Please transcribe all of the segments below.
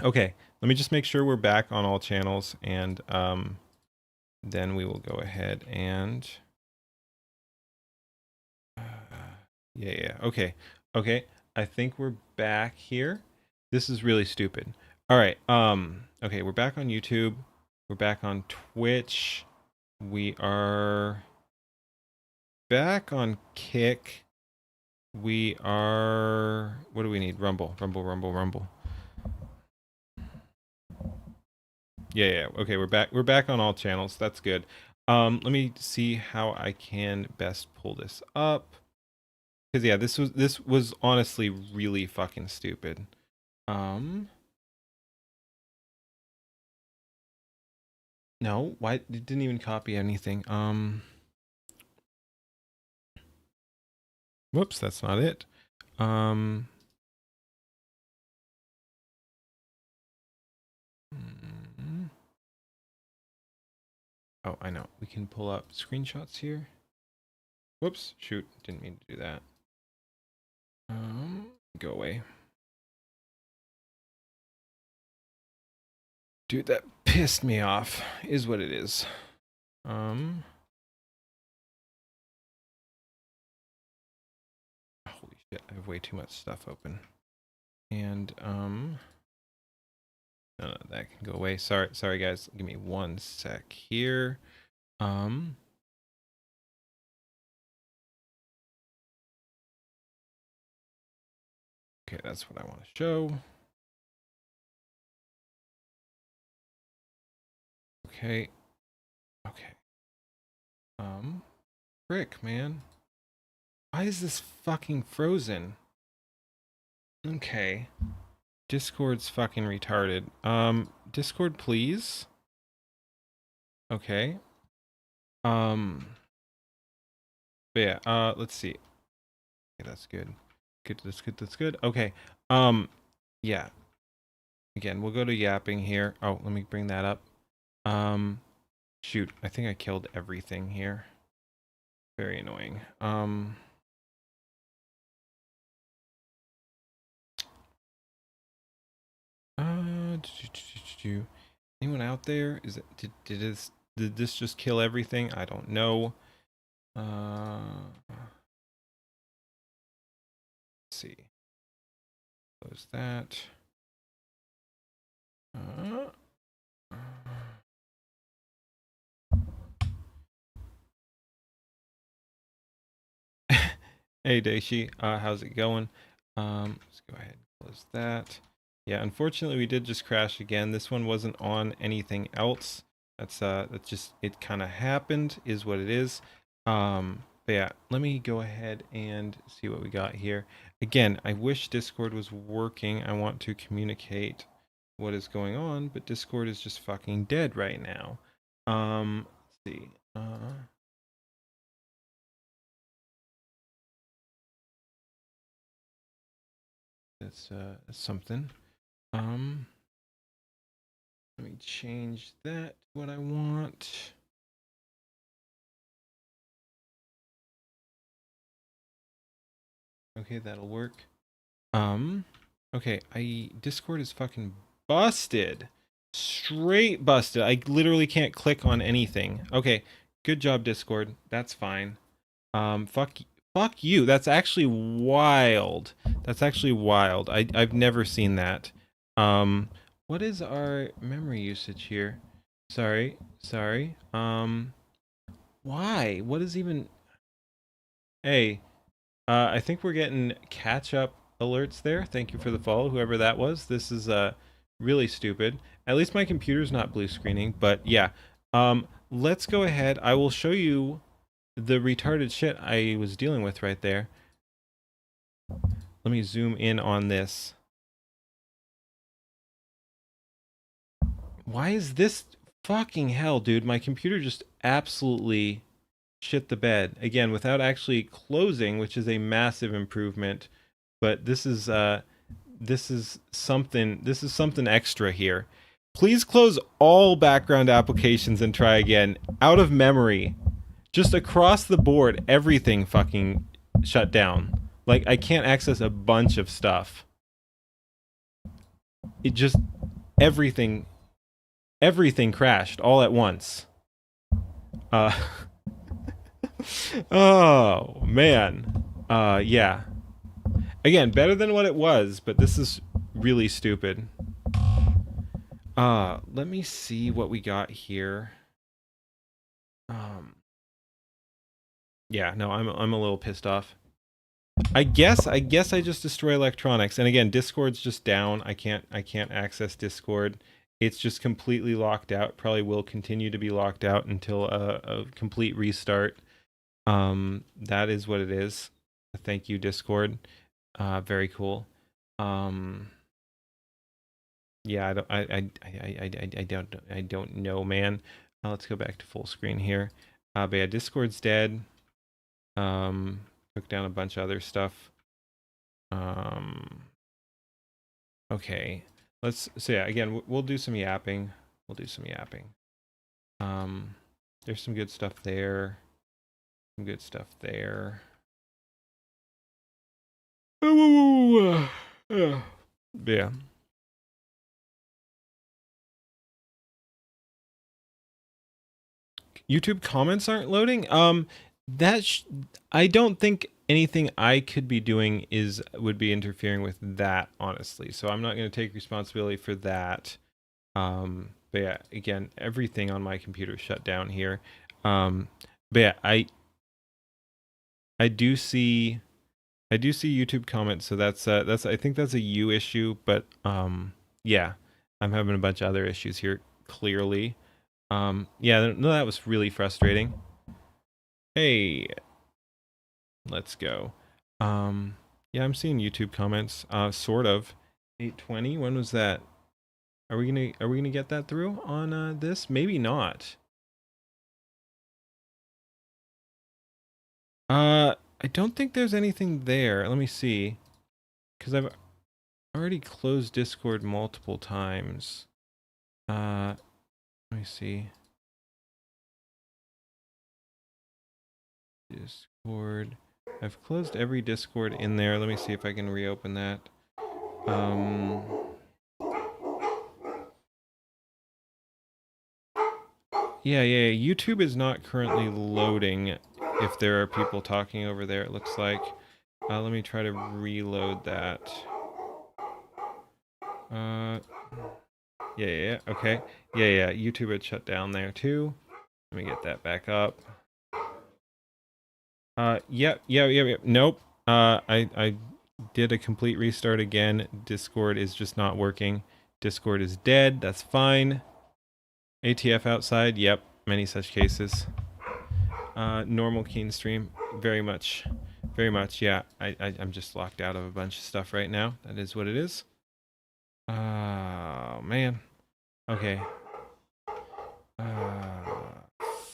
Okay, let me just make sure we're back on all channels, and then we will go ahead and yeah. Okay. Okay. I think we're back here. This is really stupid. All right. Okay, we're back on YouTube. We're back on Twitch. We are back on Kick. We are, what do we need? Rumble. Rumble, rumble, rumble. Yeah. Okay, we're back. We're back on all channels. That's good. Let me see how I can best pull this up. Cuz yeah, this was honestly really fucking stupid. Um No, why it didn't even copy anything. Whoops, that's not it. Um mm, Oh, I know. We can pull up screenshots here. Whoops, shoot, didn't mean to do that. Go away. Dude, that pissed me off, is what it is. Holy shit, I have way too much stuff open. And no, that can go away. Sorry guys. Give me one sec here. Okay, that's what I want to show. Okay. Okay. Frick, man. Why is this fucking frozen? Okay. Discord's fucking retarded. Discord, please. Okay. But yeah, let's see. Okay, that's good. That's good. Okay. Yeah. Again, we'll go to Yapping here. Oh, let me bring that up. Shoot, I think I killed everything here. Very annoying. Anyone out there? Is it did this just kill everything? I don't know. Let's see. Close that. Hey Daishi, how's it going? Let's go ahead and close that. Yeah, unfortunately we did just crash again. This one wasn't on anything else. That's just, it kind of happened, is what it is. But yeah, let me go ahead and see what we got here. Again, I wish Discord was working. I want to communicate what is going on, but Discord is just fucking dead right now. Let's see. That's something. Let me change that to what I want. Okay, that'll work. Okay, Discord is fucking busted. Straight busted. I literally can't click on anything. Okay, good job, Discord. That's fine. Fuck you. That's actually wild. That's actually wild. I've never seen that. What is our memory usage here? Sorry. Why? What is even? Hey, I think we're getting catch up alerts there. Thank you for the follow, whoever that was. This is really stupid. At least my computer's not blue screening, but yeah. Let's go ahead. I will show you the retarded shit I was dealing with right there. Let me zoom in on this. Why is this fucking hell, dude? My computer just absolutely shit the bed again without actually closing, which is a massive improvement. But this is something extra here. Please close all background applications and try again. Out of memory, just across the board, everything fucking shut down. Like I can't access a bunch of stuff. It just everything crashed all at once. Uh, oh man. Yeah. Again, better than what it was, but this is really stupid. Let me see what we got here. Yeah, no, I'm a little pissed off. I guess I just destroy electronics. And again, Discord's just down. I can't access Discord. It's just completely locked out. Probably will continue to be locked out until a complete restart. That is what it is. Thank you, Discord. Very cool. Yeah, I don't know, man. Let's go back to full screen here. But yeah, Discord's dead. Took down a bunch of other stuff. Okay. So yeah, again, we'll do some yapping. There's some good stuff there. Ooh, yeah. YouTube comments aren't loading. I don't think anything I could be doing would be interfering with that, honestly. So I'm not going to take responsibility for that. But yeah, again, everything on my computer shut down here. But yeah, I do see YouTube comments, so that's I think that's a you issue, but yeah, I'm having a bunch of other issues here clearly. Yeah, no, that was really frustrating. Hey, let's go. Yeah, I'm seeing YouTube comments. Sort of. 8:20. When was that? Are we gonna get that through on this? Maybe not. I don't think there's anything there. Let me see, because I've already closed Discord multiple times. Let me see. Discord. I've closed every Discord in there. Let me see if I can reopen that. Yeah. YouTube is not currently loading. If there are people talking over there, it looks like. Let me try to reload that. Yeah. Okay. Yeah. YouTube had shut down there too. Let me get that back up. Yeah. Nope. I did a complete restart again. Discord is just not working. Discord is dead. That's fine. ATF outside. Yep. Many such cases. Normal keen stream. Very much. Yeah. I'm just locked out of a bunch of stuff right now. That is what it is. Oh man. Okay.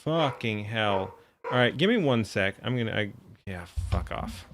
Fucking hell. All right, give me 1 sec. Yeah, fuck off.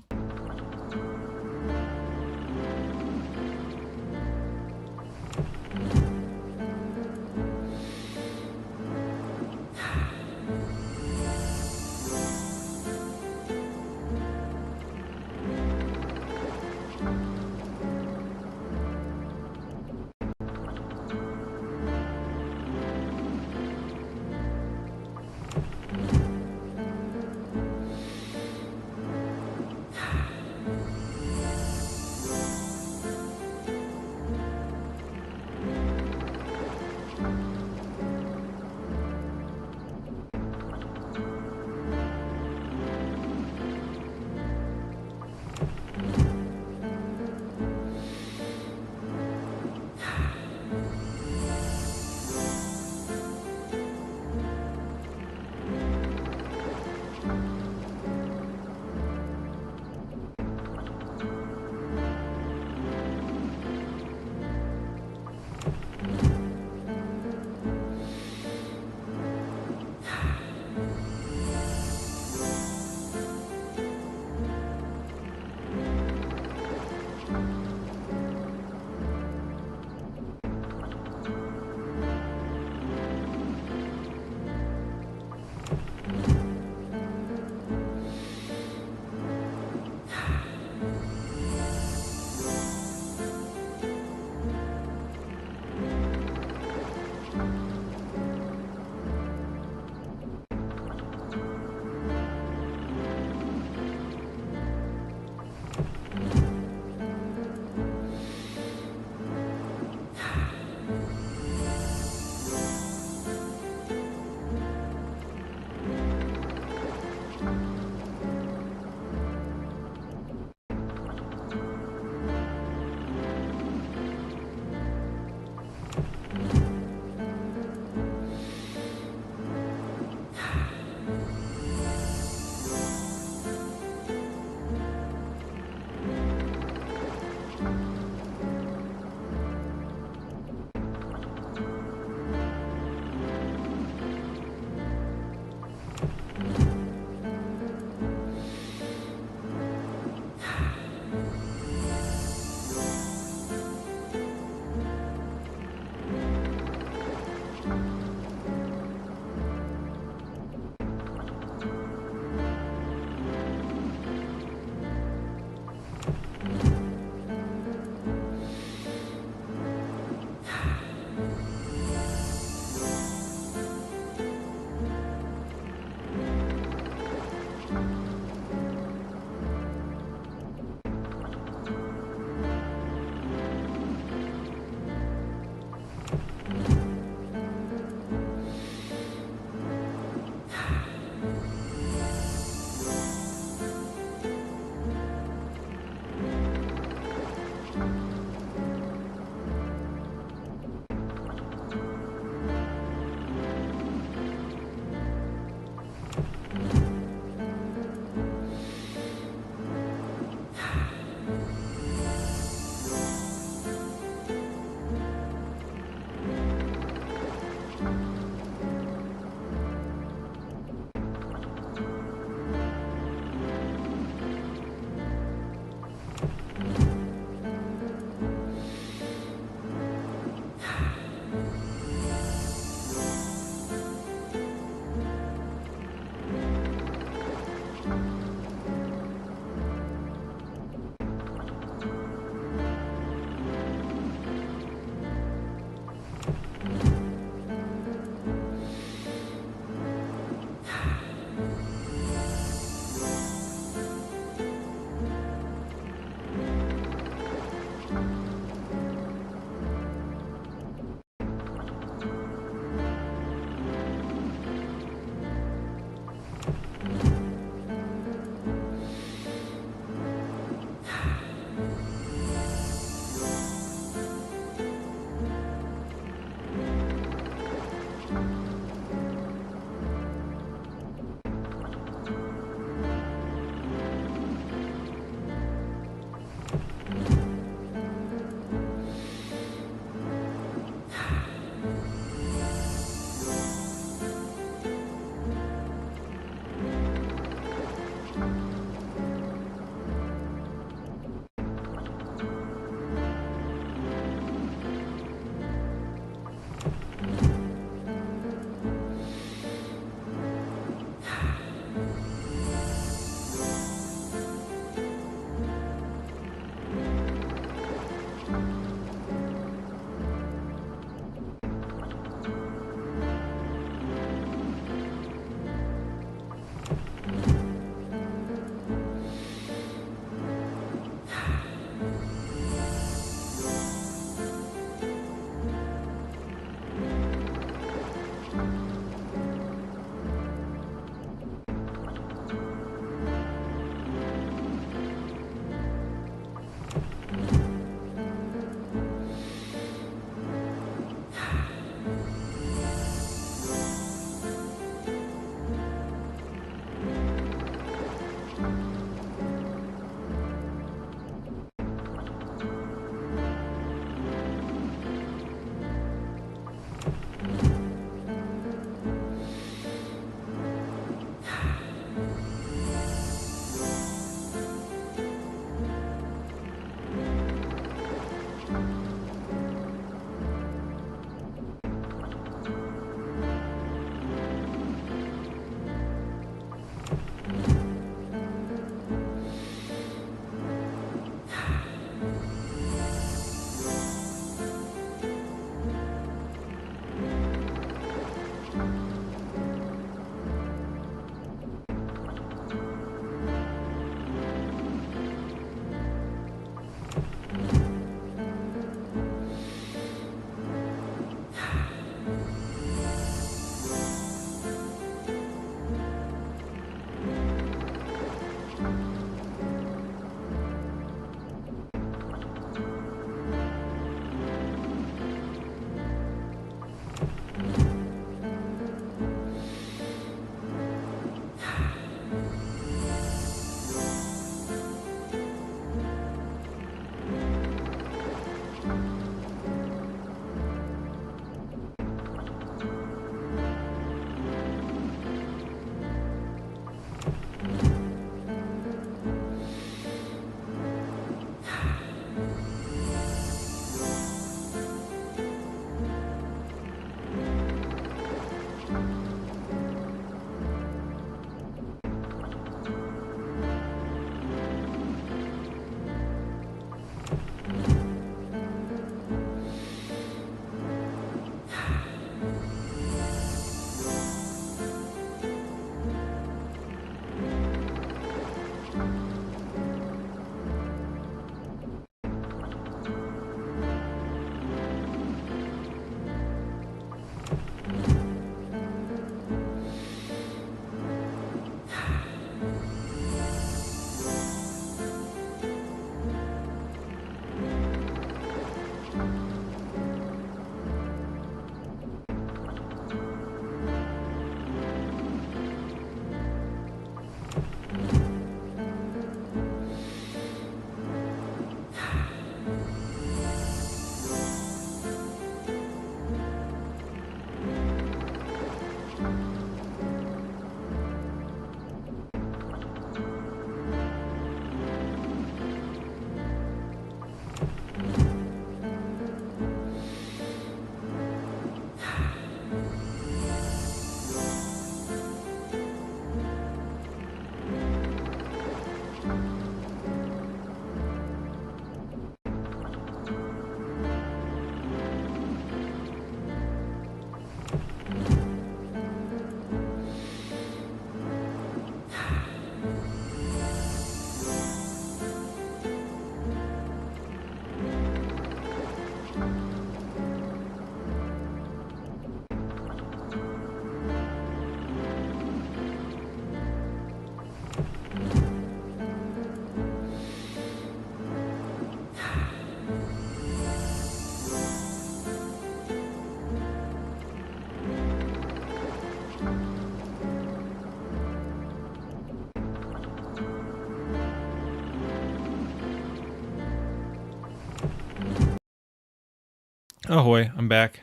Ahoy, I'm back.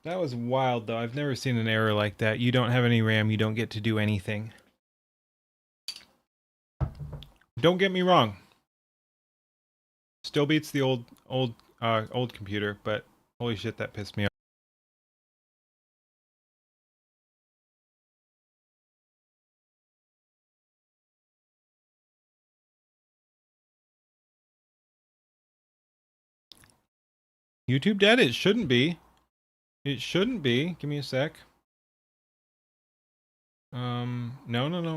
That was wild, though. I've never seen an error like that. You don't have any RAM, you don't get to do anything. Don't get me wrong. Still beats the old computer, but holy shit, that pissed me off. YouTube dead? It shouldn't be. It shouldn't be. Give me a sec. No.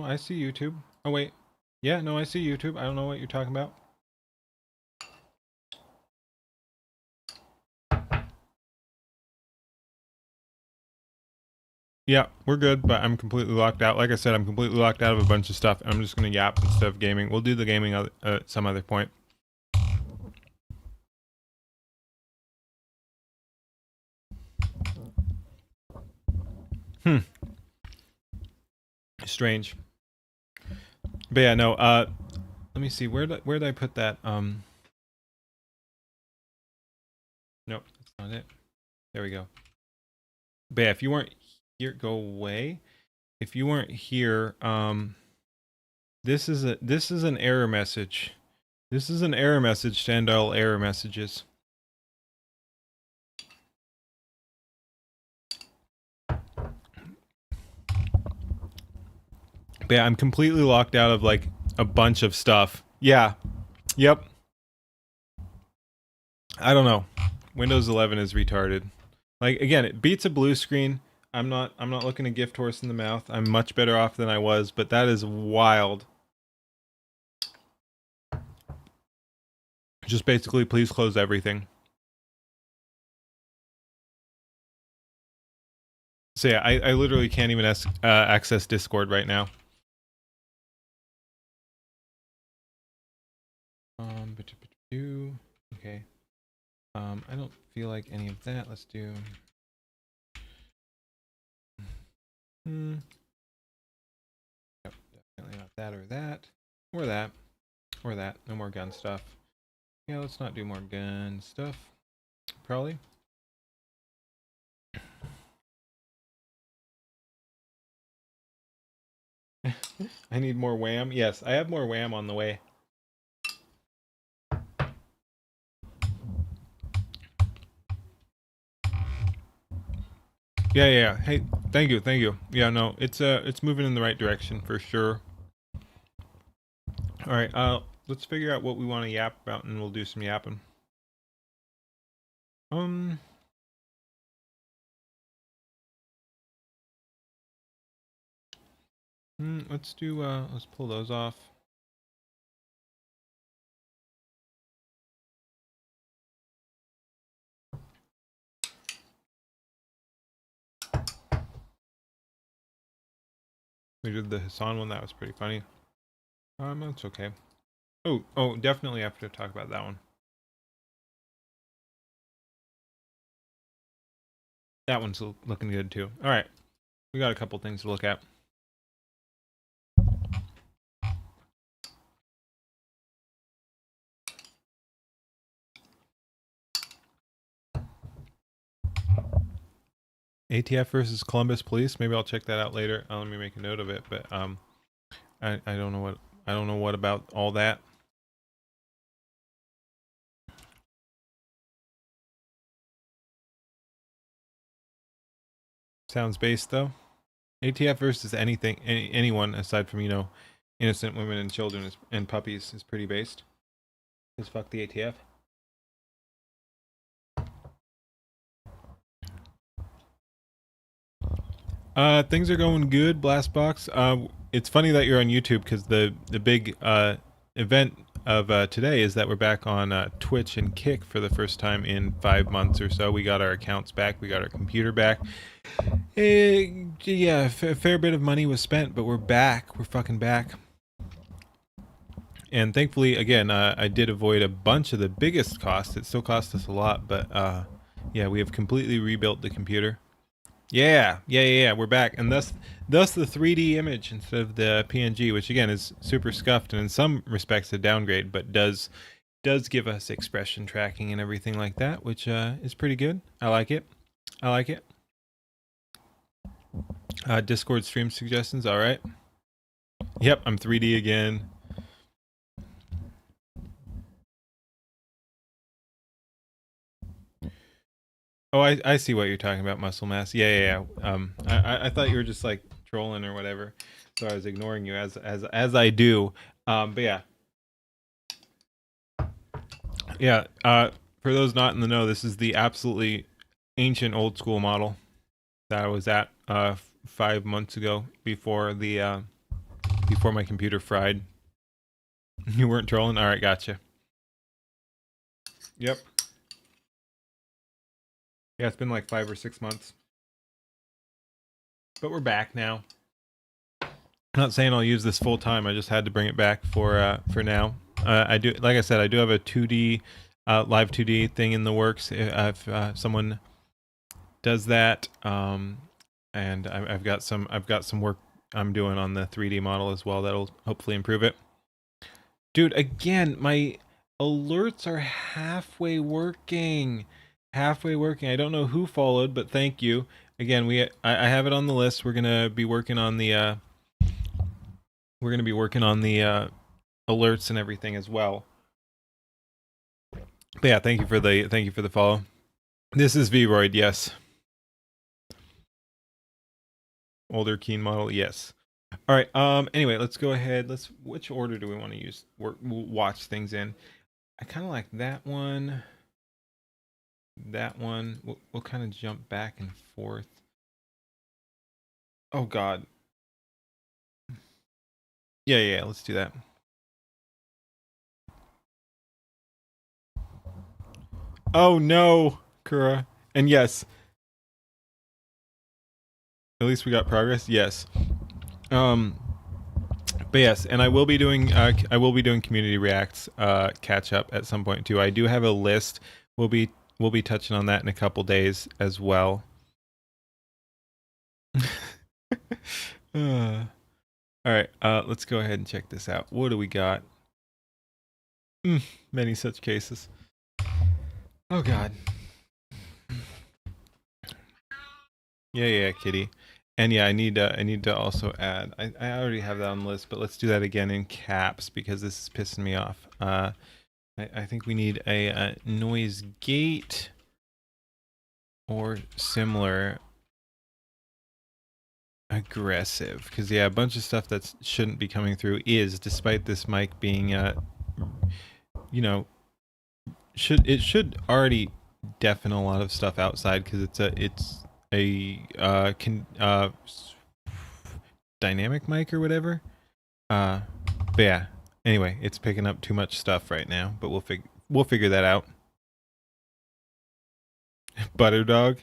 I see YouTube. Oh, wait. Yeah, no, I see YouTube. I don't know what you're talking about. Yeah, we're good, but I'm completely locked out. Like I said, I'm completely locked out of a bunch of stuff. I'm just going to yap instead of gaming. We'll do the gaming at some other point. Strange. But yeah, no, let me see. Where did I put that? Nope, that's not it. There we go. But yeah, if you weren't here, go away. If you weren't here, this is an error message. This is an error message to end all error messages. But yeah, I'm completely locked out of like a bunch of stuff. Yeah. Yep. I don't know. Windows 11 is retarded. Like again, it beats a blue screen. I'm not looking a gift horse in the mouth. I'm much better off than I was, but that is wild. Just basically please close everything. So yeah, I literally can't even access Discord right now. Okay. I don't feel like any of that. Let's do. Yep, definitely not that or that. Or that. Or that. No more gun stuff. Yeah, let's not do more gun stuff. Probably. I need more wham. Yes, I have more wham on the way. Yeah. Hey, thank you. Yeah, no, it's moving in the right direction for sure. All right, let's figure out what we want to yap about, and we'll do some yapping. Let's do. Let's pull those off. We did the Hassan one. That was pretty funny. That's okay. Oh, definitely have to talk about that one. That one's looking good too. All right, we got a couple things to look at. ATF versus Columbus Police. Maybe I'll check that out later. Let me make a note of it. But I don't know what about all that. Sounds based though. ATF versus anyone aside from innocent women and children and puppies is pretty based. Just fuck the ATF. Things are going good, Blastbox. It's funny that you're on YouTube because the big event of today is that we're back on Twitch and Kick for the first time in 5 months or so. We got our accounts back, we got our computer back. Yeah, a fair bit of money was spent, but we're back. We're fucking back. And thankfully, again, I did avoid a bunch of the biggest costs. It still cost us a lot, but yeah, we have completely rebuilt the computer. Yeah. We're back, and thus the 3D image instead of the PNG, which again is super scuffed and in some respects a downgrade, but does does give us expression tracking and everything like that, which is pretty good. I like it. I like it. Discord stream suggestions. All right. Yep, I'm 3D again. Oh, I see what you're talking about, muscle mass. Yeah. I thought you were just like trolling or whatever, so I was ignoring you as I do. But yeah. For those not in the know, this is the absolutely ancient old school model that I was at 5 months ago before the before my computer fried. You weren't trolling? All right, gotcha. Yep. Yeah, it's been like 5 or 6 months. But we're back now. I'm not saying I'll use this full time. I just had to bring it back for now. I do, like I said, I do have a 2D live 2D thing in the works. If someone does that, and I've got some work I'm doing on the 3D model as well that'll hopefully improve it. Dude, again, my alerts are halfway working. Halfway working. I don't know who followed, but thank you. Again, I have it on the list. We're gonna be working on the alerts and everything as well. But yeah, thank you for the follow. This is Vroid, yes. Older Keen model, yes. All right. Anyway, let's go ahead. Which order do we want to use? We'll watch things in. I kind of like that one. That one. We'll kind of jump back and forth. Oh God. Yeah. Let's do that. Oh no, Kura. And yes. At least we got progress. Yes. But yes, and I will be doing community reacts catch up at some point too. I do have a list. We'll be touching on that in a couple days as well. All right, let's go ahead and check this out. What do we got? Many such cases. Oh God. Yeah, kitty. And yeah, I need to also add. I already have that on the list, but let's do that again in caps because this is pissing me off. I think we need a noise gate or similar aggressive, because yeah, a bunch of stuff that shouldn't be coming through is, despite this mic being you know, should already deafen a lot of stuff outside because it's a dynamic mic or whatever. But yeah, anyway, it's picking up too much stuff right now, but we'll figure that out. Butter dog.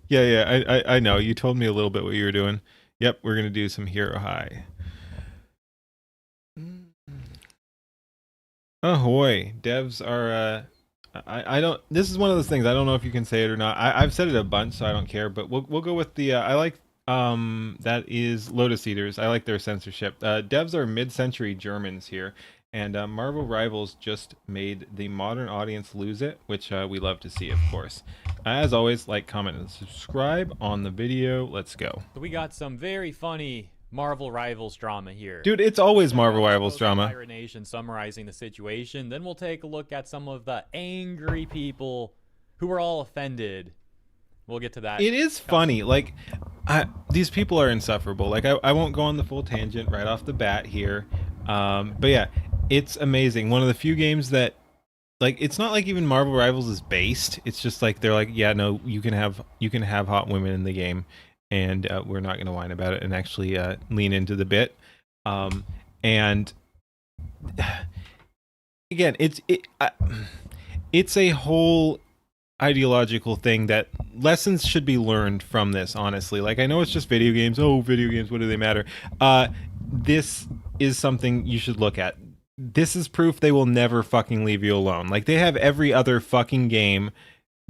Yeah, I know. You told me a little bit what you were doing. Yep, we're gonna do some hero high. Ahoy. Devs are I don't, this is one of those things, I don't know if you can say it or not. I've said it a bunch, so I don't care, but we'll go with the I like that is Lotus Eaters. I like their censorship. Devs are mid-century Germans here, and Marvel Rivals just made the modern audience lose it, which we love to see, of course. As always, like, comment, and subscribe on the video. Let's go. So we got some very funny Marvel Rivals drama here. Dude, it's always Marvel Rivals drama. Pirate Nation summarizing the situation. Then we'll take a look at some of the angry people who were all offended. We'll get to that. It is funny. Like, these people are insufferable. Like, I won't go on the full tangent right off the bat here. But yeah, it's amazing. One of the few games that, like, it's not like even Marvel Rivals is based. It's just like they're like, yeah, no, you can have hot women in the game, and we're not going to whine about it and actually lean into the bit. And again, it's a whole ideological thing that lessons should be learned from this, honestly. Like, I know it's just video games. Oh, video games, what do they matter? This is something you should look at. This is proof they will never fucking leave you alone. Like, they have every other fucking game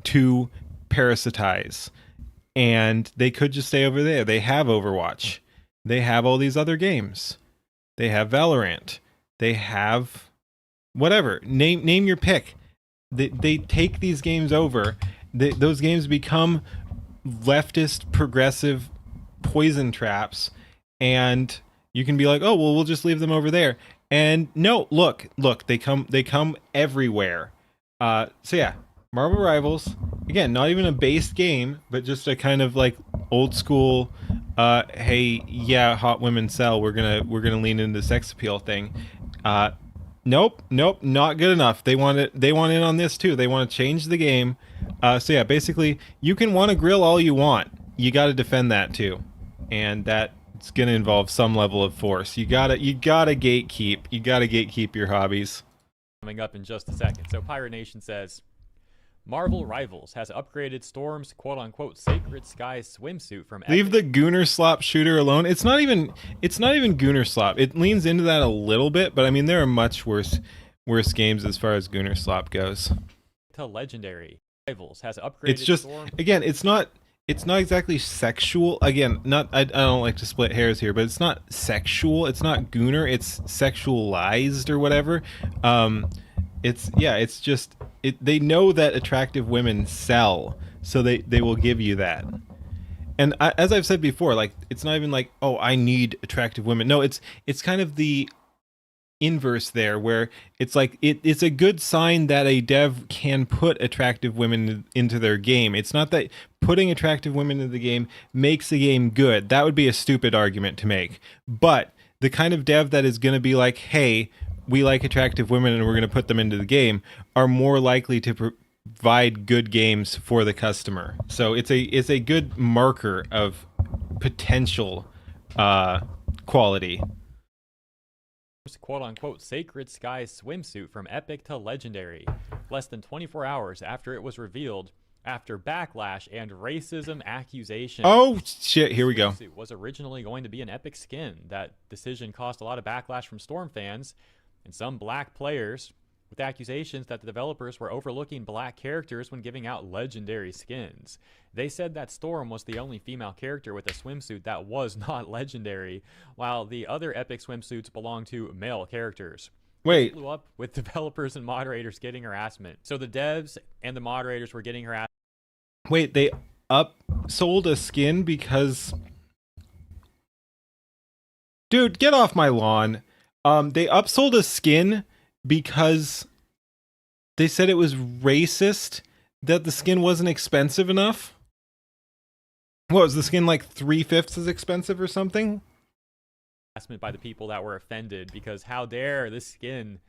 to parasitize, and they could just stay over there. They have Overwatch. they have all these other games. They have Valorant. They have whatever. Name your pick. They take these games over. Those games become leftist, progressive poison traps, and you can be like, oh well, we'll just leave them over there. And no, look, they come everywhere. So yeah, Marvel Rivals, again, not even a based game, but just a kind of like old school. Hey, yeah, hot women sell. We're gonna lean into the sex appeal thing. Nope, not good enough. They want in on this too. They want to change the game. So yeah, basically, you can want to grill all you want. You got to defend that too, and that's gonna involve some level of force. You gotta gatekeep. You gotta gatekeep your hobbies. Coming up in just a second. So Pirate Nation says, Marvel Rivals has upgraded Storm's quote-unquote Sacred Sky swimsuit from Leave the Gooner Slop shooter alone. It's not even Gooner Slop. It leans into that a little bit, but I mean there are much worse games as far as Gooner Slop goes. To Legendary. Rivals has upgraded It's just Storm. Again, it's not exactly sexual. Again, not I don't like to split hairs here, but it's not sexual. It's not Gooner. It's sexualized or whatever. It's just they know that attractive women sell, so they will give you that. And as I've said before, like it's not even like, oh, I need attractive women. No, it's kind of the inverse there, where it's like it's a good sign that a dev can put attractive women into their game. It's not that putting attractive women into the game makes the game good. That would be a stupid argument to make. But the kind of dev that is going to be like, hey, we like attractive women and we're going to put them into the game, are more likely to provide good games for the customer. So it's a good marker of potential quality. Quote-unquote Sacred Sky swimsuit from Epic to Legendary, less than 24 hours after it was revealed after backlash and racism accusations. Oh shit, here we go. It was originally going to be an Epic skin. That decision caused a lot of backlash from Storm fans and some black players, with accusations that the developers were overlooking black characters when giving out legendary skins. They said that Storm was the only female character with a swimsuit that was not legendary, while the other Epic swimsuits belonged to male characters. Wait. This blew up with developers and moderators getting harassment. So the devs and the moderators were getting harassed. Wait, they upsold a skin because... Dude, get off my lawn. They upsold a skin because they said it was racist that the skin wasn't expensive enough. What was the skin, like 3/5 as expensive or something? By the people that were offended, because how dare this skin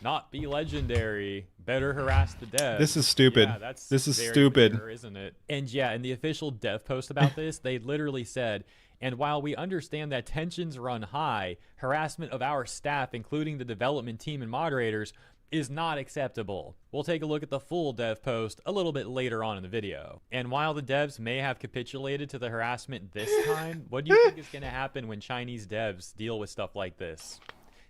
not be legendary? Better harass the devs. This is stupid. Yeah, this is stupid, mature, isn't it? And yeah, in the official dev post about this, they literally said, and while we understand that tensions run high, harassment of our staff, including the development team and moderators, is not acceptable. We'll take a look at the full dev post a little bit later on in the video. And while the devs may have capitulated to the harassment this time, what do you think is going to happen when Chinese devs deal with stuff like this?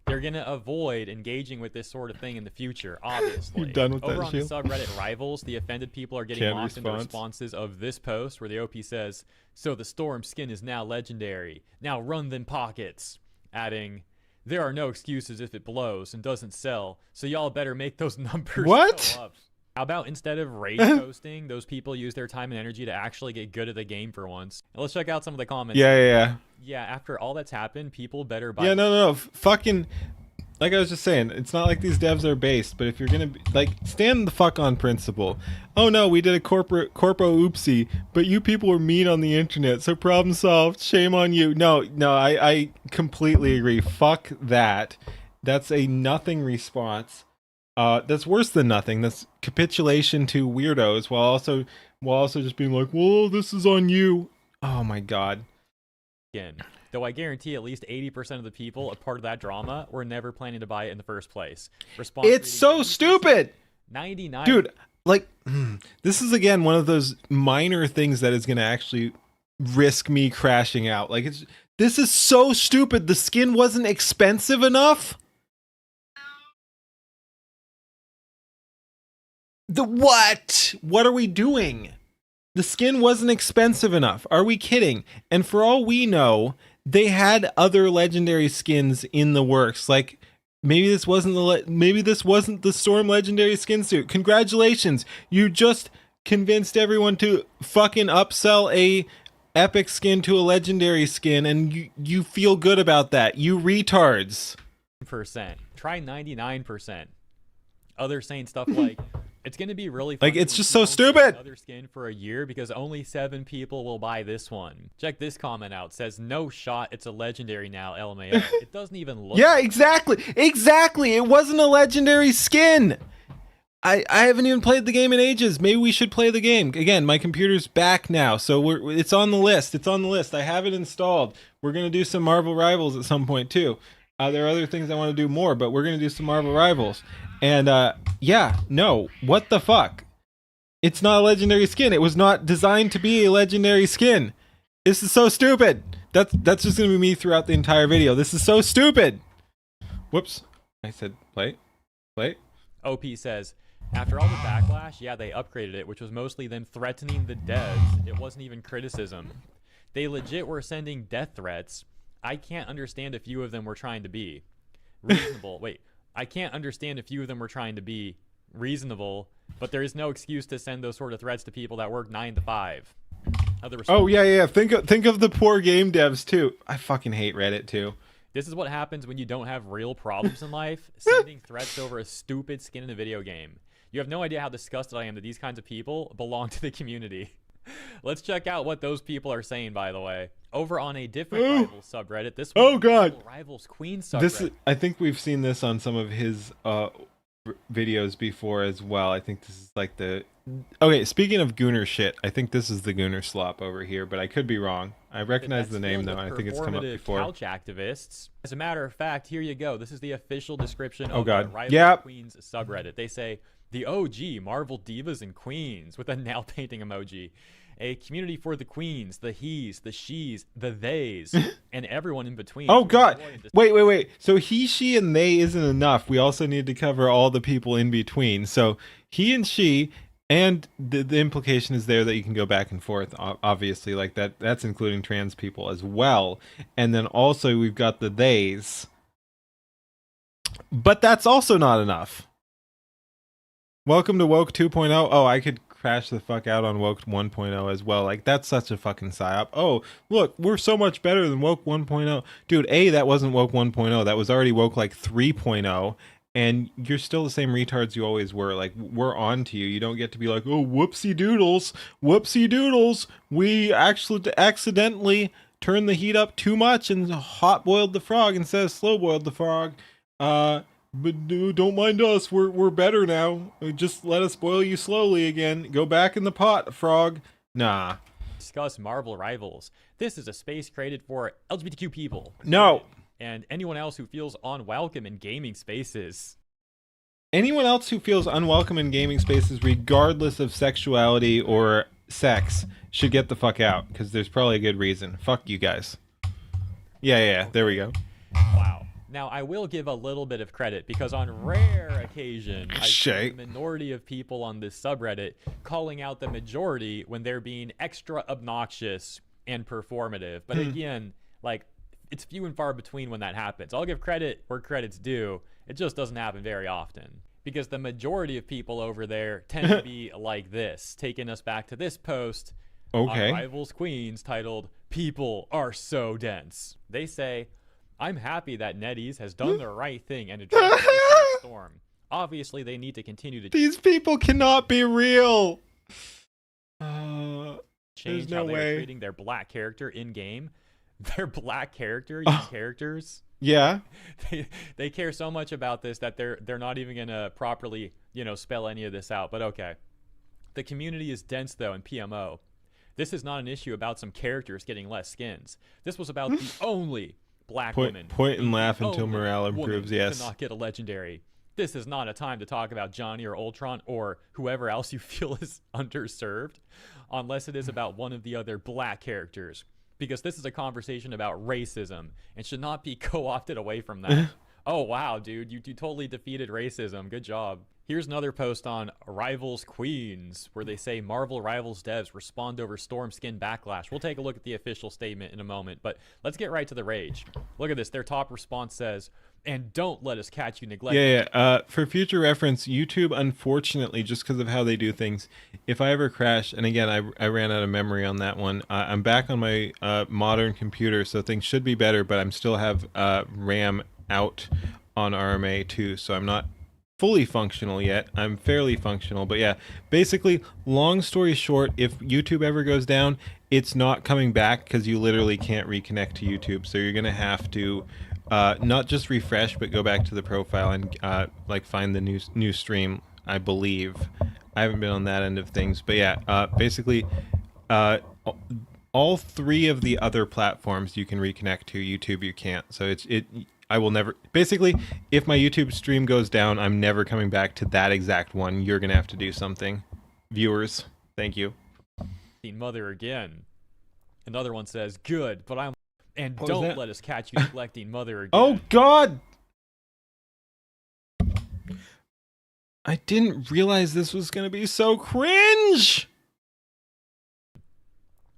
They're going to avoid engaging with this sort of thing in the future, obviously. You're done with Over that on shit? the subreddit Rivals, the offended people are getting lost in the responses of this post, where the OP says, so the Storm skin is now legendary. Now run them pockets. Adding, there are no excuses if it blows and doesn't sell, so y'all better make those numbers go up. How about instead of rage posting, those people use their time and energy to actually get good at the game for once? And let's check out some of the comments. Yeah, after all that's happened, people better buy... Yeah, no. Fucking... Like I was just saying, it's not like these devs are based, but if you're gonna... Like, stand the fuck on principle. Oh no, we did a corpo oopsie, but you people were mean on the internet, so problem solved. Shame on you. No, I completely agree. Fuck that. That's a nothing response. That's worse than nothing. That's capitulation to weirdos while also just being like, well, this is on you. Oh my god. Again, though I guarantee at least 80% of the people a part of that drama were never planning to buy it in the first place. It's so stupid. 99. Dude, like, this is again one of those minor things that is going to actually risk me crashing out. Like, this is so stupid. The skin wasn't expensive enough. The what? What are we doing? The skin wasn't expensive enough. Are we kidding? And for all we know, they had other legendary skins in the works. Like maybe this wasn't maybe this wasn't the Storm legendary skin suit. Congratulations, you just convinced everyone to fucking upsell a epic skin to a legendary skin, and you feel good about that. You retards. Percent. Try 99%. Others saying stuff like, it's going to be really Like funny it's when just you so don't get stupid. another skin for a year because only 7 people will buy this one. Check this comment out. Says, no shot, it's a legendary now, LMAO. It doesn't even look Yeah, like exactly. Exactly. It wasn't a legendary skin. I haven't even played the game in ages. Maybe we should play the game. Again, my computer's back now, so it's on the list. It's on the list. I have it installed. We're going to do some Marvel Rivals at some point too. There are other things I want to do more, but we're going to do some Marvel Rivals. And yeah, no. What the fuck? It's not a legendary skin. It was not designed to be a legendary skin. This is so stupid. That's just going to be me throughout the entire video. This is so stupid. Whoops. I said play. Play. OP says, after all the backlash, yeah, they upgraded it, which was mostly them threatening the devs. It wasn't even criticism. They legit were sending death threats. I can't understand a few of them were trying to be reasonable. Wait, I can't understand a few of them were trying to be reasonable, but there is no excuse to send those sort of threats to people that work 9 to 5. Oh yeah. Think of the poor game devs too. I fucking hate Reddit too. This is what happens when you don't have real problems in life, sending threats over a stupid skin in a video game. You have no idea how disgusted I am that these kinds of people belong to the community. Let's check out what those people are saying, by the way. Over on a different Rivals subreddit, this one Rivals Queen subreddit. I think we've seen this on some of his videos before as well. I think this is like the... Okay, speaking of Gooner shit, I think this is the Gooner slop over here, but I could be wrong. I recognize the name, though. I think it's come up before. Couch activists. As a matter of fact, here you go. This is the official description of the Rivals Queens subreddit. They say, the OG Marvel Divas and Queens, with a nail painting emoji. A community for the queens, the he's, the she's, the they's, and everyone in between. Oh god. Wait. So he, she, and they isn't enough. We also need to cover all the people in between. So he and she, and the implication is there that you can go back and forth, obviously, like that's including trans people as well. And then also we've got the they's. But that's also not enough. Welcome to Woke 2.0. Oh, I could crash the fuck out on Woke 1.0 as well. Like, that's such a fucking psyop. Oh, look, we're so much better than Woke 1.0. Dude, that wasn't Woke 1.0. That was already Woke, like, 3.0. And you're still the same retards you always were. Like, we're on to you. You don't get to be like, oh, whoopsie doodles. Whoopsie doodles. We actually accidentally turned the heat up too much and hot boiled the frog instead of slow boiled the frog. But don't mind us. We're better now. Just let us boil you slowly again. Go back in the pot, frog. Nah. Discuss Marvel Rivals. This is a space created for LGBTQ people. No. And anyone else who feels unwelcome in gaming spaces. Anyone else who feels unwelcome in gaming spaces, regardless of sexuality or sex, should get the fuck out, because there's probably a good reason. Fuck you guys. Yeah. There we go. Wow. Now, I will give a little bit of credit because on rare occasion, I see the minority of people on this subreddit calling out the majority when they're being extra obnoxious and performative. But again, like, it's few and far between when that happens. I'll give credit where credit's due. It just doesn't happen very often because the majority of people over there tend to be like this, taking us back to this post on Rivals Queens titled, "People Are So Dense." They say, I'm happy that NetEase has done the right thing and addressed the storm. Obviously, they need to continue to... These people cannot be real! change how they're treating their black character in-game. Their black character, characters... Yeah. They care so much about this that they're not even going to properly, spell any of this out. But okay. The community is dense, though, in PMO. This is not an issue about some characters getting less skins. This was about the only... black women. Point and laugh until morale improves, yes. To not get a legendary. This is not a time to talk about Johnny or Ultron or whoever else you feel is underserved, unless it is about one of the other black characters. Because this is a conversation about racism and should not be co-opted away from that. Oh, wow, dude. You totally defeated racism. Good job. Here's another post on Rivals Queens where they say Marvel Rivals devs respond over Storm skin backlash. We'll take a look at the official statement in a moment, but let's get right to the rage. Look at this. Their top response says, "And don't let us catch you neglecting." Yeah. For future reference, YouTube, unfortunately, just because of how they do things, if I ever crash, and again, I ran out of memory on that one. I'm back on my modern computer, so things should be better, but I'm still have RAM out on RMA too, so I'm not fully functional yet. I'm fairly functional, but yeah, basically, long story short, if YouTube ever goes down, it's not coming back because you literally can't reconnect to YouTube. So you're gonna have to not just refresh, but go back to the profile and like find the new stream. I believe I haven't been on that end of things, but yeah, basically, uh, all three of the other platforms you can reconnect to. YouTube you can't. So it. I will never. Basically, if my YouTube stream goes down, I'm never coming back to that exact one. You're gonna have to do something, viewers. Thank you. Mother again. Another one says, "Good, but I'm and What was don't that? let us catch you neglecting Mother again." Oh God! I didn't realize this was gonna be so cringe.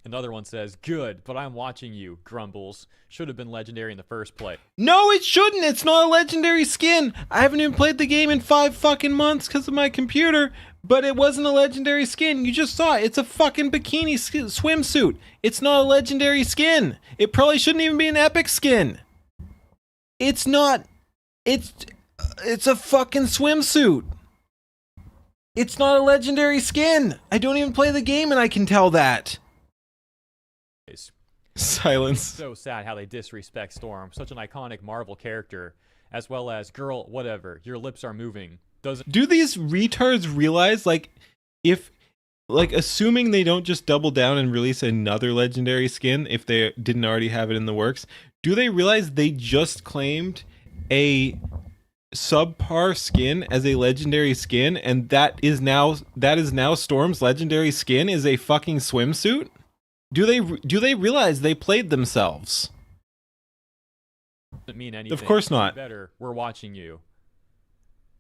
Another one says, "Good, but I'm watching you, Grumbles. Should have been legendary in the first place." No, it shouldn't. It's not a legendary skin. I haven't even played the game in 5 fucking months because of my computer, but it wasn't a legendary skin. You just saw it. It's a fucking bikini swimsuit. It's not a legendary skin. It probably shouldn't even be an epic skin. It's not. It's a fucking swimsuit. It's not a legendary skin. I don't even play the game and I can tell that. Silence. So sad how they disrespect Storm, such an iconic Marvel character, as well as "Girl, whatever, your lips are moving." Do these retards realize, like, if, like, assuming they don't just double down and release another legendary skin if they didn't already have it in the works, do they realize they just claimed a subpar skin as a legendary skin, and that is now Storm's legendary skin is a fucking swimsuit? Do they realize they played themselves? Doesn't mean anything. Of course not. Better, we're watching you.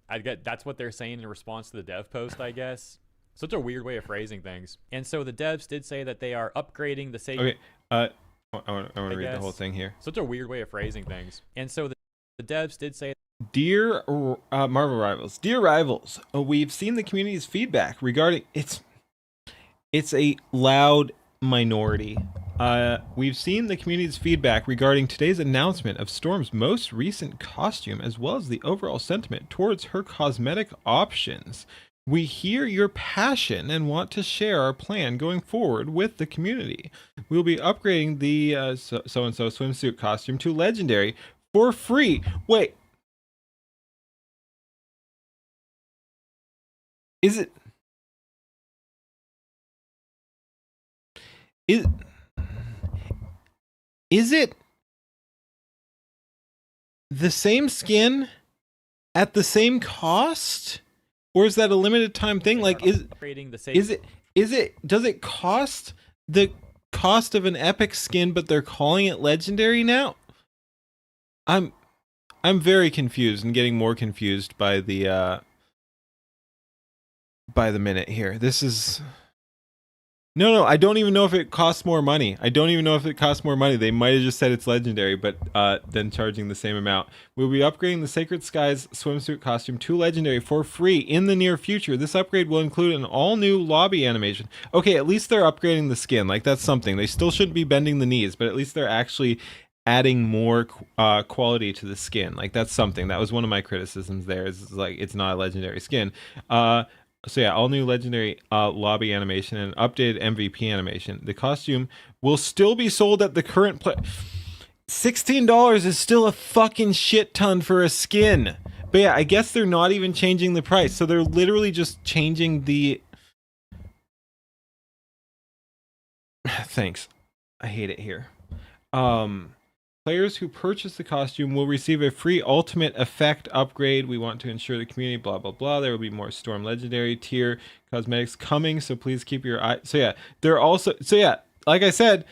I get that's what they're saying in response to the dev post, I guess. Such a weird way of phrasing things. And so the devs did say that they are upgrading the sacred. Okay, I want to read the whole thing here. Such a weird way of phrasing things. And so the devs did say, "Dear Marvel Rivals, dear Rivals, we've seen the community's feedback regarding it's a loud minority. We've seen the community's feedback regarding today's announcement of Storm's most recent costume, as well as the overall sentiment towards her cosmetic options. We hear your passion and want to share our plan going forward with the community. We'll be upgrading the so-and-so swimsuit costume to legendary for free." Wait. Is it the same skin at the same cost, or is that a limited time thing? Like, does it cost the cost of an epic skin, but they're calling it legendary now? I'm very confused and getting more confused by the minute here. This is No, I don't even know if it costs more money. They might have just said it's legendary, but then charging the same amount. We'll be upgrading the Sacred Skies swimsuit costume to legendary for free in the near future. This upgrade will include an all-new lobby animation. Okay, at least they're upgrading the skin. Like, that's something. They still shouldn't be bending the knees, but at least they're actually adding more quality to the skin. Like, that's something. That was one of my criticisms there, is like, it's not a legendary skin. So yeah, all new legendary lobby animation and updated MVP animation. The costume will still be sold at the current $16 is still a fucking shit ton for a skin. But yeah, I guess they're not even changing the price. So they're literally just changing the... Thanks. I hate it here. Players who purchase the costume will receive a free ultimate effect upgrade. We want to ensure the community, blah, blah, blah. There will be more Storm Legendary tier cosmetics coming, so please keep your eye. So yeah, they're also... So yeah, like I said,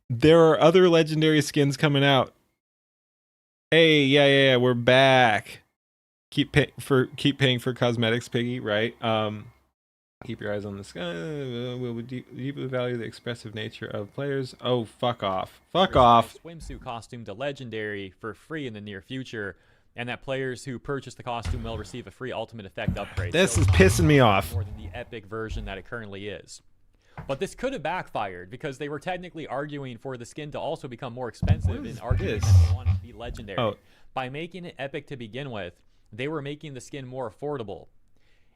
there are other legendary skins coming out. Hey, yeah, we're back. keep paying for cosmetics, Piggy. Right. Keep your eyes on the sky. Will deeply value the expressive nature of players. Oh, fuck off. Fuck Buy a off. swimsuit costume to Legendary for free in the near future, and that players who purchase the costume will receive a free Ultimate Effect upgrade. This So is common pissing me costume off. more than the epic version that it currently is. But this could have backfired because they were technically arguing for the skin to also become more expensive and arguing that they wanted to be legendary. Oh, By making it epic to begin with, they were making the skin more affordable.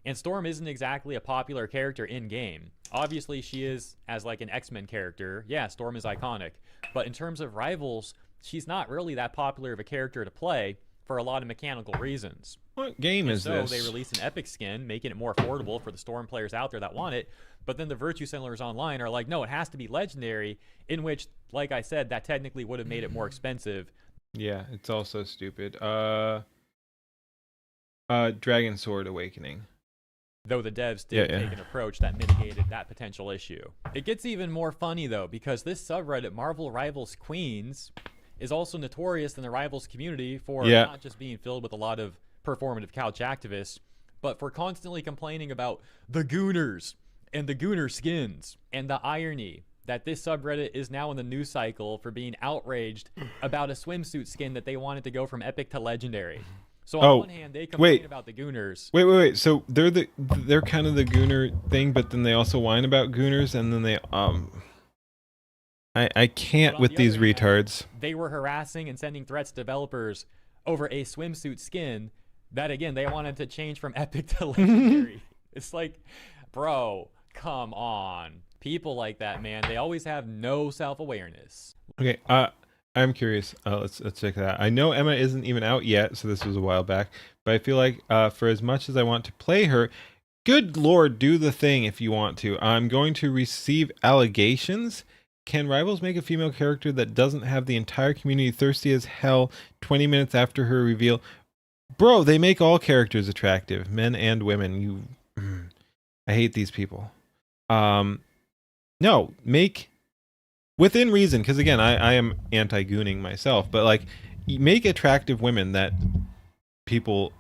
And Storm isn't exactly a popular character in game. Obviously, she is as like an X-Men character. Yeah, Storm is iconic. But in terms of rivals, she's not really that popular of a character to play for a lot of mechanical reasons. what game And is so this? they released an epic skin, making it more affordable for the Storm players out there that want it. But then the Virtue Signalers online are like, no, it has to be legendary, in which, like I said, that technically would have made it more expensive. Yeah, it's also stupid. Dragon Sword Awakening. Though the devs did take an approach that mitigated that potential issue. It gets even more funny though, because this subreddit, Marvel Rivals Queens, is also notorious in the Rivals community for not just being filled with a lot of performative couch activists, but for constantly complaining about the Gooners and the Gooner skins, and the irony that this subreddit is now in the news cycle for being outraged about a swimsuit skin that they wanted to go from epic to legendary. So on one hand, they complain about the Gooners. Wait. So they're kind of the Gooner thing, but then they also whine about Gooners, and then they I can't with these retards. They were harassing and sending threats to developers over a swimsuit skin that, again, they wanted to change from epic to legendary. It's like, bro, come on. People like that, man, they always have no self-awareness. Okay, I'm curious. Let's check that out. I know Emma isn't even out yet, so this was a while back. But I feel like for as much as I want to play her, good lord, do the thing if you want to. I'm going to receive allegations. Can Rivals make a female character that doesn't have the entire community thirsty as hell 20 minutes after her reveal? Bro, they make all characters attractive, men and women. I hate these people. No, make within reason, because again, I am anti-gooning myself, but like, make attractive women that people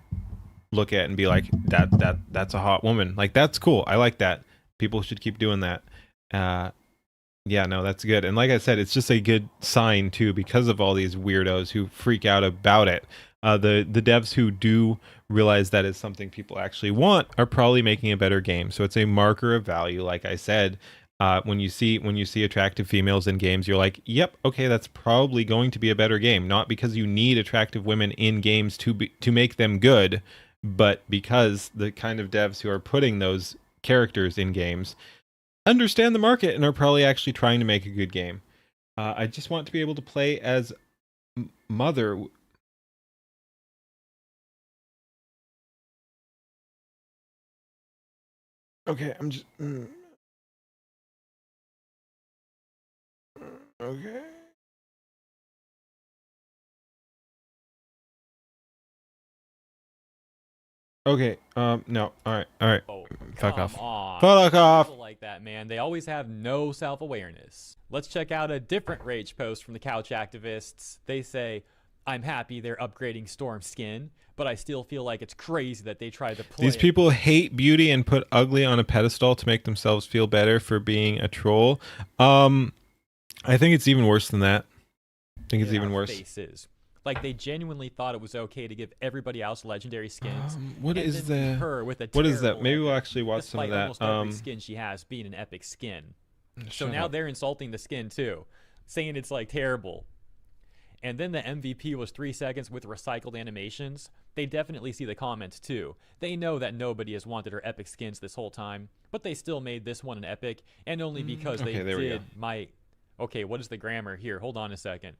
look at and be like, that's a hot woman. Like, that's cool. I like that. People should keep doing that. Yeah, no, that's good. And like I said, it's just a good sign too, because of all these weirdos who freak out about it. The devs who do realize that is something people actually want are probably making a better game. So it's a marker of value. Like I said, when you see attractive females in games, you're like, yep, okay, that's probably going to be a better game. Not because you need attractive women in games to make them good, but because the kind of devs who are putting those characters in games understand the market and are probably actually trying to make a good game. I just want to be able to play as Mother. Okay, I'm just... Okay. Okay, no. All right. Oh, fuck off. Fuck off. People like that, man. They always have no self-awareness. Let's check out a different rage post from the couch activists. They say, I'm happy they're upgrading Storm skin, but I still feel like it's crazy that they tried to play. These people hate beauty and put ugly on a pedestal to make themselves feel better for being a troll. I think it's even worse than that. I think it's even worse. Faces. Like, they genuinely thought it was okay to give everybody else legendary skins. What is that? Her with a what is that? Maybe we'll actually watch some of that. Almost every skin she has being an epic skin. So now they're insulting the skin too, saying it's like terrible. And then the MVP was 3 seconds with recycled animations. They definitely see the comments too. They know that nobody has wanted her epic skins this whole time, but they still made this one an epic, and only because they did my... Okay, what is the grammar here? Hold on a second.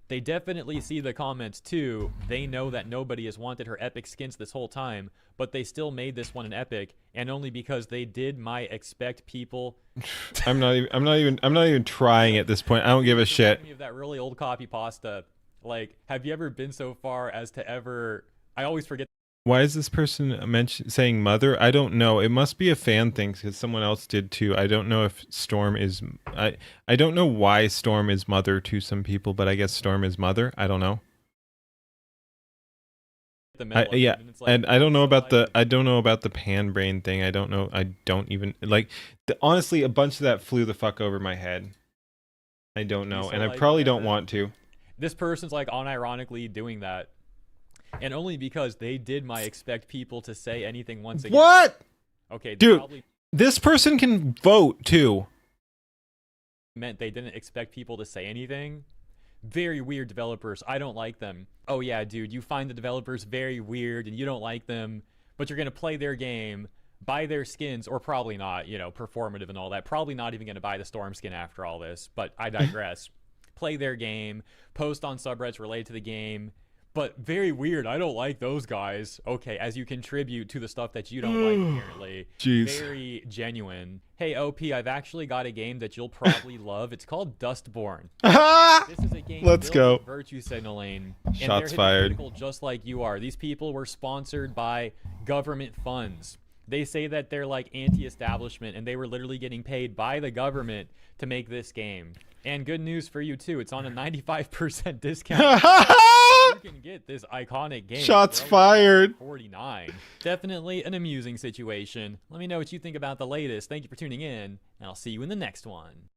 They definitely see the comments too. They know that nobody has wanted her epic skins this whole time, but they still made this one an epic, and only because they did my expect people. I'm not even trying at this point. I don't give a shit. Me of that really old copy pasta. Like, have you ever been so far as to ever? I always forget. Why is this person saying mother? I don't know. It must be a fan thing because someone else did too. I don't know if Storm is... I don't know why Storm is mother to some people, but I guess Storm is mother. I don't know. the middle of it, Yeah, and it's like, and I don't know so about like, the pan brain thing. I don't know. I don't even like. Honestly, a bunch of that flew the fuck over my head. I don't know, so and I like probably don't whatever. want to. This person's like unironically doing that, and only because they did my expect people to say anything once again. What, Okay, they dude? probably This person can vote too. meant they didn't expect people to say anything. Very weird developers. I don't like them. Oh yeah, dude, you find the developers very weird and you don't like them, but you're gonna play their game, buy their skins, or probably not, performative and all that. Probably not even gonna buy the Storm skin after all this, but I digress. Play their game, post on subreddits related to the game, but very weird. I don't like those guys. Okay, as you contribute to the stuff that you don't like, apparently. Jeez. Very genuine. Hey, OP, I've actually got a game that you'll probably love. It's called Dustborn. This is a game Let's built go. with virtue signaling, and they're Shots fired. hypocritical just like you are. These people were sponsored by government funds. They say that they're like anti-establishment, and they were literally getting paid by the government to make this game. And good news for you too, it's on a 95% discount. You can get this iconic game. Shots for only fired. $49. Definitely an amusing situation. Let me know what you think about the latest. Thank you for tuning in, and I'll see you in the next one.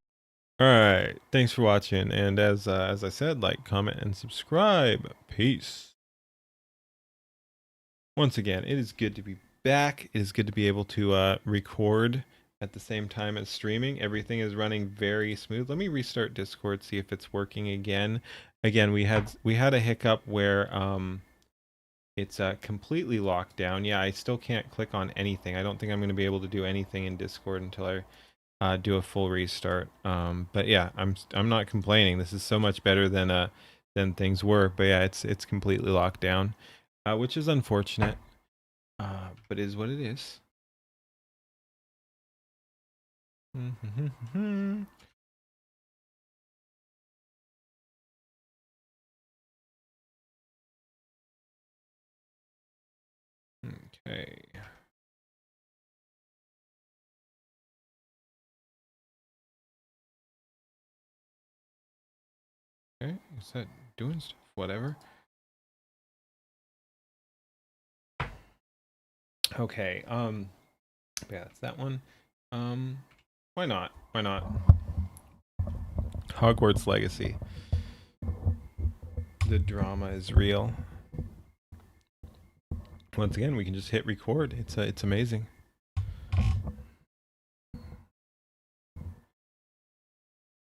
All right. Thanks for watching, and as I said, like, comment, and subscribe. Peace. Once again, it is good to be back. It is good to be able to record at the same time as streaming. Everything is running very smooth. Let me restart Discord, see if it's working again. Again, we had a hiccup where it's completely locked down. Yeah, I still can't click on anything. I don't think I'm going to be able to do anything in Discord until I do a full restart. But yeah, I'm not complaining. This is so much better than things were. But yeah, it's completely locked down, which is unfortunate. But is what it is. Okay. Okay, is that doing stuff? Whatever. Okay, yeah, that's that one. Why not? Why not? Hogwarts Legacy. The drama is real. Once again, we can just hit record. It's amazing.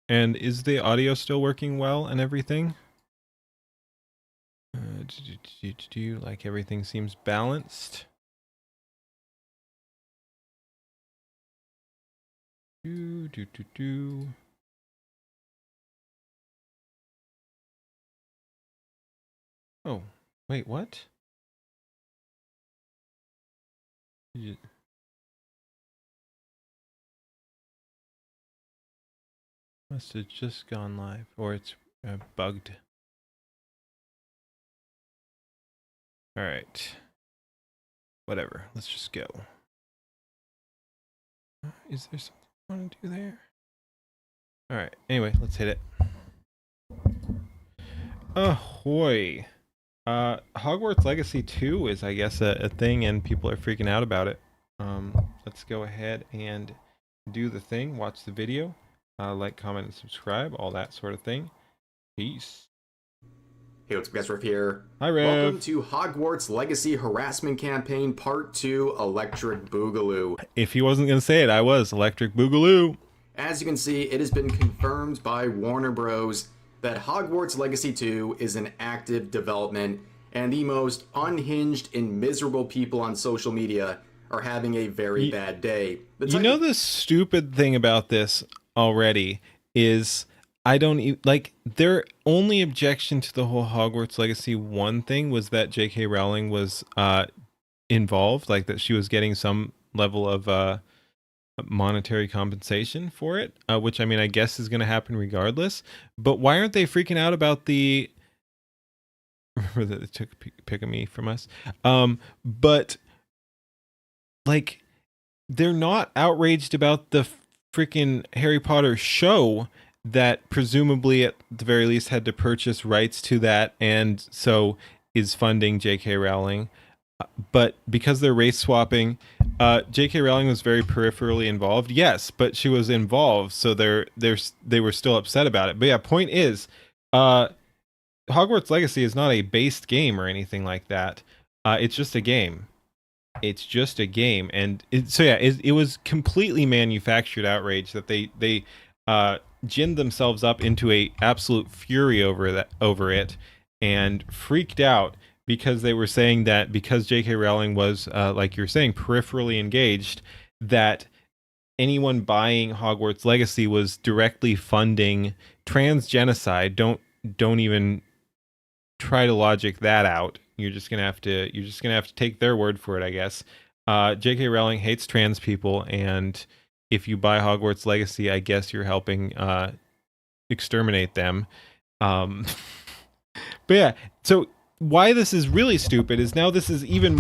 And is the audio still working well and everything? Like everything seems balanced. Oh, wait, what? Must have just gone live, or it's bugged. All right. Whatever. Let's just go. Is there something I want to do there? All right. Anyway, let's hit it. Ahoy. Hogwarts Legacy 2 is, I guess, a thing, and people are freaking out about it. Let's go ahead and do the thing. Watch the video. Like, comment, and subscribe. All that sort of thing. Peace. Hey, what's up, guys? Rev here. Hi, Rev. Welcome to Hogwarts Legacy Harassment Campaign Part 2, Electric Boogaloo. If he wasn't going to say it, I was. Electric Boogaloo. As you can see, it has been confirmed by Warner Bros. That Hogwarts Legacy 2 is in active development, and the most unhinged and miserable people on social media are having a very bad day. You know, the stupid thing about this already is I don't like, their only objection to the whole Hogwarts Legacy 1 thing was that J.K. Rowling was involved, like that she was getting some level of monetary compensation for it, which, I mean, I guess is going to happen regardless. But why aren't they freaking out about the remember that they took a pick of me from us? But like, they're not outraged about the freaking Harry Potter show that presumably at the very least had to purchase rights to that, and so is funding J.K. Rowling, but because they're race swapping, J.K. Rowling was very peripherally involved. Yes, but she was involved, so they were still upset about it. But yeah, point is, uh, Hogwarts Legacy is not a based game or anything like that. It's just a game. It's just a game, and it was completely manufactured outrage that they ginned themselves up into a absolute fury over it, and freaked out because they were saying that because J.K. Rowling was, like you're saying, peripherally engaged, that anyone buying Hogwarts Legacy was directly funding trans genocide. Don't even try to logic that out. You're just gonna have to take their word for it, I guess. J.K. Rowling hates trans people, and if you buy Hogwarts Legacy, I guess you're helping exterminate them. Um, but yeah, so why this is really stupid is now this is even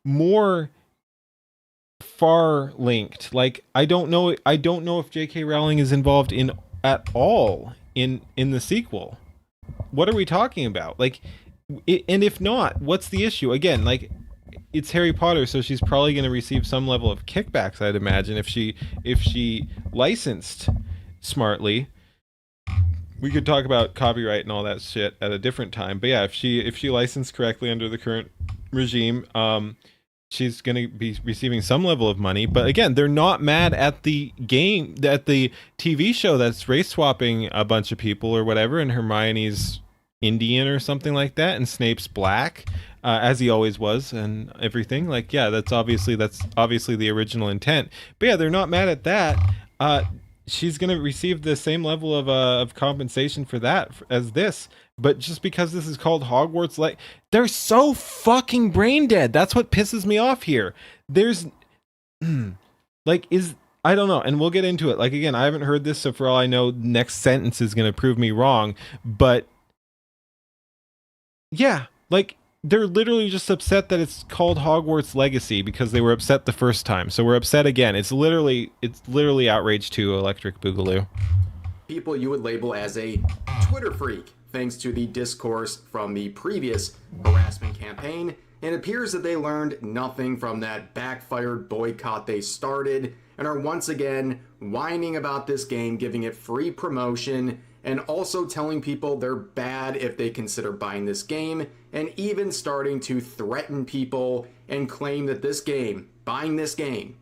more far linked. Like I don't know if J.K. Rowling is involved in at all in the sequel. What are we talking about? Like, and if not, what's the issue? Again, like, it's Harry Potter, so she's probably going to receive some level of kickbacks, I'd imagine, if she licensed smartly. We could talk about copyright and all that shit at a different time. But yeah, if she licensed correctly under the current regime, she's going to be receiving some level of money. But again, they're not mad at the game, at the TV show that's race swapping a bunch of people or whatever, and Hermione's Indian or something like that, and Snape's black, as he always was, and everything. Like, yeah, that's obviously the original intent. But yeah, they're not mad at that. She's gonna receive the same level of compensation for that as this. But just because this is called Hogwarts, like, they're so fucking brain dead. That's what pisses me off here. There's like, I don't know, and we'll get into it. Like, again, I haven't heard this, so for all I know, next sentence is gonna prove me wrong. But yeah, like, they're literally just upset that it's called Hogwarts Legacy because they were upset the first time. So we're upset again. It's literally outrage to Electric Boogaloo. People you would label as a Twitter freak, thanks to the discourse from the previous harassment campaign. It appears that they learned nothing from that backfired boycott they started and are once again whining about this game, giving it free promotion, and also telling people they're bad if they consider buying this game, and even starting to threaten people and claim that buying this game,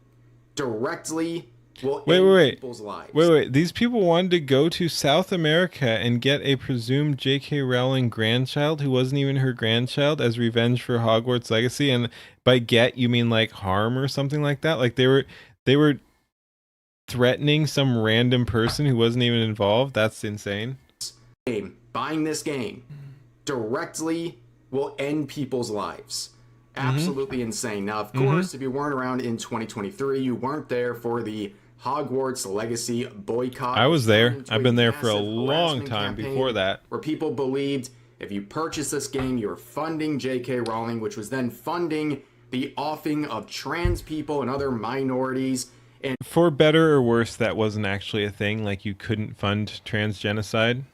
directly will end people's lives. Wait. These people wanted to go to South America and get a presumed J.K. Rowling grandchild who wasn't even her grandchild as revenge for Hogwarts Legacy. And by get, you mean like harm or something like that? Like, they were threatening some random person who wasn't even involved. That's insane. Buying this game directly will end people's lives. Absolutely insane. Now, of course, if you weren't around in 2023, you weren't there for the Hogwarts Legacy boycott. I was there. I've been there for a long time before that. Where people believed if you purchase this game, you're funding J.K. Rowling, which was then funding the offing of trans people and other minorities. And for better or worse, that wasn't actually a thing. Like, you couldn't fund trans genocide.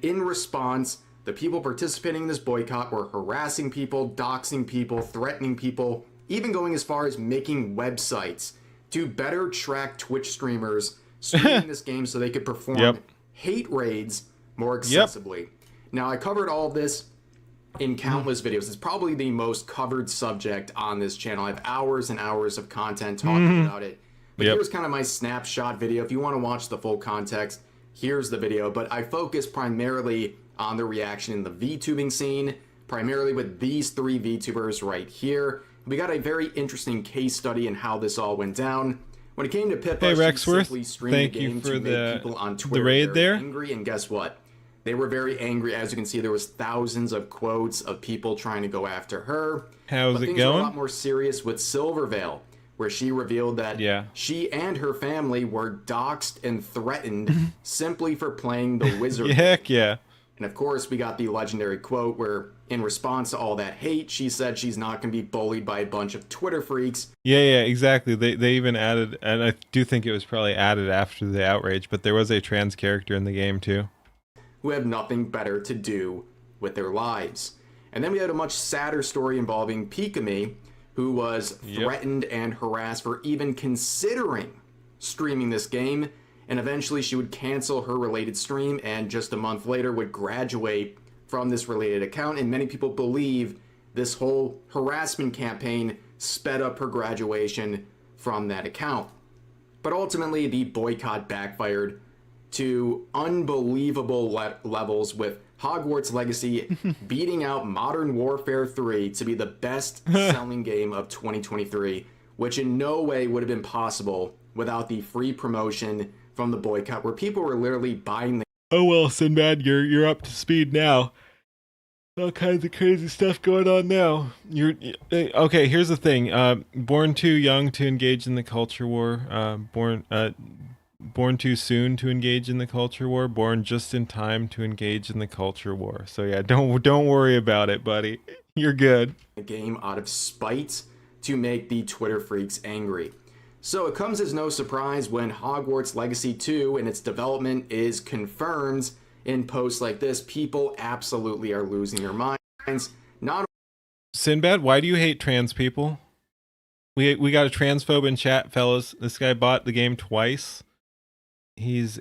In response, the people participating in this boycott were harassing people, doxing people, threatening people, even going as far as making websites to better track Twitch streamers streaming this game so they could perform hate raids more accessibly. Now, I covered all of this in countless videos. It's probably the most covered subject on this channel. I have hours and hours of content talking about it. But here's kind of my snapshot video. If you want to watch the full context, here's the video. But I focus primarily on the reaction in the VTubing scene, primarily with these three VTubers right here. We got a very interesting case study in how this all went down. When it came to Pippa, hey, she Rexworth, simply streamed the game to make people on Twitter the raid very there. angry, and guess what? They were very angry. As you can see, there was thousands of quotes of people trying to go after her. How's it things are going? a lot more serious with Silvervale, where she revealed that she and her family were doxxed and threatened simply for playing the wizard. Heck yeah. And of course, we got the legendary quote where, in response to all that hate, she said she's not going to be bullied by a bunch of Twitter freaks. Yeah, exactly. They even added, and I do think it was probably added after the outrage, but there was a trans character in the game too. Who have nothing better to do with their lives. And then we had a much sadder story involving Pikami, who was threatened and harassed for even considering streaming this game, and eventually she would cancel her related stream and just a month later would graduate from this related account. And many people believe this whole harassment campaign sped up her graduation from that account. But ultimately, the boycott backfired to unbelievable levels, with Hogwarts Legacy beating out Modern Warfare 3 to be the best-selling game of 2023, which in no way would have been possible without the free promotion from the boycott, where people were literally buying the... Oh well, Sinbad, you're up to speed now. All kinds of crazy stuff going on now. Okay. Here's the thing. Born too young to engage in the culture war. Born too soon to engage in the culture war. Born just in time to engage in the culture war. So yeah, don't worry about it, buddy. You're good. The game out of spite to make the Twitter freaks angry. So it comes as no surprise when Hogwarts Legacy 2 and its development is confirmed in posts like this. People absolutely are losing their minds. Not Sinbad, why do you hate trans people? We got a transphobe in chat, fellas. This guy bought the game twice. He's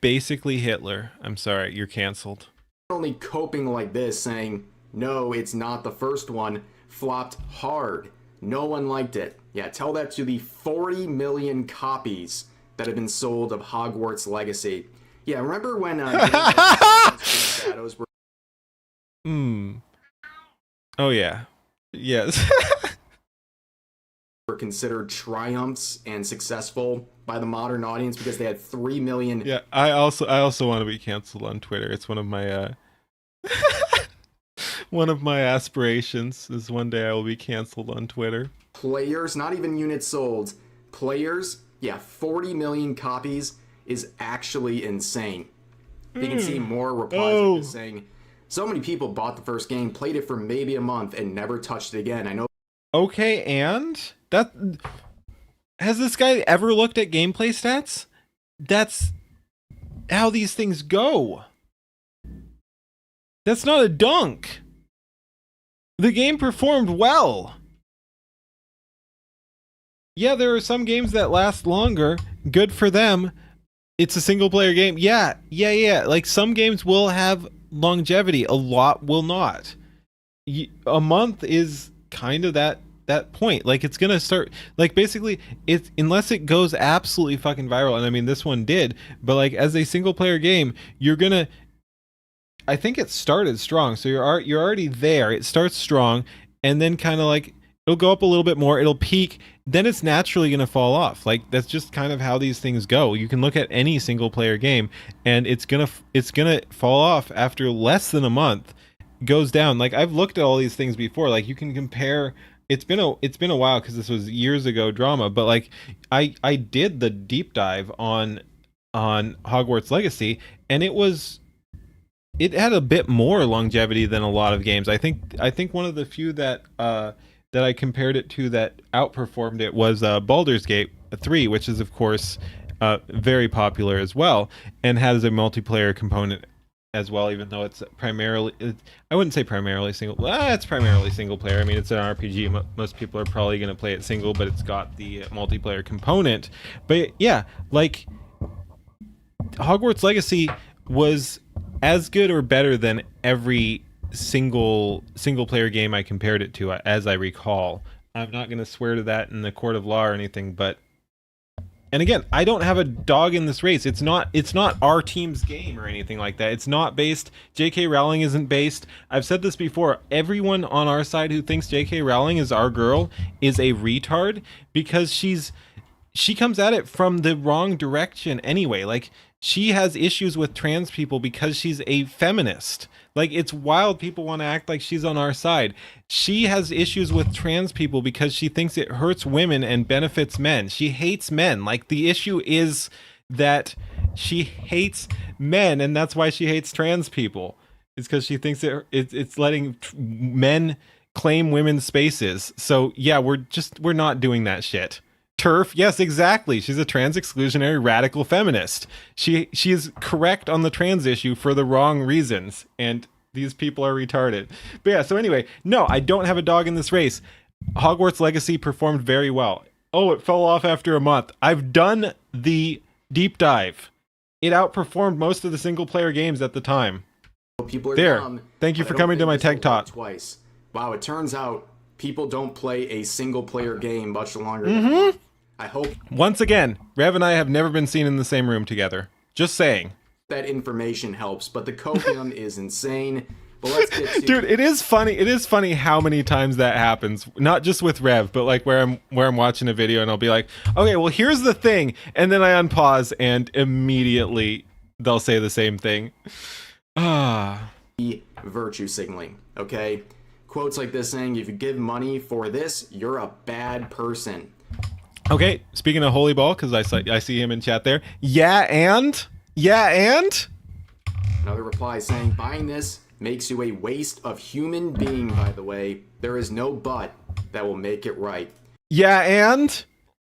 basically Hitler. I'm sorry, you're canceled. only coping like this, saying, no, it's not the first one, flopped hard. No one liked it. Yeah, tell that to the 40 million copies that have been sold of Hogwarts Legacy. Yeah, remember when Shadows were... Oh, yeah. Yes. were considered triumphs and successful by the modern audience because they had 3 million... Yeah, I also want to be canceled on Twitter. It's one of my one of my aspirations is one day I will be canceled on Twitter. Players, not even units sold. Players, yeah, 40 million copies is actually insane. You can see more replies like this saying, so many people bought the first game, played it for maybe a month, and never touched it again. I know. Okay, and that has this guy ever looked at gameplay stats? That's how these things go. That's not a dunk. The game performed well. Yeah, there are some games that last longer. Good for them. It's a single player game. Yeah. Like some games will have longevity. A lot will not. A month is kind of that point. Like it's gonna start, like basically it's, unless it goes absolutely fucking viral, and I mean this one did, but like as a single player game, you're gonna, I think it started strong, so you're already there. It starts strong, and then kind of like it'll go up a little bit more, it'll peak, then it's naturally going to fall off. Like that's just kind of how these things go. You can look at any single player game and it's going to fall off after less than a month. Goes down. Like I've looked at all these things before. Like you can compare, it's been a while cuz this was years ago drama, but like I did the deep dive on Hogwarts Legacy, and it had a bit more longevity than a lot of games. I think one of the few that I compared it to that outperformed it was Baldur's Gate 3, which is of course very popular as well, and has a multiplayer component as well, even though it's primarily, I wouldn't say primarily single, it's primarily single player. I mean, it's an RPG. Most people are probably going to play it single, but it's got the multiplayer component. But yeah, like Hogwarts Legacy was as good or better than every single player game I compared it to, as I recall. I'm not going to swear to that in the court of law or anything, but, and again, I don't have a dog in this race. It's not our team's game or anything like that. It's not based, J.K. Rowling isn't based. I've said this before, everyone on our side who thinks J.K. Rowling is our girl is a retard, because she comes at it from the wrong direction anyway. Like, she has issues with trans people because she's a feminist. Like, it's wild people want to act like she's on our side. She has issues with trans people because she thinks it hurts women and benefits men. She hates men. Like, the issue is that she hates men, and that's why she hates trans people. It's because she thinks it's letting men claim women's spaces. So, yeah, we're not doing that shit. TERF, yes, exactly. She's a trans exclusionary radical feminist. She is correct on the trans issue for the wrong reasons, and These people are retarded. But yeah, so anyway, no, I don't have a dog in this race. Hogwarts Legacy performed very well. Oh, it fell off after a month. I've done the deep dive. It outperformed most of the single player games at the time. People are There. dumb. Thank you but for I don't coming to think my this will TED Talk. work twice. Wow, it turns out people don't play a single player game much longer. I hope Once again, Rev and I have never been seen in the same room together. Just saying. that information helps, but the copium is insane. But let's get to Dude, it is funny. It is funny how many times that happens. Not just with Rev, but like where I'm watching a video and I'll be like, okay, well here's the thing, and then I unpause and immediately they'll say the same thing. Ah. virtue signaling, okay? Quotes like this saying, if you give money for this, you're a bad person. Okay, speaking of Holy Ball, because I see him in chat there. Yeah, and? Another reply saying, buying this makes you a waste of human being, by the way. There is no but that will make it right. Yeah,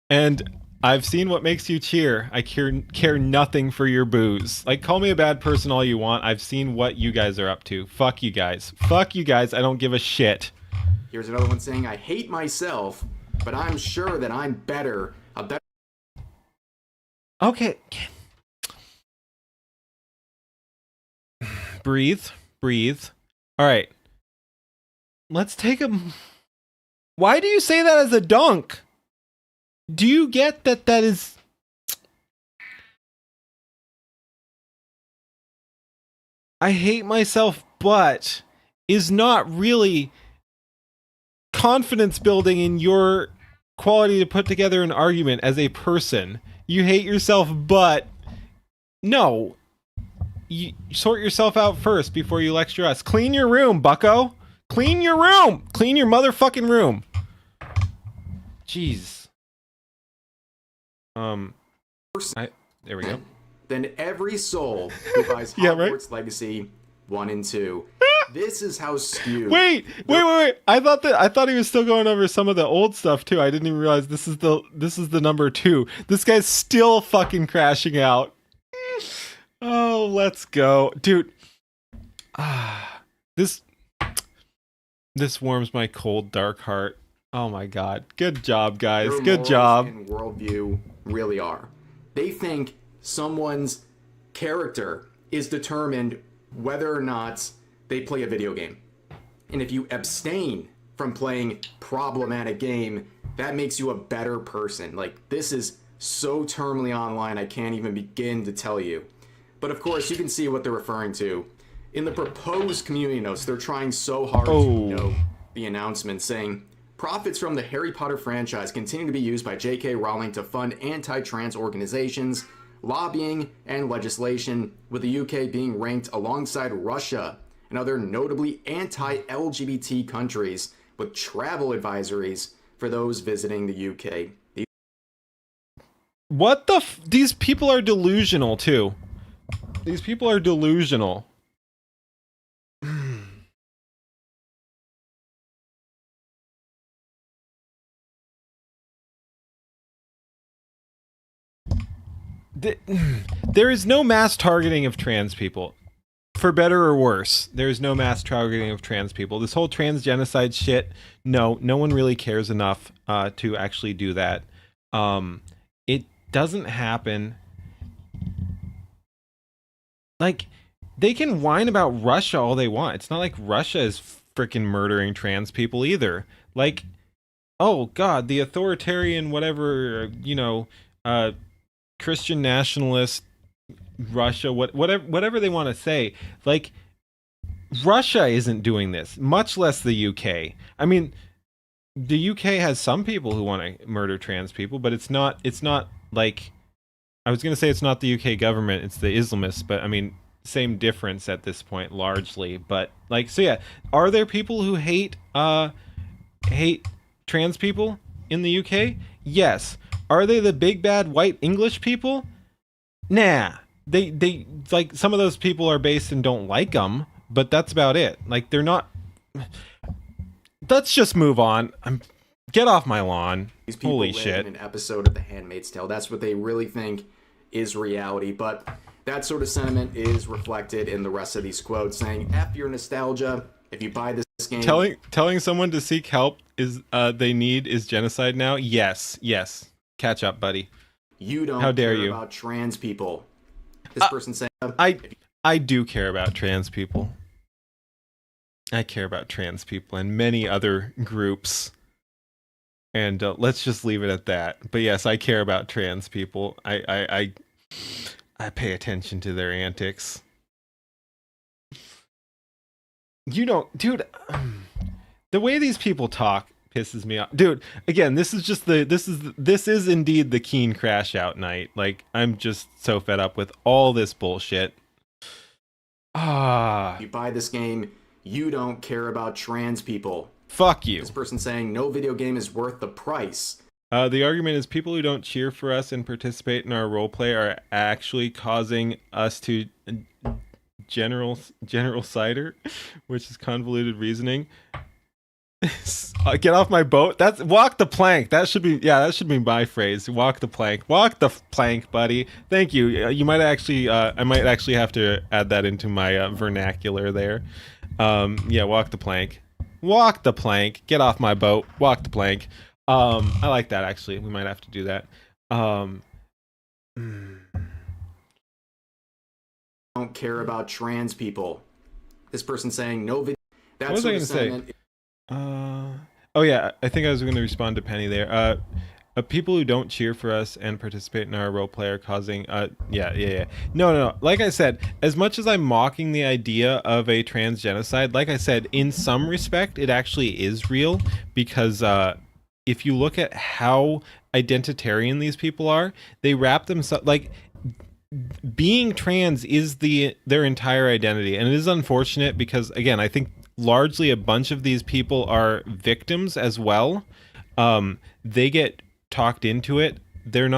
and I've seen what makes you cheer. I care nothing for your booze. Like, call me a bad person all you want. I've seen what you guys are up to. Fuck you guys. Fuck you guys. I don't give a shit. Here's another one saying, I hate myself, but I'm sure that I'm better. A better Okay. Breathe. All right. Let's take a... Why do you say that as a dunk? Do you get that is... I hate myself, but is not really confidence building in your quality to put together an argument as a person. You hate yourself, but no. You sort yourself out first before you lecture us. Clean your room, bucko. Clean your room. Clean your motherfucking room. Jeez. There we go. than every soul who buys Yeah, Hogwarts right? Legacy 1 and 2. This is how skewed. Wait. I thought he was still going over some of the old stuff too. I didn't even realize this is the number 2. This guy's still fucking crashing out. Oh, let's go. Dude. This warms my cold dark heart. Oh my god. Good job, guys. Their Good morals job. and worldview really are. They think someone's character is determined whether or not they play a video game. And if you abstain from playing problematic game, that makes you a better person. Like, this is so terminally online, I can't even begin to tell you. But of course, you can see what they're referring to. In the proposed community notes, they're trying so hard to note the announcement saying, profits from the Harry Potter franchise continue to be used by J.K. Rowling to fund anti-trans organizations, lobbying, and legislation, with the UK being ranked alongside Russia and other notably anti-LGBT countries with travel advisories for those visiting the UK. What the these people are delusional too. These people are delusional. There is no mass targeting of trans people. For better or worse, there is no mass targeting of trans people. This whole trans genocide shit, no one really cares enough to actually do that. It doesn't happen. Like, they can whine about Russia all they want. It's not like Russia is freaking murdering trans people either. Like, oh god, the authoritarian whatever, Christian nationalist Russia, whatever they want to say, like, Russia isn't doing this, much less the UK. I mean, the UK has some people who want to murder trans people, but it's not like, I was going to say it's not the UK government, it's the Islamists, but I mean, same difference at this point largely. But like, so yeah, are there people who hate trans people in the UK? Yes. Are they the big bad white English people? Nah. They like, some of those people are based and don't like them, but that's about it. Like, they're not. Let's just move on. Get off my lawn. These people Holy live shit. in an episode of The Handmaid's Tale. That's what they really think is reality. But That sort of sentiment is reflected in the rest of these quotes, saying, F your nostalgia. If you buy this game... Telling someone to seek help is they need is genocide now? Yes. Catch up, buddy. You don't How dare care you? about trans people. This person saying... I do care about trans people. I care about trans people and many other groups. And let's just leave it at that. But yes, I care about trans people. I pay attention to their antics. You don't, dude. The way these people talk pisses me off, dude. Again, this is indeed the Keen crash out night. Like, I'm just so fed up with all this bullshit. You buy this game, you don't care about trans people. Fuck you. This person saying no video game is worth the price. The argument is people who don't cheer for us and participate in our roleplay are actually causing us to general cider, which is convoluted reasoning. Get off my boat. That's walk the plank. That should be my phrase. Walk the plank. Walk the plank, buddy. Thank you. You might actually, I might actually have to add that into my vernacular there. Yeah, walk the plank. Walk the plank. Get off my boat. Walk the plank. I like that actually. We might have to do that. Don't care about trans people. This person saying no video. What was I going to say? Oh yeah, I think I was going to respond to Penny there. People who don't cheer for us and participate in our roleplay are causing. Yeah. No. Like I said, as much as I'm mocking the idea of a trans genocide, like I said, in some respect, it actually is real because if you look at how identitarian these people are, they wrap themselves like. Being trans is their entire identity, and it is unfortunate because again I think largely a bunch of these people are victims as well. They get talked into it. They're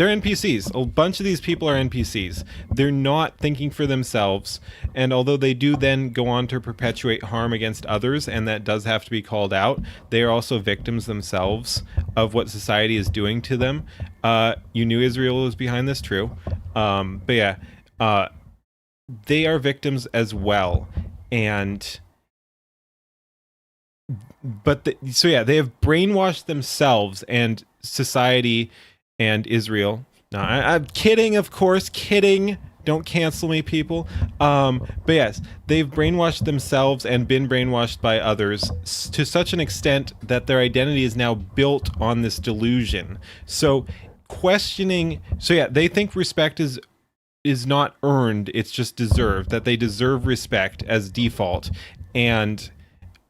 NPCs. A bunch of these people are NPCs. They're not thinking for themselves, and although they do then go on to perpetuate harm against others, and that does have to be called out, they are also victims themselves of what society is doing to them. You knew Israel was behind this, true. But yeah, they are victims as well. So they have brainwashed themselves and society and Israel. No, I'm kidding, of course, kidding. Don't cancel me, people. But yes, they've brainwashed themselves and been brainwashed by others to such an extent that their identity is now built on this delusion. So they think respect is not earned, it's just deserved, that they deserve respect as default. And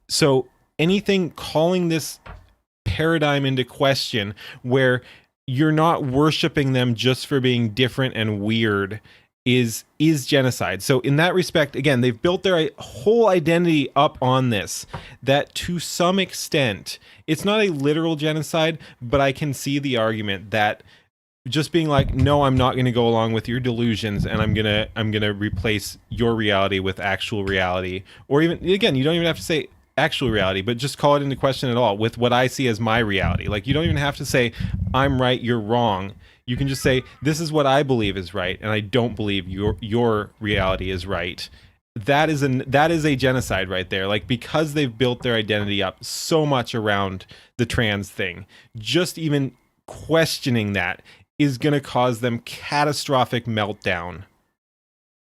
so anything calling this paradigm into question where you're not worshiping them just for being different and weird is genocide. So in that respect, again, they've built their whole identity up on this, that to some extent, it's not a literal genocide, but I can see the argument that just being like, no, I'm not going to go along with your delusions, and I'm gonna replace your reality with actual reality, or even again, you don't even have to say actual reality, but just call it into question at all with what I see as my reality. Like, you don't even have to say I'm right, you're wrong. You can just say this is what I believe is right, and I don't believe your reality is right. That is a genocide right there. Like, because they've built their identity up so much around the trans thing, just even questioning that is going to cause them catastrophic meltdown.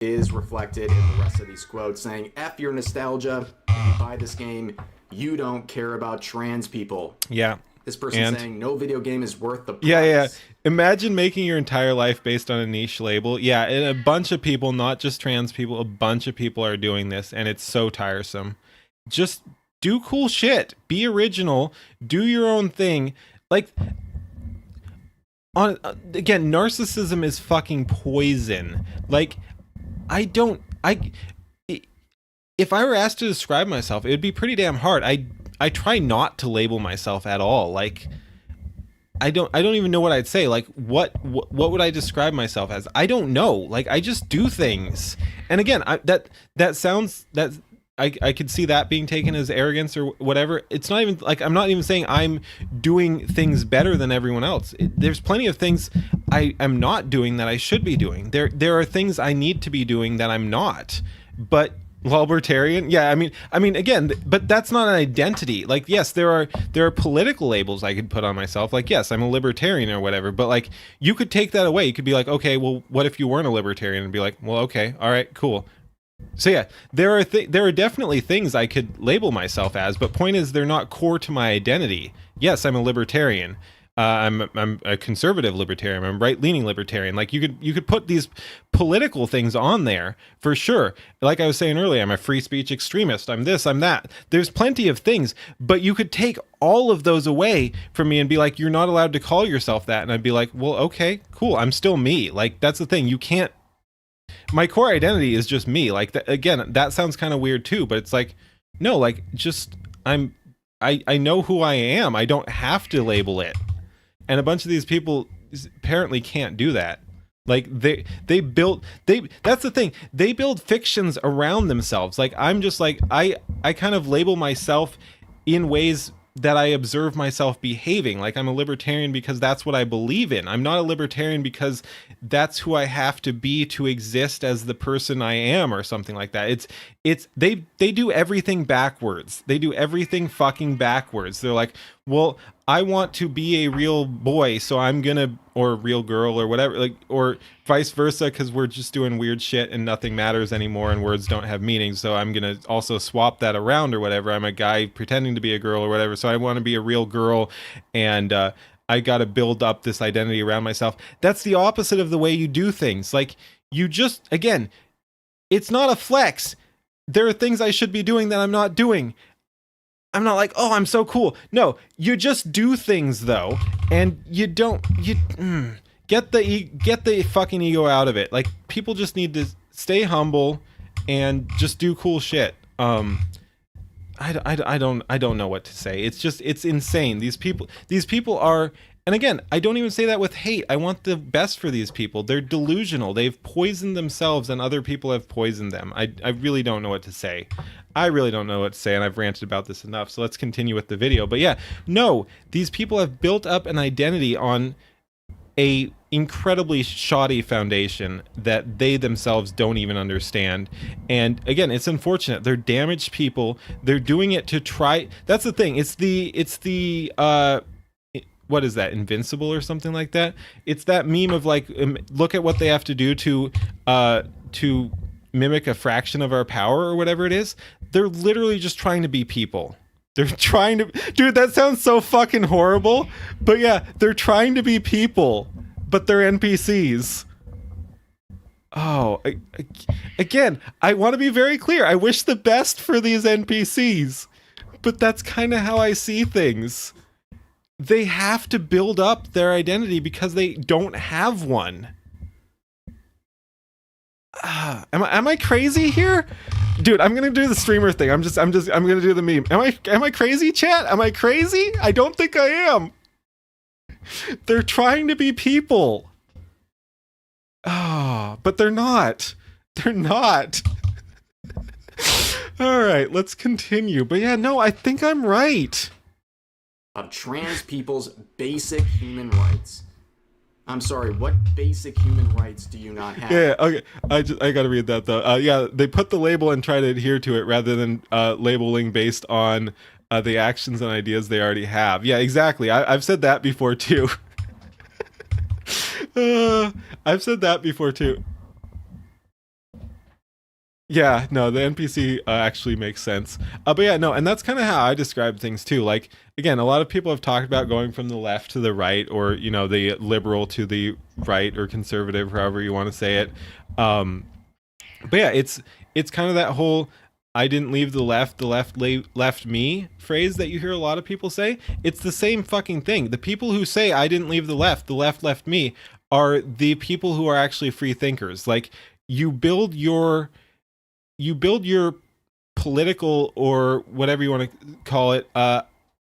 Is reflected in the rest of these quotes, saying F your nostalgia, you buy this game, you don't care about trans people. Yeah. This person saying no video game is worth the price. Yeah. Imagine making your entire life based on a niche label. Yeah, and a bunch of people, not just trans people, a bunch of people are doing this, and it's so tiresome. Just do cool shit. Be original. Do your own thing. Like, again, narcissism is fucking poison. Like, if I were asked to describe myself, it would be pretty damn hard. I try not to label myself at all. Like, I don't even know what I'd say. Like, what would I describe myself as? I don't know. Like, I just do things. And again, that I could see that being taken as arrogance or whatever. It's not even like, I'm not even saying I'm doing things better than everyone else. There's plenty of things I am not doing that I should be doing. There are things I need to be doing that I'm not. But libertarian, yeah, I mean again, but that's not an identity. Like, yes, there are political labels I could put on myself. Like, yes, I'm a libertarian or whatever. But like, you could take that away. You could be like, okay, well, what if you weren't a libertarian? And be like, well, okay, all right, cool. So yeah, there are definitely things I could label myself as, but point is, they're not core to my identity. Yes, I'm a libertarian. I'm a conservative libertarian. I'm a right-leaning libertarian. Like, you could put these political things on there for sure. Like I was saying earlier, I'm a free speech extremist. I'm this. I'm that. There's plenty of things, but you could take all of those away from me and be like, you're not allowed to call yourself that. And I'd be like, well, okay, cool. I'm still me. Like, that's the thing. You can't. My core identity is just me. Like, again, that sounds kind of weird too, but it's like, no, like, just I know who I am. I don't have to label it. And a bunch of these people apparently can't do that. Like, that's the thing. They build fictions around themselves. Like, I'm just like, I kind of label myself in ways that I observe myself behaving. Like, I'm a libertarian because that's what I believe in. I'm not a libertarian because that's who I have to be to exist as the person I am or something like that. They do everything backwards. They do everything fucking backwards. They're like, well, I want to be a real boy, so I'm gonna, or a real girl or whatever, like, or vice versa, because we're just doing weird shit and nothing matters anymore and words don't have meaning, so I'm gonna also swap that around or whatever. I'm a guy pretending to be a girl or whatever, so I want to be a real girl, and I gotta build up this identity around myself. That's the opposite of the way you do things. Like, you just, again, it's not a flex. There are things I should be doing that I'm not doing. I'm not like, oh, I'm so cool. No, you just do things though, and you don't. Get the fucking ego out of it. Like, people just need to stay humble and just do cool shit. I don't know what to say. It's insane. These people are. And again, I don't even say that with hate. I want the best for these people. They're delusional. They've poisoned themselves and other people have poisoned them. I really don't know what to say. I really don't know what to say, and I've ranted about this enough, so let's continue with the video. But yeah, no, these people have built up an identity on a incredibly shoddy foundation that they themselves don't even understand. And again, it's unfortunate. They're damaged people. They're doing it to try. That's the thing. It's the what is that, Invincible or something like that? It's that meme of like, look at what they have to do to mimic a fraction of our power or whatever it is. They're literally just trying to be people. They're trying to, dude, that sounds so fucking horrible, but yeah, they're trying to be people, but they're NPCs. Oh, again, I want to be very clear. I wish the best for these NPCs, but that's kind of how I see things. They have to build up their identity because they don't have one. Am I crazy here? Dude, I'm gonna do the streamer thing. I'm gonna do the meme. Am I crazy, chat? Am I crazy? I don't think I am. They're trying to be people. Oh, but they're not. They're not. All right, let's continue. But yeah, no, I think I'm right. Of trans people's basic human rights. I'm sorry, what basic human rights do you not have? Yeah, okay. I gotta read that though. Yeah, they put the label and try to adhere to it rather than labeling based on the actions and ideas they already have. Yeah, exactly. I've said that before too. I've said that before too. Yeah, no, the NPC actually makes sense. But yeah, no, and that's kind of how I describe things too. Like, again, a lot of people have talked about going from the left to the right, or, you know, the liberal to the right, or conservative, however you want to say it. But yeah, it's kind of that whole "I didn't leave the left left me" phrase that you hear a lot of people say. It's the same fucking thing. The people who say "I didn't leave the left left me" are the people who are actually free thinkers. Like, you build your political, or whatever you want to call it,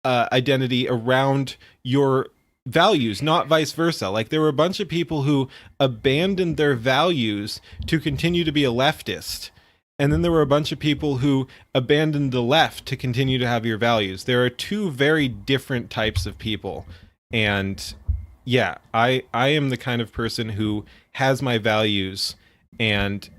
identity around your values, not vice versa. Like, there were a bunch of people who abandoned their values to continue to be a leftist, and then there were a bunch of people who abandoned the left to continue to have your values. There are two very different types of people. And yeah, I am the kind of person who has my values and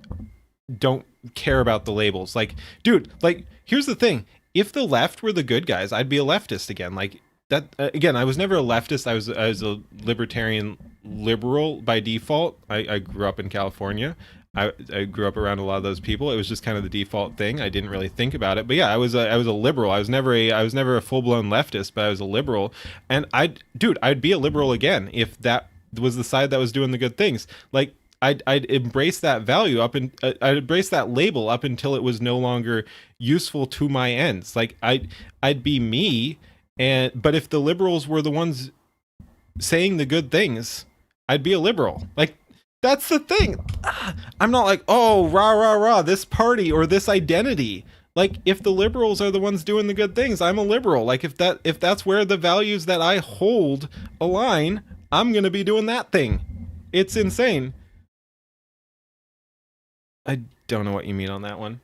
don't care about the labels. Like, dude, like, here's the thing. If the left were the good guys, I'd be a leftist again. Like, that again, I was never a leftist. I was a libertarian liberal by default. I grew up in California. I grew up around a lot of those people. It was just kind of the default thing. I didn't really think about it. But yeah, I was a liberal. I was never a full-blown leftist, but I was a liberal. And I'd be a liberal again if that was the side that was doing the good things. Like, I'd embrace that value I'd embrace that label up until it was no longer useful to my ends. Like, I'd be me. But if the liberals were the ones saying the good things, I'd be a liberal. Like, that's the thing. I'm not like, oh, rah, rah, rah, this party or this identity. Like, if the liberals are the ones doing the good things, I'm a liberal. Like, if that's where the values that I hold align, I'm going to be doing that thing. It's insane. I don't know what you mean on that one.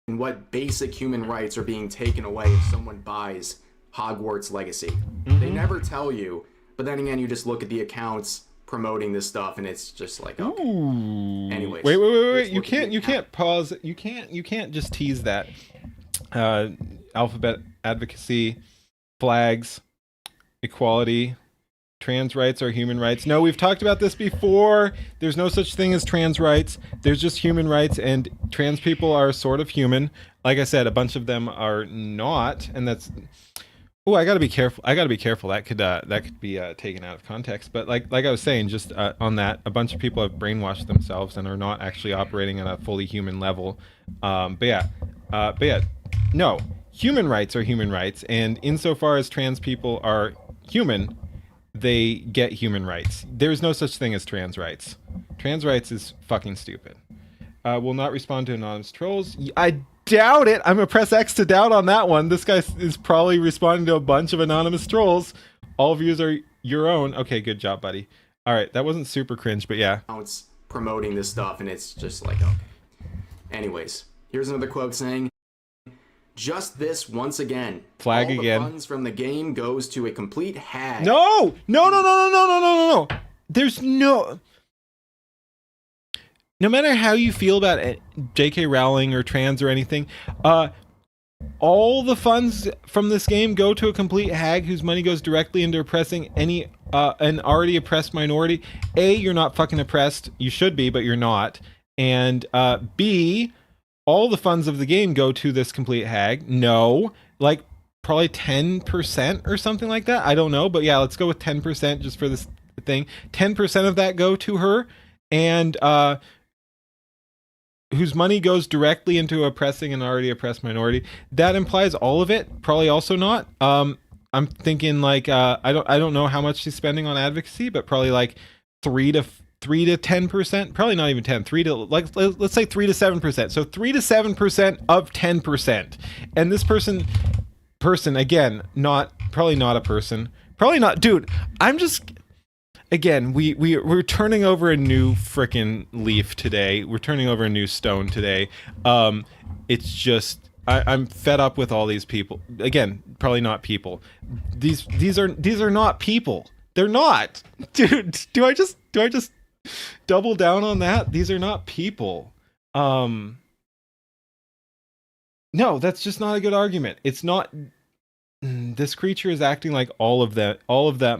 And what basic human rights are being taken away if someone buys Hogwarts Legacy. They never tell you, but then again, you just look at the accounts promoting this stuff, and it's just like, okay. Ooh. Anyways, wait. You can't pause. You can't just tease that. Alphabet advocacy, flags, equality, trans rights are human rights. No, we've talked about this before. There's no such thing as trans rights. There's just human rights, and trans people are sort of human. Like I said, a bunch of them are not, and that's. Oh, I gotta be careful. That could be taken out of context. But like I was saying, just on that, a bunch of people have brainwashed themselves and are not actually operating on a fully human level. But yeah, no, human rights are human rights, and insofar as trans people are human, they get human rights. There's no such thing as trans rights. Trans rights is fucking stupid. Will not respond to anonymous trolls. I doubt it. I'm gonna press X to doubt on that one. This guy is probably responding to a bunch of anonymous trolls. All views are your own. Okay, good job, buddy. All right, that wasn't super cringe, but yeah. It's promoting this stuff, and it's just like, okay. Anyways, here's another quote saying, "Just this once again. Flag all again. The funds from the game goes to a complete hag." No. There's no. No matter how you feel about it, J.K. Rowling or trans or anything, all the funds from this game go to a complete hag whose money goes directly into oppressing an already oppressed minority. A, you're not fucking oppressed. You should be, but you're not. And B, all the funds of the game go to this complete hag. No, like probably 10% or something like that. I don't know, but yeah, let's go with 10% just for this thing. 10% of that go to her, and whose money goes directly into oppressing an already oppressed minority. That implies all of it. Probably also not. I'm thinking like I don't know how much she's spending on advocacy, but probably like 3 to 10%. Probably not even 10. Let's say 3 to 7%. So 3 to 7% of 10%. And this person again, probably not a person. Probably not, dude. I'm just. Again, we're turning over a new frickin' leaf today. We're turning over a new stone today. It's just I'm fed up with all these people. Again, probably not people. These are not people. They're not. Dude, do I just double down on that? These are not people. No, that's just not a good argument. It's not. This creature is acting like all of that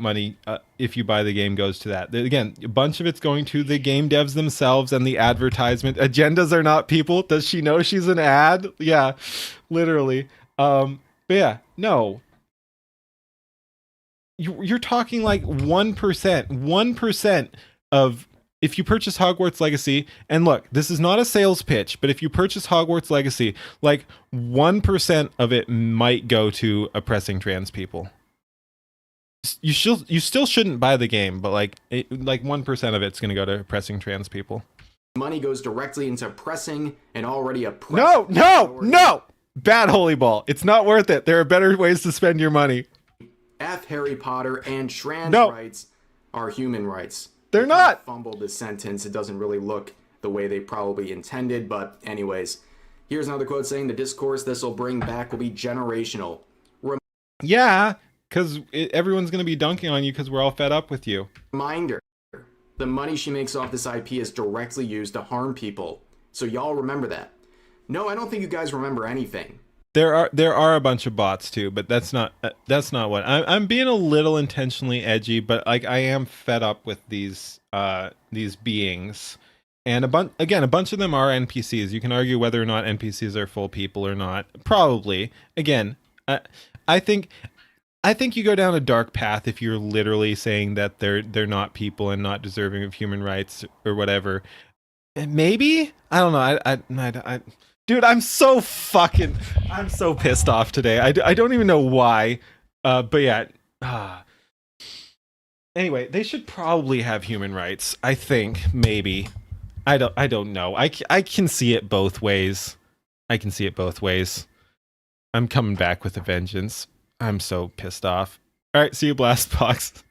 money, if you buy the game, goes to that. Again, a bunch of it's going to the game devs themselves and the advertisement. Agendas are not people. Does she know she's an ad? Yeah, literally. But yeah, no. You're talking like 1% of. If you purchase Hogwarts Legacy, and look, this is not a sales pitch, but if you purchase Hogwarts Legacy, like 1% of it might go to oppressing trans people. You still shouldn't buy the game, but like 1% of it's going to go to oppressing trans people. Money goes directly into oppressing an already oppressed. No! Bad holy ball. It's not worth it. There are better ways to spend your money. F. Harry Potter and trans rights are human rights. They're not. Fumbled this sentence. It doesn't really look the way they probably intended, but anyways, Here's another quote saying the discourse this will bring back will be generational. Yeah, because everyone's going to be dunking on you because we're all fed up with you. Reminder, the money she makes off this IP is directly used to harm people. So y'all remember that. No, I don't think you guys remember anything. There are a bunch of bots too, but that's not what I'm being a little intentionally edgy, but like I am fed up with these beings, and a bunch of them are NPCs. You can argue whether or not NPCs are full people or not. Probably. Again, I think you go down a dark path if you're literally saying that they're not people and not deserving of human rights or whatever. And maybe, I don't know. I dude, I'm so pissed off today. I don't even know why. But yeah. Anyway, they should probably have human rights. I think maybe. I don't know. I can see it both ways. I'm coming back with a vengeance. I'm so pissed off. All right, see you, Blastbox.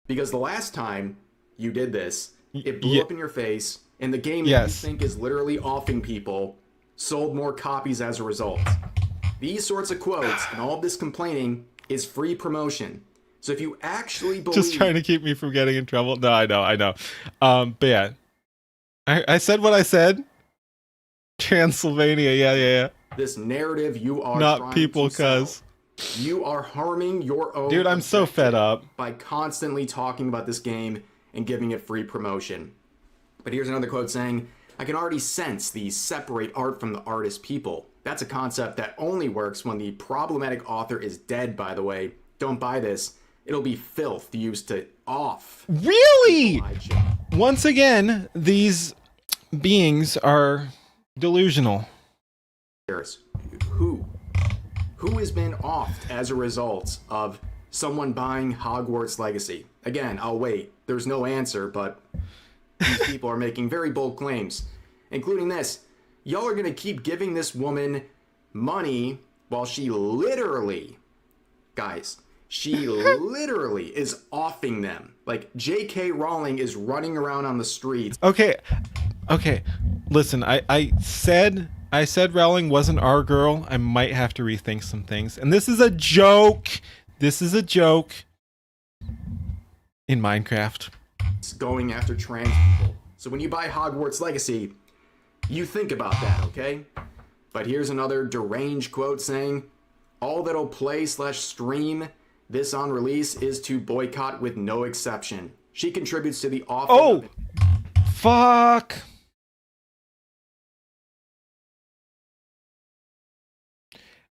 Because the last time you did this, it blew up in your face, and the game that you think is literally offing people sold more copies as a result. These sorts of quotes and all of this complaining is free promotion. So if you actually believe... Just trying to keep me from getting in trouble? No, I know. But yeah. I said what I said. Transylvania, yeah. This narrative you are not people, cuz you are harming your own. Dude, I'm so fed up by constantly talking about this game and giving it free promotion. But here's another quote saying, I can already sense the separate art from the artist people. That's a concept that only works when the problematic author is dead, by the way. Don't buy this. It'll be filth used to off. Really? Once again, these beings are delusional. Who has been offed as a result of someone buying Hogwarts Legacy? Again, I'll wait. There's no answer, but these people are making very bold claims, including this. Y'all are going to keep giving this woman money while she literally, guys, she literally is offing them. Like, J.K. Rowling is running around on the streets. Okay. Listen, I said Rowling wasn't our girl. I might have to rethink some things. And this is a joke. In Minecraft. It's going after trans people. So when you buy Hogwarts Legacy, you think about that, okay? But here's another deranged quote saying, all that'll play/stream this on release is to boycott with no exception. She contributes to the offer. Oh, fuck.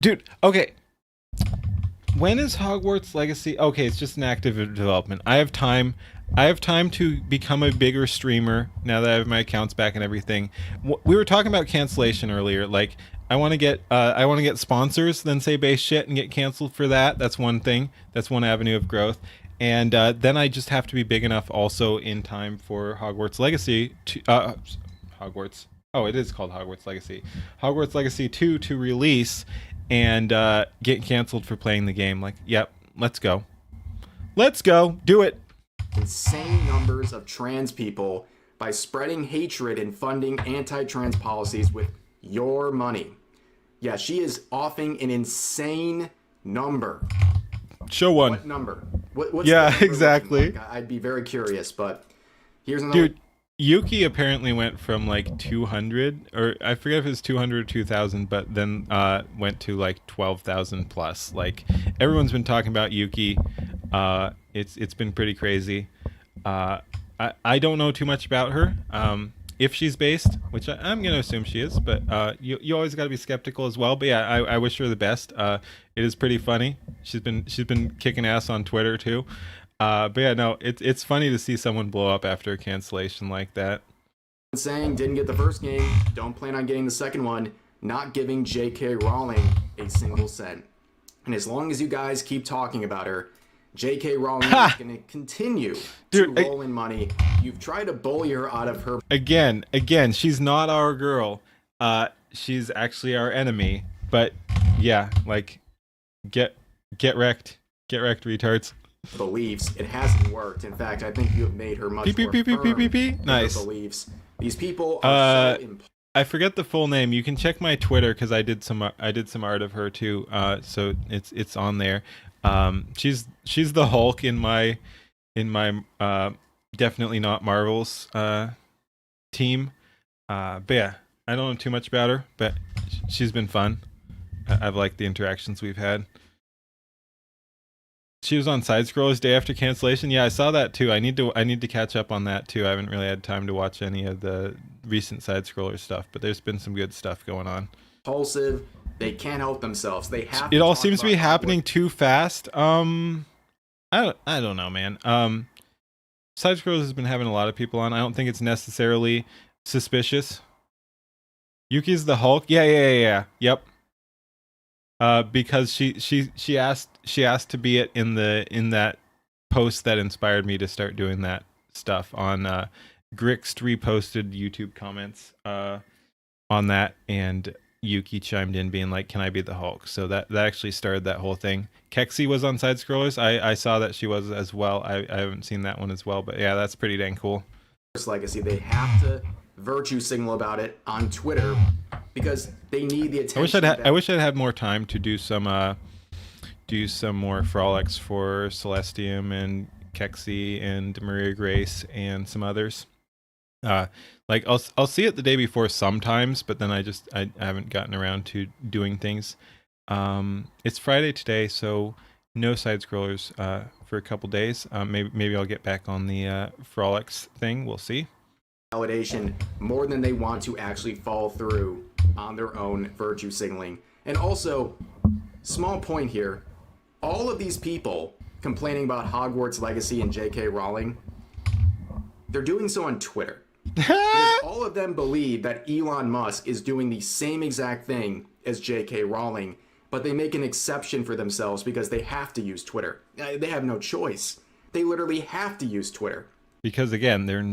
Dude, okay. When is Hogwarts Legacy? Okay, it's just an active development. I have time to become a bigger streamer now that I have my accounts back and everything. We were talking about cancellation earlier. Like, I want to get sponsors, then say base shit and get canceled for that. That's one thing. That's one avenue of growth. And then I just have to be big enough also in time for Hogwarts Legacy to Hogwarts. Oh, it is called Hogwarts Legacy. Hogwarts Legacy 2 to release and get canceled for playing the game. Like, yep, let's go. Do it. Insane numbers of trans people by spreading hatred and funding anti-trans policies with your money. Yeah, she is offing an insane number. Show one. What number? What's yeah, the number exactly. like? I'd be very curious, but here's another. Dude, Yuki apparently went from like 200, or I forget if it's 200 or 2,000, but then went to like 12,000 plus. Like, everyone's been talking about Yuki. It's been pretty crazy. I don't know too much about her. If she's based, which I'm gonna assume she is, but you always got to be skeptical as well. But yeah, I wish her the best. It is pretty funny. She's been kicking ass on Twitter too. But yeah, no, it's funny to see someone blow up after a cancellation like that. Saying didn't get the first game, don't plan on getting the second one, not giving J.K. Rowling a single cent. And as long as you guys keep talking about her, J.K. Rowling is going to continue to roll in money. You've tried to bully her out of her. Again, she's not our girl. She's actually our enemy. But yeah, like, get wrecked, retards. Beliefs. It hasn't worked. In fact, I think you have made her much more firm in her Nice. beliefs. These people are so I forget the full name. You can check my Twitter because I did some art of her too. So it's on there. She's the Hulk in my definitely not Marvel's team. But yeah, I don't know too much about her, but she's been fun. I've liked the interactions we've had. She was on Side Scrollers day after cancellation. Yeah, I saw that too. I need to catch up on that too. I haven't really had time to watch any of the recent Side Scroller stuff, but there's been some good stuff going on. impulsive. They can't help themselves. They have. It all seems to be happening too fast. I don't know, man. Side Scrollers has been having a lot of people on. I don't think it's necessarily suspicious. Yuki's the Hulk. Yeah. Yep. Because she asked to be it in that post that inspired me to start doing that stuff on Grixt reposted YouTube comments on that, and Yuki chimed in being like, "Can I be the Hulk?" So that actually started that whole thing. Kexi was on Side Scrollers. I saw that she was as well. I haven't seen that one as well, but yeah, that's pretty dang cool. Legacy. They have to virtue signal about it on Twitter because they need the attention. I wish I'd had more time to do some more frolics for Celestium and Kexi and Maria Grace and some others. Like I'll see it the day before sometimes, but then I haven't gotten around to doing things. It's Friday today, so no Side Scrollers for a couple days. Maybe I'll get back on the frolics thing. We'll see. Validation more than they want to actually follow through on their own virtue signaling. And also, small point here, all of these people complaining about Hogwarts Legacy and J.K. Rowling, they're doing so on Twitter. Because all of them believe that Elon Musk is doing the same exact thing as J.K. Rowling, but they make an exception for themselves because they have to use Twitter. They have no choice. They literally have to use Twitter. Because again, they're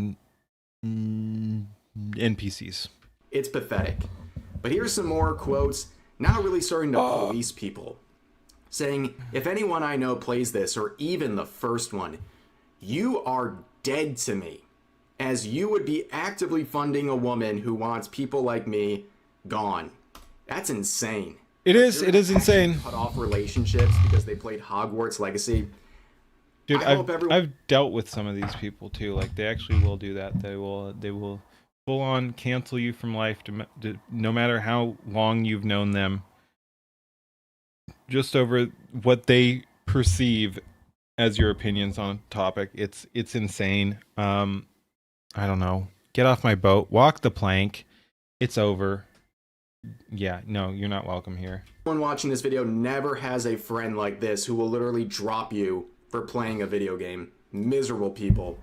NPCs. It's pathetic. But here's some more quotes, now really starting to police people, saying, if anyone I know plays this, or even the first one, you are dead to me, as you would be actively funding a woman who wants people like me gone. That's insane. It is insane. Cut off relationships because they played Hogwarts Legacy. Dude, I've dealt with some of these people too. Like they actually will do that. They will full on cancel you from life no matter how long you've known them, just over what they perceive as your opinions on a topic. It's insane. I don't know. Get off my boat. Walk the plank. It's over. Yeah, no, you're not welcome here. Everyone watching this video never has a friend like this who will literally drop you for playing a video game. Miserable people.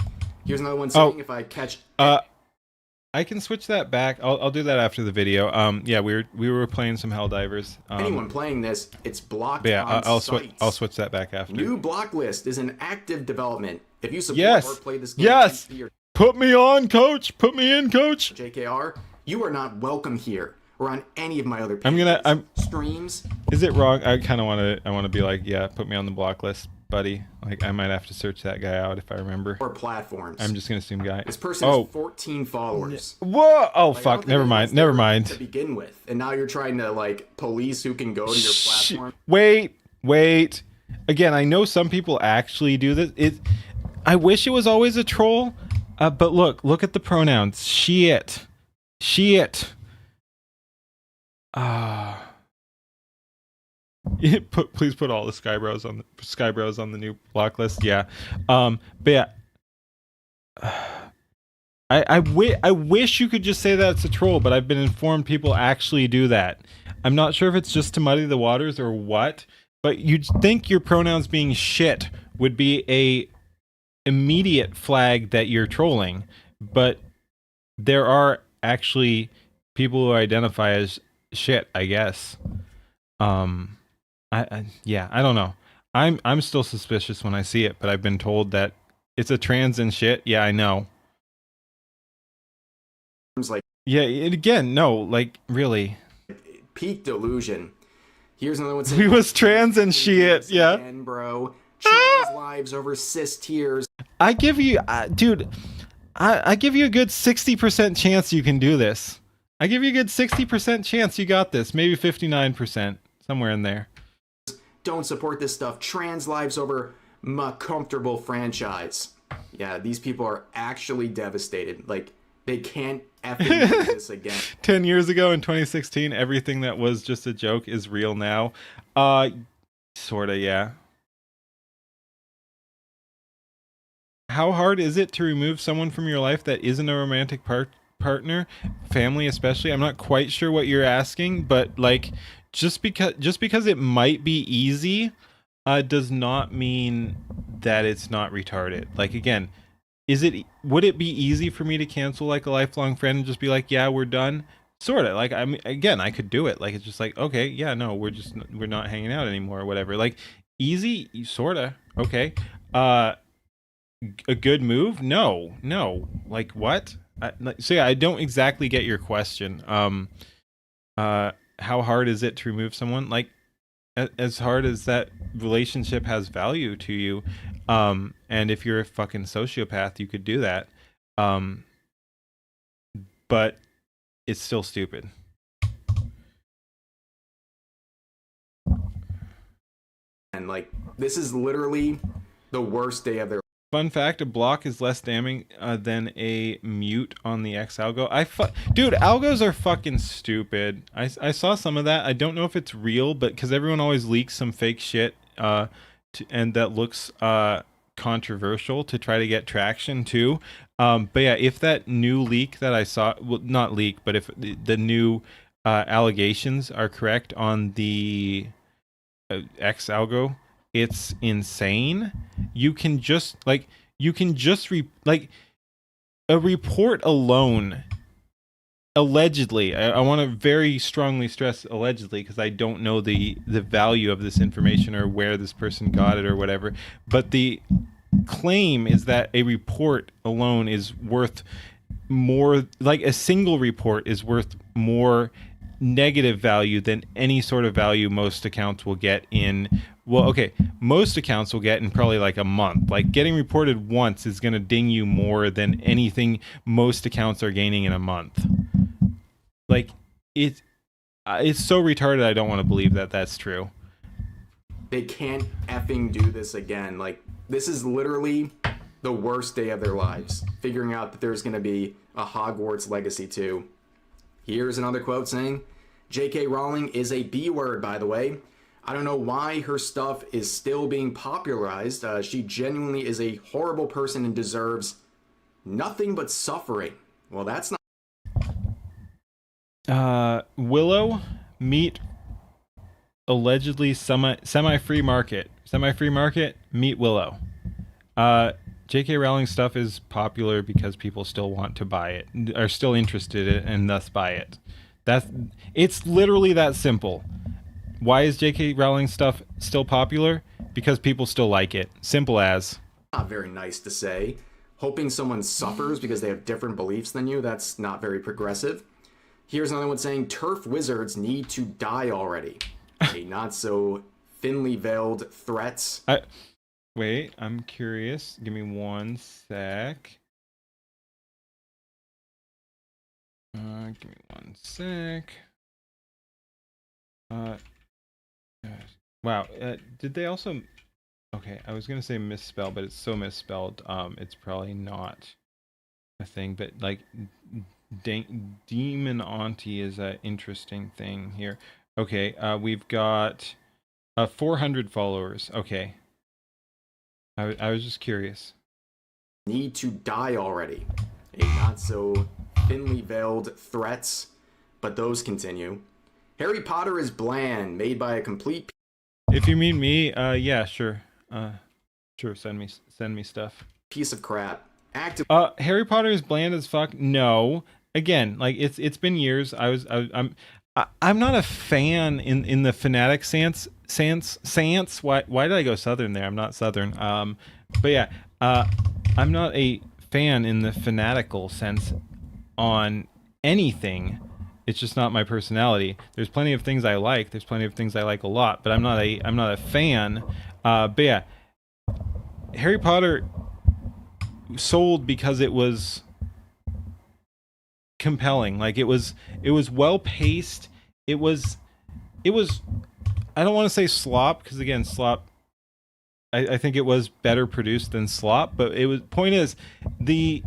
Here's another one saying, if I catch... I can switch that back. I'll do that after the video. Yeah, we were playing some Helldivers. Anyone playing this, it's blocked yeah, on I'll sites. switch that back after. New block list is in active development. If you support or play this game, yes, put me on, coach. Put me in, coach. JKR, you are not welcome here or on any of my other streams. Is it wrong? I kind of want to be like, yeah, put me on the block list, buddy. Like I might have to search that guy out if I remember. Or platforms. I'm just gonna assume guy. This person has 14 followers. Whoa! Oh like, fuck! Never mind. To begin with, and now you're trying to like police who can go to your platform. Wait. Again, I know some people actually do this. I wish it was always a troll. But look at the pronouns. Shit. Please put all the Skybros on the new block list. Yeah. But yeah. I wish you could just say that it's a troll, but I've been informed people actually do that. I'm not sure if it's just to muddy the waters or what, but you'd think your pronouns being shit would be a immediate flag that you're trolling, but there are actually people who identify as shit, I guess. I don't know. I'm still suspicious when I see it, but I've been told that it's a trans and shit. Yeah, I know. Like really. Peak delusion. Here's another one saying we was trans and shit. Yeah, again, bro. Trans lives over cis tears. I give you, dude. I give you a good 60% chance you can do this. I give you a good 60% chance you got this. Maybe 59%, somewhere in there. Don't support this stuff. Trans lives over my comfortable franchise. Yeah, these people are actually devastated. Like, they can't effing do this again. 10 years ago in 2016, everything that was just a joke is real now. Sorta, yeah. How hard is it to remove someone from your life that isn't a romantic partner, family especially? I'm not quite sure what you're asking, but like just because it might be easy does not mean that it's not retarded. Like again, would it be easy for me to cancel like a lifelong friend and just be like, yeah, we're done? Sort of. Like I mean, again, I could do it. Like it's just like, okay, yeah, no, we're not hanging out anymore or whatever. Like easy, sorta. Okay. A good move? No, no. Like what? So yeah, I don't exactly get your question. How hard is it to remove someone? Like as hard as that relationship has value to you. And if you're a fucking sociopath, you could do that. But it's still stupid. And like, this is literally the worst day of their. Fun fact: a block is less damning than a mute on the X algo. Dude, algos are fucking stupid. I saw some of that. I don't know if it's real, but because everyone always leaks some fake shit, and that looks controversial to try to get traction too. But yeah, if that new leak that I saw, well, not leak, but if the new allegations are correct on the X algo, it's insane. You can just like a report alone, allegedly, I want to very strongly stress allegedly because I don't know the value of this information or where this person got it or whatever, but the claim is that a report alone is worth more, like a single report is worth more negative value than any sort of value most accounts will get in, well, okay, most accounts will get in probably like a month. Like getting reported once is going to ding you more than anything most accounts are gaining in a month. Like it's so retarded. I don't want to believe that that's true. They can't effing do this again. Like, this is literally the worst day of their lives, figuring out that there's going to be a Hogwarts Legacy 2. Here's another quote saying, J.K. Rowling is a B word, by the way. I don't know why her stuff is still being popularized. She genuinely is a horrible person and deserves nothing but suffering. Well, that's not... Willow, meet allegedly semi-free market. Semi-free market, meet Willow. J.K. Rowling stuff is popular because people still want to buy it, are still interested in it, and thus buy it. It's literally that simple. Why is J.K. Rowling stuff still popular? Because people still like it. Simple as. Not very nice to say. Hoping someone suffers because they have different beliefs than you, that's not very progressive. Here's another one saying, turf wizards need to die already. A not so thinly veiled threats. Wait, I'm curious. Give me one sec. Give me one sec. Wow. Did they also? Okay, I was gonna say misspell, but it's so misspelled. It's probably not a thing. But like, demon auntie is an interesting thing here. Okay. We've got 400 followers. Okay. I was just curious. Need to die already. A not so thinly veiled threats, but those continue. Harry Potter is bland, made by a complete. If you mean me, yeah, sure. Sure, send me stuff. Piece of crap. Harry Potter is bland as fuck. No. Again, like it's been years. I'm not a fan in the fanatic sense. Why did I go southern there? I'm not southern. But yeah, I'm not a fan in the fanatical sense on anything. It's just not my personality. There's plenty of things I like. There's plenty of things I like a lot, but I'm not a fan. But yeah, Harry Potter sold because it was compelling. Like it was well paced. It was I don't want to say slop, because again, slop, I think it was better produced than slop, but it was, point is, the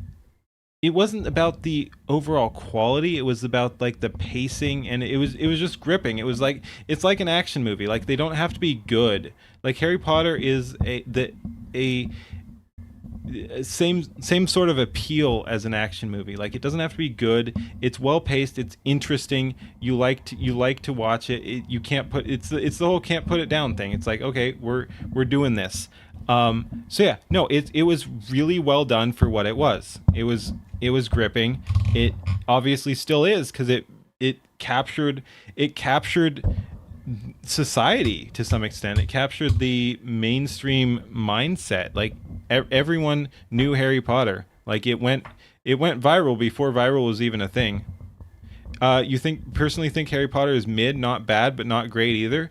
it wasn't about the overall quality, it was about like the pacing, and it was just gripping. It was like, it's like an action movie. Like they don't have to be good. Like Harry Potter is a same sort of appeal as an action movie. Like it doesn't have to be good. It's well paced. It's interesting. You like to watch it. You can't put, it's the whole can't put it down thing. It's like, okay, we're doing this. So yeah, no, it was really well done for what it was. It was gripping. It obviously still is, because it captured society to some extent. It captured the mainstream mindset. Like everyone knew Harry Potter. Like it went viral before viral was even a thing. You personally think Harry Potter is mid, not bad, but not great either?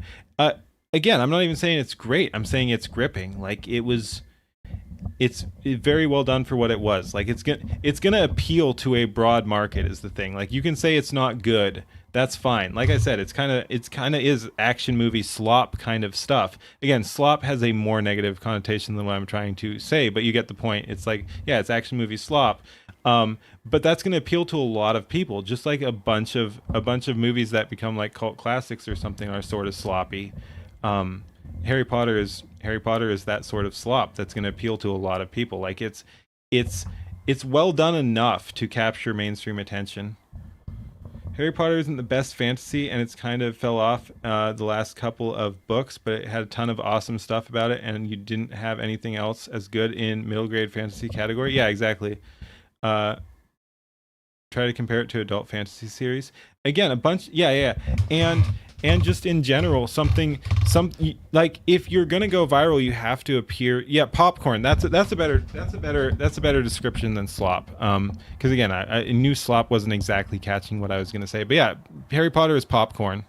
Again, I'm not even saying it's great. I'm saying it's gripping. Like it's very well done for what it was. Like it's gonna appeal to a broad market is the thing. Like you can say it's not good. That's fine. Like I said, it's kind of is action movie slop kind of stuff. Again, slop has a more negative connotation than what I'm trying to say, but you get the point. It's like, yeah, it's action movie slop. But that's going to appeal to a lot of people, just like a bunch of movies that become like cult classics or something are sort of sloppy. Harry Potter is that sort of slop that's going to appeal to a lot of people. Like it's well done enough to capture mainstream attention. Harry Potter isn't the best fantasy, and it's kind of fell off the last couple of books, but it had a ton of awesome stuff about it, and you didn't have anything else as good in middle grade fantasy category. Yeah, exactly. Try to compare it to adult fantasy series. Again, a bunch. Yeah. And just in general, like if you're gonna go viral, you have to appear. Yeah, popcorn. That's a better description than slop. Because again, I knew slop wasn't exactly catching what I was gonna say. But yeah, Harry Potter is popcorn.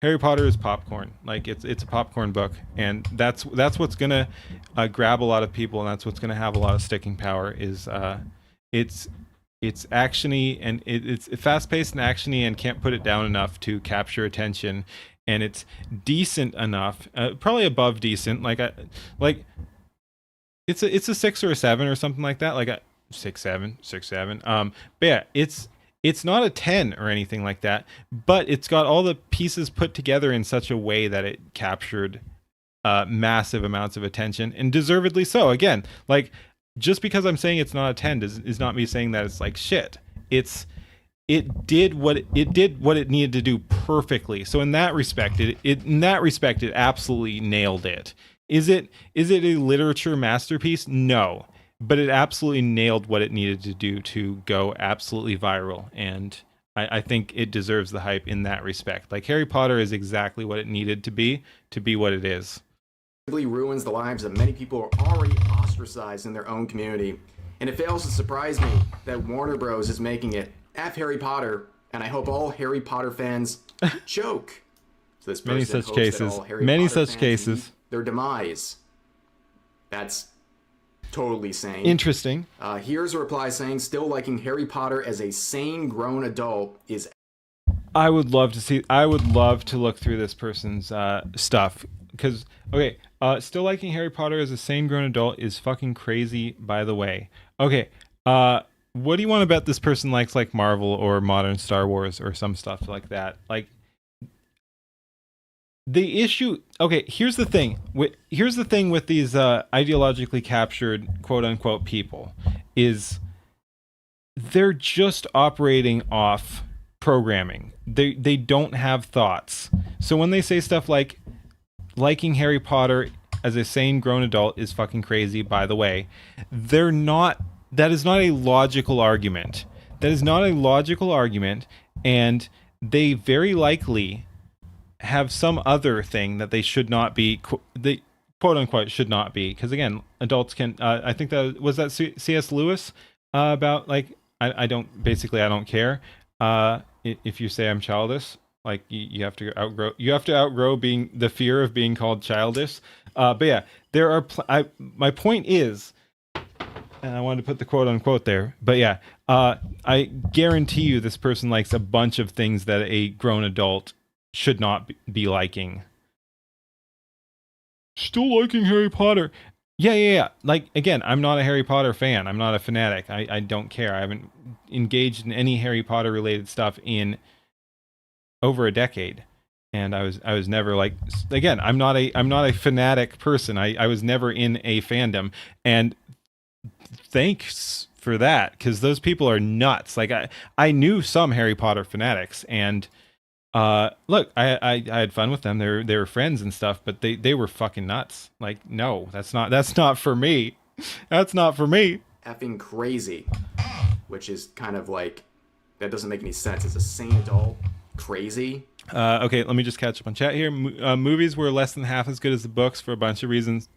Harry Potter is popcorn. Like it's a popcorn book, and that's what's gonna grab a lot of people, and that's what's gonna have a lot of sticking power. It's actiony, and it's fast paced and actiony, and can't put it down enough to capture attention. And it's decent enough, probably above decent. Like it's a 6 or a 7 or something like that. Like a 6-7. But yeah, it's not a 10 or anything like that. But it's got all the pieces put together in such a way that it captured massive amounts of attention, and deservedly so. Again, like, just because I'm saying it's not a 10 is not me saying that it's like shit. It did what it needed to do perfectly. So in that respect, it absolutely nailed it. Is it a literature masterpiece? No, but it absolutely nailed what it needed to do to go absolutely viral. And I think it deserves the hype in that respect. Like Harry Potter is exactly what it needed to be what it is. Ruins the lives of many people who are already ostracized in their own community. And it fails to surprise me that Warner Bros. Is making it F Harry Potter, and I hope all Harry Potter fans choke. So this Many person such hopes cases. that all Harry Many Potter such fans cases. meet their demise. That's totally sane. Interesting. Here's a reply saying, still liking Harry Potter as a sane grown adult is... I would love to look through this person's stuff. Because, okay, still liking Harry Potter as a sane grown adult is fucking crazy, by the way. Okay, what do you want to bet this person likes, like Marvel or modern Star Wars or some stuff like that? Like, the issue, okay, here's the thing with these ideologically captured quote unquote people is they're just operating off programming. They don't have thoughts. So when they say stuff like liking Harry Potter as a sane grown adult is fucking crazy, by the way, that is not a logical argument. And they very likely have some other thing that they should not be, they quote unquote should not be, because again, adults can I think that was that C.S. Lewis about like I don't care if you say I'm childish. Like you have to outgrow being the fear of being called childish. But yeah, there are. My point is, And I wanted to put the quote unquote there. But yeah, I guarantee you this person likes a bunch of things that a grown adult should not be liking. Still liking Harry Potter. Yeah. Like, again, I'm not a Harry Potter fan. I'm not a fanatic. I don't care. I haven't engaged in any Harry Potter related stuff in over a decade. And I was never like, again, I'm not a fanatic person. I was never in a fandom. And thanks for that, because those people are nuts. Like, I knew some Harry Potter fanatics, and look, I had fun with them. They were friends and stuff, but they were fucking nuts. Like, no, that's not for me. That's not for me. Effing crazy, which is kind of like, that doesn't make any sense. It's a sane adult crazy. Okay, let me just catch up on chat here. Movies were less than half as good as the books for a bunch of reasons,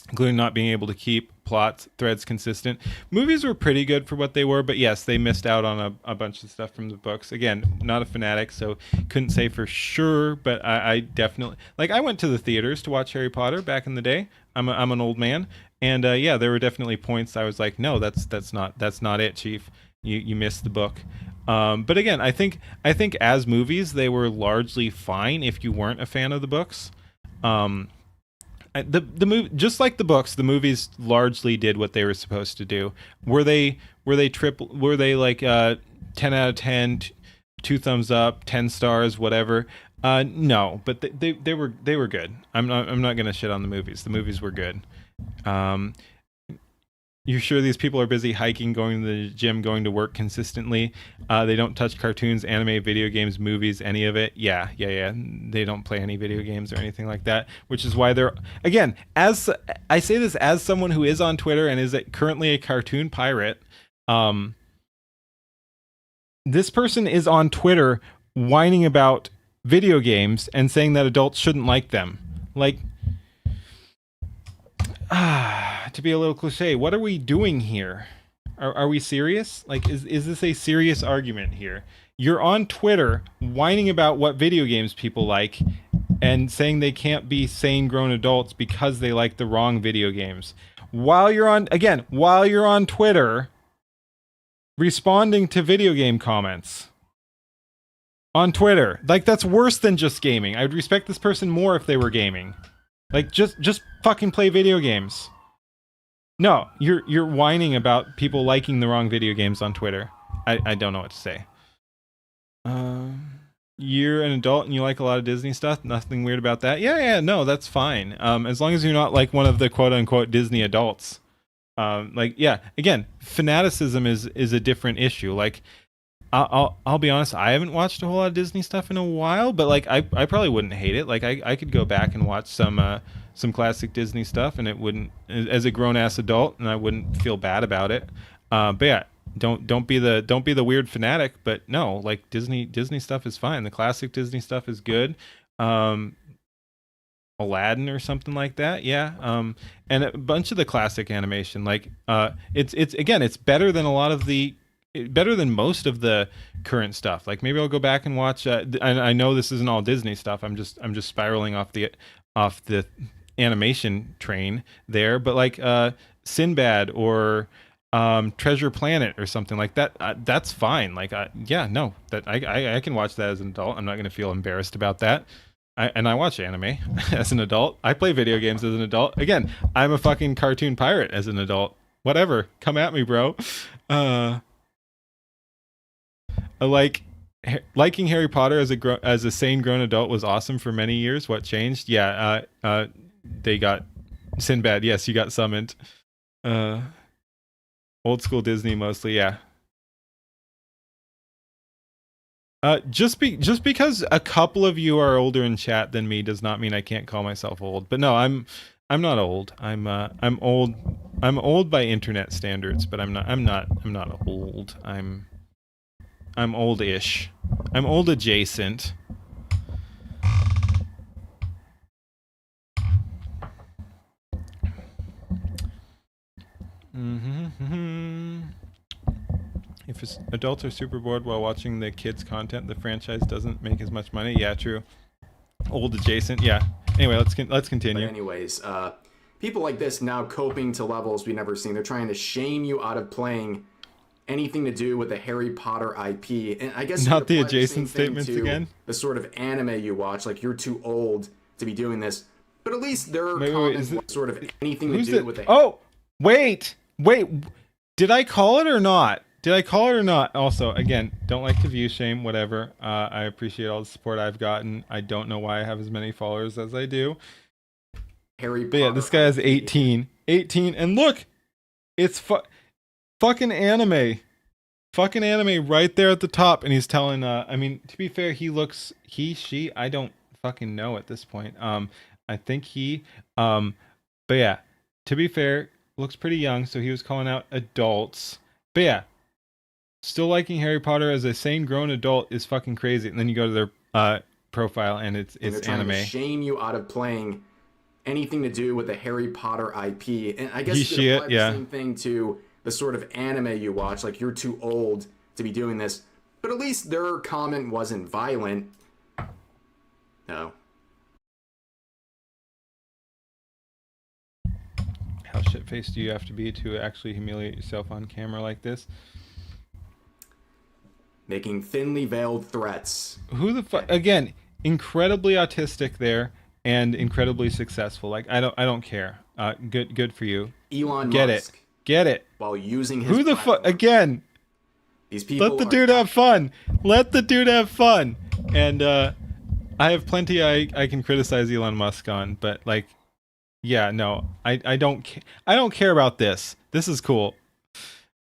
including not being able to keep plot threads consistent. Movies were pretty good for what they were, but yes, they missed out on a bunch of stuff from the books. Again, not a fanatic, so couldn't say for sure, but I definitely, like, I went to the theaters to watch Harry Potter back in the day. I'm an old man, and yeah, there were definitely points I was like, no, that's not it, Chief. You missed the book. But again, I think as movies they were largely fine if you weren't a fan of the books. The movie, just like the books, the movies largely did what they were supposed to do. Were they like 10 out of 10, 2 thumbs up, 10 stars, whatever? No, but they were good. I'm not gonna shit on the movies. The movies were good. You're sure these people are busy hiking, going to the gym, going to work consistently? They don't touch cartoons, anime, video games, movies, any of it. Yeah. They don't play any video games or anything like that, which is why they're, again, as I say this as someone who is on Twitter and is currently a cartoon pirate. This person is on Twitter whining about video games and saying that adults shouldn't like them. Like, to be a little cliche, what are we doing here? Are we serious? Like, is this a serious argument here? You're on Twitter whining about what video games people like and saying they can't be sane grown adults because they like the wrong video games. While you're on Twitter responding to video game comments on Twitter. Like, that's worse than just gaming. I'd respect this person more if they were gaming. Like, just fucking play video games. No, you're whining about people liking the wrong video games on Twitter. I don't know what to say. You're an adult and you like a lot of Disney stuff. Nothing weird about that. Yeah, no, that's fine. As long as you're not like one of the quote unquote Disney adults. Like, yeah, again, fanaticism is a different issue. Like, I'll be honest, I haven't watched a whole lot of Disney stuff in a while, but like I probably wouldn't hate it. Like, I could go back and watch some classic Disney stuff, and it wouldn't, as a grown ass adult, and I wouldn't feel bad about it. But yeah, don't be the weird fanatic. But no, like, Disney stuff is fine. The classic Disney stuff is good. Aladdin or something like that, yeah. And a bunch of the classic animation, like it's better than better than most of the current stuff. Like, maybe I'll go back and watch. I know this isn't all Disney stuff. I'm just spiraling off the animation train there. But like Sinbad or Treasure Planet or something like that. That's fine. Like, yeah, no, that I can watch that as an adult. I'm not going to feel embarrassed about that. I watch anime as an adult. I play video games as an adult. Again, I'm a fucking cartoon pirate as an adult. Whatever, come at me, bro. Liking Harry Potter as a sane grown adult was awesome for many years. What changed? Yeah, they got Sinbad. Yes, you got summoned. Old school Disney mostly. Yeah. Just because a couple of you are older in chat than me does not mean I can't call myself old. But no, I'm not old. I'm old. I'm old by internet standards, but I'm not old. I'm oldish. I'm old adjacent. If adults are super bored while watching the kids' content, the franchise doesn't make as much money. Yeah, true. Old adjacent. Yeah. Anyway, let's continue. But anyways, people like this now coping to levels we've never seen. They're trying to shame you out of playing anything to do with the Harry Potter IP. And I guess Not the apply same adjacent thing statements to again. the sort of anime you watch, like you're too old to be doing this. But at least there are comments is it, sort of anything to who's do it? with the Oh, wait. Did I call it or not? Did I call it or not? Also, again, don't like to view shame, whatever. I appreciate all the support I've gotten. I don't know why I have as many followers as I do. Harry But Potter yeah, this guy has IP. 18. 18, and look, it's fucking anime. Fucking anime right there at the top, and he's telling, I mean, to be fair, she, I don't fucking know at this point. I think but yeah, to be fair, looks pretty young, so he was calling out adults. But yeah, still liking Harry Potter as a sane grown adult is fucking crazy. And then you go to their profile, and it's They're trying anime. to shame you out of playing anything to do with the Harry Potter IP. And I guess you could She apply it, the yeah. same thing to the sort of anime you watch, like you're too old to be doing this. But at least their comment wasn't violent. No. How shit-faced do you have to be to actually humiliate yourself on camera like this? Making thinly veiled threats. Who the fuck? Again, incredibly autistic there and incredibly successful. Like I don't care. Good for you. Elon Get Musk. Get it. While using his Who the fuck? platform. Again, These people let the are dude have fun. Let the dude have fun. And I have plenty I can criticize Elon Musk on, but like, yeah, no, I don't care about this. This is cool.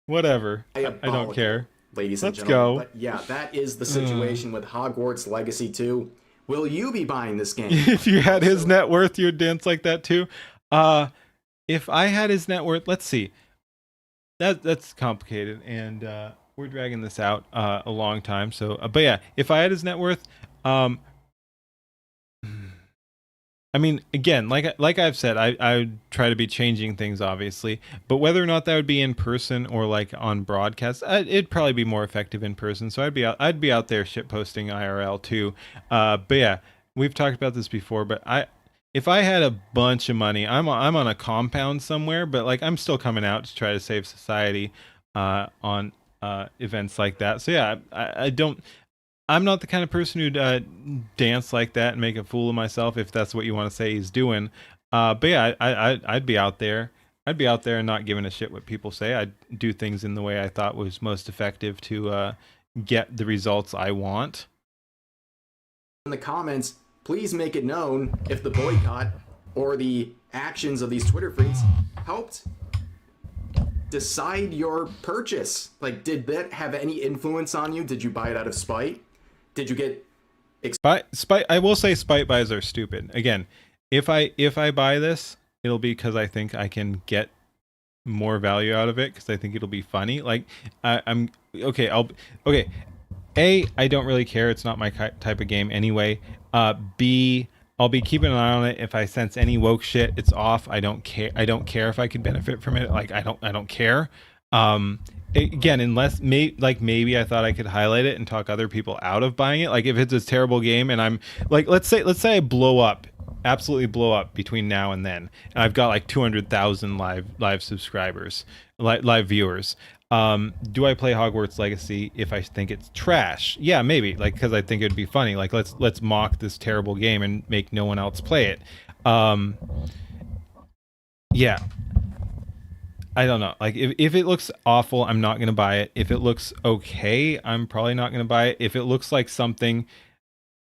Whatever. I don't care. Ladies and Let's gentlemen. go. But yeah, that is the situation with Hogwarts Legacy 2. Will you be buying this game? If you had his net worth, you'd dance like that too. If I had his net worth, let's see. That's complicated, and we're dragging this out a long time. So, but yeah, if I had his net worth, I mean, again, like I've said, I would try to be changing things, obviously. But whether or not that would be in person or like on broadcast, it'd probably be more effective in person. So I'd be out there shit posting IRL too. But yeah, we've talked about this before. But if I had a bunch of money, I'm on a compound somewhere, but like I'm still coming out to try to save society on events like that. So yeah, I'm not the kind of person who'd dance like that and make a fool of myself, if that's what you want to say he's doing. But yeah, I'd be out there. I'd be out there and not giving a shit what people say. I'd do things in the way I thought was most effective to get the results I want. In the comments, please make it known if the boycott or the actions of these Twitter freaks helped decide your purchase. Like, did that have any influence on you? Did you buy it out of spite? Did you get Spite? I will say spite buys are stupid. Again, if I buy this, it'll be because I think I can get more value out of it, because I think it'll be funny. Like I'm okay. Okay. A, I don't really care. It's not my type of game anyway. B, I'll be keeping an eye on it. If I sense any woke shit, it's off. I don't care. I don't care if I could benefit from it. Like I don't care. Again, unless maybe I thought I could highlight it and talk other people out of buying it. Like if it's a terrible game and I'm like, let's say I blow up, absolutely blow up between now and then, and I've got like 200,000 live subscribers, live viewers. Do I play Hogwarts Legacy if I think it's trash? Yeah, maybe, like, because I think it'd be funny. Like let's mock this terrible game and make no one else play it. Yeah. I don't know. Like if it looks awful, I'm not going to buy it. If it looks okay, I'm probably not going to buy it. If it looks like something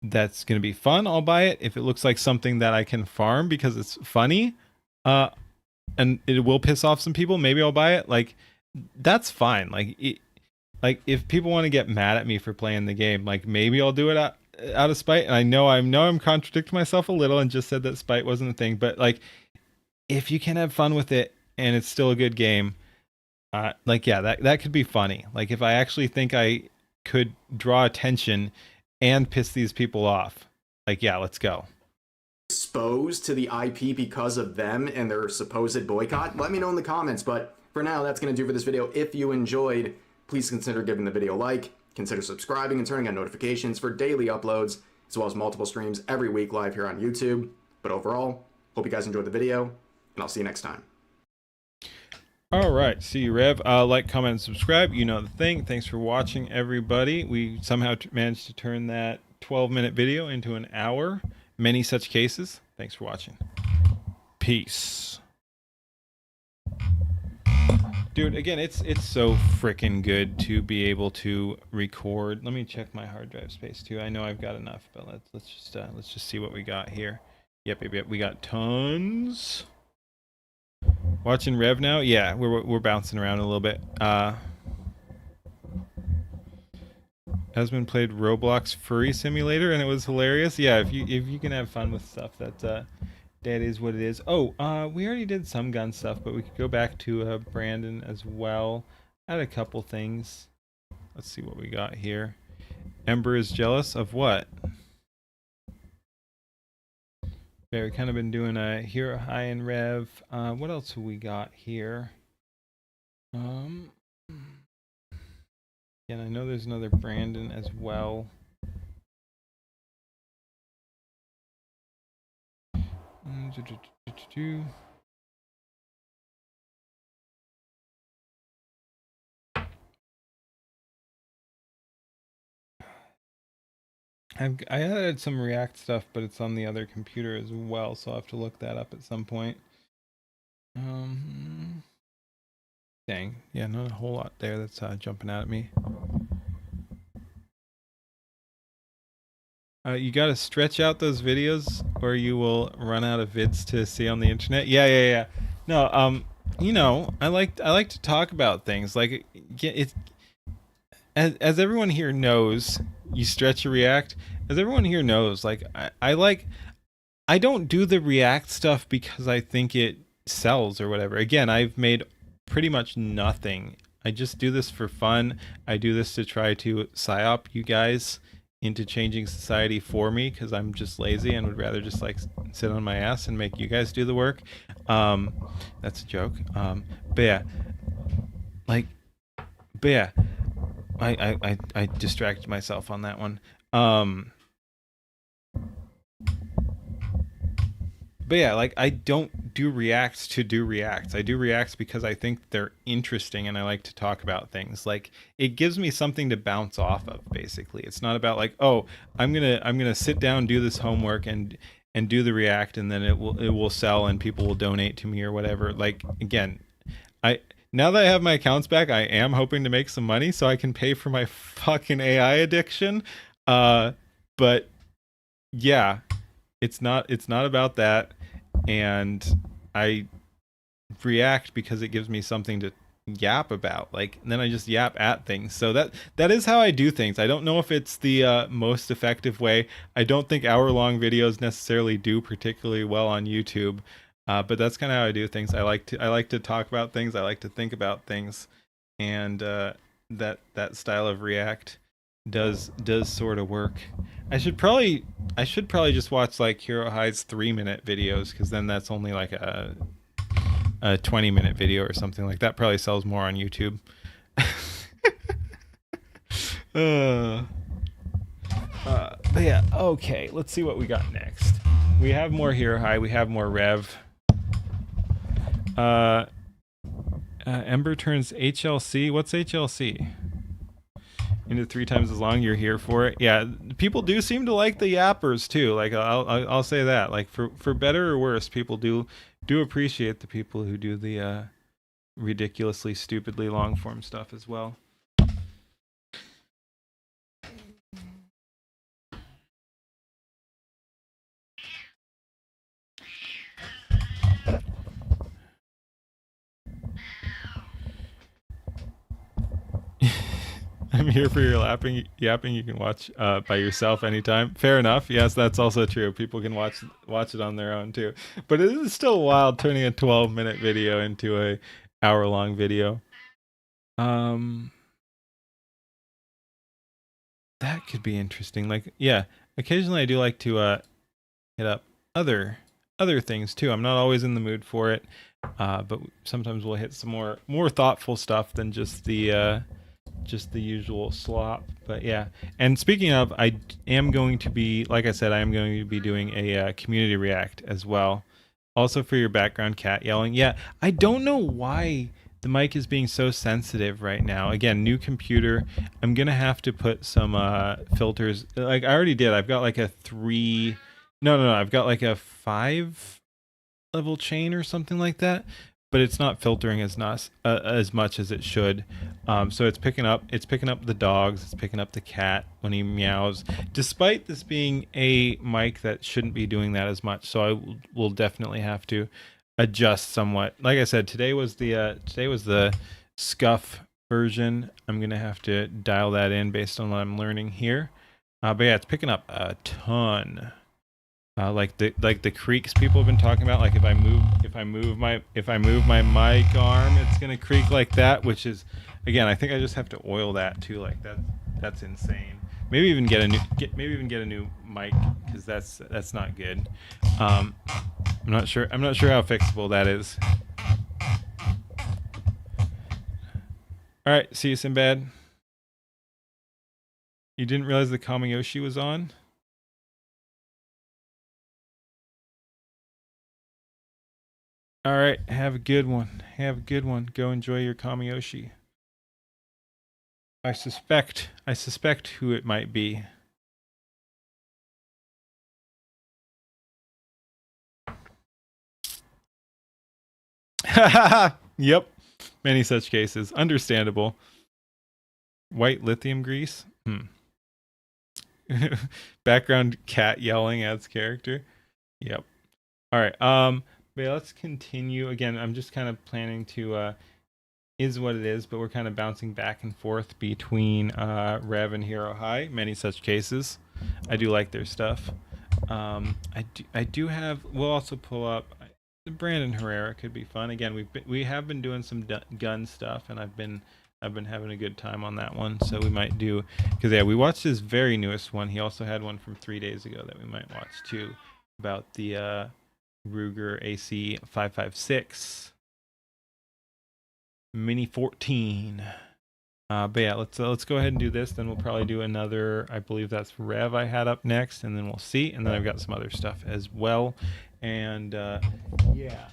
that's going to be fun, I'll buy it. If it looks like something that I can farm because it's funny, and it will piss off some people, maybe I'll buy it. Like that's fine. Like if people want to get mad at me for playing the game, like maybe I'll do it out of spite. And I know I'm contradicting myself a little and just said that spite wasn't a thing, but like if you can have fun with it and it's still a good game, like yeah, that could be funny. Like if I actually think I could draw attention and piss these people off, like yeah, let's go. Exposed to the IP because of them and their supposed boycott? Let me know in the comments, but for now, that's going to do for this video. If you enjoyed, please consider giving the video a like, consider subscribing and turning on notifications for daily uploads, as well as multiple streams every week live here on YouTube. But overall, hope you guys enjoyed the video, and I'll see you next time. All right, see you, Rev. Like, comment, and subscribe. You know the thing. Thanks for watching, everybody. We somehow managed to turn that 12-minute video into an hour. Many such cases. Thanks for watching. Peace. Dude, again, it's so freaking good to be able to record. Let me check my hard drive space too. I know I've got enough, but let's just see what we got here. Yep, we got tons. Watching Rev now? Yeah, we're bouncing around a little bit. Husband played Roblox Furry Simulator and it was hilarious. Yeah, if you can have fun with stuff, that is what it is. Oh, we already did some gun stuff, but we could go back to Brandon as well. I had a couple things. Let's see what we got here. Ember is jealous of what? Yeah, we've kind of been doing a Hero High and Rev. What else have we got here? And I know there's another Brandon as well. I added some React stuff, but it's on the other computer as well, so I'll have to look that up at some point. Dang, yeah, not a whole lot there that's jumping out at me. You gotta stretch out those videos, or you will run out of vids to see on the internet. Yeah. No, you know, I like to talk about things. Like, it's as everyone here knows, you stretch a React. As everyone here knows, like I don't do the React stuff because I think it sells or whatever. Again, I've made pretty much nothing. I just do this for fun. I do this to try to psyop you guys into changing society for me because I'm just lazy and would rather just like sit on my ass and make you guys do the work. That's a joke. But yeah, I distracted myself on that one. But yeah, like I don't do reacts to do reacts. I do reacts because I think they're interesting and I like to talk about things. Like it gives me something to bounce off of basically. It's not about like, "Oh, I'm going to sit down, do this homework and do the react and then it will sell and people will donate to me or whatever." Like again, now that I have my accounts back, I am hoping to make some money so I can pay for my fucking AI addiction. But yeah, it's not about that. And I react because it gives me something to yap about. Like, and then I just yap at things. So that is how I do things. I don't know if it's the most effective way. I don't think hour-long videos necessarily do particularly well on YouTube. But that's kind of how I do things. I like to talk about things. I like to think about things, and that style of react does sort of work. I should probably just watch like Hero High's 3-minute videos because then that's only like a 20-minute video or something like that. Probably sells more on YouTube. But yeah, okay. Let's see what we got next. We have more Hero High. We have more Rev. Ember turns HLC. What's HLC? Into 3 times as long. You're here for it. Yeah, people do seem to like the yappers too. Like I'll say that. Like for better or worse, people do appreciate the people who do the ridiculously stupidly long form stuff as well. I'm here for your yapping. You can watch by yourself anytime. Fair enough. Yes, that's also true. People can watch it on their own too. But it is still wild turning a 12-minute video into a hour-long video. That could be interesting. Like, yeah, occasionally I do like to hit up other things too. I'm not always in the mood for it, but sometimes we'll hit some more thoughtful stuff than just the usual slop. But yeah, and speaking of, I am going to be, like I said, I am going to be doing a community react as well. Also for your background cat yelling. Yeah, I don't know why the mic is being so sensitive right now. Again, new computer. I'm gonna have to put some filters. Like I already did. I've got like a 3. No. I've got like a 5 level chain or something like that, but it's not filtering as much as it should. So it's picking up the dogs, it's picking up the cat when he meows, despite this being a mic that shouldn't be doing that as much. So I will definitely have to adjust somewhat. Like I said, today was the scuff version. I'm gonna have to dial that in based on what I'm learning here. But yeah, it's picking up a ton. Like the creaks people have been talking about. Like if I move my mic arm, it's gonna creak like that. Which is, again, I think I just have to oil that too. Like that's insane. Maybe even get a new mic, because that's not good. I'm not sure how fixable that is. All right, see you, Sinbad. You didn't realize the Kamayoshi was on? All right, have a good one. Go enjoy your Kamayoshi. I suspect who it might be. Yep, many such cases. Understandable. White lithium grease? Background cat yelling adds character. Yep. All right. But yeah, let's continue. Again, I'm just kind of planning to is what it is, but we're kind of bouncing back and forth between Rev and Hero High. Many such cases. I do like their stuff. I do have. We'll also pull up. Brandon Herrera could be fun. Again, we have been doing some gun stuff, and I've been having a good time on that one. So we might do, because yeah, we watched his very newest one. He also had one from 3 days ago that we might watch too, about the Ruger AC 556 Mini 14. But yeah, let's go ahead and do this. Then we'll probably do another. I believe that's Rev I had up next, and then we'll see. And then I've got some other stuff as well. And yeah,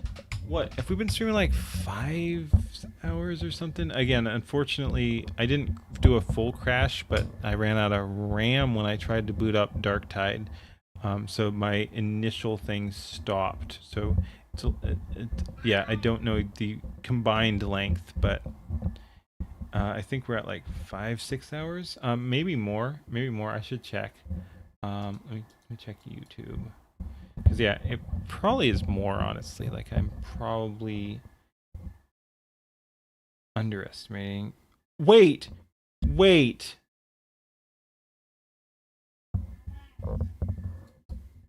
what if we've been streaming like 5 hours or something? Again, unfortunately, I didn't do a full crash, but I ran out of RAM when I tried to boot up Darktide. So my initial thing stopped. So yeah, I don't know the combined length, but I think we're at like 5-6 hours. Maybe more. I should check. Let me check YouTube. Because yeah, it probably is more, honestly. Like I'm probably underestimating. Wait.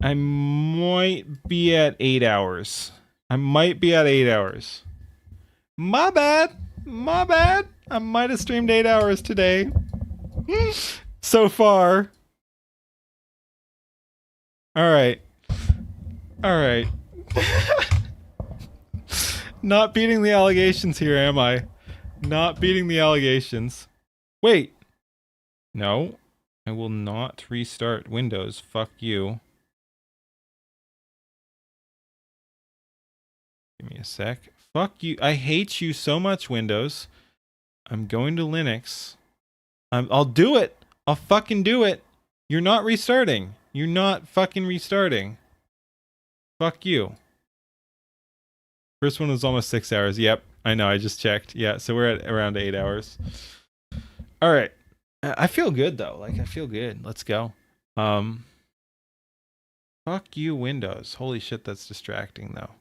I might be at 8 hours. My bad. I might have streamed 8 hours today. So far. All right. Not beating the allegations here, am I? Not beating the allegations. Wait. No. I will not restart Windows. Fuck you. Give me a sec. Fuck you. I hate you so much, Windows. I'm going to Linux. I'll do it. I'll fucking do it. You're not restarting. You're not fucking restarting. Fuck you. First one was almost 6 hours. Yep, I know. I just checked. Yeah, so we're at around 8 hours. All right. I feel good though. Like I feel good. Let's go. Fuck you, Windows. Holy shit, that's distracting though.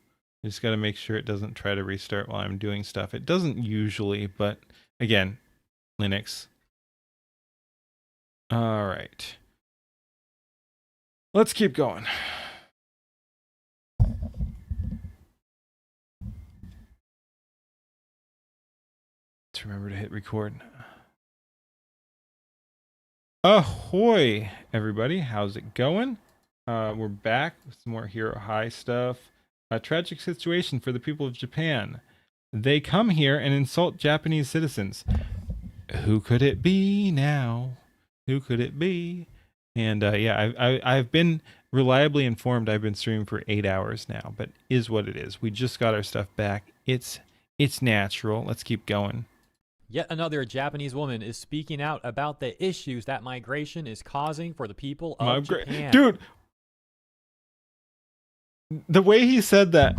I just got to make sure it doesn't try to restart while I'm doing stuff. It doesn't usually, but again, Linux. All right. Let's keep going. Let's remember to hit record. Ahoy, everybody. How's it going? We're back with some more Hero High stuff. A tragic situation for the people of Japan. They come here and insult Japanese citizens. Who could it be now? Who could it be? And yeah, I've been reliably informed, I've been streaming for 8 hours now, but is what it is. We just got our stuff back. It's natural. Let's keep going. Yet another Japanese woman is speaking out about the issues that migration is causing for the people of Japan. Dude, the way he said that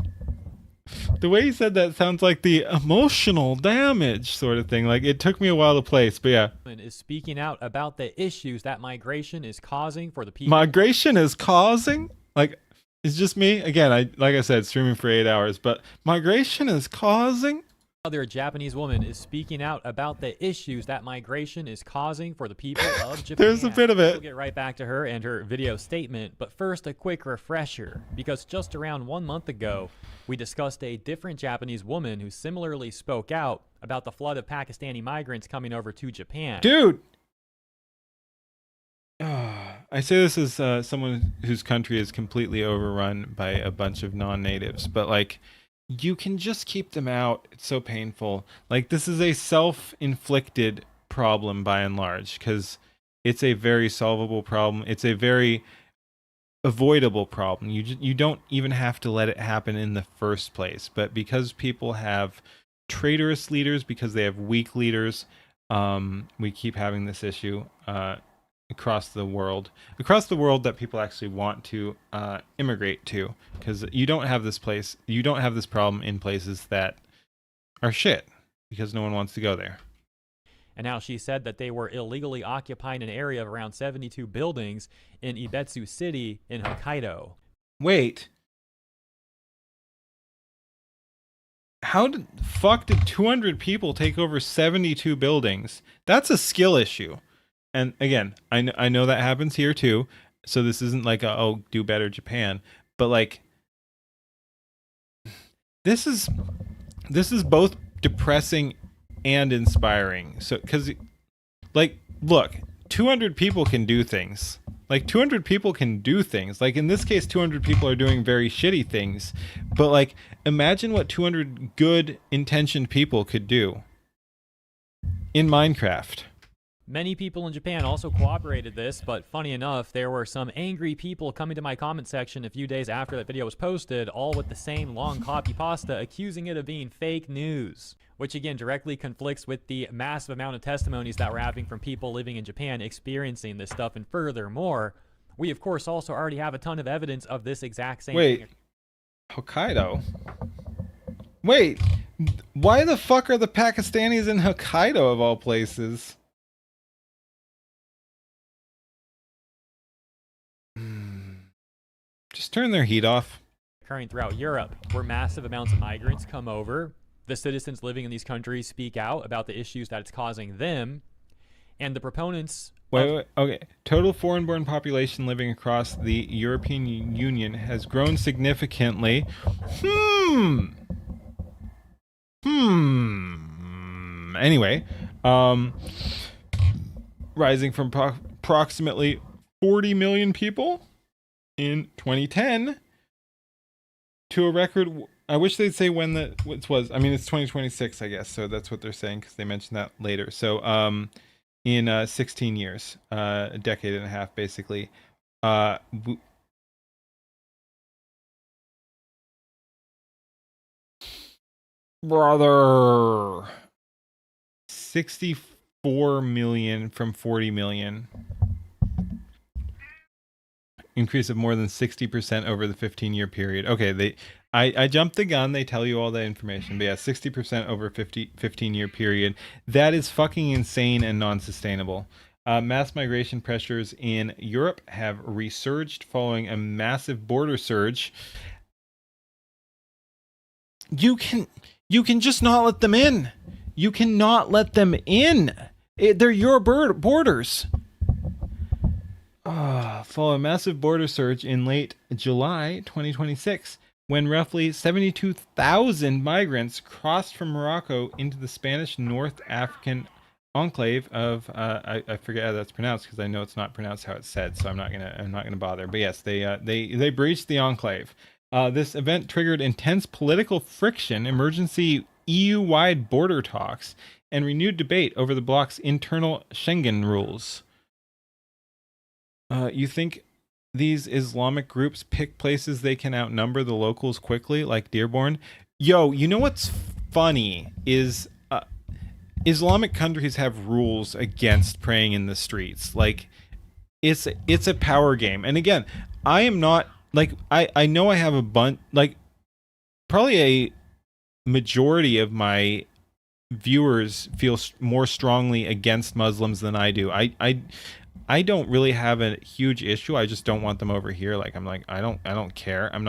sounds like the emotional damage sort of thing. Like, it took me a while to place, but yeah. Is speaking out about the issues that migration is causing for the people. Migration is causing? Like, it's just me? Again, like I said, streaming for 8 hours, but migration is causing? Another Japanese woman is speaking out about the issues that migration is causing for the people of Japan. There's a bit of it. We'll get right back to her and her video statement, but first a quick refresher, because just around 1 month ago, we discussed a different Japanese woman who similarly spoke out about the flood of Pakistani migrants coming over to Japan. Dude! I say this as someone whose country is completely overrun by a bunch of non-natives, but like, you can just keep them out. It's so painful. Like, this is a self-inflicted problem by and large, because it's a very solvable problem. It's a very avoidable problem. You don't even have to let it happen in the first place. But because people have traitorous leaders, because they have weak leaders, we keep having this issue across the world that people actually want to immigrate to, because you don't have this problem in places that are shit, because no one wants to go there. And now she said that they were illegally occupying an area of around 72 buildings in Ibetsu City in Hokkaido. Wait, how did 200 people take over 72 buildings? That's a skill issue. And again, I know that happens here too. So this isn't like do better Japan, but like, this is both depressing and inspiring. So, because like, look, 200 people can do things. Like, 200 people can do things. Like, in this case, 200 people are doing very shitty things. But like, imagine what 200 good intentioned people could do in Minecraft. Many people in Japan also cooperated this, but funny enough, there were some angry people coming to my comment section a few days after that video was posted, all with the same long copy pasta, accusing it of being fake news, which again directly conflicts with the massive amount of testimonies that we're having from people living in Japan experiencing this stuff. And furthermore, we of course also already have a ton of evidence of this exact same thing. Hokkaido? Wait, why the fuck are the Pakistanis in Hokkaido of all places? Just turn their heat off. Occurring throughout Europe, where massive amounts of migrants come over. The citizens living in these countries speak out about the issues that it's causing them. And the proponents... Okay. Total foreign-born population living across the European Union has grown significantly. Anyway, rising from approximately 40 million people in 2010 to a record. I wish they'd say when it was. I mean, it's 2026, I guess. So that's what they're saying, because they mentioned that later. So in 16 years, a decade and a half, basically. Brother, 64 million from 40 million. Increase of more than 60% over the 15-year period. Okay, I jumped the gun. They tell you all that information. But yeah, 60% over 15-year period. That is fucking insane and non-sustainable. Mass migration pressures in Europe have resurged following a massive border surge. You can just not let them in. You cannot let them in. They're your borders. Follow a massive border surge in late July 2026, when roughly 72,000 migrants crossed from Morocco into the Spanish North African enclave of I forget how that's pronounced, because I know it's not pronounced how it's said, so I'm not gonna bother. But yes, they breached the enclave. This event triggered intense political friction, emergency EU-wide border talks, and renewed debate over the bloc's internal Schengen rules. You think these Islamic groups pick places they can outnumber the locals quickly, like Dearborn. Yo, you know what's funny is Islamic countries have rules against praying in the streets. Like it's a power game. And again, I am not like I know I have a bunch like probably a majority of my viewers feel more strongly against Muslims than I do. I don't really have a huge issue. I just don't want them over here. Like I don't care. I'm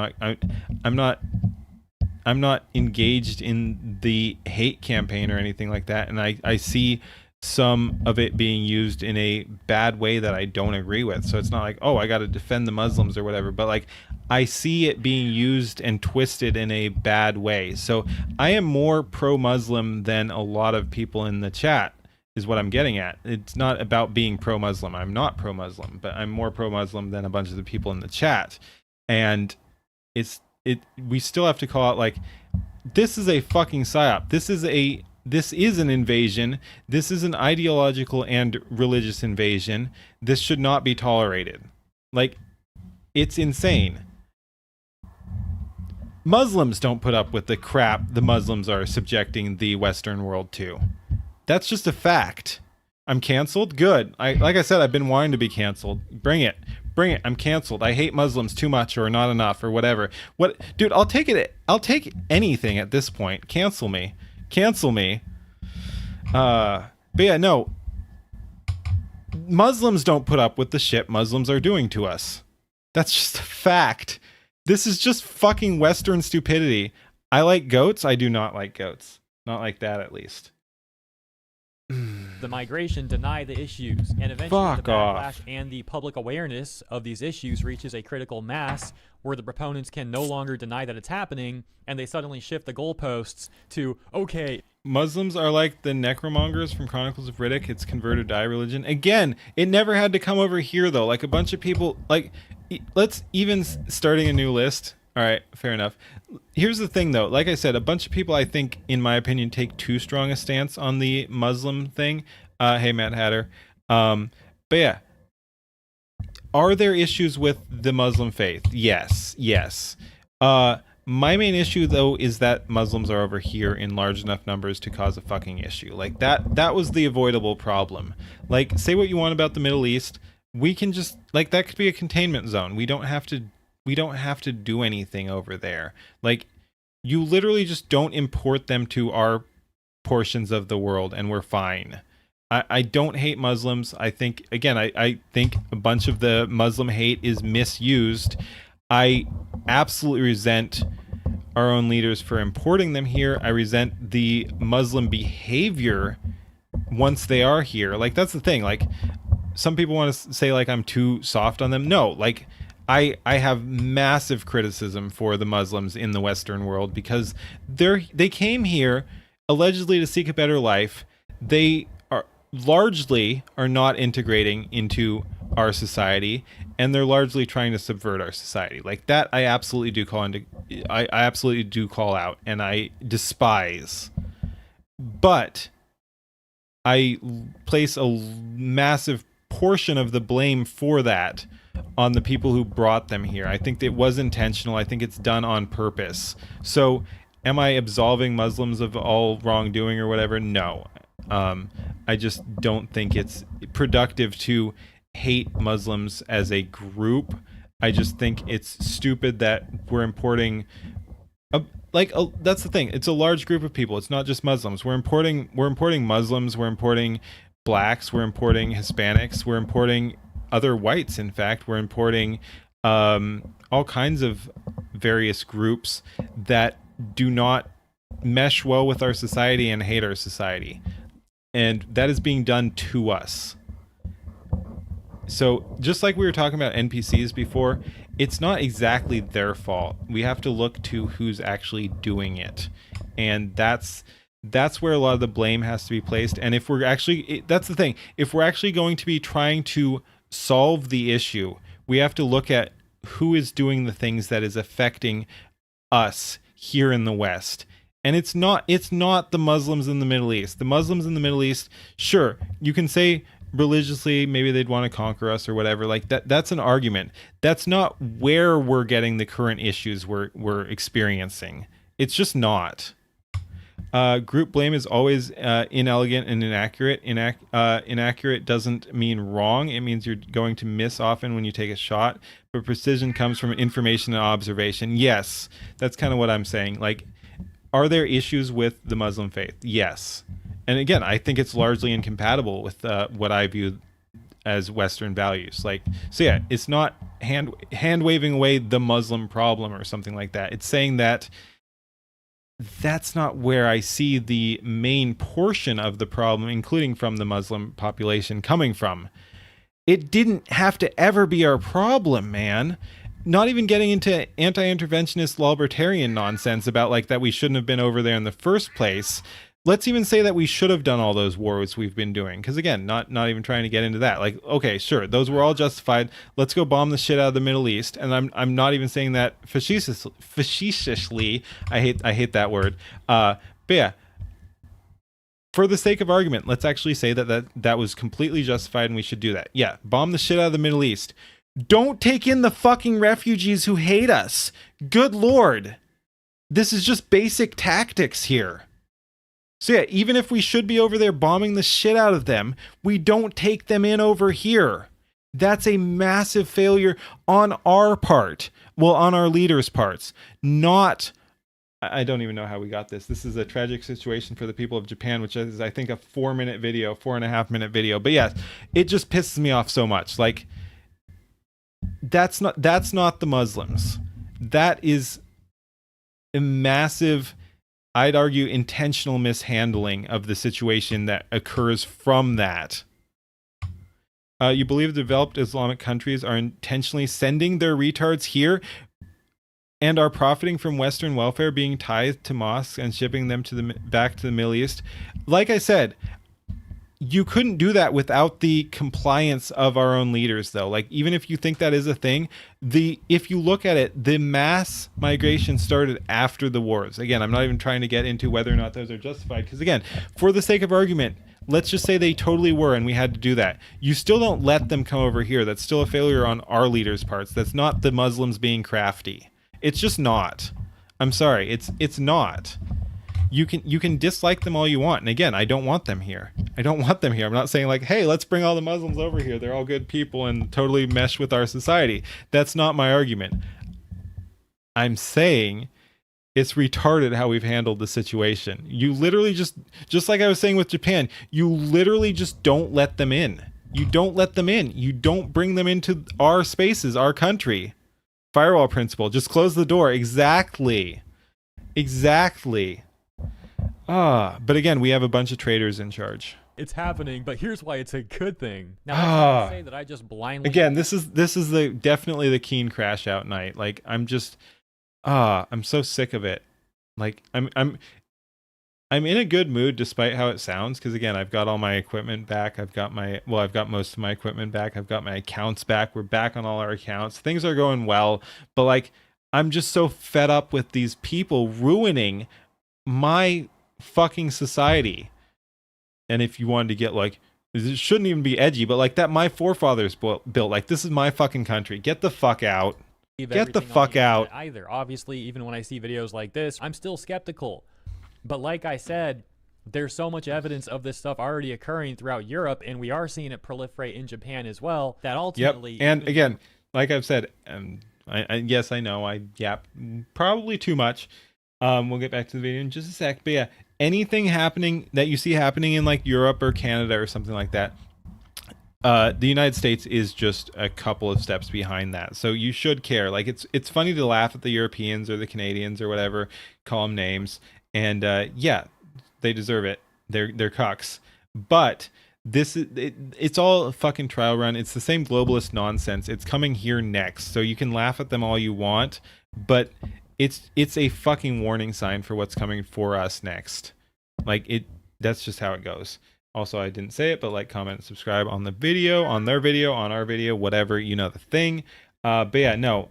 not engaged in the hate campaign or anything like that. And I see some of it being used in a bad way that I don't agree with. So it's not like, oh, I got to defend the Muslims or whatever, but like I see it being used and twisted in a bad way. So I am more pro-Muslim than a lot of people in the chat is what I'm getting at. It's not about being pro-Muslim. I'm not pro-Muslim, but I'm more pro-Muslim than a bunch of the people in the chat. And we still have to call out like this is a fucking psyop. This is an invasion. This is an ideological and religious invasion. This should not be tolerated. Like, it's insane. Muslims don't put up with the crap the Muslims are subjecting the Western world to. That's just a fact. I'm canceled? Good. Like I said, I've been wanting to be canceled. Bring it. Bring it. I'm canceled. I hate Muslims too much or not enough or whatever. What, dude, I'll take it. I'll take anything at this point. Cancel me. Cancel me. But yeah, no. Muslims don't put up with the shit Muslims are doing to us. That's just a fact. This is just fucking Western stupidity. I like goats. I do not like goats. Not like that, at least. The migration deny the issues, and eventually Fuck the backlash off. and the public awareness of these issues reaches a critical mass where the proponents can no longer deny that it's happening, and they suddenly shift the goalposts to, okay, Muslims are like the necromongers from Chronicles of Riddick. It's convert or die religion. Again, it never had to come over here, though. Like, a bunch of people, like, let's even starting a new list. All right, fair enough. Here's the thing, though. Like I said, a bunch of people, I think, in my opinion, take too strong a stance on the Muslim thing. Hey, Matt Hatter. But yeah, are there issues with the Muslim faith? Yes. My main issue, though, is that Muslims are over here in large enough numbers to cause a fucking issue. Like, that was the avoidable problem. Like, say what you want about the Middle East. We can just, like, that could be a containment zone. We don't have to do anything over there. Like, you literally just don't import them to our portions of the world and we're fine. I don't hate Muslims. I think, again, I think a bunch of the Muslim hate is misused. I absolutely resent our own leaders for importing them here. I resent the Muslim behavior once they are here. Like, that's the thing. Like, some people want to say, like, I'm too soft on them. No, like, I have massive criticism for the Muslims in the Western world because they came here allegedly to seek a better life. They largely are not integrating into our society, and they're largely trying to subvert our society. Like, that I absolutely do I absolutely do call out, and I despise. But I place a massive portion of the blame for that on the people who brought them here. I think it was intentional. I think it's done on purpose. So am I absolving Muslims of all wrongdoing or whatever? No. I just don't think it's productive to hate Muslims as a group. I just think it's stupid that we're importing that's the thing. It's a large group of people. It's not just Muslims. We're importing Muslims, we're importing blacks, we're importing Hispanics, we're importing other whites. In fact, we're importing all kinds of various groups that do not mesh well with our society and hate our society. And that is being done to us. So just like we were talking about NPCs before, it's not exactly their fault. We have to look to who's actually doing it. And that's where a lot of the blame has to be placed. And if we're actually, that's the thing, if we're actually going to be trying to solve the issue, we have to look at who is doing the things that is affecting us here in the West. And it's not the Muslims in the Middle East. The Muslims in the Middle East, sure, you can say religiously, maybe they'd want to conquer us or whatever. Like that's an argument. That's not where we're getting the current issues we're experiencing. It's just not. Group blame is always inelegant and inaccurate. Inaccurate doesn't mean wrong. It means you're going to miss often when you take a shot. But precision comes from information and observation. Yes, that's kind of what I'm saying. Like, are there issues with the Muslim faith? Yes. And again, I think it's largely incompatible with what I view as Western values. Like, so yeah, it's not hand waving away the Muslim problem or something like that. It's saying that that's not where I see the main portion of the problem, including from the Muslim population, coming from. It didn't have to ever be our problem, man. Not even getting into anti-interventionist libertarian nonsense about like that we shouldn't have been over there in the first place. Let's even say that we should have done all those wars we've been doing. Because again, not even trying to get into that. Like, okay, sure, those were all justified. Let's go bomb the shit out of the Middle East. And I'm not even saying that facetiously. I hate that word. But yeah, for the sake of argument, let's actually say that was completely justified and we should do that. Yeah, bomb the shit out of the Middle East. Don't take in the fucking refugees who hate us. Good Lord. This is just basic tactics here. So yeah, even if we should be over there bombing the shit out of them, we don't take them in over here. That's a massive failure on our part. Well, on our leaders' parts. Not... I don't even know how we got this. This is a tragic situation for the people of Japan, which is, I think, a 4-minute video, 4.5-minute video. But yes, it just pisses me off so much. Like, that's not the Muslims. That is a massive... I'd argue intentional mishandling of the situation that occurs from that. You believe developed Islamic countries are intentionally sending their retards here and are profiting from Western welfare being tithed to mosques and shipping them back to the Middle East? Like I said, you couldn't do that without the compliance of our own leaders, though. Like, even if you think that is a thing, if you look at it, the mass migration started after the wars. Again, I'm not even trying to get into whether or not those are justified, because again, for the sake of argument, let's just say they totally were and we had to do that. You still don't let them come over here. That's still a failure on our leaders' parts. That's not the Muslims being crafty. It's just not. I'm sorry. It's not. You can dislike them all you want. And again, I don't want them here. I don't want them here. I'm not saying like, hey, let's bring all the Muslims over here. They're all good people and totally mesh with our society. That's not my argument. I'm saying it's retarded how we've handled the situation. You literally just like I was saying with Japan, you literally just don't let them in. You don't let them in. You don't bring them into our spaces, our country. Firewall principle. Just close the door. Exactly. But again, we have a bunch of traitors in charge. It's happening, but here's why it's a good thing. Now, I'm not to say that I just blindly... Again, this is definitely the Keen crash out night. Like, I'm so sick of it. Like, I'm in a good mood despite how it sounds, because again, I've got all my equipment back. I've got most of my equipment back. I've got my accounts back. We're back on all our accounts. Things are going well, but like, I'm just so fed up with these people ruining my fucking society. And if you wanted to get like, it shouldn't even be edgy, but like that my forefathers built, like, this is my fucking country. Get the fuck out. Get the fuck out. Either. Obviously, even when I see videos like this, I'm still skeptical. But like I said, there's so much evidence of this stuff already occurring throughout Europe, and we are seeing it proliferate in Japan as well, that ultimately... Yep. And again, like I've said, yes, I know, I yap probably too much. We'll get back to the video in just a sec. But yeah, anything happening that you see happening in like Europe or Canada or something like that, the United States is just a couple of steps behind that. So you should care. Like, it's funny to laugh at the Europeans or the Canadians or whatever, call them names. And yeah, they deserve it. They're cucks. But it's all a fucking trial run. It's the same globalist nonsense. It's coming here next. So you can laugh at them all you want, but it's a fucking warning sign for what's coming for us next. Like, that's just how it goes. Also, I didn't say it, but like, comment, and subscribe on the video, on their video, on our video, whatever, you know the thing. But yeah, no,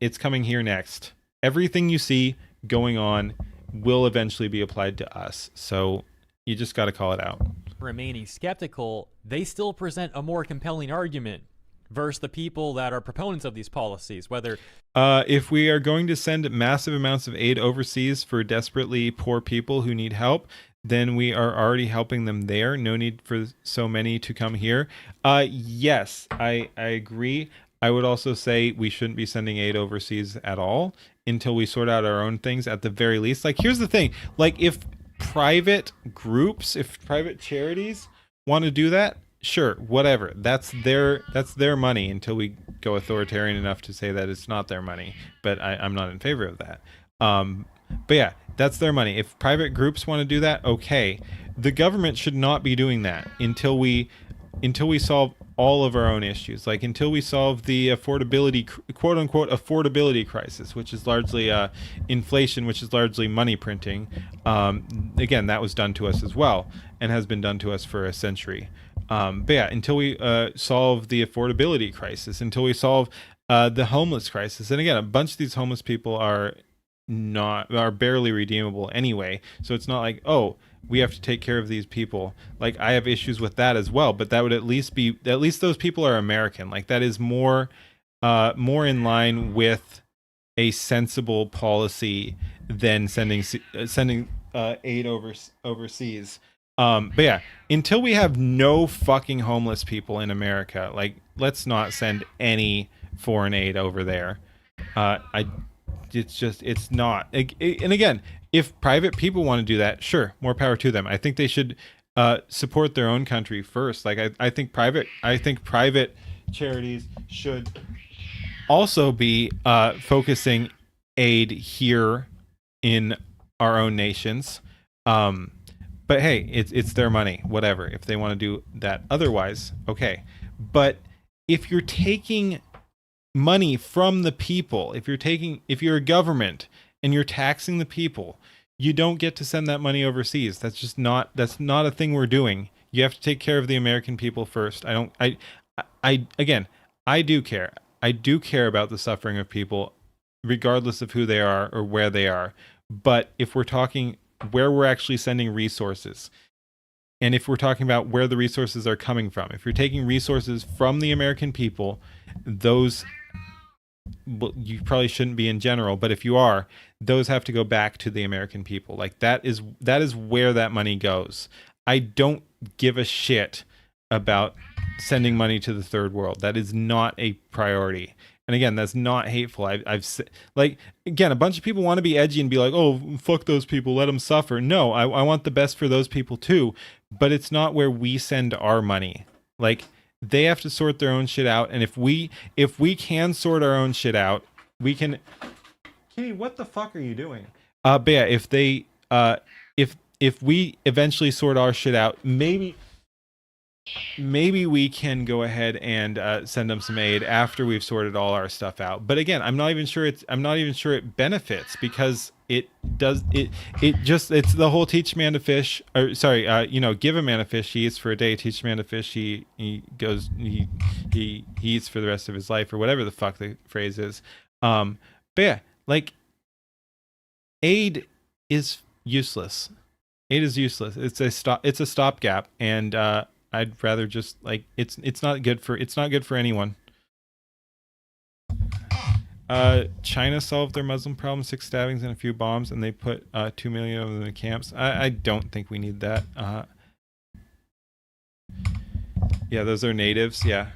it's coming here next. Everything you see going on will eventually be applied to us. So you just got to call it out. remaining skeptical, they still present a more compelling argument versus the people that are proponents of these policies, whether if we are going to send massive amounts of aid overseas for desperately poor people who need help, then we are already helping them there. No need for so many to come here. Yes, I agree. I would also say we shouldn't be sending aid overseas at all until we sort out our own things at the very least. Like, here's the thing. Like, if private groups, if private charities want to do that, sure, whatever. That's their money until we go authoritarian enough to say that it's not their money. But I'm not in favor of that. But yeah, that's their money. If private groups want to do that, okay. The government should not be doing that until we solve all of our own issues. Like, until we solve the affordability, quote unquote, affordability crisis, which is largely inflation, which is largely money printing. Again, that was done to us as well and has been done to us for a century. But yeah, until we solve the affordability crisis, until we solve the homeless crisis, and again, a bunch of these homeless people are barely redeemable anyway. So it's not like, oh, we have to take care of these people. Like, I have issues with that as well, but that would at least those people are American. Like, that is more in line with a sensible policy than sending aid overseas. But yeah, until we have no fucking homeless people in America, like, let's not send any foreign aid over there. It's not. And again, if private people want to do that, sure, more power to them. I think they should support their own country first. Like, I think private charities should also be focusing aid here in our own nations. But hey, it's their money, whatever. If they want to do that otherwise, okay. But if you're taking money from the people, if you're a government and you're taxing the people, you don't get to send that money overseas. That's not a thing we're doing. You have to take care of the American people first. Again, I do care. I do care about the suffering of people, regardless of who they are or where they are. But if we're talking where we're actually sending resources, and if we're talking about where the resources are coming from, if you're taking resources from the American people, those, well, you probably shouldn't be in general, but if you are, those have to go back to the American people. Like, that is where that money goes. I don't give a shit about sending money to the third world. That is not a priority. And again, that's not hateful. I've like, again, a bunch of people want to be edgy and be like, oh, fuck those people, let them suffer. No, I want the best for those people too, but it's not where we send our money. Like, they have to sort their own shit out. And if we can sort our own shit out, we can. Kitty, what the fuck are you doing? But yeah, if they if we eventually sort our shit out, maybe we can go ahead and send them some aid after we've sorted all our stuff out. But again, I'm not even sure it benefits, because it's the whole teach a man to fish, or sorry, give a man a fish, he eats for a day, teach a man to fish, he eats for the rest of his life, or whatever the fuck the phrase is. But yeah, like, aid is useless. Aid is useless. It's a stopgap, and I'd rather just, like, it's not good for anyone. China solved their Muslim problem, 6 stabbings and a few bombs, and they put 2 million of them in camps. I don't think we need that. Yeah, those are natives. Yeah,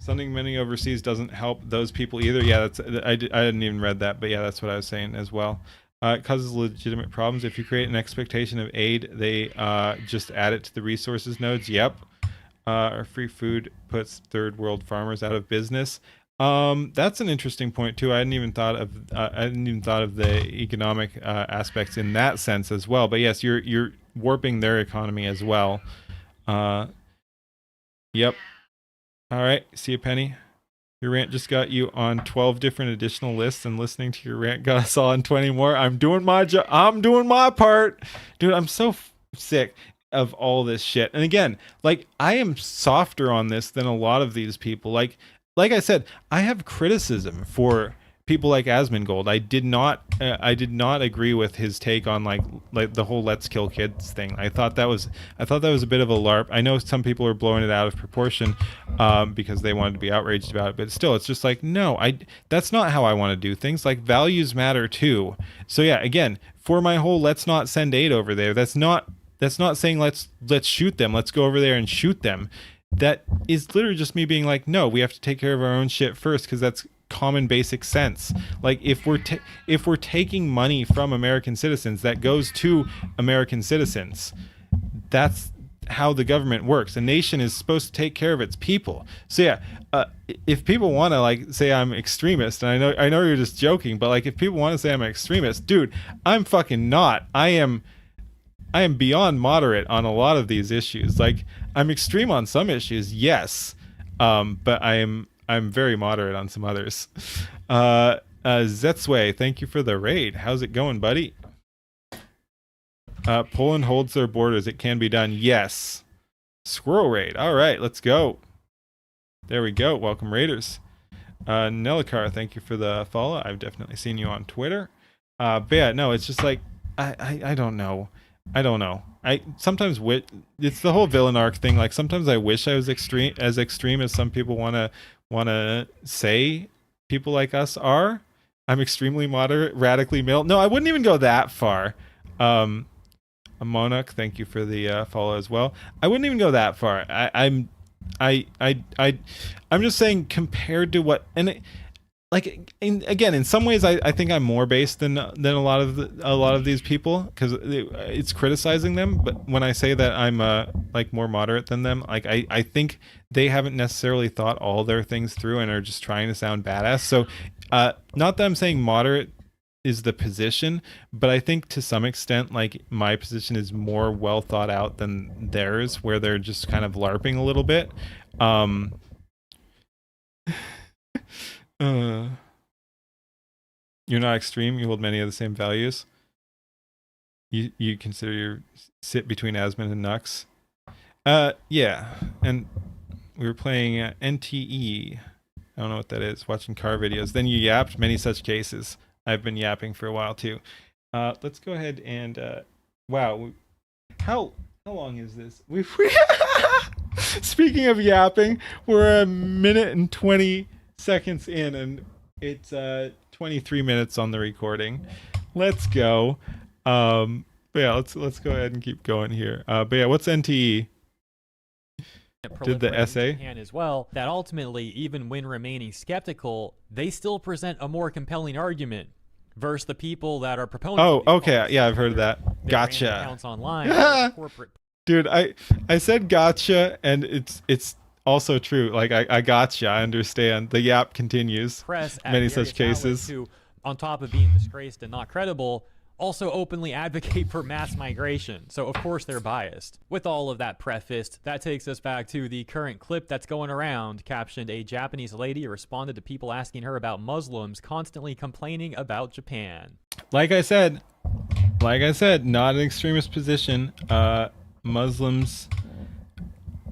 sending money overseas doesn't help those people either. Yeah, I didn't even read that, but yeah, that's what I was saying as well. It causes legitimate problems. If you create an expectation of aid, they just add it to the resources nodes. Yep. Our free food puts third world farmers out of business. That's an interesting point too. I hadn't even thought of the economic aspects in that sense as well. But yes, you're warping their economy as well. Yep. All right. See you, Penny. Your rant just got you on 12 different additional lists, and listening to your rant got us all on 20 more. I'm doing my job. I'm doing my part, dude. I'm so sick of all this shit. And again, like, I am softer on this than a lot of these people. Like I said, I have criticism for people like Asmongold. I did not agree with his take on like the whole "let's kill kids" thing. I thought that was a bit of a LARP. I know some people are blowing it out of proportion because they wanted to be outraged about it, but still, it's just like, no, that's not how I want to do things. Like, values matter too. So yeah, again, for my whole "let's not send aid over there," that's not saying let's shoot them. Let's go over there and shoot them. That is literally just me being like, no, we have to take care of our own shit first, because that's common basic sense. Like, if we're taking money from American citizens that goes to American citizens, that's how the government works. A nation is supposed to take care of its people. So yeah, if people want to like say I'm extremist, and I know you're just joking, but like if people want to say I'm an extremist, dude, I'm fucking not. I am beyond moderate on a lot of these issues. Like, I'm extreme on some issues, yes, but I'm very moderate on some others. Zetsway, thank you for the raid. How's it going, buddy? Poland holds their borders. It can be done. Yes. Squirrel raid. All right, let's go. There we go. Welcome, raiders. Nelikar, thank you for the follow. I've definitely seen you on Twitter. But yeah, no, it's just like I don't know. I don't know. I sometimes it's the whole villain arc thing. Like, sometimes I wish I was extreme as some people wanna say people like us are. I'm extremely moderate, radically middle. No, I wouldn't even go that far. A Monarch, thank you for the follow as well. I wouldn't even go that far. I'm just saying, compared to what, and like, again, in some ways, I think I'm more based than a lot of these people, because it's criticizing them. But when I say that I'm like more moderate than them, like I think they haven't necessarily thought all their things through and are just trying to sound badass. So, not that I'm saying moderate is the position, but I think to some extent, like, my position is more well thought out than theirs, where they're just kind of LARPing a little bit. You're not extreme. You hold many of the same values. You consider your sit between Asmon and Nux. Yeah, and we were playing NTE. I don't know what that is. Watching car videos. Then you yapped. Many such cases. I've been yapping for a while too. Let's go ahead and wow, how long is this? We've speaking of yapping, we're a minute and 20 seconds in, and it's 23 minutes on the recording. Let's go. But yeah, let's go ahead and keep going here. But yeah, what's NTE? Did the essay Japan as well, that ultimately, even when remaining skeptical, they still present a more compelling argument versus the people that are proponents. Oh, okay, yeah, I've heard of that. Gotcha. Accounts online, corporate. Dude, I said gotcha, and it's also true. Like, I gotcha. I understand. The yap continues. Press many such cases. Who, on top of being disgraced and not credible, also openly advocate for mass migration. So, of course, they're biased. With all of that prefaced, that takes us back to the current clip that's going around, captioned, "A Japanese lady responded to people asking her about Muslims constantly complaining about Japan." Like I said, not an extremist position. Muslims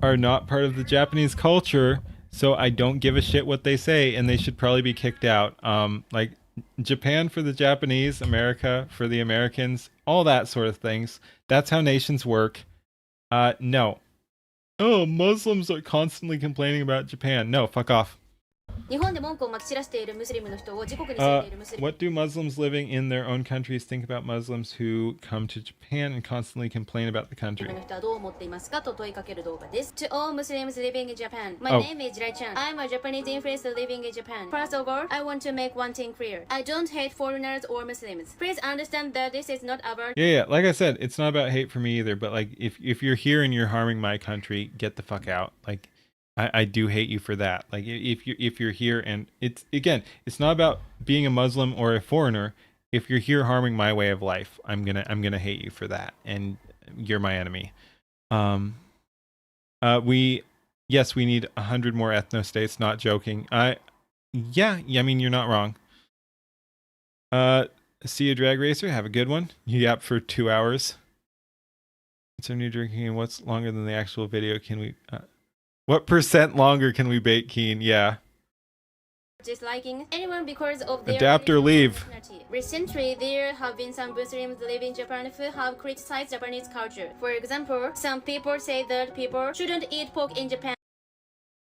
are not part of the Japanese culture, so I don't give a shit what they say, and they should probably be kicked out. Like, Japan for the Japanese, America for the Americans, all that sort of things. That's how nations work. No. Oh, Muslims are constantly complaining about Japan. No, fuck off. What do Muslims living in their own countries think about Muslims who come to Japan and constantly complain about the country? To all Muslims living in Japan, my name is Rai-chan. I'm a Japanese influencer living in Japan. First of all, I want to make one thing clear. I don't hate foreigners or Muslims. Please understand that this is not about... Yeah, like I said, it's not about hate for me either, but like, if you're here and you're harming my country, get the fuck out. Like, I do hate you for that. Like, if you're here, and it's not about being a Muslim or a foreigner. If you're here harming my way of life, I'm gonna hate you for that, and you're my enemy. We need 100 more ethno-states. Not joking. I mean, you're not wrong. See you, Drag Racer. Have a good one. You yap for 2 hours. So new drinking, and what's longer than the actual video? Can we? What percent longer can we bait Keen? Yeah. disliking anyone because of their Adapt or leave. nationality. Recently, there have been some Muslims living in Japan who have criticized Japanese culture. For example, some people say that people shouldn't eat pork in Japan.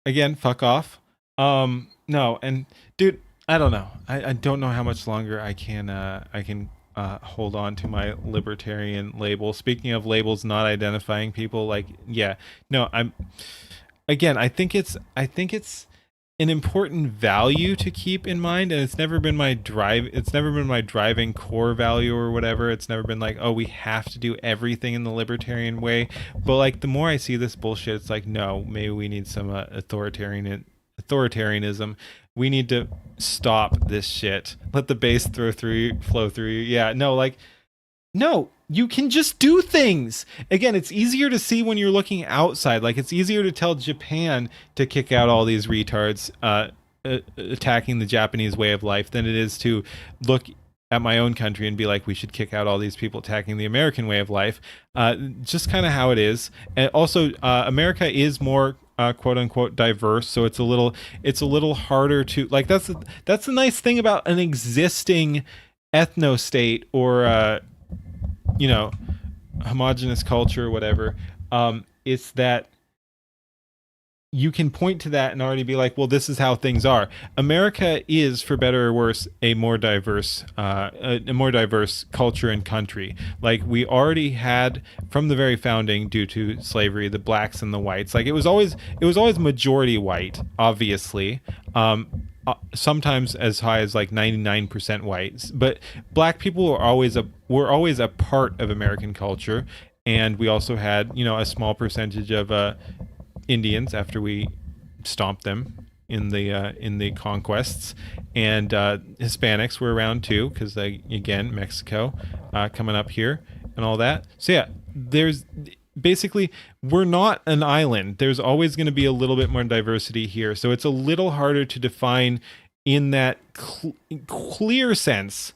Again, fuck off. No, and dude, I don't know. I don't know how much longer I can hold on to my libertarian label. Speaking of labels not identifying people, like, yeah, no, I think it's an important value to keep in mind, and it's never been my driving core value or whatever. It's never been like, oh, we have to do everything in the libertarian way. But like, the more I see this bullshit, it's like, no, maybe we need some authoritarianism. We need to stop this shit. Let the base flow through. Yeah, no, like, no, you can just do things. Again, it's easier to see when you're looking outside. Like, it's easier to tell Japan to kick out all these retards attacking the Japanese way of life than it is to look at my own country and be like, we should kick out all these people attacking the American way of life. Just kind of how it is. And also, America is more quote unquote diverse, so it's a little harder to, like, that's the nice thing about an existing ethno state or homogenous culture or whatever. It's that you can point to that and already be like, well, this is how things are. America is, for better or worse, a more diverse culture and country. Like, we already had from the very founding, due to slavery, the blacks and the whites. Like, it was always majority white, obviously. Sometimes as high as like 99% whites, but black people were always a part of American culture. And we also had, a small percentage of Indians after we stomped them in the conquests, and Hispanics were around too, because again, Mexico coming up here and all that. So yeah, there's basically, we're not an island. There's always going to be a little bit more diversity here, so it's a little harder to define in that clear sense.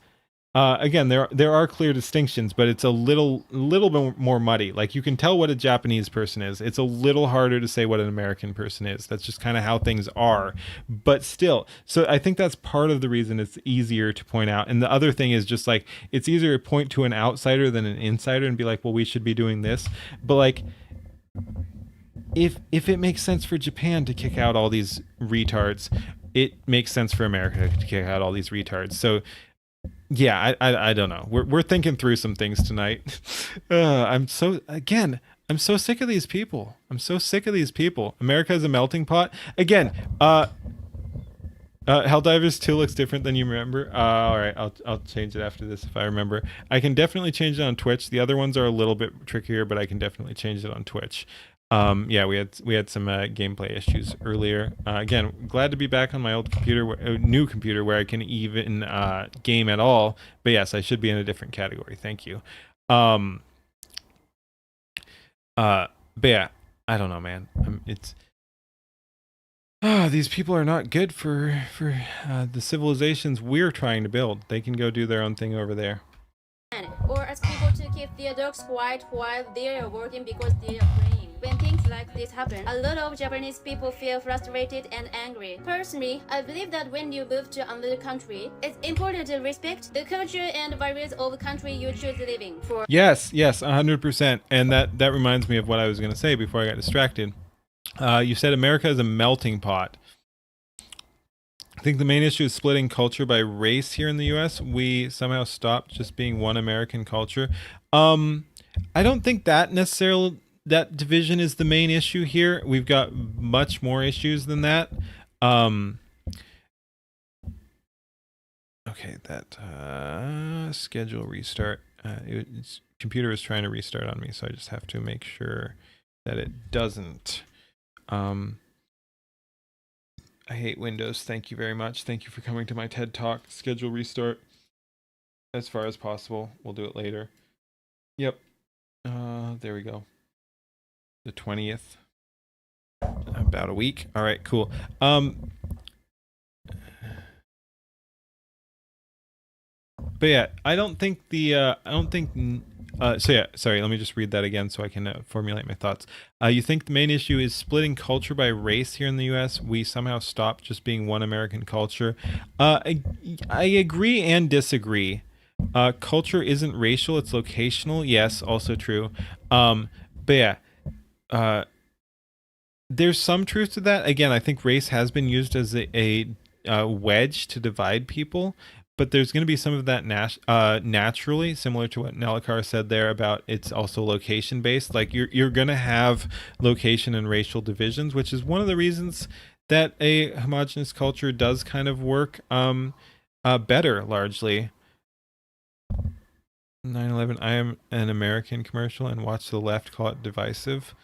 Again, there are clear distinctions, but it's a little bit more muddy. Like, you can tell what a Japanese person is. It's a little harder to say what an American person is. That's just kind of how things are. But still, so I think that's part of the reason it's easier to point out. And the other thing is just like, it's easier to point to an outsider than an insider and be like, well, we should be doing this. But like, if it makes sense for Japan to kick out all these retards, it makes sense for America to kick out all these retards. So yeah, I don't know. We're thinking through some things tonight. I'm so sick of these people. America is a melting pot. Again, Helldivers 2 looks different than you remember. All right, I'll change it after this if I remember. I can definitely change it on Twitch. The other ones are a little bit trickier, but I can definitely change it on Twitch. Yeah, we had some gameplay issues earlier. Again, glad to be back on my old computer, new computer, where I can even game at all. But yes, I should be in a different category. Thank you. But yeah, I don't know, man. These people are not good for the civilizations we're trying to build. They can go do their own thing over there. Or ask people to keep their dogs quiet while they are working because they are praying. When things like this happen, a lot of Japanese people feel frustrated and angry. Personally, I believe that when you move to another country, it's important to respect the culture and values of the country you choose living for. Yes, 100%. And that reminds me of what I was going to say before I got distracted. You said America is a melting pot. I think the main issue is splitting culture by race here in the US. We somehow stopped just being one American culture. I don't think that division is the main issue here. We've got much more issues than that. Okay, that schedule restart. Computer is trying to restart on me, so I just have to make sure that it doesn't. I hate Windows. Thank you very much. Thank you for coming to my TED Talk. Schedule restart as far as possible. We'll do it later. Yep. There we go. The 20th. About a week. All right, cool. But yeah, I don't think So yeah, sorry. Let me just read that again so I can formulate my thoughts. You think the main issue is splitting culture by race here in the U.S.? We somehow stopped just being one American culture. I agree and disagree. Culture isn't racial; it's locational. Yes, also true. But yeah, uh, there's some truth to that. Again, I think race has been used as a wedge to divide people, but there's going to be some of that naturally, similar to what Nelakar said there about it's also location based. Like you're going to have location and racial divisions, which is one of the reasons that a homogenous culture does kind of work better largely. 9/11. I am an American commercial and watch the left call it divisive.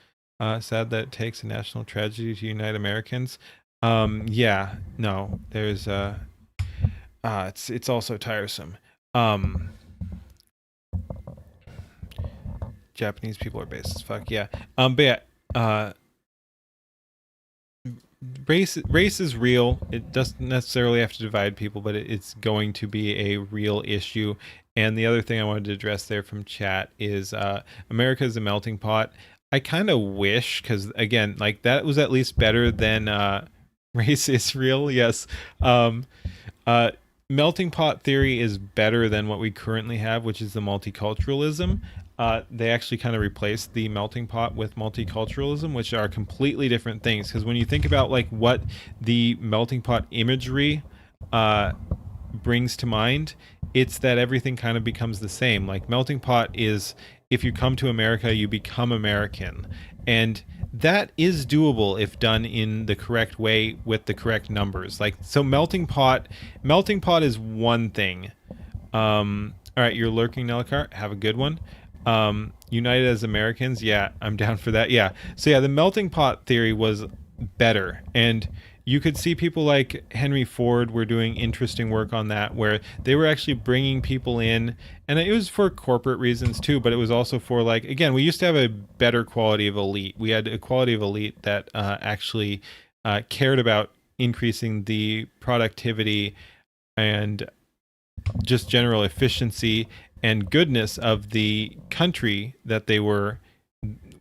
Sad that it takes a national tragedy to unite Americans. Yeah, no, there's it's also tiresome. Japanese people are based as fuck. Yeah. But yeah, race is real. It doesn't necessarily have to divide people, but it's going to be a real issue. And the other thing I wanted to address there from chat is America is a melting pot. I kind of wish, because again, like that was at least better than race is real. Yes. Melting pot theory is better than what we currently have, which is the multiculturalism. They actually kind of replaced the melting pot with multiculturalism, which are completely different things. Because when you think about like what the melting pot imagery brings to mind, it's that everything kind of becomes the same. Like melting pot is if you come to America, you become American. And that is doable if done in the correct way with the correct numbers. Like, so melting pot is one thing. All right, you're lurking, Nelakar. Have a good one. United as Americans. Yeah, I'm down for that. Yeah. So yeah, the melting pot theory was better. And you could see people like Henry Ford were doing interesting work on that, where they were actually bringing people in, and it was for corporate reasons too, but it was also for like, again, we used to have a better quality of elite. We had a quality of elite that actually cared about increasing the productivity and just general efficiency and goodness of the country that they were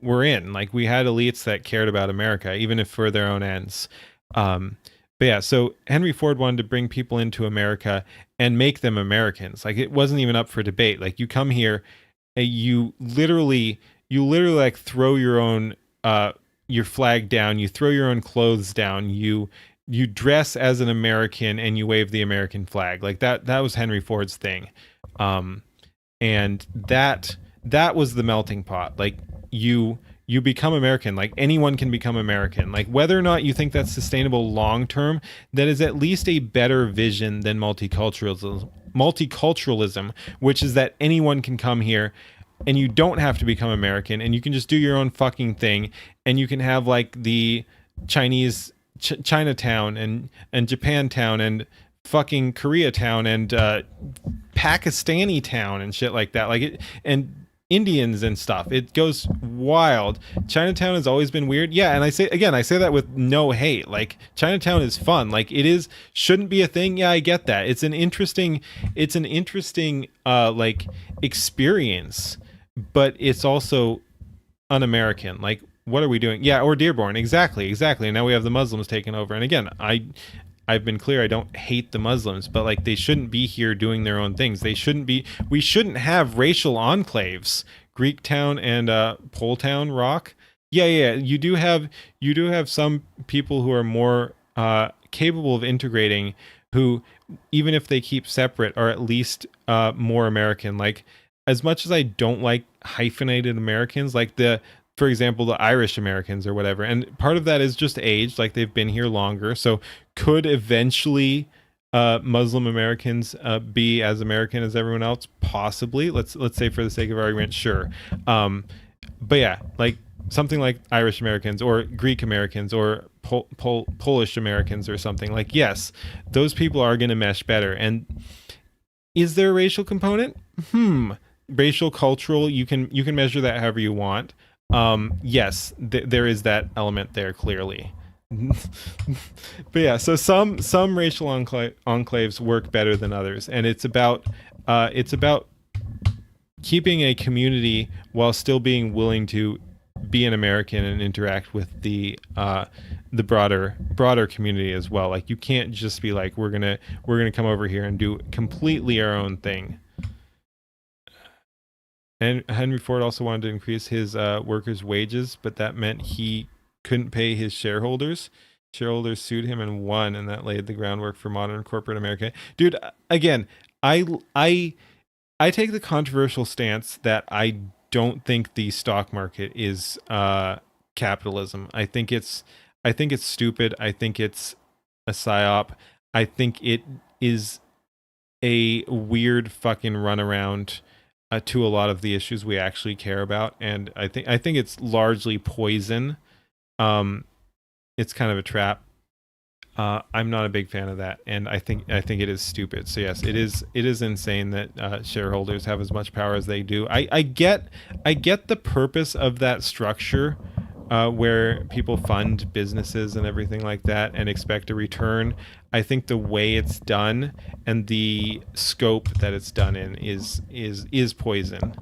in. Like we had elites that cared about America, even if for their own ends. But yeah, so Henry Ford wanted to bring people into America and make them Americans. Like it wasn't even up for debate. Like you come here, you literally like throw your own your flag down, you throw your own clothes down, you dress as an American and you wave the American flag. Like that was Henry Ford's thing. And that was the melting pot. Like you become American. Like anyone can become American. Like whether or not you think that's sustainable long term, that is at least a better vision than multiculturalism, which is that anyone can come here and you don't have to become American and you can just do your own fucking thing, and you can have like the Chinese Chinatown and Japantown and fucking Koreatown and Pakistani town and shit like that. Like it, and Indians and stuff. It goes wild. Chinatown has always been weird. Yeah, and I say that with no hate. Like Chinatown is fun. Like it is shouldn't be a thing. Yeah, I get that. It's an interesting like experience, but it's also un-American. Like what are we doing? Yeah, or Dearborn. Exactly. And now we have the Muslims taking over. And again, I've been clear, I don't hate the Muslims, but like they shouldn't be here doing their own things. We shouldn't have racial enclaves. Greek town and Pole town rock. Yeah. You do have some people who are more capable of integrating, who even if they keep separate are at least more American. Like as much as I don't like hyphenated Americans, like for example, the Irish Americans or whatever. And part of that is just age, like they've been here longer. So could eventually Muslim Americans be as American as everyone else? Possibly. Let's say for the sake of argument, sure. But yeah, like something like Irish Americans or Greek Americans or Polish Americans or something. Like, yes, those people are going to mesh better. And is there a racial component? Racial, cultural, you can measure that however you want. Yes, there is that element there clearly. But yeah, so some racial enclaves work better than others, and it's about keeping a community while still being willing to be an American and interact with the broader community as well. Like, you can't just be like, we're gonna come over here and do completely our own thing. And Henry Ford also wanted to increase his workers' wages, but that meant he couldn't pay his shareholders. Shareholders sued him and won, and that laid the groundwork for modern corporate America. Dude, again, I take the controversial stance that I don't think the stock market is capitalism. I think it's stupid. I think it's a psyop. I think it is a weird fucking runaround to a lot of the issues we actually care about, and I think it's largely poison. It's kind of a trap. I'm not a big fan of that, and I think it is stupid. So yes, it is insane that shareholders have as much power as they do. I get the purpose of that structure, where people fund businesses and everything like that and expect a return. I think the way it's done and the scope that it's done in is poison,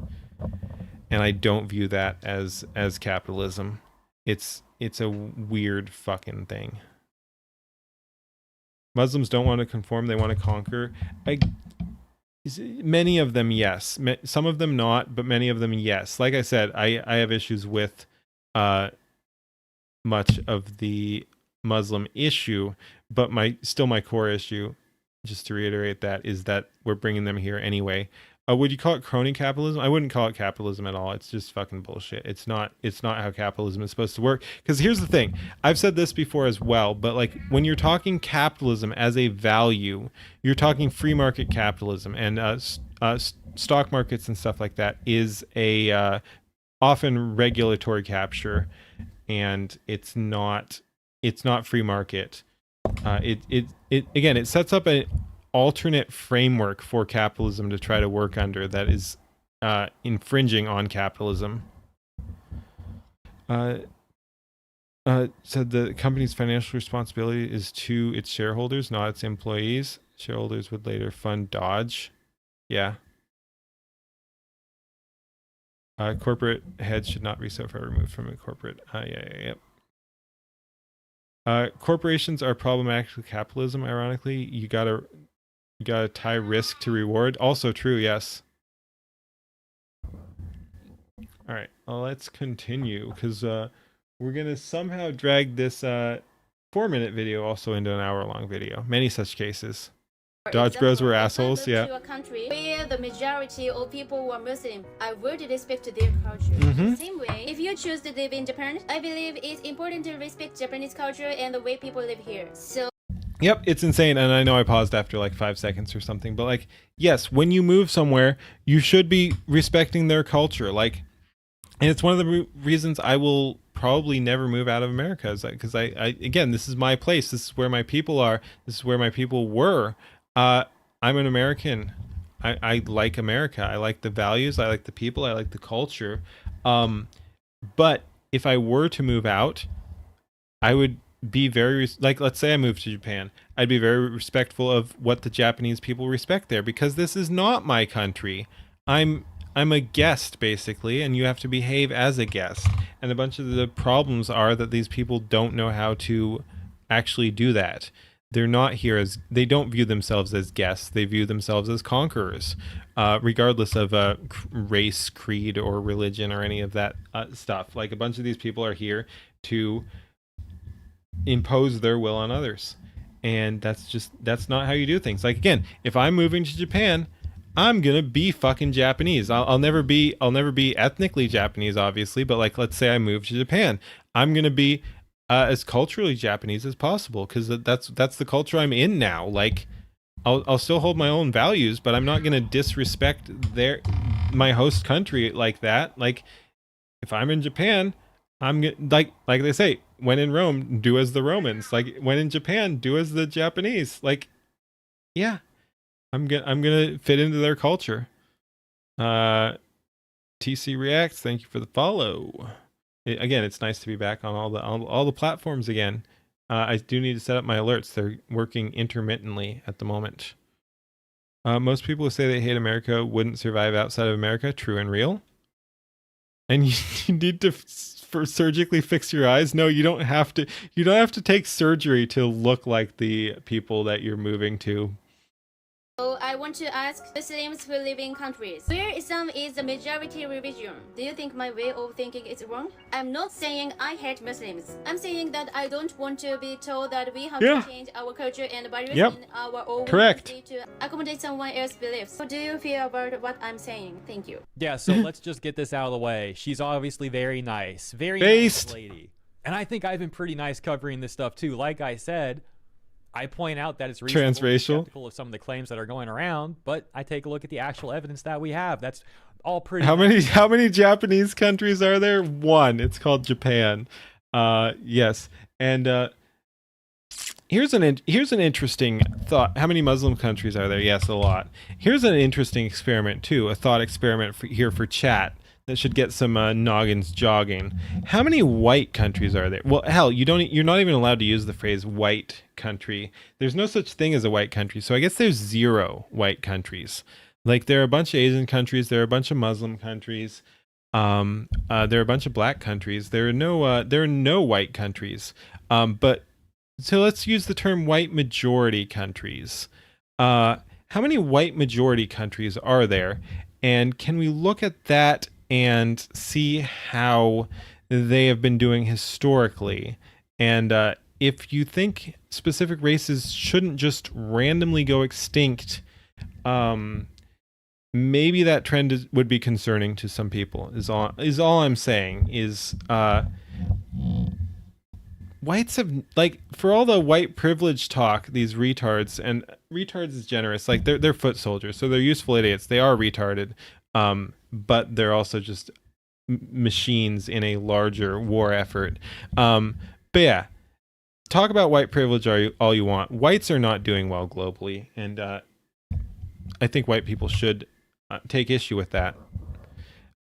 and I don't view that as capitalism. It's a weird fucking thing. Muslims don't want to conform, they want to conquer. Many of them, yes. Some of them not, but many of them, yes. Like I said, I have issues with much of the Muslim issue, but my core issue, just to reiterate that, is that we're bringing them here anyway. Would you call it crony capitalism? I wouldn't call it capitalism at all. It's just fucking bullshit. It's not how capitalism is supposed to work. Because here's the thing. I've said this before as well, but like, when you're talking capitalism as a value, you're talking free market capitalism, and stock markets and stuff like that is a often regulatory capture, and it's not free market. It again, it sets up an alternate framework for capitalism to try to work under that is infringing on capitalism. Said the company's financial responsibility is to its shareholders, not its employees. Shareholders would later fund Dodge. Yeah. Corporate heads should not be so far removed from a corporate. Yep. Corporations are problematic to capitalism. Ironically, you gotta tie risk to reward. Also true, yes. All right, let's continue, because we're gonna somehow drag this 4-minute video also into an hour-long video. Many such cases. Dodge Bros were assholes, yeah. To a country where the majority of people were Muslim, I would respect their culture. Mm-hmm. Same way, if you choose to live in Japan, I believe it's important to respect Japanese culture and the way people live here. So. Yep, it's insane, and I know I paused after like 5 seconds or something, but like, yes, when you move somewhere, you should be respecting their culture. Like, and it's one of the reasons I will probably never move out of America, is because I again, this is my place. This is where my people are. This is where my people were. I'm an American. I like America. I like the values. I like the people. I like the culture. But if I were to move out, I would be very like, let's say I moved to Japan, I'd be very respectful of what the Japanese people respect there, because this is not my country. I'm a guest, basically, and you have to behave as a guest. And a bunch of the problems are that these people don't know how to actually do that. They're not here as, they don't view themselves as guests. They view themselves as conquerors, regardless of race, creed, or religion, or any of that stuff. Like, a bunch of these people are here to impose their will on others, and that's not how you do things. Like, again, if I'm moving to Japan, I'm gonna be fucking Japanese. I'll never be ethnically Japanese, obviously, but like, let's say I move to Japan, I'm gonna be as culturally Japanese as possible, because that's the culture I'm in now. Like, I'll still hold my own values, but I'm not gonna disrespect my host country like that. Like, if I'm in Japan, I'm like they say, when in Rome, do as the Romans. Like, when in Japan, do as the Japanese. Like, yeah, I'm gonna fit into their culture. TC Reacts, thank you for the follow. Again, it's nice to be back on all the platforms again. I do need to set up my alerts. They're working intermittently at the moment. Most people who say they hate America wouldn't survive outside of America. True and real. And you need to for surgically fix your eyes. No, you don't have to. You don't have to take surgery to look like the people that you're moving to. So I want to ask Muslims who live in countries where Islam is the majority religion. Do you think my way of thinking is wrong? I'm not saying I hate Muslims. I'm saying that I don't want to be told that we have to change our culture and values in our own country to accommodate someone else's beliefs. So do you feel about what I'm saying? Thank you. Yeah, so let's just get this out of the way. She's obviously very nice. Very nice lady. And I think I've been pretty nice covering this stuff too. Like I said, I point out that it's reasonable to be skeptical of some of the claims that are going around, but I take a look at the actual evidence that we have. That's all pretty. How many Japanese countries are there? One. It's called Japan. Yes. And here's an interesting thought. How many Muslim countries are there? Yes, a lot. Here's an interesting experiment too. A thought experiment here for chat that should get some noggins jogging. How many white countries are there? Well, hell, you're not even allowed to use the phrase white country. There's no such thing as a white country. So I guess there's 0 white countries. Like there are a bunch of Asian countries, there are a bunch of Muslim countries, there are a bunch of black countries. There are no white countries. But so let's use the term white majority countries. How many white majority countries are there? And can we look at that and see how they have been doing historically? And if you think specific races shouldn't just randomly go extinct, maybe that trend would be concerning to some people. Is all I'm saying. Is whites have, like, for all the white privilege talk, these retards, and retards is generous, like they're foot soldiers, so they're useful idiots. They are retarded. But they're also just machines in a larger war effort. But yeah, talk about white privilege all you want. Whites are not doing well globally, and I think white people should take issue with that.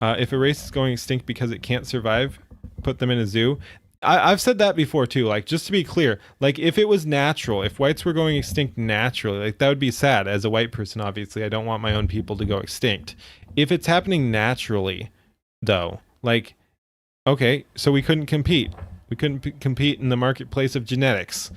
If a race is going extinct because it can't survive, put them in a zoo. I've said that before too. Like, just to be clear, like if it was natural, if whites were going extinct naturally, like that would be sad. As a white person, obviously, I don't want my own people to go extinct. If it's happening naturally, though, like, okay, so we couldn't compete. We couldn't compete in the marketplace of genetics.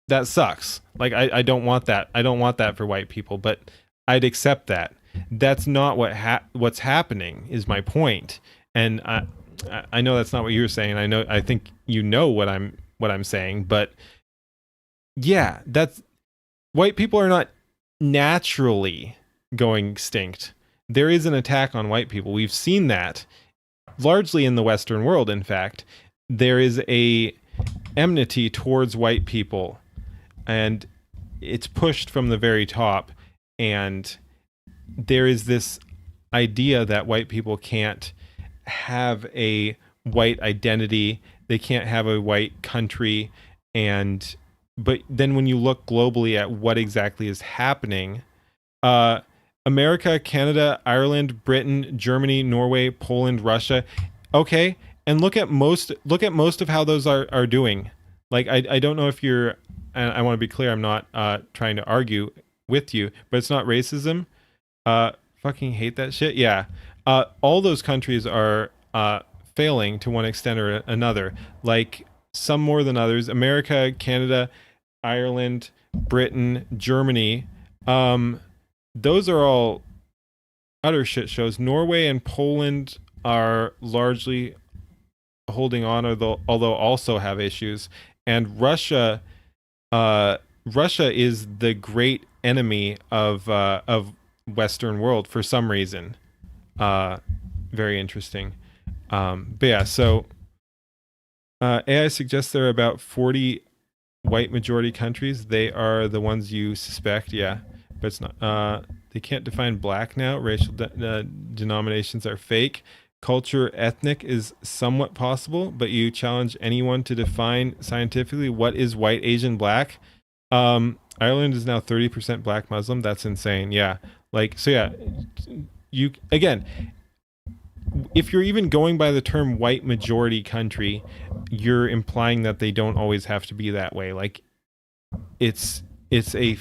That sucks. Like, I don't want that. I don't want that for white people, but I'd accept that. That's not what's happening, is my point. And I know that's not what you're saying. I think you know what I'm saying, but yeah, that's, white people are not naturally going extinct. There is an attack on white people. We've seen that largely in the Western world. In fact, there is a enmity towards white people, and it's pushed from the very top. And there is this idea that white people can't have a white identity, they can't have a white country, but then when you look globally at what exactly is happening, America, Canada, Ireland, Britain, Germany, Norway, Poland, Russia, okay, and look at most of how those are doing. Like, I don't know if you're, and I want to be clear, I'm not trying to argue with you, but it's not racism. Fucking hate that shit. Yeah. All those countries are failing to one extent or another, like some more than others. America, Canada, Ireland, Britain, Germany, those are all utter shit shows. Norway and Poland are largely holding on, although also have issues. And Russia is the great enemy of Western world for some reason. Very interesting. But yeah, so AI suggests there are about 40 white majority countries. They are the ones you suspect, yeah, but it's not. They can't define black now. Racial denominations are fake. Culture, ethnic is somewhat possible, but you challenge anyone to define scientifically what is white, Asian, black. Ireland is now 30% black Muslim. That's insane. Yeah. Like, so yeah, you, again, if you're even going by the term white majority country, you're implying that they don't always have to be that way. Like, it's a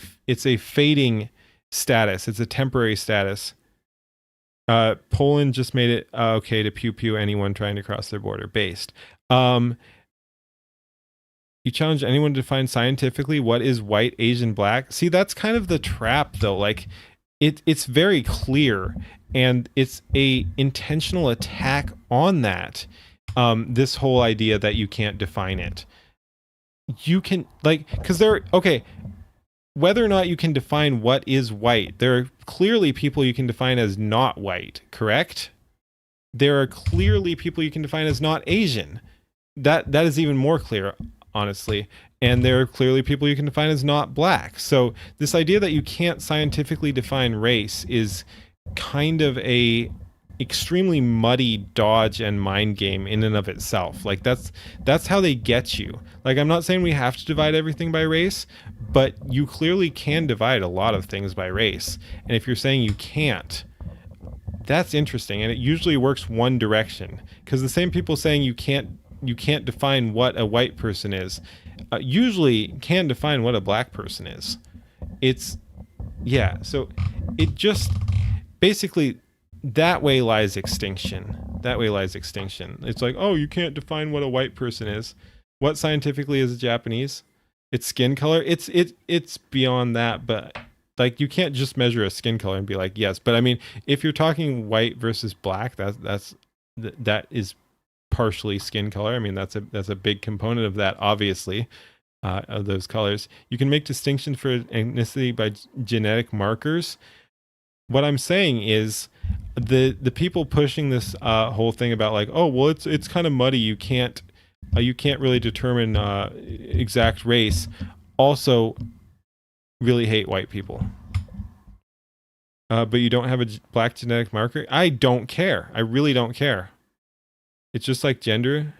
fading status. It's a temporary status. Poland just made it okay to pew pew anyone trying to cross their border. Based. You challenge anyone to define scientifically what is white, Asian, black. See, that's kind of the trap, though. Like, it's very clear, and it's a intentional attack on that. This whole idea that you can't define it. You can, like, because okay, whether or not you can define what is white, there are clearly people you can define as not white, correct? There are clearly people you can define as not Asian. That is even more clear, honestly. And there are clearly people you can define as not black. So this idea that you can't scientifically define race is kind of a extremely muddy dodge and mind game in and of itself. Like that's how they get you. Like, I'm not saying we have to divide everything by race, but you clearly can divide a lot of things by race. And if you're saying you can't, that's interesting, and it usually works one direction, because the same people saying you can't define what a white person is usually can define what a black person is. So it just basically, that way lies extinction. It's like, oh, you can't define what a white person is. What scientifically is a Japanese? It's skin color. It's beyond that, but like, you can't just measure a skin color and be like, yes. But I mean, if you're talking white versus black, that is partially skin color. I mean, that's a big component of that, obviously, of those colors. You can make distinctions for ethnicity by genetic markers. What I'm saying is, the people pushing this whole thing about, like, oh, well, it's kind of muddy, you can't really determine exact race, also really hate white people. But you don't have a black genetic marker? I don't care. I really don't care. It's just like gender.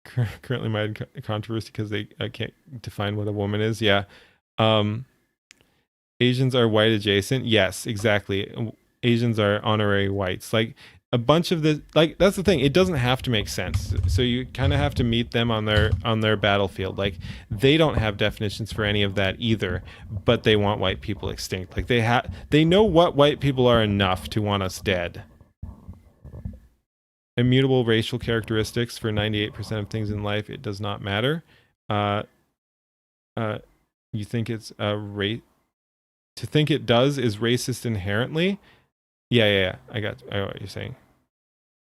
Currently my controversy because I can't define what a woman is. Yeah. Asians are white adjacent. Yes, exactly. Asians are honorary whites. Like, a bunch of the, like, that's the thing. It doesn't have to make sense. So you kind of have to meet them on their battlefield. Like, they don't have definitions for any of that either, but they want white people extinct. Like, they know what white people are enough to want us dead. Immutable racial characteristics for 98% of things in life. It does not matter. You think it's to think it does is racist inherently. Yeah. I got what you're saying.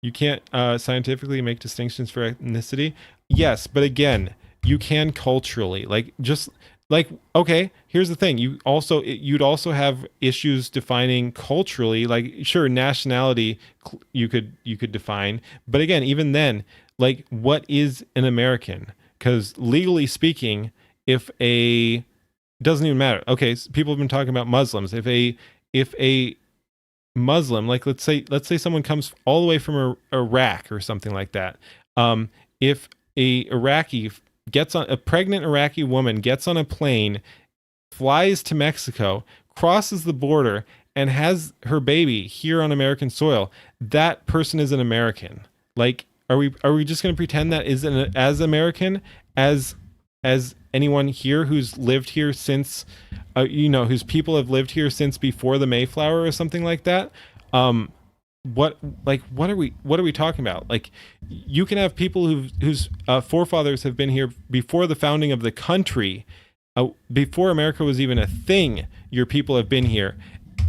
You can't scientifically make distinctions for ethnicity. Yes, but again, you can culturally. Like, just like, okay, here's the thing. You'd also have issues defining culturally. Like, sure, nationality you could define, but again, even then, like, what is an American? Because legally speaking, it doesn't even matter. Okay, so people have been talking about Muslims. If a Muslim, like, let's say someone comes all the way from Iraq or something like that. If a pregnant Iraqi woman gets on a plane, flies to Mexico, crosses the border, and has her baby here on American soil, that person is an American. Like, are we just going to pretend that isn't as American as anyone here who's lived here since, whose people have lived here since before the Mayflower or something like that? What are we talking about? Like, you can have people whose forefathers have been here before the founding of the country, before America was even a thing. Your people have been here.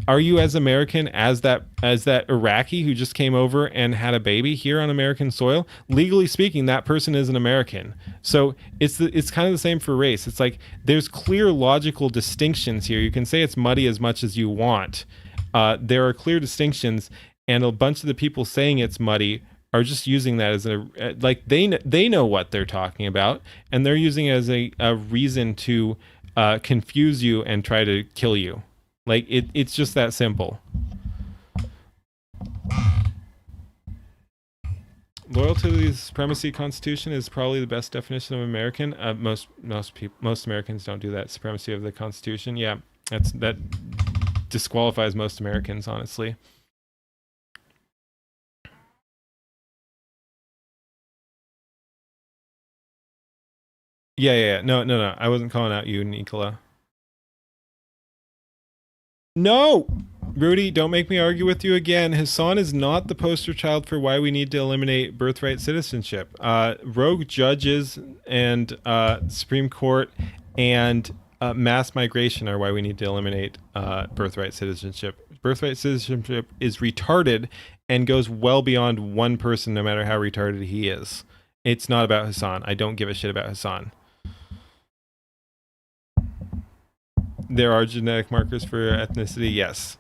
Are you as American as that Iraqi who just came over and had a baby here on American soil? Legally speaking, that person is an American. So it's kind of the same for race. It's like, there's clear logical distinctions here. You can say it's muddy as much as you want. There are clear distinctions, and a bunch of the people saying it's muddy are just using that as they know what they're talking about, and they're using it as a reason to confuse you and try to kill you. Like, it's just that simple. Loyal to the supremacy constitution is probably the best definition of American. Most Americans don't do that. Supremacy of the Constitution. Yeah, that disqualifies most Americans, honestly. Yeah. No. I wasn't calling out you, Nicola. No, Rudy, don't make me argue with you again. Hassan is not the poster child for why we need to eliminate birthright citizenship. Rogue judges and Supreme Court and mass migration are why we need to eliminate birthright citizenship. Birthright citizenship is retarded and goes well beyond one person, no matter how retarded he is. It's not about Hassan. I don't give a shit about Hassan. There are genetic markers for ethnicity, yes.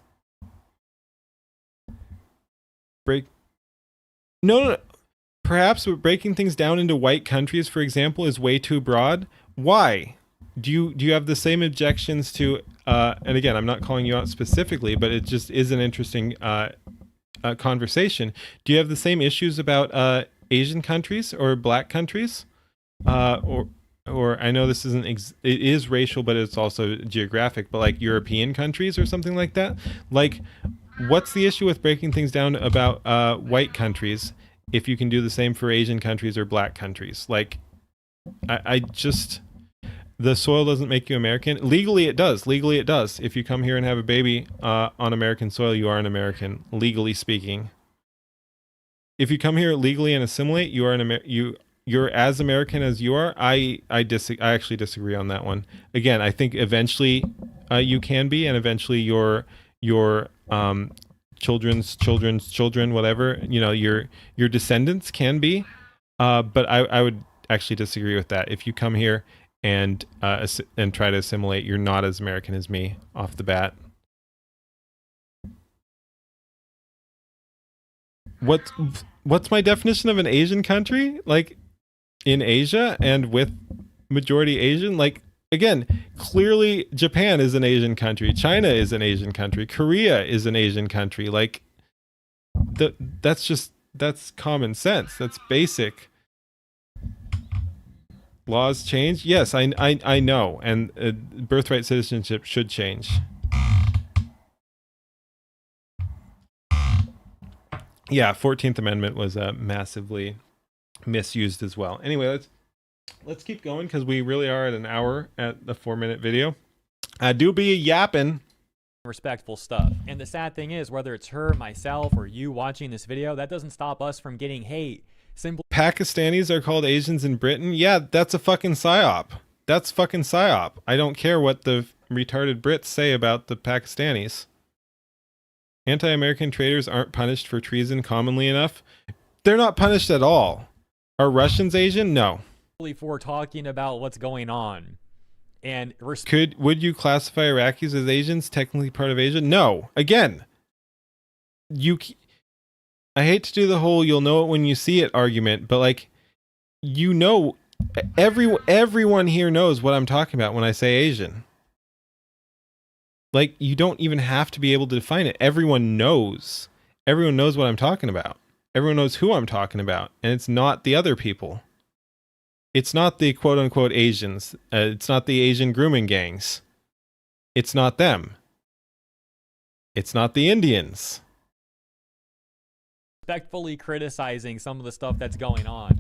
No. Perhaps breaking things down into white countries, for example, is way too broad. Why? Do you have the same objections to? And again, I'm not calling you out specifically, but it just is an interesting conversation. Do you have the same issues about Asian countries or black countries, or I know this isn't it is racial, but it's also geographic, but like European countries or something like that? Like, what's the issue with breaking things down about white countries if you can do the same for Asian countries or black countries? Like, I just, the soil doesn't make you American. Legally it does. Legally it does. If you come here and have a baby on American soil, you are an American, legally speaking. If you come here legally and assimilate, you are you're as American as you are. I actually disagree on that one. Again, I think eventually you can be, and eventually your children's children, whatever, you know, your descendants can be. But I would actually disagree with that. If you come here and try to assimilate, you're not as American as me off the bat. What's my definition of an Asian country? Like, in Asia and with majority Asian? Like, again, clearly Japan is an Asian country. China is an Asian country. Korea is an Asian country. Like, that's common sense. That's basic. Laws change? Yes, I know. And birthright citizenship should change. Yeah, 14th Amendment was massively misused as well. Anyway, let's keep going, because we really are at an hour at the 4-minute video. I do be yapping. Respectful stuff. And the sad thing is, whether it's her, myself, or you watching this video, that doesn't stop us from getting hate. Simply Pakistanis are called Asians in Britain. Yeah, that's a fucking psyop. That's fucking psyop. I don't care what the retarded Brits say about the Pakistanis. Anti-American traitors aren't punished for treason commonly enough. They're not punished at all. Are Russians Asian? No. for talking about what's going on. And would you classify Iraqis as Asians, technically part of Asia? No. Again, I hate to do the whole "you'll know it when you see it" argument, but like, you know, everyone here knows what I'm talking about when I say Asian. Like, you don't even have to be able to define it. Everyone knows. Everyone knows what I'm talking about. Everyone knows who I'm talking about, and it's not the other people. It's not the quote-unquote Asians. It's not the Asian grooming gangs. It's not them. It's not the Indians. Respectfully criticizing some of the stuff that's going on.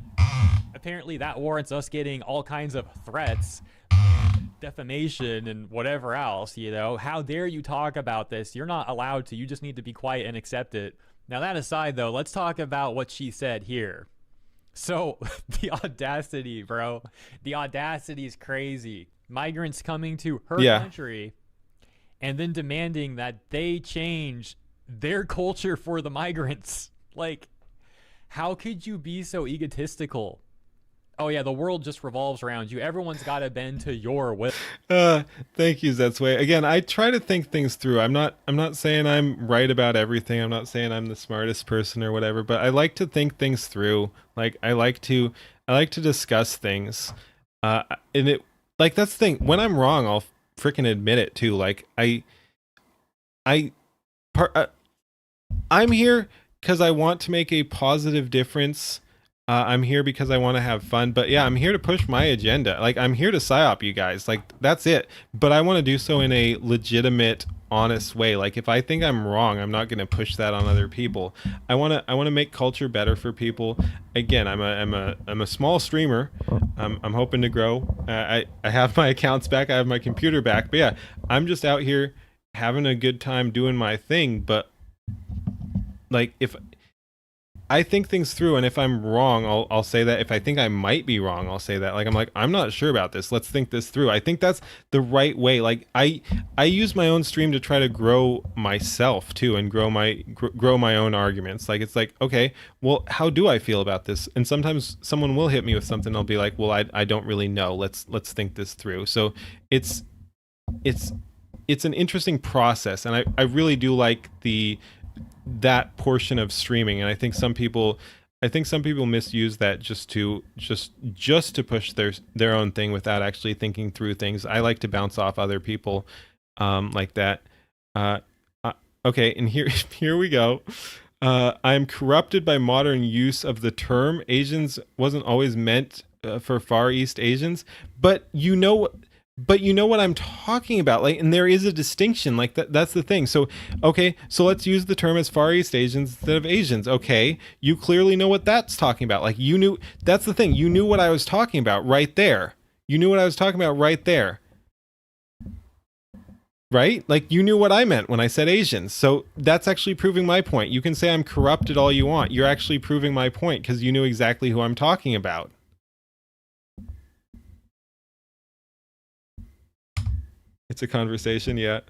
Apparently that warrants us getting all kinds of threats, and defamation, and whatever else, you know. How dare you talk about this? You're not allowed to. You just need to be quiet and accept it. Now, that aside, though, let's talk about what she said here. So, the audacity, bro. The audacity is crazy. Migrants coming to her country and then demanding that they change their culture for the migrants. Like, how could you be so egotistical? Oh yeah, the world just revolves around you. Everyone's got to bend to your will. Thank you, Zetsway. Again, I try to think things through. I'm not saying I'm right about everything. I'm not saying I'm the smartest person or whatever, but I like to think things through. Like, I like to discuss things. And it, like, that's the thing. When I'm wrong, I'll freaking admit it too. Like, I'm here because I want to make a positive difference. I'm here because I want to have fun, but yeah, I'm here to push my agenda. Like, I'm here to psyop you guys. Like, that's it. But I want to do so in a legitimate, honest way. Like, if I think I'm wrong, I'm not going to push that on other people. I want to make culture better for people. Again, I'm a small streamer. I'm hoping to grow. I have my accounts back. I have my computer back. But yeah, I'm just out here having a good time doing my thing, but like if I think things through, and if I'm wrong, I'll say that. If I think I might be wrong, I'll say that. Like I'm not sure about this. Let's think this through. I think that's the right way. Like I use my own stream to try to grow myself too, and grow my own arguments. Like it's like, okay, well, how do I feel about this? And sometimes someone will hit me with something. I'll be like, well, I don't really know. Let's think this through. So it's an interesting process, and I really do like that portion of streaming. And I think some people misuse that just to push their own thing without actually thinking through things. I like to bounce off other people like that. Okay, and here we go. I'm corrupted by modern use of the term. Asians wasn't always meant for Far East Asians, but you know what I'm talking about. Like, and there is a distinction. Like that's the thing. So, okay, so let's use the term as Far East Asians instead of Asians. Okay, you clearly know what that's talking about. Like that's the thing. You knew what I was talking about right there. You knew what I was talking about right there. Right? Like you knew what I meant when I said Asians. So that's actually proving my point. You can say I'm corrupted all you want. You're actually proving my point because you knew exactly who I'm talking about. It's a conversation, yeah.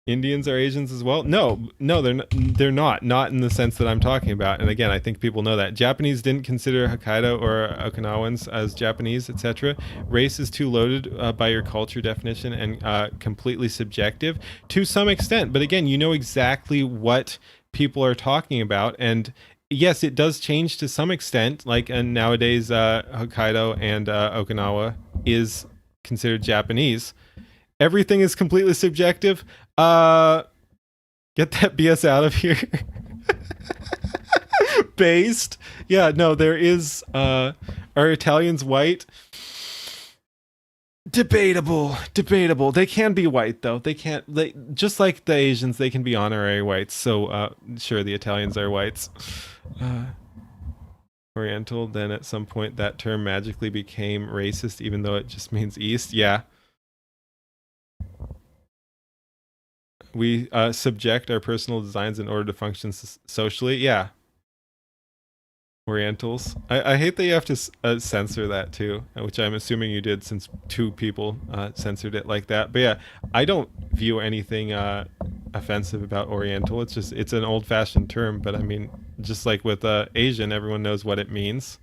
Indians are Asians as well? No, they're not in the sense that I'm talking about. And again, I think people know that. Japanese didn't consider Hokkaido or Okinawans as Japanese, etc. Race is too loaded by your culture definition and completely subjective to some extent. But again, you know exactly what people are talking about. And yes, it does change to some extent. Like nowadays, Hokkaido and Okinawa is considered Japanese. Everything is completely subjective. Get that BS out of here. Based. Yeah, no, there is are Italians white? Debatable. They can be white though. They just like the Asians, they can be honorary whites. So sure, the Italians are whites. Oriental, then at some point that term magically became racist even though it just means east. Yeah. We subject our personal designs in order to function socially. Yeah. Orientals. I hate that you have to censor that too, which I'm assuming you did since 2 people censored it like that. But yeah, I don't view anything offensive about Oriental. It's an old-fashioned term, but I mean, just like with Asian, everyone knows what it means.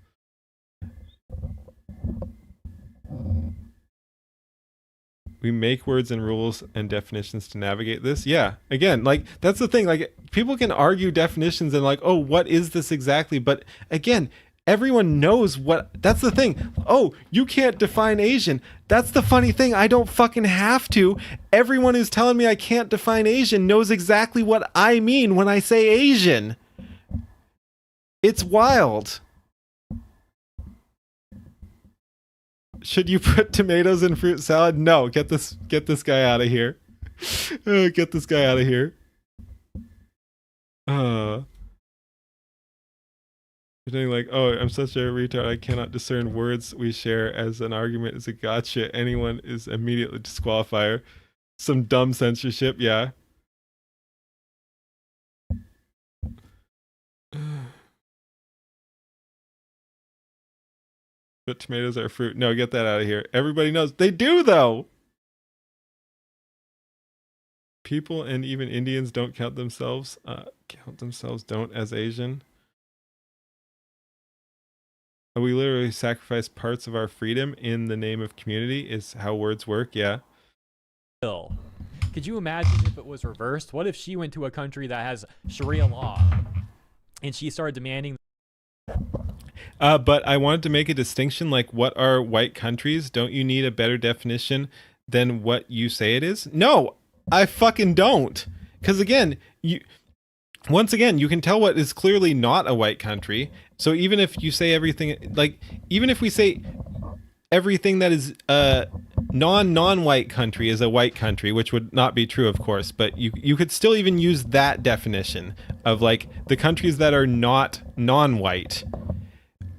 We make words and rules and definitions to navigate this. Yeah, again, like that's the thing. Like people can argue definitions and like, oh, what is this exactly? But again, everyone knows what. That's the thing. Oh, you can't define Asian. That's the funny thing. I don't fucking have to. Everyone who's telling me I can't define Asian knows exactly what I mean when I say Asian. It's wild. Should you put tomatoes in fruit salad? No, get this guy out of here. Get this guy out of here. Pretending like, oh, I'm such a retard, I cannot discern words we share as an argument is a gotcha. Anyone is immediately disqualifier. Some dumb censorship, yeah. But tomatoes are fruit. No, get that out of here. Everybody knows. They do, though. People and even Indians don't count themselves don't as Asian. We literally sacrifice parts of our freedom in the name of community is how words work, yeah. Could you imagine if it was reversed? What if she went to a country that has Sharia law and she started demanding... But I wanted to make a distinction, like, what are white countries? Don't you need a better definition than what you say it is? No, I fucking don't. Because again, once again, you can tell what is clearly not a white country. So even if you say everything, like, even if we say everything that is non-white country is a white country, which would not be true, of course, but you could still even use that definition of, like, the countries that are not non-white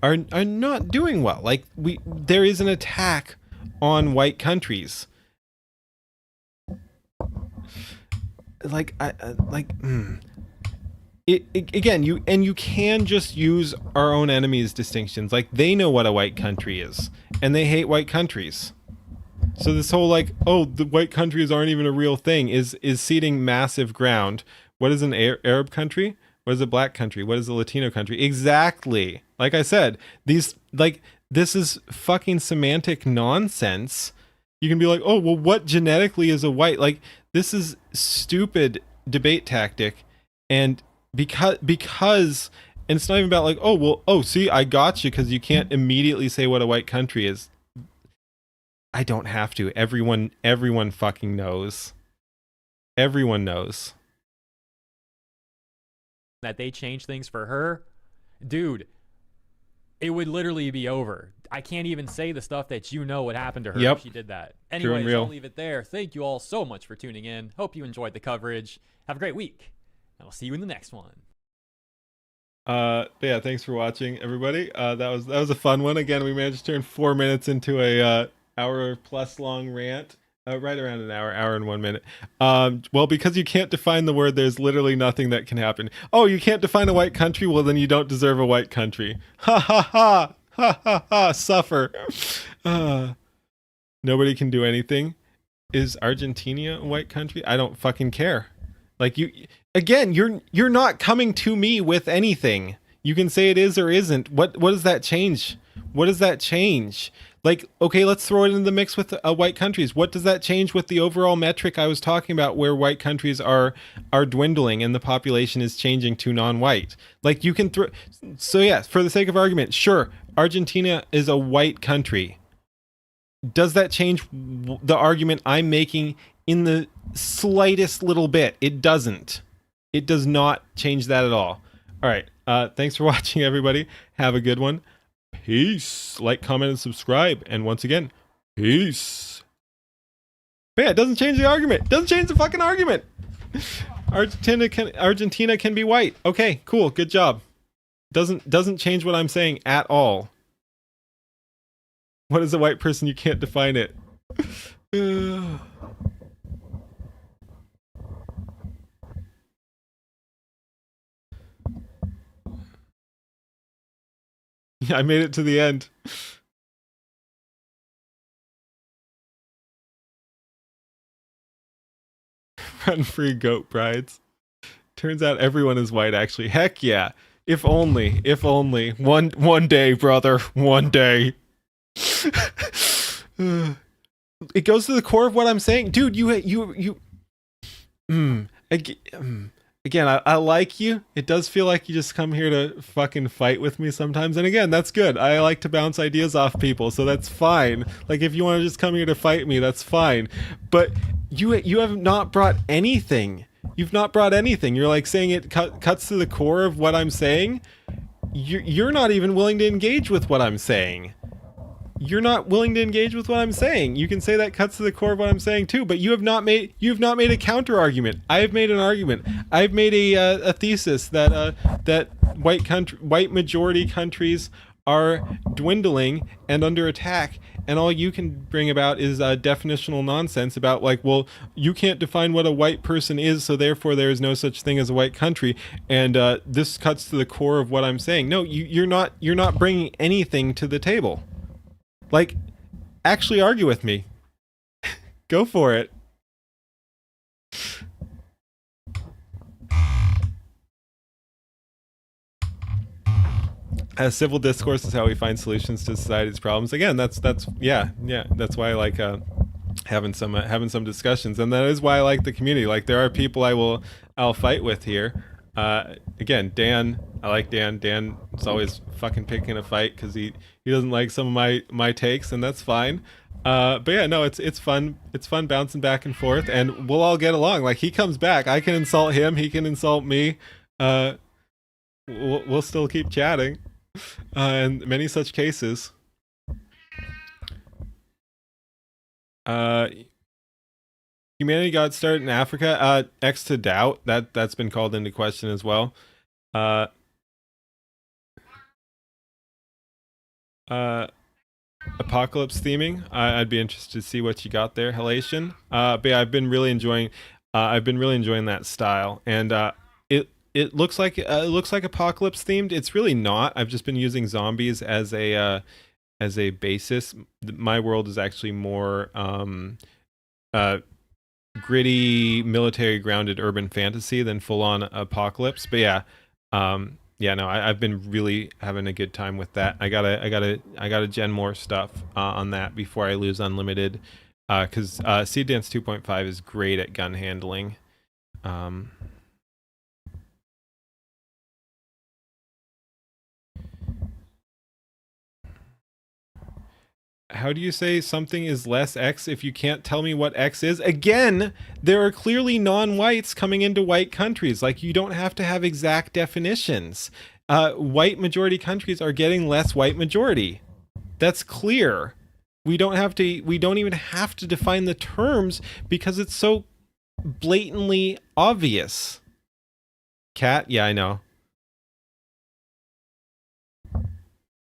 are not doing well. Like, there is an attack on white countries. Again, you can just use our own enemies' distinctions. Like, they know what a white country is, and they hate white countries. So this whole like, oh, the white countries aren't even a real thing is ceding massive ground. What is an Arab country? What is a black country? What is a Latino country? Exactly. Like I said, this is fucking semantic nonsense. You can be like, oh, well, what genetically is a white? Like, this is stupid debate tactic, and because and it's not even about like, oh, well, oh, see, I got you because you can't immediately say what a white country is. I don't have to. Everyone fucking knows. Everyone knows. That they change things for her, dude, it would literally be over. I can't even say the stuff that you know would happen to her if she did that. Anyways, I'll leave it there. Thank you all so much for tuning in. Hope you enjoyed the coverage. Have a great week, and I'll see you in the next one. Yeah, thanks for watching, everybody. That was a fun one. Again, we managed to turn 4 minutes into a hour plus long rant. Right around an hour and 1 minute. Well, because you can't define the word, there's literally nothing that can happen. Oh, you can't define a white country? Well, then you don't deserve a white country. Ha ha ha! Ha ha ha! Suffer. Nobody can do anything. Is Argentina a white country? I don't fucking care. Like, you're not coming to me with anything. You can say it is or isn't. What does that change? What does that change? Like, okay, let's throw it in the mix with white countries. What does that change with the overall metric I was talking about, where white countries are dwindling and the population is changing to non-white? Like, you can throw. So yeah, for the sake of argument, sure, Argentina is a white country. Does that change the argument I'm making in the slightest little bit? It doesn't. It does not change that at all. All right. Thanks for watching, everybody. Have a good one. Peace. Like, comment, and subscribe. And once again, peace. But yeah, it doesn't change the argument. It doesn't change the fucking argument. Argentina can be white. Okay, cool. Good job. Doesn't change what I'm saying at all. What is a white person? You can't define it. I made it to the end. Run free goat brides. Turns out everyone is white, actually. Heck yeah. If only. One day, brother. One day. It goes to the core of what I'm saying. Dude, again, I like you. It does feel like you just come here to fucking fight with me sometimes. And again, that's good. I like to bounce ideas off people, so that's fine. Like, if you want to just come here to fight me, that's fine. But you have not brought anything. You've not brought anything. You're like saying it cuts to the core of what I'm saying. You're not even willing to engage with what I'm saying. You're not willing to engage with what I'm saying. You can say that cuts to the core of what I'm saying too, but you have not made a counter argument. I have made an argument. I've made a thesis that white majority countries are dwindling and under attack, and all you can bring about is definitional nonsense about, like, well, you can't define what a white person is, so therefore there is no such thing as a white country, and this cuts to the core of what I'm saying. No, you're not bringing anything to the table. Like, actually argue with me. Go for it. Civil discourse is how we find solutions to society's problems. Again, that's yeah. That's why I like having some discussions, and that is why I like the community. Like, there are people I'll fight with here. Again, Dan, I like Dan. Dan is always fucking picking a fight because he doesn't like some of my takes, and that's fine. But yeah, no, it's fun. It's fun bouncing back and forth, and we'll all get along. Like, he comes back, I can insult him, he can insult me. We'll still keep chatting. In many such cases. Humanity got started in Africa. X to doubt that's been called into question as well. Apocalypse theming. I'd be interested to see what you got there, Halation. But yeah, I've been really enjoying. I've been really enjoying that style, and it looks like apocalypse themed. It's really not. I've just been using zombies as a basis. My world is actually more uh, gritty, military grounded urban fantasy than full on apocalypse. But yeah, yeah, no, I've been really having a good time with that. I gotta gen more stuff on that before I lose unlimited. Because Seed Dance 2.5 is great at gun handling. Um, how do you say something is less X if you can't tell me what X is? Again, there are clearly non-whites coming into white countries. Like, you don't have to have exact definitions. White majority countries are getting less white majority. That's clear. We don't even have to define the terms because it's so blatantly obvious. Cat? Yeah, I know.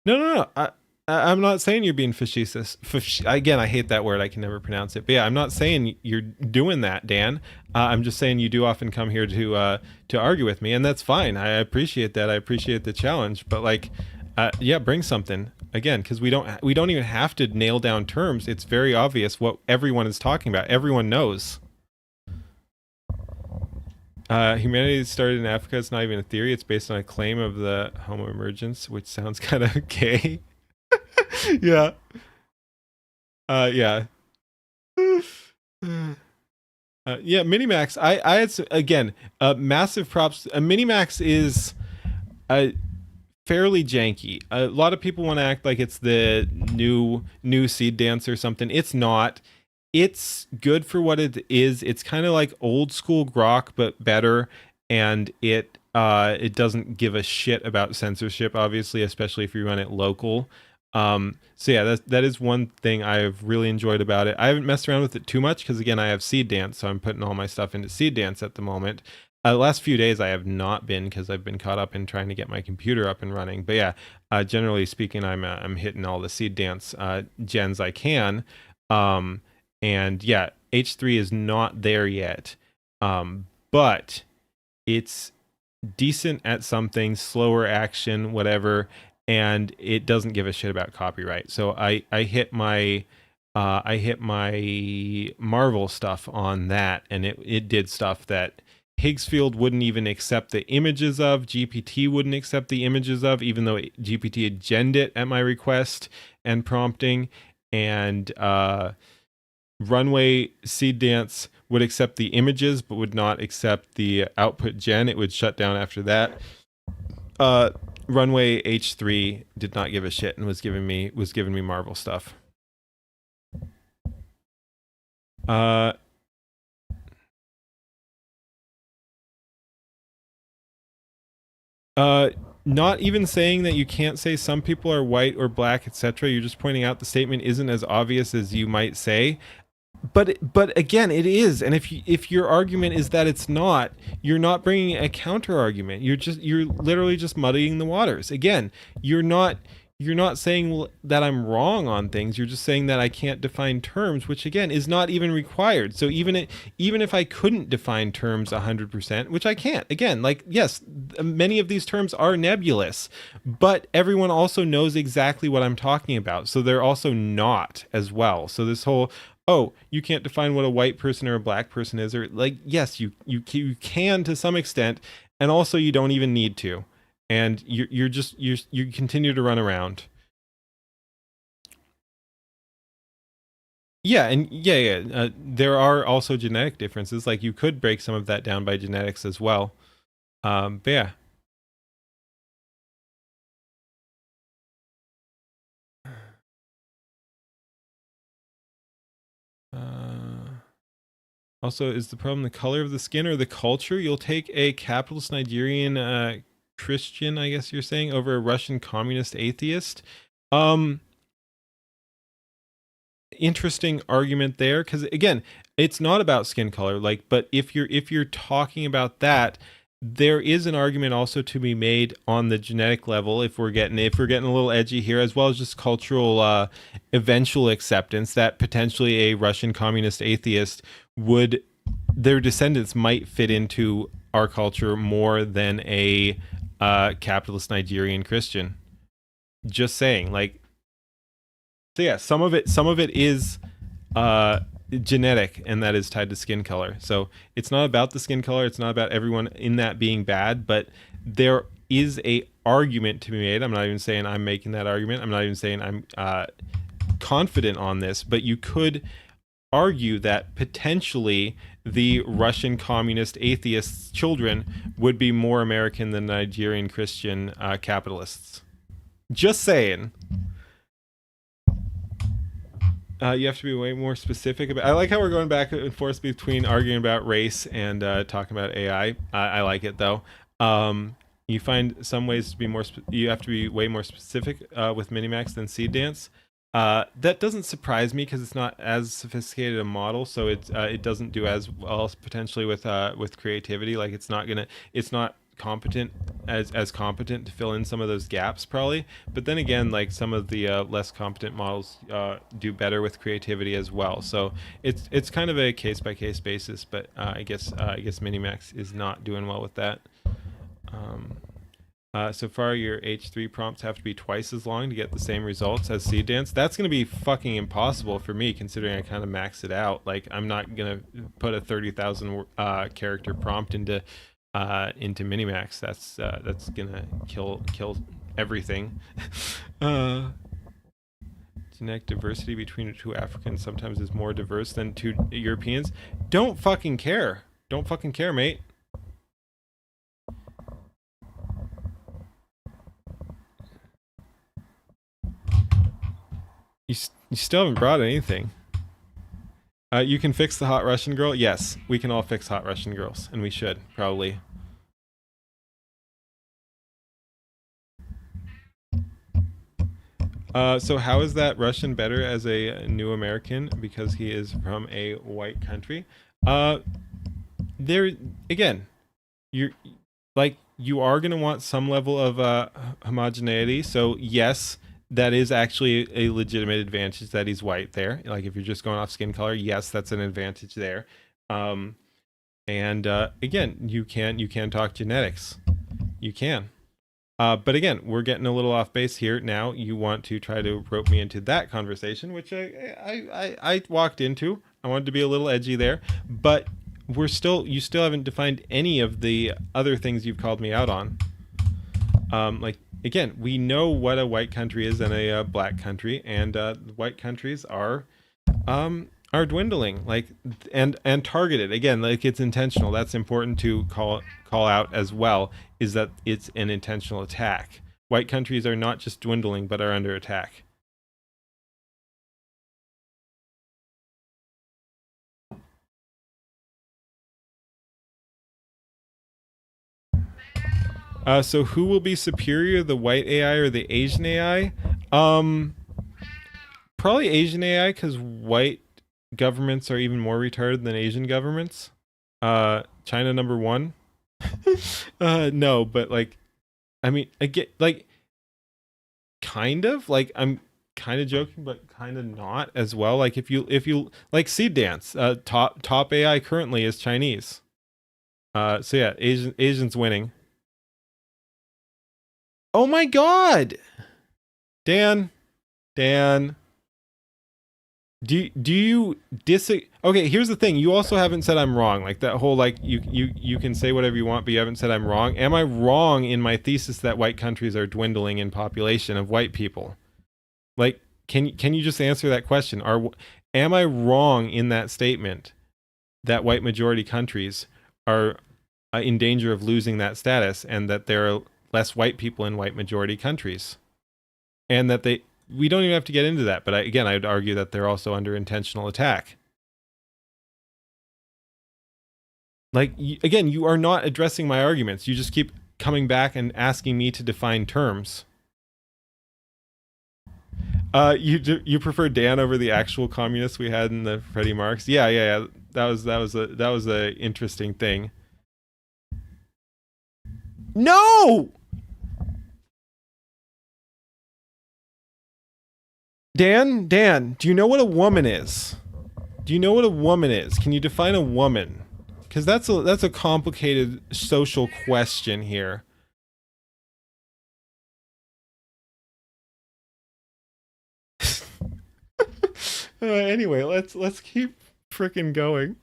No. I'm not saying you're being facetious. Again, I hate that word. I can never pronounce it. But yeah, I'm not saying you're doing that, Dan. I'm just saying you do often come here to argue with me, and that's fine. I appreciate that. I appreciate the challenge. But like, yeah, bring something again, because we don't even have to nail down terms. It's very obvious what everyone is talking about. Everyone knows. Humanity started in Africa. It's not even a theory. It's based on a claim of the Homo emergence, which sounds kind of gay. Yeah. Yeah. Yeah, Minimax. I had again, massive props. Minimax is fairly janky. A lot of people want to act like it's the new Seed Dance or something. It's not. It's good for what it is. It's kind of like old school grok but better, and it doesn't give a shit about censorship, obviously, especially if you run it local. So yeah, that is one thing I've really enjoyed about it. I haven't messed around with it too much because again, I have Seed Dance, so I'm putting all my stuff into Seed Dance at the moment. The last few days I have not been because I've been caught up in trying to get my computer up and running. But yeah, generally speaking, I'm hitting all the Seed Dance gens I can. And yeah, H3 is not there yet, but it's decent at something, slower action, whatever, and it doesn't give a shit about copyright. So I hit my Marvel stuff on that, and it did stuff that Higgsfield wouldn't even accept the images of, GPT wouldn't accept the images of, even though GPT had genned it at my request and prompting, and Runway Seed Dance would accept the images but would not accept the output gen. It would shut down after that. Runway H3 did not give a shit and was giving me Marvel stuff. Not even saying that you can't say some people are white or black, etc. You're just pointing out the statement isn't as obvious as you might say. But again, it is. And if your argument is that it's not, you're not bringing a counter argument. You're literally just muddying the waters. Again, you're not saying that I'm wrong on things. You're just saying that I can't define terms, which again is not even required. So even if I couldn't define terms 100%, which I can't, again, like, yes, many of these terms are nebulous, but everyone also knows exactly what I'm talking about. So they're also not as well. So this whole, oh, you can't define what a white person or a black person is, or like, yes, you can to some extent, and also you don't even need to. And you continue to run around. Yeah, and yeah. There are also genetic differences. Like, you could break some of that down by genetics as well. But yeah. Also, is the problem the color of the skin or the culture? You'll take a capitalist Nigerian Christian, I guess you're saying, over a Russian communist atheist. Interesting argument there, because again, it's not about skin color. Like, but if you're talking about that, there is an argument also to be made on the genetic level, if we're getting a little edgy here, as well as just cultural eventual acceptance that potentially a Russian communist atheist would their descendants might fit into our culture more than a capitalist Nigerian Christian. Just saying, like, so yeah, some of it is genetic, and that is tied to skin color. So it's not about the skin color. It's not about everyone in that being bad, but there is a argument to be made. I'm not even saying I'm making that argument. I'm not even saying I'm confident on this, but you could argue that potentially the Russian communist atheists' children would be more American than Nigerian Christian capitalists. Just saying. You have to be way more specific about. I like how we're going back and forth between arguing about race and talking about AI. I like it though. You find some ways to be more. You have to be way more specific with Minimax than Seed Dance. That doesn't surprise me because it's not as sophisticated a model, so it doesn't do as well potentially with creativity. Like it's not competent as competent to fill in some of those gaps probably. But then again, like some of the less competent models do better with creativity as well. So it's kind of a case by case basis. But I guess Minimax is not doing well with that. So far, your H3 prompts have to be twice as long to get the same results as Seed Dance. That's going to be fucking impossible for me, considering I kind of maxed it out. Like, I'm not going to put a 30,000 character prompt into Minimax. That's going to kill everything. Genetic diversity between two Africans sometimes is more diverse than two Europeans. Don't fucking care. Don't fucking care, mate. You still haven't brought anything. You can fix the hot Russian girl? Yes, we can all fix hot Russian girls, and we should, probably. So how is that Russian better as a new American because he is from a white country? There, again, you are going to want some level of homogeneity, so yes, that is actually a legitimate advantage that he's white there. Like if you're just going off skin color, yes, that's an advantage there. And again, you can talk genetics. You can. But again, we're getting a little off base here. Now you want to try to rope me into that conversation, which I walked into. I wanted to be a little edgy there, but you still haven't defined any of the other things you've called me out on. Like, again, we know what a white country is and a black country, and white countries are dwindling, like, and targeted. Again, like it's intentional. That's important to call out as well. Is that it's an intentional attack. White countries are not just dwindling, but are under attack. So who will be superior, the white AI or the Asian AI? Probably Asian AI, because white governments are even more retarded than Asian governments. China number one. No, but like, I mean, again, like, kind of like I'm kind of joking, but kind of not as well. Like if you like Seed Dance, top AI currently is Chinese. So yeah, Asians winning. Oh my God, Dan. Do you disagree? Okay, here's the thing. You also haven't said I'm wrong. Like that whole like you can say whatever you want, but you haven't said I'm wrong. Am I wrong in my thesis that white countries are dwindling in population of white people? Like, can you just answer that question? Am I wrong in that statement that white majority countries are in danger of losing that status, and that there are less white people in white majority countries, and that we don't even have to get into that, but I would argue that they're also under intentional attack. Like, again, you are not addressing my arguments. You just keep coming back and asking me to define terms. You prefer Dan over the actual communists we had in the Freddie Marks? Yeah. That was a interesting thing. No! Dan, do you know what a woman is? Do you know what a woman is? Can you define a woman? because that's a complicated social question here. Anyway, let's keep freaking going.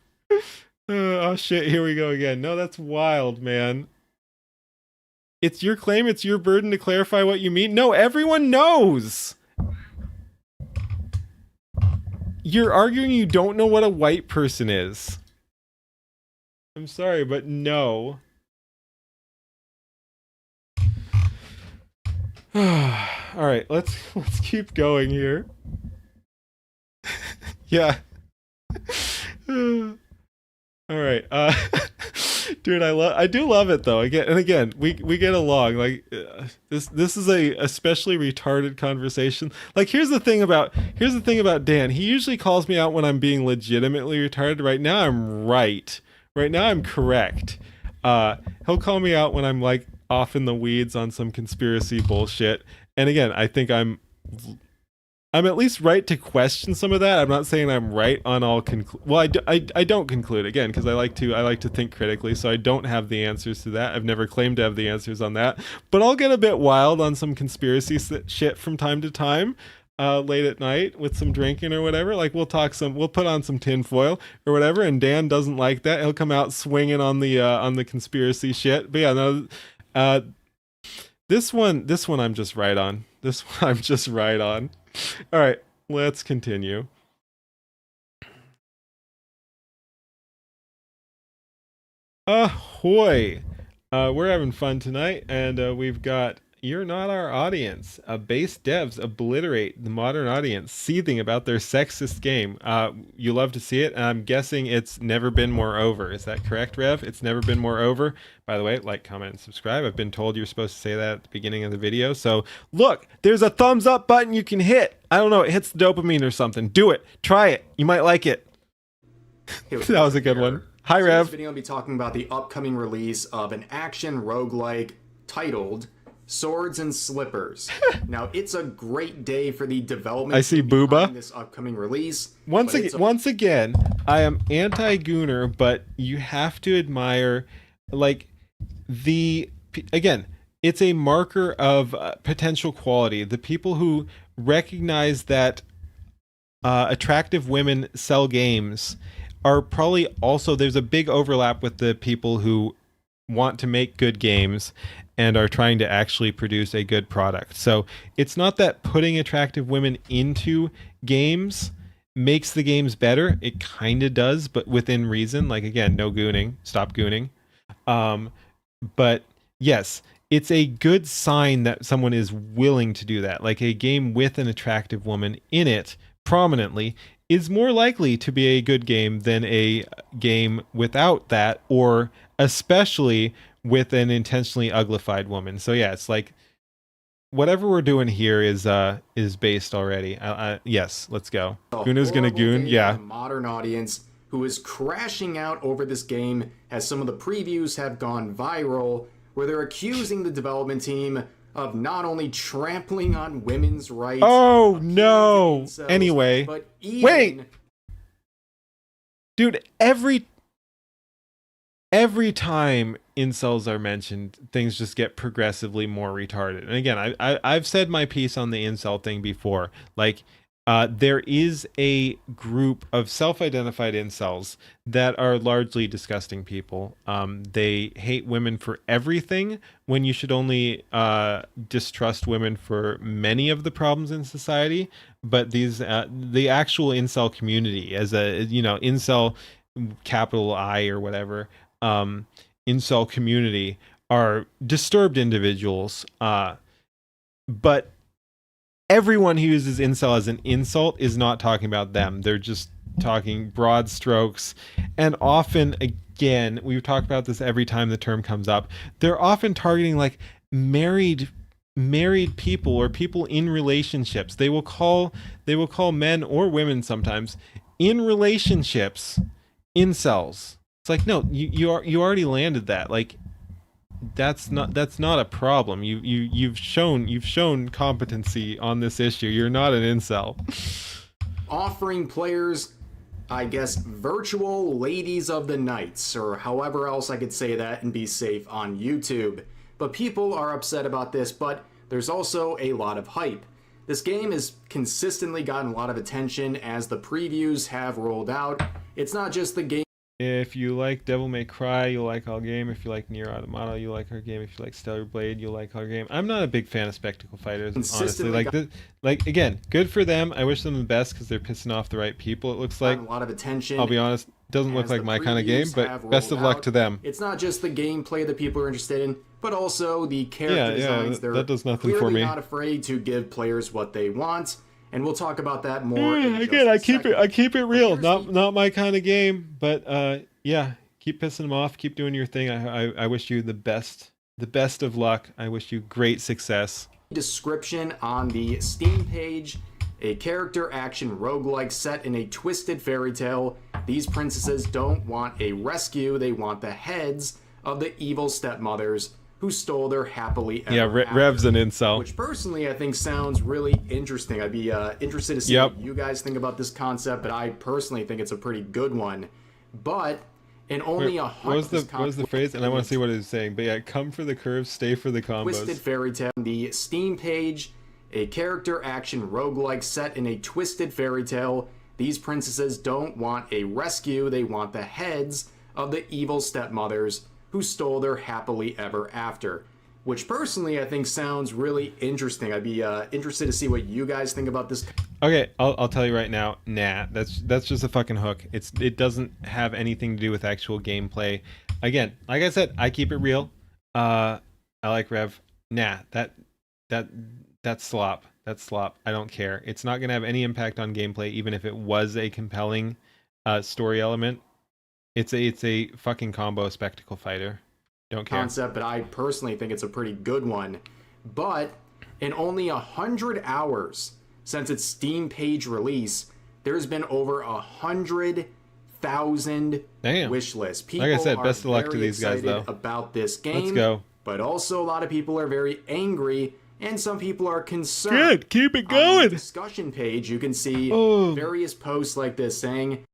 Oh shit, here we go again. No, that's wild, man. It's your claim, it's your burden to clarify what you mean. No, everyone knows. You're arguing you don't know what a white person is. I'm sorry, but no. All right, let's keep going here. Yeah. All right. Dude, I do love it though. Again, we get along. Like this is a especially retarded conversation. Like here's the thing about Dan. He usually calls me out when I'm being legitimately retarded. Right now I'm right. Right now I'm correct. He'll call me out when I'm like off in the weeds on some conspiracy bullshit. And again, I think I'm at least right to question some of that. I'm not saying I'm right on all well, I don't conclude again because I like to think critically, so I don't have the answers to that. I've never claimed to have the answers on that, but I'll get a bit wild on some conspiracy shit from time to time, late at night with some drinking or whatever. Like we'll put on some tinfoil or whatever, and Dan doesn't like that. He'll come out swinging on the conspiracy shit. But yeah, no, this one I'm just right on. This one I'm just right on. All right, let's continue. Ahoy! We're having fun tonight, and we've got You're Not Our Audience. Base devs obliterate the modern audience, seething about their sexist game. You love to see it, and I'm guessing it's never been more over. Is that correct, Rev? It's never been more over. By the way, like, comment, and subscribe. I've been told you're supposed to say that at the beginning of the video. So, look, there's a thumbs up button you can hit. I don't know, it hits the dopamine or something. Do it. Try it. You might like it. That was a good one. Hi, Rev. In this video, I'll be talking about the upcoming release of an action roguelike titled Swords and Slippers. Now, it's a great day for the development. I see Booba. This upcoming release. Once again, I am anti-Gooner, but you have to admire, like, again, it's a marker of potential quality. The people who recognize that attractive women sell games are probably also, there's a big overlap with the people who want to make good games and are trying to actually produce a good product. So it's not that putting attractive women into games makes the games better. It kind of does, but within reason. Like, again, no gooning. Stop gooning. But yes, it's a good sign that someone is willing to do that. Like a game with an attractive woman in it prominently is more likely to be a good game than a game without that, or especially with an intentionally uglified woman. So yeah, it's like whatever we're doing here is based already. Yes, let's go. Gooner's gonna goon. Yeah. A modern audience who is crashing out over this game, as some of the previews have gone viral, where they're accusing the development team of not only trampling on women's rights. Oh no! Themselves, anyway, but even... wait, dude. Every time incels are mentioned, things just get progressively more retarded. And again, I've said my piece on the incel thing before. Like, there is a group of self-identified incels that are largely disgusting people. They hate women for everything when you should only distrust women for many of the problems in society. But the actual incel community, as a, incel capital I or whatever, incel community, are disturbed individuals. But everyone who uses incel as an insult is not talking about them. They're just talking broad strokes. And often, again, we've talked about this every time the term comes up, they're often targeting like married people or people in relationships. They will call men or women sometimes in relationships incels. It's like, no, you already landed that. Like, that's not a problem. You've shown competency on this issue. You're not an incel. Offering players I guess, virtual ladies of the nights, or however else I could say that and be safe on YouTube. But people are upset about this, but there's also a lot of hype. This game has consistently gotten a lot of attention as the previews have rolled out. It's not just the game. If you like Devil May Cry, you'll like our game. If you like Nier Automata, you'll like our game. If you like Stellar Blade, you'll like our game. I'm not a big fan of spectacle fighters, honestly. Like again, good for them. I wish them the best because they're pissing off the right people. It looks like A lot of attention. I'll be honest, doesn't look like my kind of game, but best of luck to them. It's not just the gameplay that people are interested in, but also the character designs. That does nothing clearly for me. Not afraid to give players what they want, and we'll talk about that more. Again, I keep it real. Not my kind of game, but yeah, keep pissing them off. Keep doing your thing. I wish you the best of luck. I wish you great success. Description on the Steam page: a character action roguelike set in a twisted fairy tale. These princesses don't want a rescue, they want the heads of the evil stepmothers who stole their happily ever after. Rev's an incel. Which personally I think sounds really interesting. I'd be interested to see what you guys think about this concept, but I personally think it's a pretty good one. But in only what was the phrase? And I want to see what it's saying. But yeah, come for the curves, stay for the combos. Twisted fairy tale. The Steam page: a character action roguelike set in a twisted fairy tale. These princesses don't want a rescue, they want the heads of the evil stepmothers who stole their happily ever after. Which personally I think sounds really interesting. I'd be interested to see what you guys think about this. Okay, I'll tell you right now. Nah, that's just a fucking hook. It doesn't have anything to do with actual gameplay. Again, like I said, I keep it real. I like Rev. Nah, that's slop. That's slop. I don't care. It's not gonna have any impact on gameplay, even if it was a compelling story element. It's a fucking combo spectacle fighter. Don't care. Concept, but I personally think it's a pretty good one. But in only 100 hours since its Steam page release, there's been over 100,000 wish lists. People like I said, best of luck to these guys, though. About this game. Let's go. But also a lot of people are very angry, and some people are concerned. Good, keep it going. On the discussion page, you can see various posts like this saying,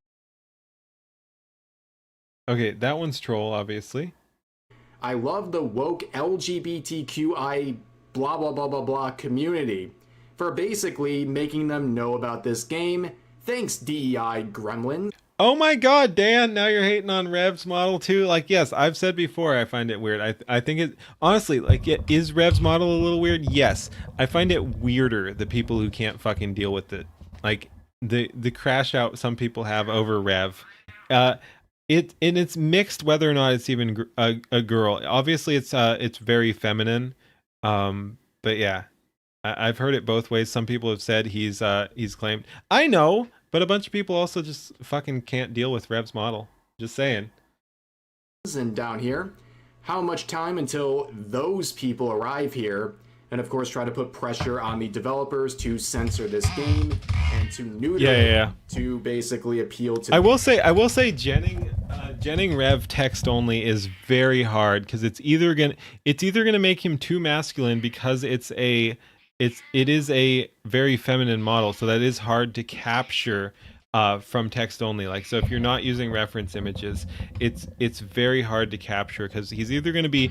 okay, that one's troll, obviously. I love the woke LGBTQI blah blah blah blah blah community for basically making them know about this game. Thanks, DEI gremlin. Oh my god, Dan, now you're hating on Rev's model too? Like, yes, I've said before I find it weird. I think it, honestly, like, is Rev's model a little weird? Yes. I find it weirder, the people who can't fucking deal with it. Like, the crash out some people have over Rev. It's mixed whether or not it's even a girl. Obviously, it's very feminine. But yeah, I've heard it both ways. Some people have said he's claimed. I know, but a bunch of people also just fucking can't deal with Rev's model. Just saying. And down here, how much time until those people arrive here? And of course, try to put pressure on the developers to censor this game and to neuter it to basically appeal to. I will say, genning Rev text only is very hard because it's either gonna make him too masculine because it is a very feminine model, so that is hard to capture from text only. Like, so if you're not using reference images, it's very hard to capture because he's either going to be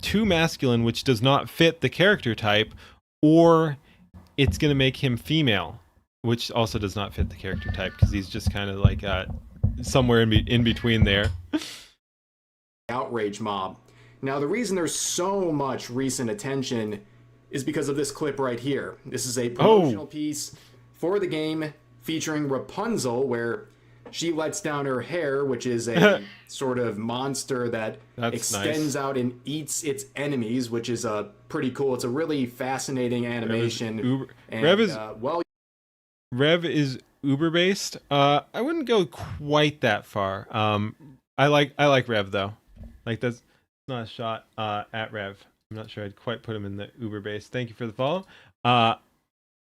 too masculine, which does not fit the character type, or it's going to make him female, which also does not fit the character type because he's just kind of like somewhere in between there. Outrage mob. Now, the reason there's so much recent attention is because of this clip right here. This is a promotional piece for the game featuring Rapunzel, where she lets down her hair, which is a sort of monster that extends out and eats its enemies, which is pretty cool. It's a really fascinating animation. Rev is Uber based. I wouldn't go quite that far. I like Rev though. Like, that's not a shot at Rev. I'm not sure I'd quite put him in the Uber based. Thank you for the follow.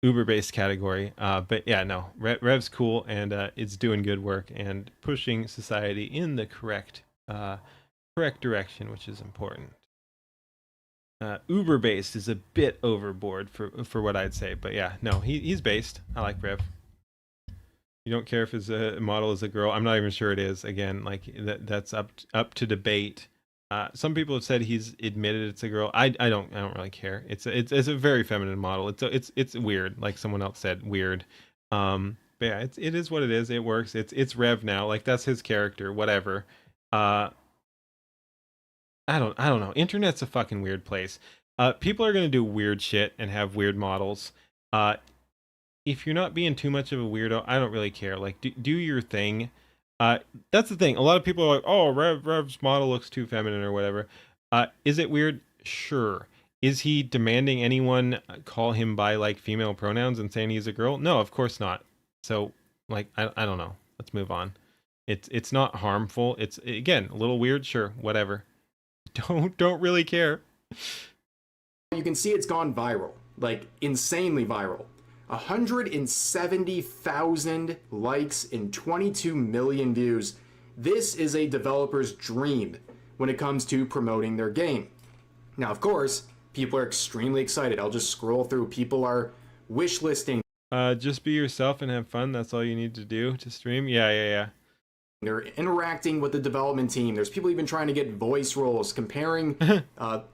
Uber based category. But yeah, no, Rev's cool, and it's doing good work and pushing society in the correct direction, which is important. Uber based is a bit overboard for what I'd say, but yeah, no, he's based. I like Rev. You don't care if his model is a girl. I'm not even sure it is. Again, like that's up to debate. Some people have said he's admitted it's a girl. I don't really care. It's a very feminine model. It's weird. Like someone else said, weird. But yeah, it is what it is. It works. It's Rev now. Like that's his character. Whatever. Uh, I don't know. Internet's a fucking weird place. People are gonna do weird shit and have weird models. Uh, if you're not being too much of a weirdo, I don't really care. Like, do your thing. Uh, that's the thing. A lot of people are like, "Oh, Rev's model looks too feminine or whatever." Is it weird? Sure. Is he demanding anyone call him by like female pronouns and saying he's a girl? No, of course not. So, like, I don't know. Let's move on. It's not harmful. It's again a little weird. Sure, whatever. Don't really care. You can see it's gone viral, like insanely viral. 170,000 likes and 22 million views. This is a developer's dream when it comes to promoting their game. Now, of course, people are extremely excited. I'll just scroll through. People are wish listing. Just be yourself and have fun. That's all you need to do to stream. Yeah. They're interacting with the development team. There's people even trying to get voice roles, comparing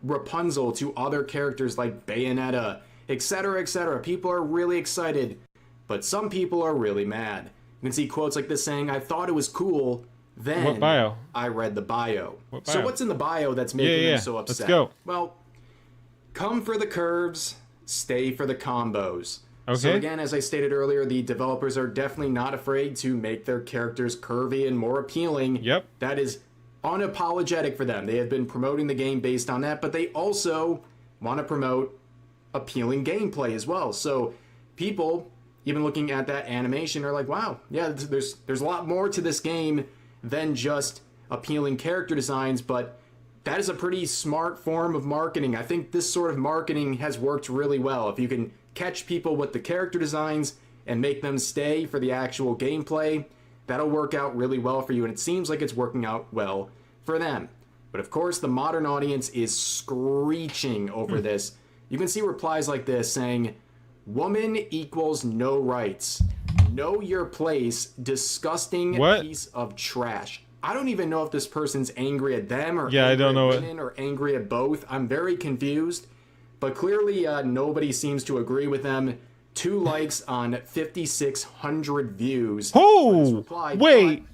Rapunzel to other characters like Bayonetta, etc., etc. People are really excited, but some people are really mad. You can see quotes like this saying, "I thought it was cool, then What bio? I read the bio." What So bio? what's in the bio that's making them so upset? Let's go. Well, come for the curves, stay for the combos. Okay. So again, as I stated earlier, the developers are definitely not afraid to make their characters curvy and more appealing. Yep. That is unapologetic for them. They have been promoting the game based on that, but they also want to promote appealing gameplay as well. So people, even looking at that animation, are like, wow, yeah, there's a lot more to this game than just appealing character designs, but that is a pretty smart form of marketing. I think this sort of marketing has worked really well. If you can catch people with the character designs and make them stay for the actual gameplay, that'll work out really well for you, and it seems like it's working out well for them. But of course, the modern audience is screeching over this. You can see replies like this saying, "Woman equals no rights. Know your place, disgusting What? piece of trash." I don't even know if this person's angry at them or Yeah, I angry don't know at it. women or angry at both. I'm very confused, but clearly nobody seems to agree with them. 2 likes on 5,600 views. on this Oh, reply, wait. but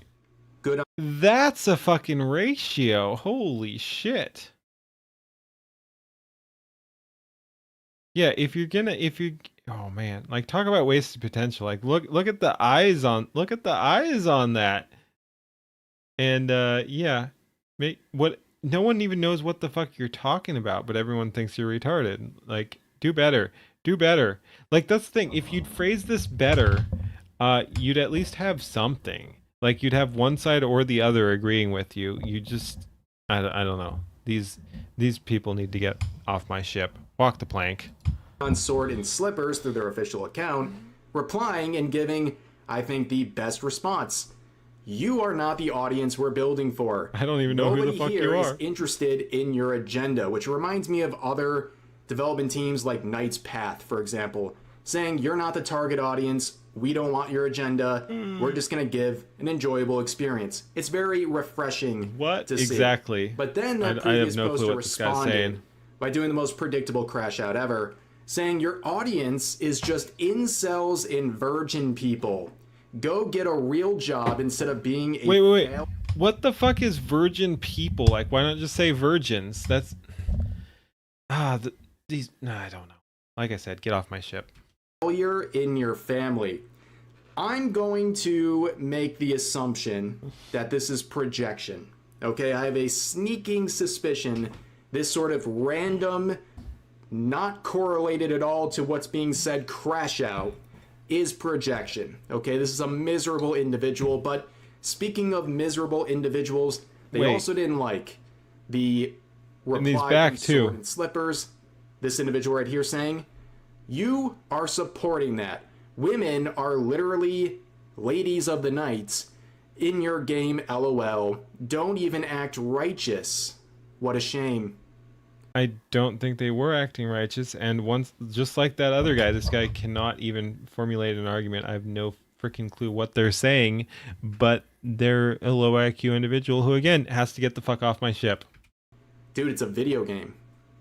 good. That's a fucking ratio. Holy shit. Yeah, oh man, like talk about wasted potential. Like look at the eyes on that. And yeah, what no one even knows what the fuck you're talking about, but everyone thinks you're retarded. Like do better. Do better. Like that's the thing. If you'd phrase this better, you'd at least have something. Like you'd have one side or the other agreeing with you. You just I don't know. These people need to get off my ship. Walk the plank. On Sword and Slippers through their official account, replying and giving, I think, the best response. "You are not the audience we're building for. I don't even know who the Nobody fuck here you is are." interested in your agenda," which reminds me of other development teams like Knight's Path, for example, saying, "You're not the target audience. We don't want your agenda. We're just going to give an enjoyable experience." It's very refreshing What to see. exactly? But then that I previous have no clue poster what this guy's responded saying. by doing the most predictable crash out ever, saying, "Your audience is just incels and virgin people. Go get a real job instead of being a Wait. What the fuck is virgin people? Like, why not just say virgins? That's I don't know. Like I said, get off my ship. failure in your family." I'm going to make the assumption that this is projection. Okay, I have a sneaking suspicion this sort of random, not correlated at all to what's being said crash out is projection. Okay, this is a miserable individual, but speaking of miserable individuals, they Wait. also didn't like the And he's reply back from too. Sword and Slippers. This individual right here saying, "You are supporting that. Women are literally ladies of the nights in your game, lol. Don't even act righteous. What a shame." I don't think they were acting righteous, and once, just like that other guy, this guy cannot even formulate an argument. I have no freaking clue what they're saying, but they're a low IQ individual who, again, has to get the fuck off my ship. Dude, it's a video game.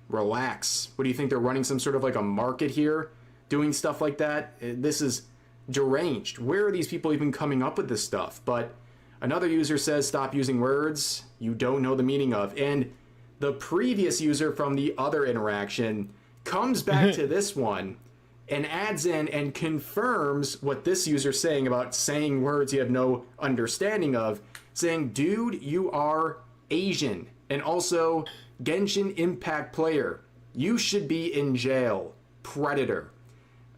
Relax. What do you think? They're running some sort of like a market here, doing stuff like that? This is deranged. Where are these people even coming up with this stuff? But another user says, stop using words you don't know the meaning of. And the previous user from the other interaction comes back to this one and adds in and confirms what this user's saying about saying words you have no understanding of, saying, dude, you are Asian and also Genshin Impact player. You should be in jail. Predator.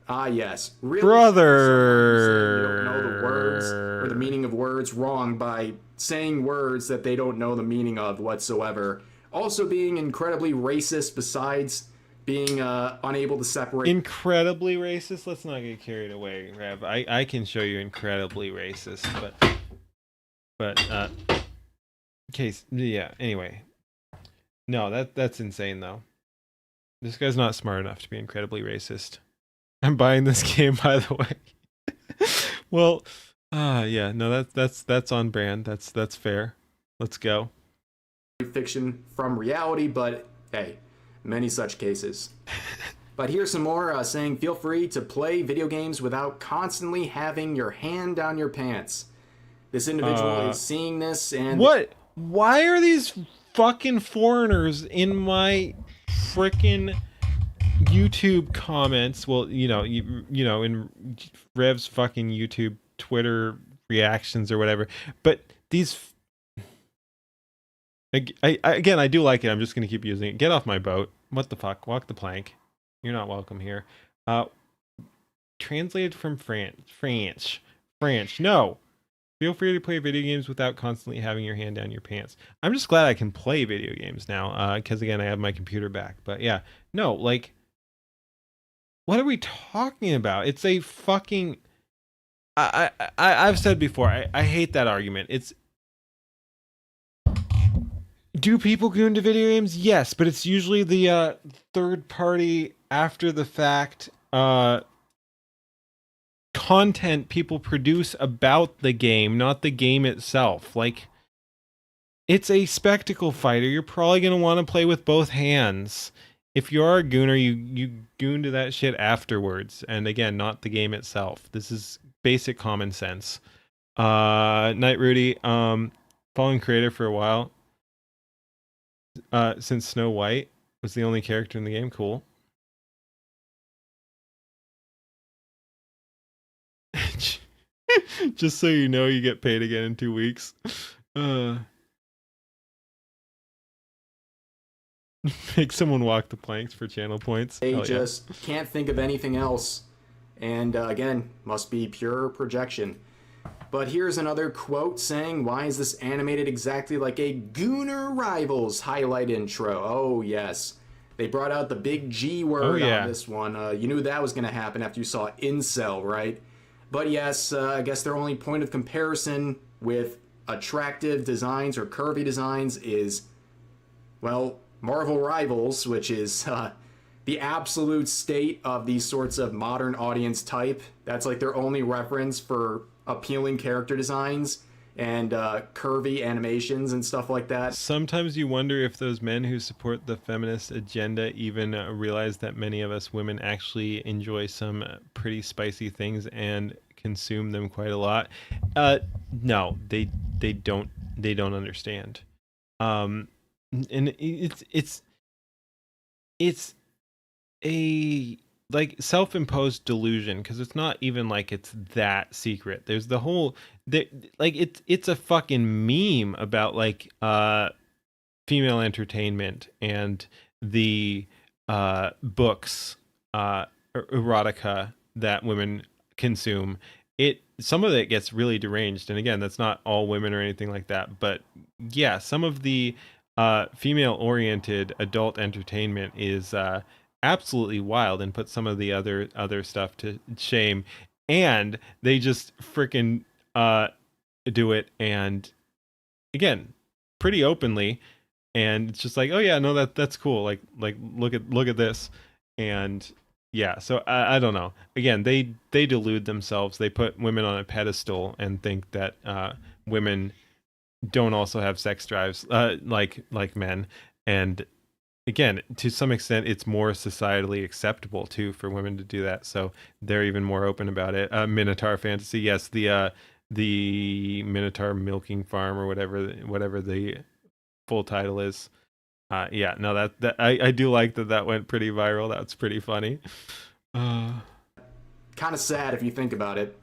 Ah, yes. Really, brother, you don't know the words or the meaning of words wrong by saying words that they don't know the meaning of whatsoever. Also being incredibly racist besides being unable to separate. Incredibly racist? Let's not get carried away, Rev. I can show you incredibly racist, but case, yeah, anyway. No, that's insane, though. This guy's not smart enough to be incredibly racist. I'm buying this game, by the way. Well, yeah, no, that's on brand. That's fair. Let's go. Fiction from reality, but hey, many such cases. But here's some more saying, feel free to play video games without constantly having your hand down your pants. This individual is seeing this and... What? Why are these fucking foreigners in my frickin' YouTube comments? Well, you know, in Rev's fucking YouTube, Twitter reactions or whatever. But these... Again, I do like it. I'm just going to keep using it. Get off my boat. What the fuck? Walk the plank. You're not welcome here. Translated from French. No. Feel free to play video games without constantly having your hand down your pants. I'm just glad I can play video games now, because again, I have my computer back. But yeah, no, like, what are we talking about? It's a fucking... I've said before, I hate that argument. It's... Do people go into video games? Yes, but it's usually the third party, after the fact content people produce about the game, not the game itself. Like, it's a spectacle fighter. You're probably going to want to play with both hands. If you are a gooner, you goon to that shit afterwards. And again, not the game itself. This is basic common sense. Night Rudy, following creator for a while. Since Snow White was the only character in the game. Cool. Just so you know, you get paid again in 2 weeks. Make someone walk the planks for channel points. They Hell just can't think of anything else. And again, must be pure projection. But here's another quote saying, why is this animated exactly like a Gooner Rivals highlight intro? Oh, yes. They brought out the big G word on this one. You knew that was going to happen after you saw Incel, right? But yes, I guess their only point of comparison with attractive designs or curvy designs is, well, Marvel Rivals, which is the absolute state of these sorts of modern audience type. That's like their only reference for appealing character designs and curvy animations and stuff like that. Sometimes you wonder if those men who support the feminist agenda even realize that many of us women actually enjoy some pretty spicy things and consume them quite a lot. No, they don't understand. And it's a like self-imposed delusion, because it's not even like it's that secret. There's the whole like it's a fucking meme about like female entertainment and the books, erotica that women consume. Some of it gets really deranged, and again, that's not all women or anything like that, but yeah, some of the female oriented adult entertainment is absolutely wild and put some of the other stuff to shame, and they just freaking do it, and again, pretty openly, and it's just like, oh yeah, no, that's cool, like look at this. And yeah, so I don't know. Again, they delude themselves. They put women on a pedestal and think that women don't also have sex drives like men. And again, to some extent, it's more societally acceptable too for women to do that. So they're even more open about it. Minotaur fantasy, yes, the Minotaur milking farm or whatever the full title is. Yeah, no, that I do like that went pretty viral. That's pretty funny. Uh, Kind of sad if you think about it.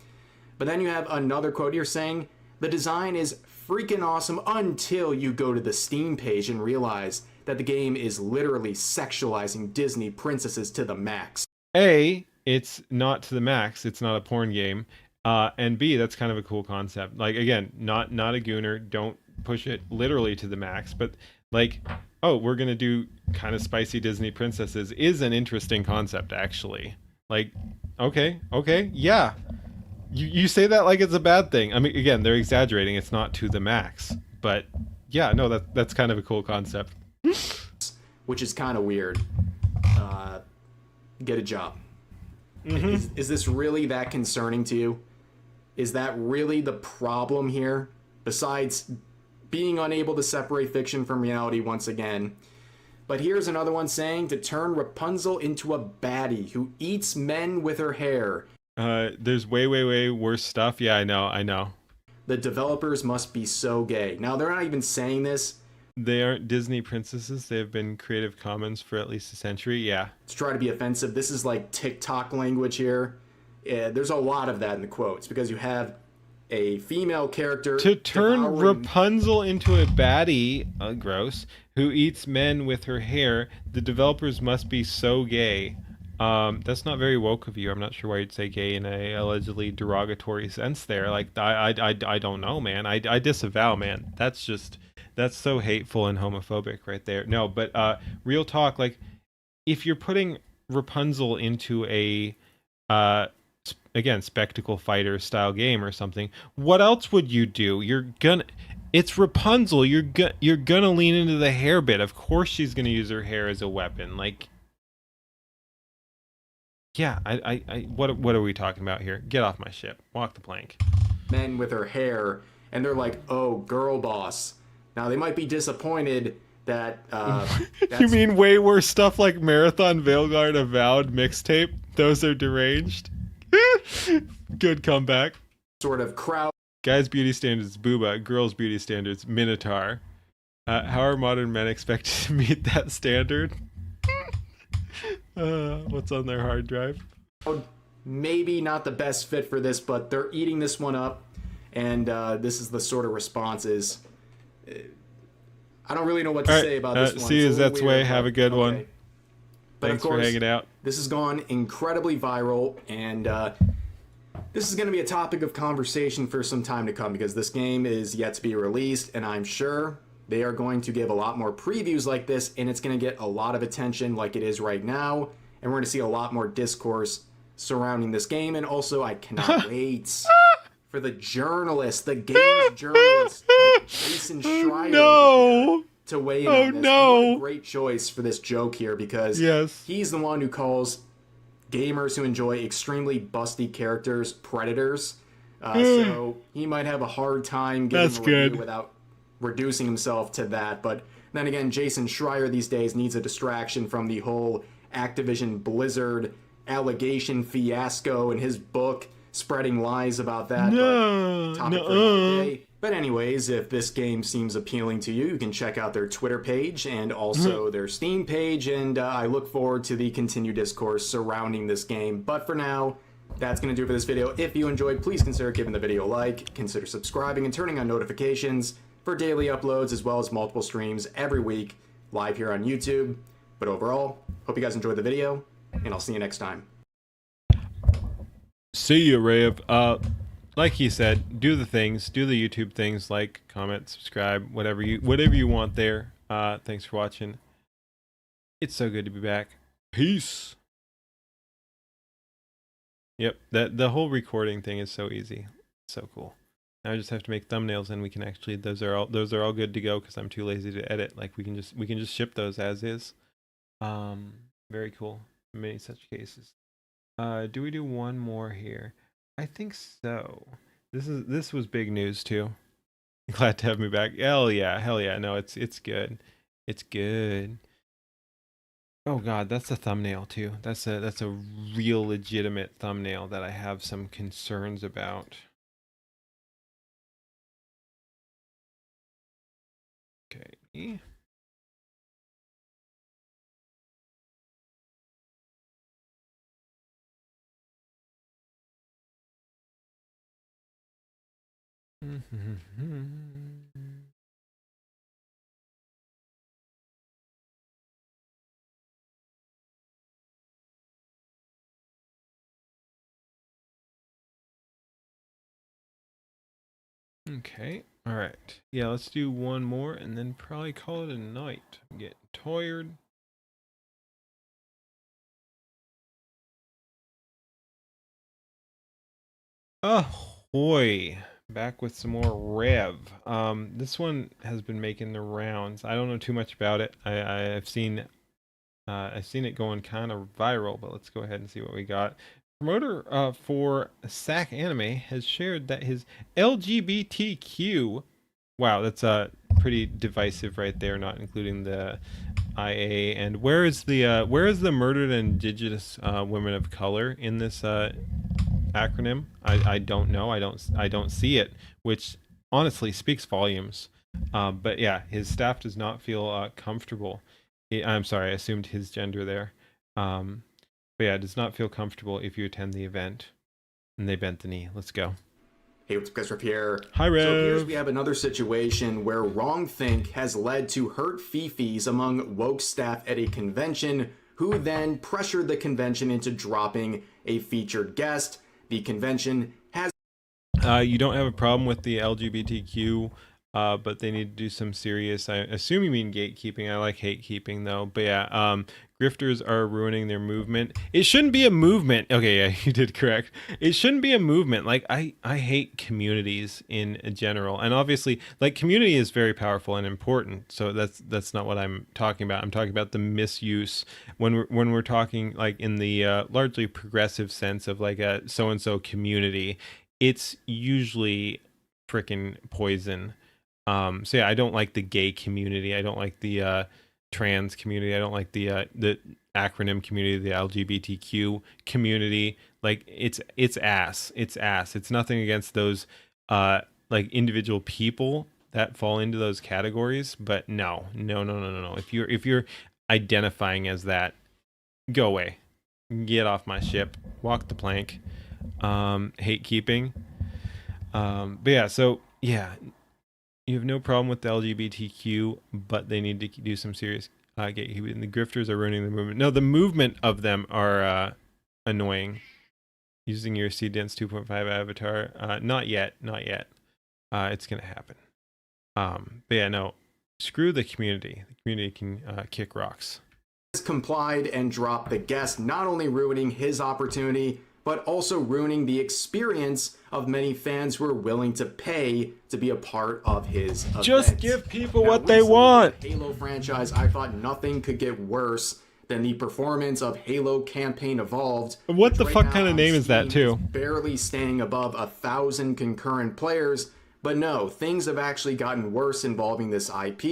But then you have another quote here saying, the design is freaking awesome until you go to the Steam page and realize that the game is literally sexualizing Disney princesses to the max. A, it's not to the max. It's not a porn game. And B, that's kind of a cool concept. Like again, not a gooner. Don't push it literally to the max, but like, oh, we're gonna do kind of spicy Disney princesses is an interesting concept actually. Like, okay, yeah. You say that like it's a bad thing. I mean, again, they're exaggerating. It's not to the max, but yeah, no, that's kind of a cool concept. Which is kind of weird. Get a job. Is this really that concerning to you? Is that really the problem here? Besides being unable to separate fiction from reality once again. But here's another one saying to turn Rapunzel into a baddie who eats men with her hair. There's way worse stuff. Yeah, I know. The developers must be so gay. Now, they're not even saying this They aren't Disney princesses. They have been Creative Commons for at least a century. Yeah. to try to be offensive. This is like TikTok language here. There's a lot of that in the quotes because you have a female character To turn devouring- Rapunzel into a baddie, gross, who eats men with her hair, the developers must be so gay. That's not very woke of you. I'm not sure why you'd say gay in a allegedly derogatory sense there. Like, I don't know, man. I disavow, man. That's so hateful and homophobic right there. No, but real talk, like, if you're putting Rapunzel into a again, spectacle fighter style game or something, what else would you do? It's Rapunzel. You're gonna lean into the hair bit. Of course she's gonna use her hair as a weapon. Like, yeah, what are we talking about here? Get off my ship. Walk the plank. men with her hair, and they're like, "Oh, girl boss." Now they might be disappointed that that's You mean way worse stuff like Marathon Veilguard Avowed mixtape? Those are deranged. Good comeback. sort of crowd Guys' beauty standards, Booba. Girls' beauty standards, Minotaur. How are modern men expected to meet that standard? What's on their hard drive? maybe not the best fit for this, but they're eating this one up, and this is the sort of responses. I don't really know what to All right, say about this one. see you It's a little Zets weird, way. Have but a good one. okay. But Thanks of course, for hanging out. this has gone incredibly viral, and this is going to be a topic of conversation for some time to come because this game is yet to be released, and I'm sure they are going to give a lot more previews like this, and it's going to get a lot of attention like it is right now, and we're going to see a lot more discourse surrounding this game, and also I cannot wait for the journalist, the games journalist, like Jason Schreier, No. to weigh in Oh, on this. no. And what a great choice for this joke here because Yes. he's the one who calls gamers who enjoy extremely busty characters predators. So he might have a hard time giving That's a review good. without reducing himself to that. But then again, Jason Schreier these days needs a distraction from the whole Activision Blizzard allegation fiasco in his book, spreading lies about that. No. But topic for another day. But anyways, if this game seems appealing to you, you can check out their Twitter page and also their Steam page, and I look forward to the continued discourse surrounding this game. But for now, that's going to do it for this video. If you enjoyed, please consider giving the video a like, consider subscribing and turning on notifications for daily uploads as well as multiple streams every week live here on YouTube. But overall, hope you guys enjoyed the video, and I'll see you next time. See you, Rave. Like he said, do the things, do the YouTube things, like, comment, subscribe, whatever you want there. Thanks for watching. It's so good to be back. Peace. Yep, the whole recording thing is so easy. So cool. Now I just have to make thumbnails and we can actually those are all good to go because I'm too lazy to edit. Like we can just ship those as is. Very cool. many such cases. Do we do one more here? I think so. This was big news too. Glad to have me back. Hell yeah, hell yeah. No, it's good. It's good. Oh god, that's a thumbnail too. That's a real legitimate thumbnail that I have some concerns about. Okay. Okay. All right. Yeah, let's do one more and then probably call it a night. I'm getting tired. Ahoy! Back with some more Rev. This one has been making the rounds. I don't know too much about it. I've seen it going kind of viral, but let's go ahead and see what we got. Promoter for Sack Anime has shared that his LGBTQ. Wow, that's pretty divisive right there, not including the IA. And where is the murdered indigenous women of color in this acronym? I don't know. I don't see it, which honestly speaks volumes. But yeah, his staff does not feel comfortable. I'm sorry, I assumed his gender there. But yeah, it does not feel comfortable if you attend the event. And they bent the knee. Let's go. Hey, what's up, guys? Rev here. Hi, Rev. So here's we have another situation where wrongthink has led to hurt fifis among woke staff at a convention, who then pressured the convention into dropping a featured guest. The convention has. You don't have a problem with the LGBTQ, but they need to do some serious. I assume you mean gatekeeping. I like hate keeping though. But yeah, grifters are ruining their movement. It shouldn't be a movement. Okay, yeah, you did correct. It shouldn't be a movement. Like I hate communities in general, and obviously, like community is very powerful and important. So that's not what I'm talking about. I'm talking about the misuse when we're talking like in the largely progressive sense of like a so and so community. It's usually freaking poison. So yeah, I don't like the gay community. I don't like the trans community. I don't like the acronym community, the LGBTQ community. Like it's ass. It's ass. It's nothing against those like individual people that fall into those categories, but no. If you're identifying as that, go away. Get off my ship. Walk the plank. Hate keeping. But yeah, so yeah, you have no problem with the LGBTQ, but they need to do some serious gatekeeping. The grifters are ruining the movement. No, the movement of them are annoying. Using your Seedance 2.5 avatar, not yet. It's gonna happen. But yeah, no, screw the community. The community can kick rocks. Complied and dropped the guest, not only ruining his opportunity, but also ruining the experience of many fans who are willing to pay to be a part of his event. Just give people now, what they want. The Halo franchise, I thought nothing could get worse than the performance of Halo Campaign Evolved. What the fuck kind of name is that too? Barely staying above 1,000 concurrent players. But no, things have actually gotten worse involving this IP,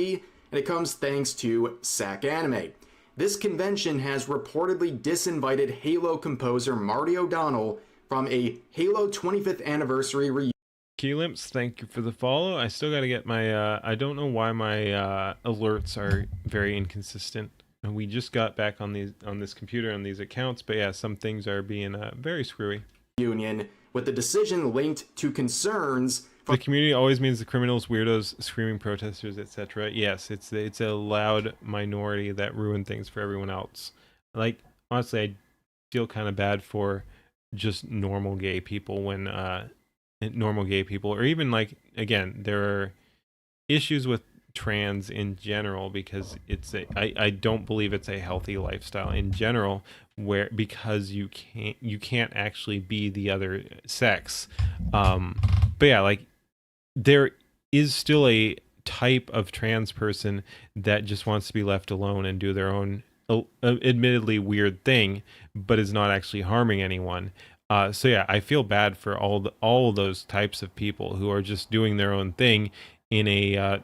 and it comes thanks to Sack Anime. This convention has reportedly disinvited Halo composer Marty O'Donnell from a Halo 25th anniversary reunion. Keylimps, thank you for the follow. I still got to get my, I don't know why my alerts are very inconsistent. We just got back on this computer on these accounts, but yeah, some things are being very screwy. Union, with the decision linked to concerns. The community always means the criminals, weirdos, screaming protesters, etc. Yes, it's a loud minority that ruin things for everyone else. Like honestly, I feel kind of bad for just normal gay people when normal gay people, or even like again, there are issues with trans in general because I don't believe it's a healthy lifestyle in general, where because you can't actually be the other sex. But yeah, like there is still a type of trans person that just wants to be left alone and do their own admittedly weird thing, but is not actually harming anyone. So yeah, I feel bad for all of those types of people who are just doing their own thing in a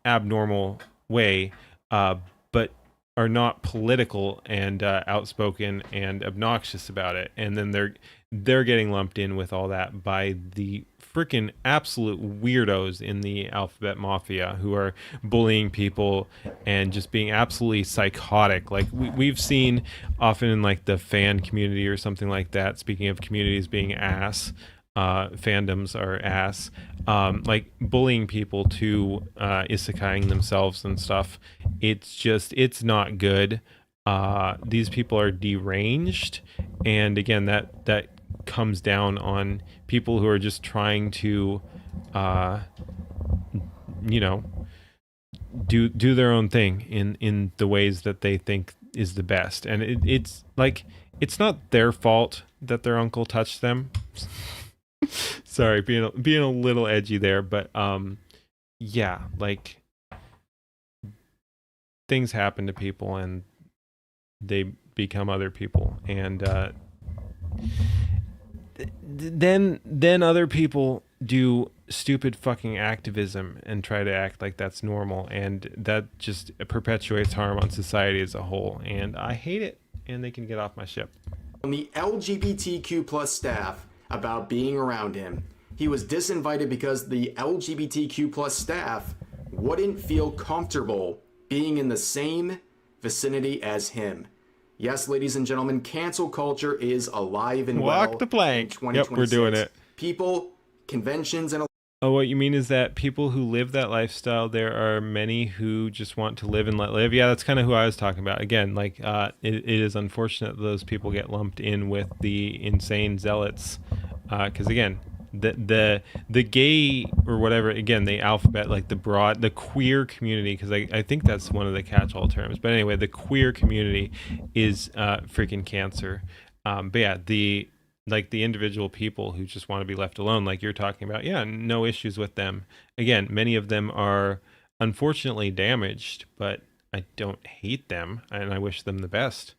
abnormal way, but are not political and outspoken and obnoxious about it, and then they're getting lumped in with all that by the freaking absolute weirdos in the alphabet mafia who are bullying people and just being absolutely psychotic. Like we've seen often in like the fan community or something like that, speaking of communities being ass, fandoms are ass, like bullying people to isekaiing themselves and stuff. It's not good. These people are deranged, and again, that comes down on people who are just trying to, uh, you know, do their own thing in the ways that they think is the best, and it's like it's not their fault that their uncle touched them. Sorry, being a little edgy there, but yeah, like things happen to people and they become other people, and then other people do stupid fucking activism and try to act like that's normal, and that just perpetuates harm on society as a whole, and I hate it, and they can get off my ship. On the LGBTQ plus staff about being around him. He was disinvited because the LGBTQ plus staff wouldn't feel comfortable being in the same vicinity as him. Yes, ladies and gentlemen, cancel culture is alive and well. Walk the plank. Yep, we're doing it. People, conventions, and oh, what you mean is that people who live that lifestyle, there are many who just want to live and let live. Yeah, that's kind of who I was talking about. Again, like it is unfortunate that those people get lumped in with the insane zealots, because again, the gay or whatever, again, the alphabet, like the queer community, because I think that's one of the catch-all terms. But anyway, the queer community is freaking cancer. But yeah, the individual people who just want to be left alone, like you're talking about, yeah, no issues with them. Again, many of them are unfortunately damaged, but I don't hate them and I wish them the best.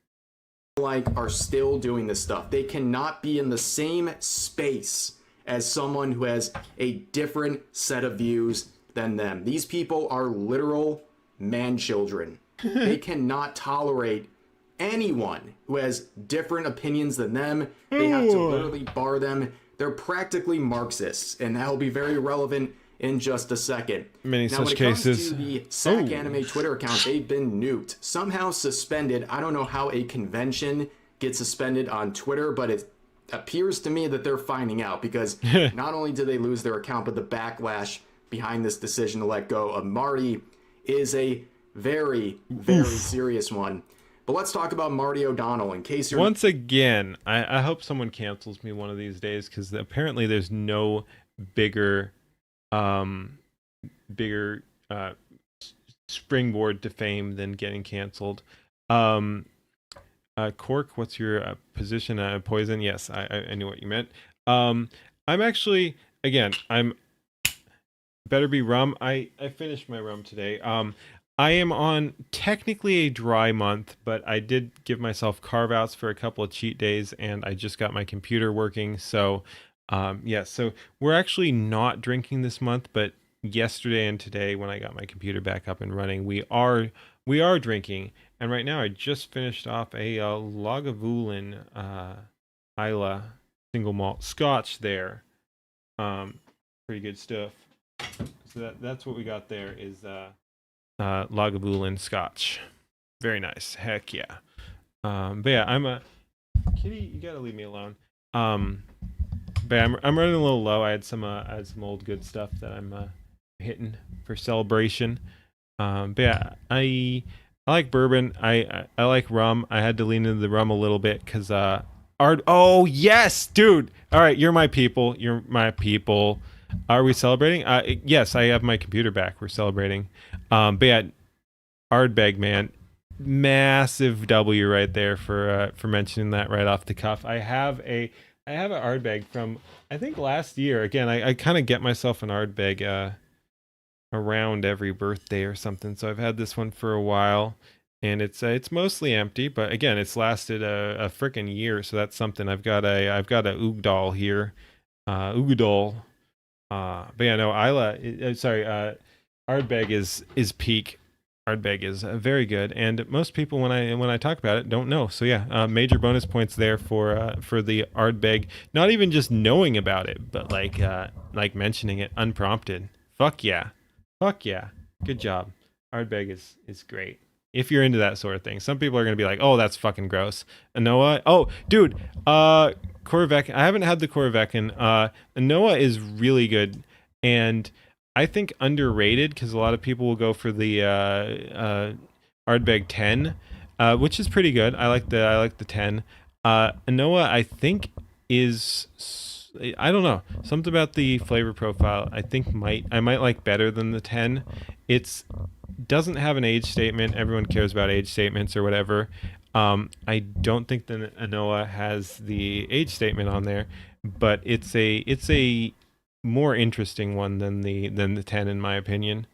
Like are still doing this stuff. They cannot be in the same space as someone who has a different set of views than them. These people are literal man children. They cannot tolerate anyone who has different opinions than them. They have to literally bar them. They're practically Marxists, and that'll be very relevant in just a second. Many now, such when it cases. comes to the SAC Anime Twitter account, they've been nuked, somehow suspended. I don't know how a convention gets suspended on Twitter, but it appears to me that they're finding out, because not only did they lose their account, but the backlash behind this decision to let go of Marty is a very, very serious one. But let's talk about Marty O'Donnell, in case you're... Once again, I hope someone cancels me one of these days, because apparently there's no bigger springboard to fame than getting canceled. Cork, what's your position? Poison? Yes, I knew what you meant. I'm actually, again, I'm better be rum. I finished my rum today. I am on technically a dry month, but I did give myself carve outs for a couple of cheat days, and I just got my computer working. So, yeah, so we're actually not drinking this month, but yesterday and today, when I got my computer back up and running, we are drinking. And right now, I just finished off a Lagavulin Isla single malt Scotch there. Pretty good stuff. So that's what we got there is Lagavulin Scotch. Very nice. Heck yeah. But yeah, I'm a kitty. You gotta leave me alone. But yeah, I'm running a little low. I had some old good stuff that I'm hitting for celebration. But yeah, I like bourbon. I like rum. I had to lean into the rum a little bit because oh yes, dude. All right, you're my people. You're my people. Are we celebrating? Yes, I have my computer back. We're celebrating. But yeah, Ardbeg, man, massive W right there for mentioning that right off the cuff. I have an Ardbeg from I think last year. Again, I kind of get myself an Ardbeg around every birthday or something. So I've had this one for a while. it's mostly empty, but again, it's lasted a freaking year, so that's something. I've got a Oogdal here, Oogdal. But yeah, no, sorry, Ardbeg is peak. Ardbeg is very good, and most people when I talk about it don't know. So yeah, major bonus points there for the Ardbeg. Not even just knowing about it, but like mentioning it unprompted. Fuck yeah, fuck yeah, good job. Ardbeg is great. If you're into that sort of thing, some people are gonna be like, "Oh, that's fucking gross." Anoa, oh, dude, Korvac. I haven't had the Korvacan. Anoa is really good, and I think underrated because a lot of people will go for the Ardbeg 10, which is pretty good. I like the 10. Anoa, I think I don't know, something about the flavor profile. I might like better than the 10. It's doesn't have an age statement. Everyone cares about age statements or whatever. I don't think that Anoa has the age statement on there, but it's a more interesting one than the 10 in my opinion.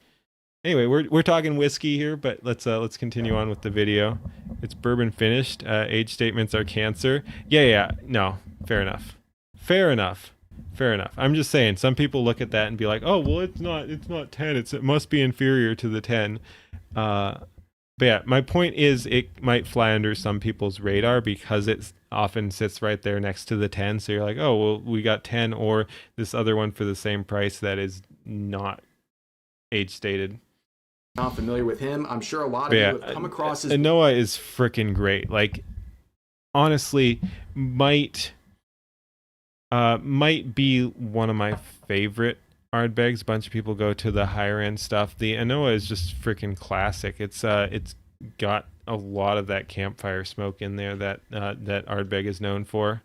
Anyway, we're talking whiskey here, but let's continue on with the video. It's bourbon finished. Age statements are cancer. Yeah. No, fair enough. Fair enough. Fair enough. I'm just saying, some people look at that and be like, "Oh, well, it's not 10. It must be inferior to the 10." But yeah, my point is it might fly under some people's radar because it often sits right there next to the 10. So you're like, "Oh, well, we got 10 or this other one for the same price that is not age stated." Not familiar with him. I'm sure a lot of you have come across his. Noah is freaking great. Like, honestly, might be one of my favorite Ardbegs. A bunch of people go to the higher end stuff. The Anoa is just freaking classic. It's got a lot of that campfire smoke in there that Ardbeg is known for.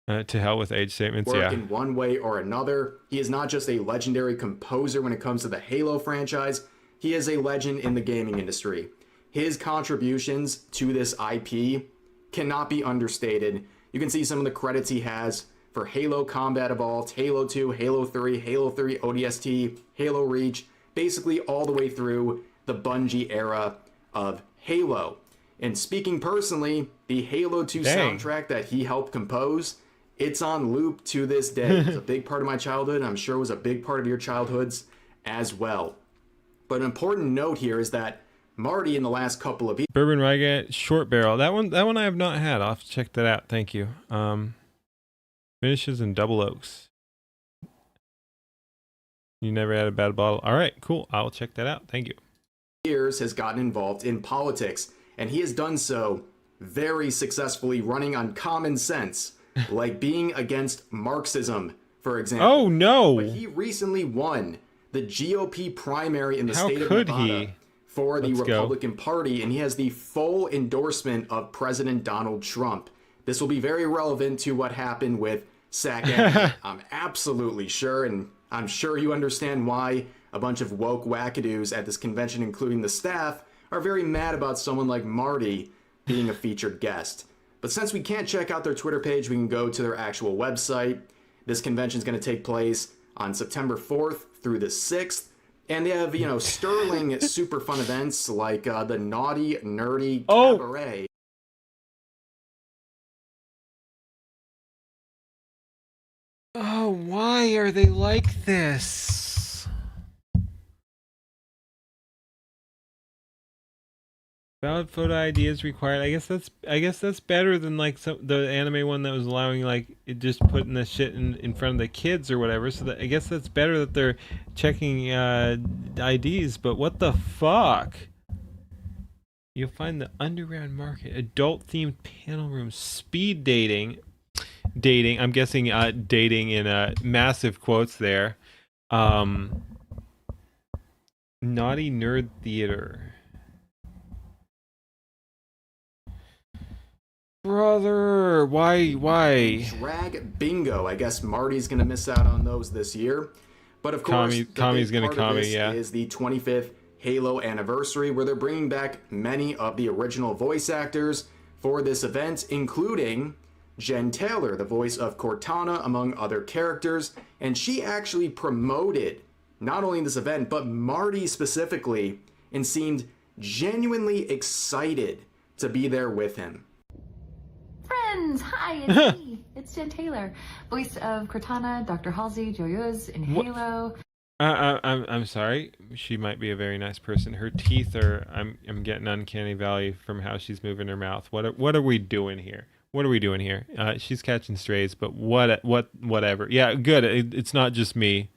To hell with age statements, work yeah. in one way or another. He is not just a legendary composer when it comes to the Halo franchise. He is a legend in the gaming industry. His contributions to this IP cannot be understated. You can see some of the credits he has for Halo Combat Evolved, Halo 2, Halo 3, Halo 3 ODST, Halo Reach, basically all the way through the Bungie era of Halo. And speaking personally, the Halo 2 soundtrack that he helped compose, it's on loop to this day. It's a big part of my childhood, and I'm sure it was a big part of your childhoods as well. But an important note here is that Marty in the last couple of years... Bourbon Rye Short Barrel. That one I have not had. I'll have to check that out. Thank you. Finishes in double oaks. You never had a bad bottle? All right, cool. I'll check that out. Thank you. ...years has gotten involved in politics, and he has done so very successfully, running on common sense, like being against Marxism, for example. Oh, no! But he recently won the GOP primary in the state of Nevada for the Republican Party, and he has the full endorsement of President Donald Trump. This will be very relevant to what happened with SAC. I'm absolutely sure, and I'm sure you understand why a bunch of woke wackadoos at this convention, including the staff, are very mad about someone like Marty being a featured guest. But since we can't check out their Twitter page, we can go to their actual website. This convention is going to take place on September 4th through the 6th. And they have, sterling super fun events like the Naughty Nerdy Cabaret. Oh, why are they like this? Valid photo ID is required. I guess that's better than like the anime one that was allowing like it just putting the shit in front of the kids or whatever. So I guess that's better that they're checking IDs. But what the fuck? You'll find the underground market, adult themed panel rooms, speed dating. I'm guessing dating in massive quotes there. Naughty Nerd Theater. Brother, why? Drag bingo. I guess Marty's gonna miss out on those this year. But of course, Kami's gonna Kami, yeah. Is the 25th Halo anniversary, where they're bringing back many of the original voice actors for this event, including Jen Taylor, the voice of Cortana, among other characters. And she actually promoted not only this event, but Marty specifically, and seemed genuinely excited to be there with him. Friends, hi, it's me. It's Jen Taylor, voice of Cortana, Dr. Halsey, Joyeuse in Halo. I'm sorry. She might be a very nice person. Her teeth are. I'm getting uncanny valley from how she's moving her mouth. What are we doing here? What are we doing here? She's catching strays, but whatever. Yeah, good. It's not just me.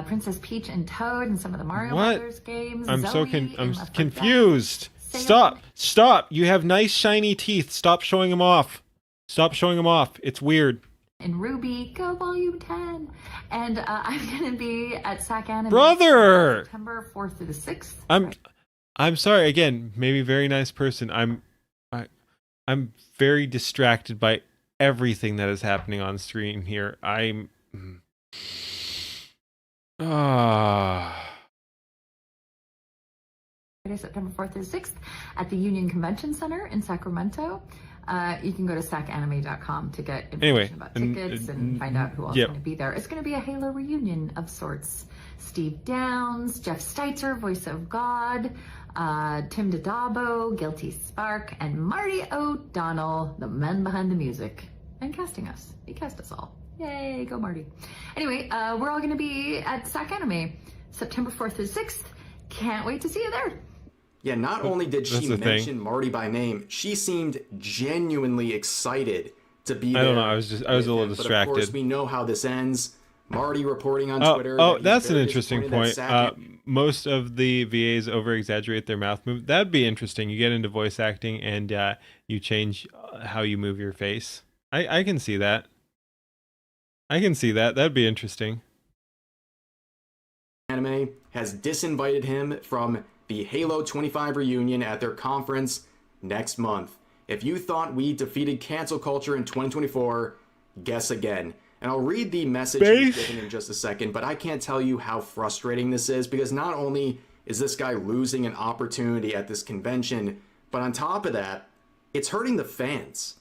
Princess Peach and Toad in some of the Mario What? Brothers games. I'm Zoe I'm in Left 4 Dead. confused. Sam Stop! You have nice shiny teeth. Stop showing them off. Stop showing them off. It's weird. in Ruby, go Volume 10. And I'm going to be at SAC Anime Brother! September 4th through the 6th. I'm sorry. Again, maybe very nice person. I'm very distracted by everything that is happening on screen here. I'm Friday, September 4th through 6th at the Union Convention Center in Sacramento. You can go to sacanime.com to get information about tickets and find out who else is going to be there. It's going to be a Halo reunion of sorts. Steve Downs, Jeff Steitzer, Voice of God, Tim Dodabo, Guilty Spark, and Marty O'Donnell, the men behind the music, and casting us. He cast us all. Yay, go Marty. Anyway, we're all going to be at SAC Anime September 4th through 6th. Can't wait to see you there. Yeah, not only did she the mention thing. Marty by name, she seemed genuinely excited to be there. I don't know. I was a little But distracted. of course, we know how this ends. Marty reporting on Twitter. Oh, that he's that's an very interesting disappointed point. that SAC Most of the VAs over-exaggerate their mouth move. That'd be interesting. You get into voice acting and you change how you move your face. I can see that. I can see that. That'd be interesting. Anime has disinvited him from the Halo 25 reunion at their conference next month. If you thought we defeated cancel culture in 2024, guess again. And I'll read the message he's given in just a second, but I can't tell you how frustrating this is, because not only is this guy losing an opportunity at this convention, but on top of that, it's hurting the fans.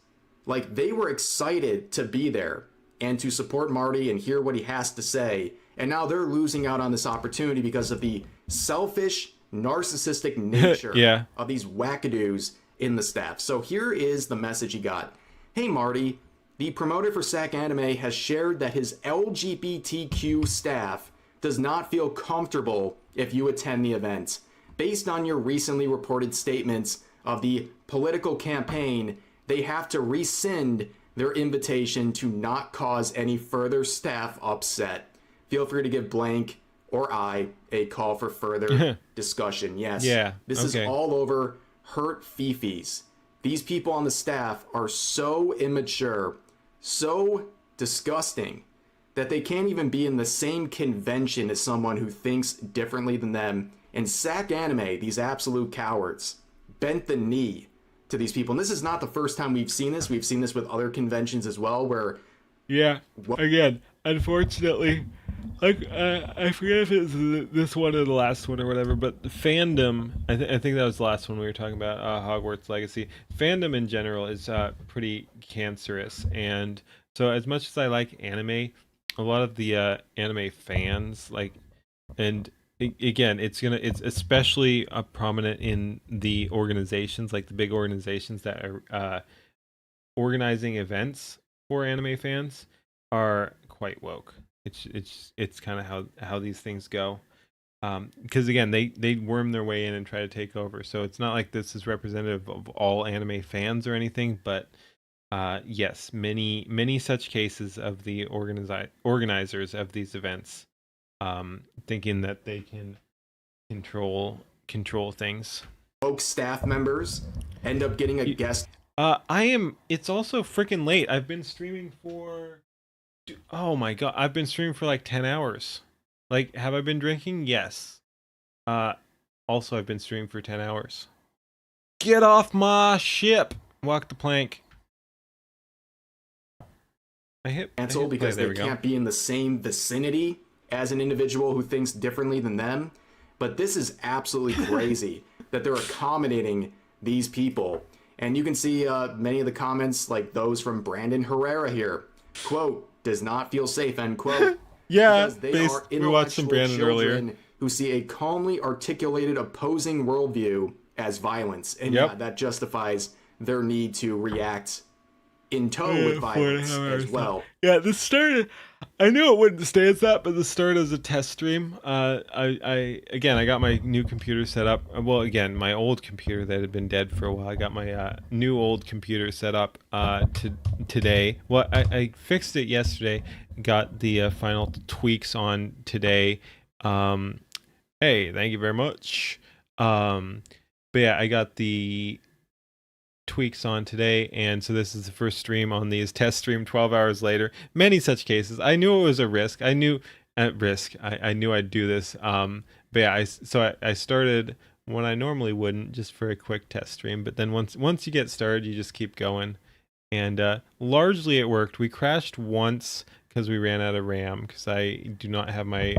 Like, they were excited to be there and to support Marty and hear what he has to say, and now they're losing out on this opportunity because of the selfish, narcissistic nature of these wackadoos in the staff. So here is the message he got. Hey Marty, the promoter for SAC Anime has shared that his LGBTQ staff does not feel comfortable if you attend the event. Based on your recently reported statements of the political campaign, they have to rescind their invitation to not cause any further staff upset. Feel free to give blank or I a call for further discussion. Yes, this is all over hurt fifis. These people on the staff are so immature, so disgusting, that they can't even be in the same convention as someone who thinks differently than them. And SAC Anime, these absolute cowards, bent the knee to these people. And this is not the first time we've seen this. We've seen this with other conventions as well, where... Yeah, again, unfortunately, like, I forget if it's this one or the last one or whatever, but the fandom, I think that was the last one we were talking about, Hogwarts Legacy. Fandom in general is pretty cancerous, and so as much as I like anime, a lot of the anime fans, like, and again, it's especially prominent in the organizations, like the big organizations that are organizing events for anime fans, are quite woke. It's kind of how these things go, because again, they worm their way in and try to take over. So it's not like this is representative of all anime fans or anything, but yes, many such cases of the organizers of these events thinking that they can control things. Woke staff members end up getting a guest. It's also freaking late. I've been streaming for... Oh my god, I've been streaming for like 10 hours. Like, have I been drinking? Yes. Also, I've been streaming for 10 hours. Get off my ship! Walk the plank. I hit cancel because they can't be in the same vicinity as an individual who thinks differently than them. But this is absolutely crazy that they're accommodating these people. And you can see many of the comments, like those from Brandon Herrera here. Quote, does not feel safe, end quote. Yeah, because they are we watched some Brandon children earlier. who see a calmly articulated opposing worldview as violence. And yeah, that justifies their need to react in tow with violence as well. Yeah, this started. I knew it wouldn't stay as that, but this started as a test stream. I got my new computer set up. Well, again, my old computer that had been dead for a while. I got my new old computer set up today. Well, I fixed it yesterday. Got the final tweaks on today. Hey, thank you very much. But yeah, I got the tweaks on today, and so this is the first stream on these. Test stream 12 hours later. Many such cases. I knew it was a risk. I knew I'd do this. But yeah, I started when I normally wouldn't, just for a quick test stream. But then once you get started, you just keep going, and largely it worked. We crashed once because we ran out of RAM, because I do not have my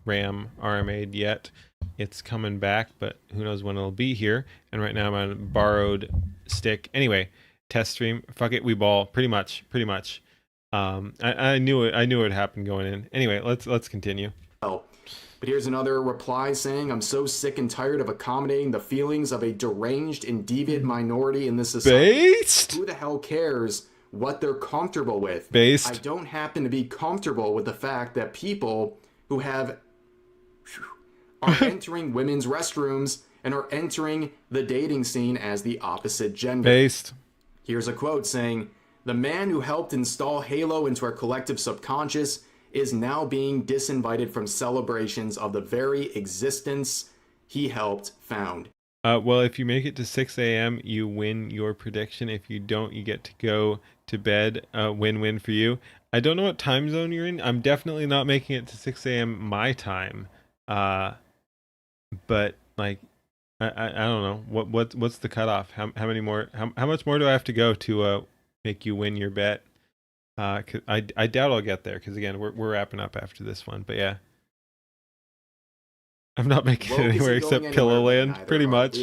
RAM RMA'd yet. It's coming back, but who knows when it'll be here. And right now I'm on a borrowed stick. Anyway, test stream. Fuck it, we ball. Pretty much. I knew it would happen going in. Anyway, let's continue. Oh, but here's another reply saying, "I'm so sick and tired of accommodating the feelings of a deranged and deviant minority in this society. Who the hell cares what they're comfortable with? I don't happen to be comfortable with the fact that people who are entering women's restrooms and are entering the dating scene as the opposite gender." Here's a quote saying, "The man who helped install Halo into our collective subconscious is now being disinvited from celebrations of the very existence he helped found." Well, if you make it to 6 a.m., you win your prediction. If you don't, you get to go to bed. Win-win for you. I don't know what time zone you're in. I'm definitely not making it to 6 a.m. my time. But like, I don't know what's the cutoff. How many more? How much more do I have to go to make you win your bet? 'Cause I doubt I'll get there, because again we're wrapping up after this one. But yeah, I'm not making it anywhere except Pillowland, pretty much.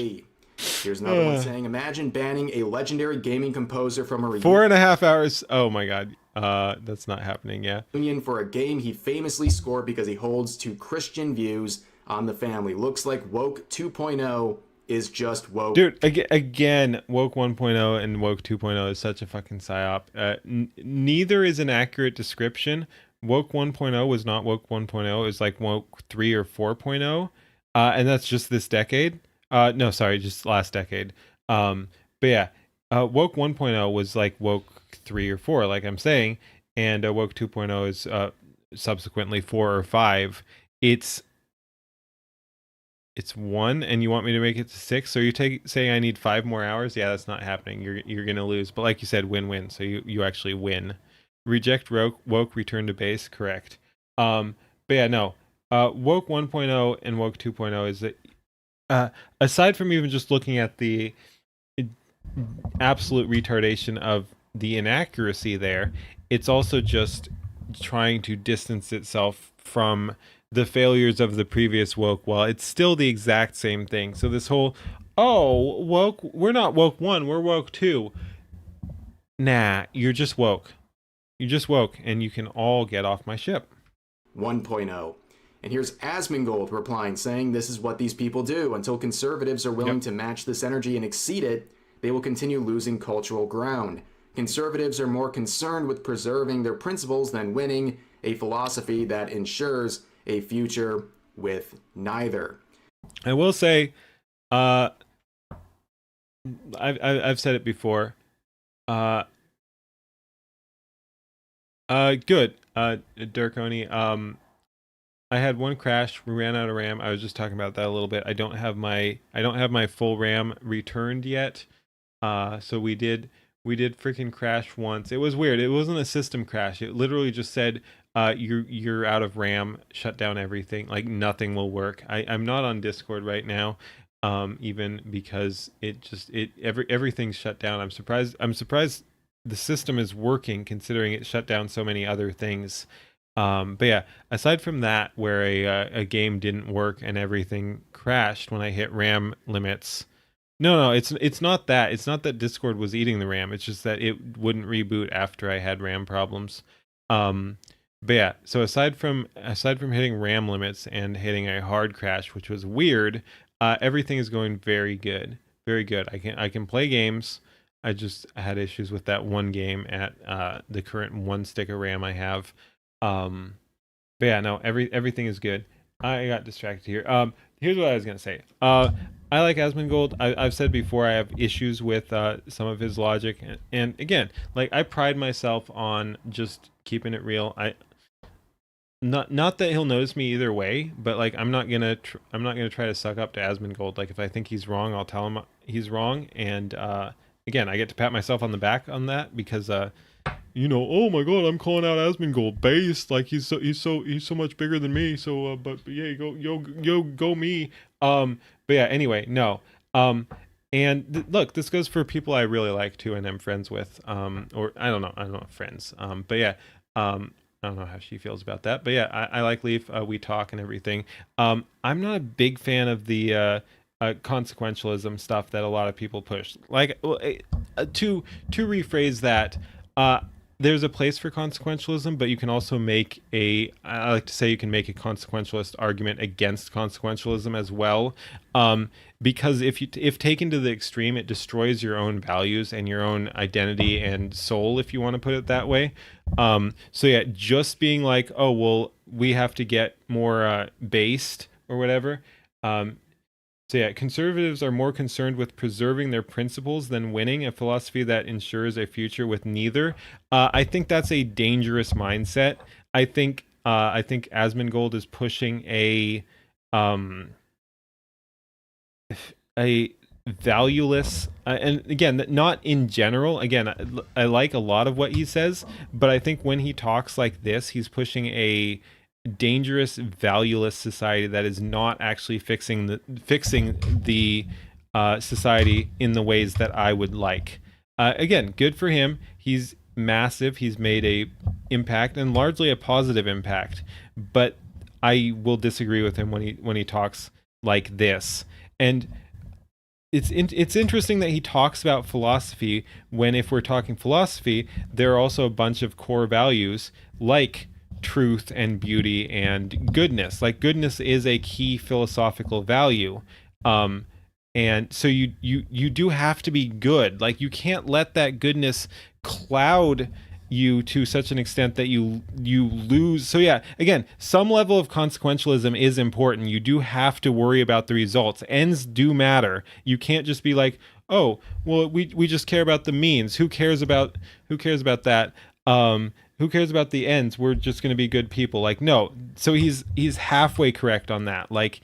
Here's another one saying, "Imagine banning a legendary gaming composer from a 4.5 hours. Oh my god, that's not happening. Yeah, reunion for a game he famously scored because he holds to Christian views on the family. Looks like Woke 2.0 is just woke." Dude, again, Woke 1.0 and Woke 2.0 is such a fucking psyop. Neither is an accurate description. Woke 1.0 was not Woke 1.0. It was like Woke 3 or 4.0. And that's just this decade. No, sorry, just last decade. But yeah, Woke 1.0 was like Woke 3 or 4, like I'm saying. And Woke 2.0 is subsequently 4 or 5. It's 1, and you want me to make it to 6, so you're saying I need 5 more hours? Yeah, that's not happening. You're gonna lose. But like you said, win-win. So you actually win. Reject woke, return to base. Correct. But yeah, no. Woke 1.0 and Woke 2.0 is that aside from even just looking at the absolute retardation of the inaccuracy there, it's also just trying to distance itself from the failures of the previous woke, while it's still the exact same thing. So this whole, woke, we're not Woke 1, we're Woke 2. Nah, you're just woke. You're just woke, and you can all get off my ship. 1.0. And here's Asmongold replying, saying, "This is what these people do. Until conservatives are willing to match this energy and exceed it, they will continue losing cultural ground. Conservatives are more concerned with preserving their principles than winning a philosophy that ensures a future with neither." I will say, I've said it before. Good. Dirkoni. I had one crash. We ran out of RAM. I was just talking about that a little bit. I don't have my full RAM returned yet. So we did freaking crash once. It was weird. It wasn't a system crash. It literally just said, you're out of RAM, shut down everything, like nothing will work. I'm not on Discord right now, even because everything's shut down. I'm surprised the system is working, considering it shut down so many other things. But yeah, aside from that, where a game didn't work and everything crashed when I hit RAM limits. No, it's not that. It's not that Discord was eating the RAM. It's just that it wouldn't reboot after I had RAM problems. But yeah, so aside from hitting RAM limits and hitting a hard crash, which was weird, everything is going very good, very good. I can play games. I just had issues with that one game at the current 1 stick of RAM I have. But yeah, no, everything is good. I got distracted here. Here's what I was gonna say. I like Asmongold. I've said before I have issues with some of his logic, and again, like I pride myself on just keeping it real. Not that he'll notice me either way, but like I'm not gonna try to suck up to Asmongold. Like if I think he's wrong, I'll tell him he's wrong. And again, I get to pat myself on the back on that because oh my god, I'm calling out Asmongold based, like he's so much bigger than me. So but yeah, go me. But yeah, anyway, no. And look, this goes for people I really like too, and I'm friends with. Or I don't know friends. But yeah, I don't know how she feels about that, but yeah, I like Leaf. We talk and everything. I'm not a big fan of the consequentialism stuff that a lot of people push. Like to rephrase that, there's a place for consequentialism, but you can also make I like to say you can make a consequentialist argument against consequentialism as well. Because if taken to the extreme, it destroys your own values and your own identity and soul, if you want to put it that way. So yeah, just being like, oh, well, we have to get more based or whatever. So yeah, conservatives are more concerned with preserving their principles than winning, a philosophy that ensures a future with neither. I think that's a dangerous mindset. I think Asmongold is pushing a valueless, and again, not in general. Again, I like a lot of what he says, but I think when he talks like this, he's pushing a dangerous, valueless society that is not actually fixing the society in the ways that I would like. Again, good for him. He's massive. He's made a impact, and largely a positive impact. But I will disagree with him when he talks like this. And it's interesting that he talks about philosophy when, if we're talking philosophy, there are also a bunch of core values like truth and beauty and goodness. Like goodness is a key philosophical value. And so you do have to be good. Like you can't let that goodness cloud you to such an extent that you lose. So yeah, again, some level of consequentialism is important. You do have to worry about the results. Ends do matter. You can't just be like, oh, well, we just care about the means. Who cares about that? Who cares about the ends? We're just going to be good people. Like, no. So he's halfway correct on that. Like,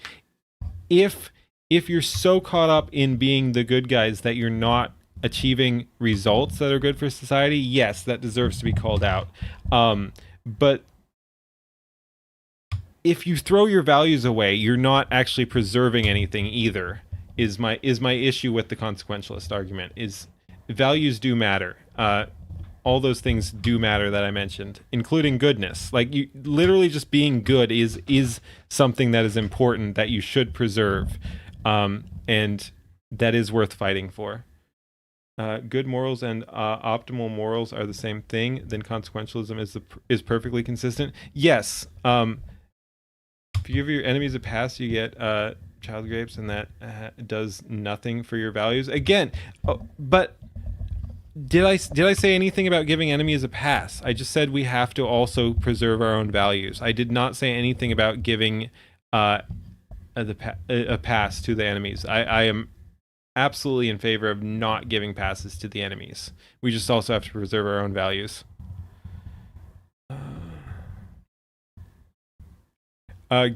if you're so caught up in being the good guys that you're not achieving results that are good for society, yes, that deserves to be called out. But if you throw your values away, you're not actually preserving anything either. Is my issue with the consequentialist argument. Is values do matter. All those things do matter that I mentioned, including goodness. Like you literally just being good is something that is important that you should preserve, and that is worth fighting for. Good morals and optimal morals are the same thing. Then consequentialism is perfectly consistent. Yes. If you give your enemies a pass, you get child grapes, and that does nothing for your values. Again, but. Did I say anything about giving enemies a pass? I just said we have to also preserve our own values. I did not say anything about giving a pass to the enemies. I am absolutely in favor of not giving passes to the enemies. We just also have to preserve our own values.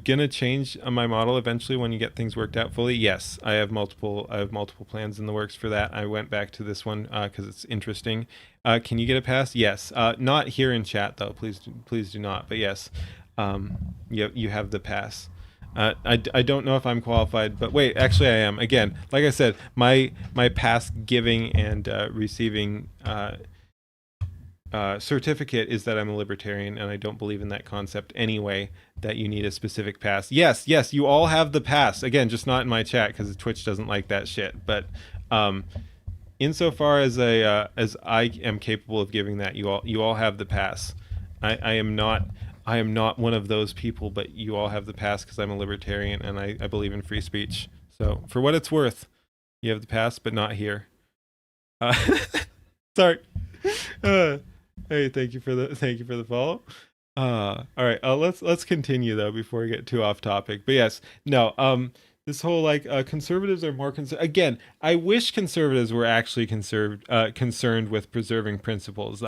Gonna change my model eventually when you get things worked out fully. Yes, I have multiple plans in the works for that. I went back to this one because it's interesting. Can you get a pass? Yes. Not here in chat though. Please do not. But yes, you have the pass. I don't know if I'm qualified, but wait, actually I am. Again, like I said, my pass giving and receiving certificate is that I'm a libertarian, and I don't believe in that concept anyway, that you need a specific pass. Yes, you all have the pass. Again, just not in my chat because Twitch doesn't like that shit. But insofar as I am capable of giving that, you all have the pass. I am not I am not one of those people, but you all have the pass because I'm a libertarian and I believe in free speech. So for what it's worth, you have the pass, but not here. Sorry. Hey, thank you for the follow. All right, let's continue though before we get too off topic. But yes, no, this whole like conservatives are more concerned. Again, I wish conservatives were actually concerned with preserving principles.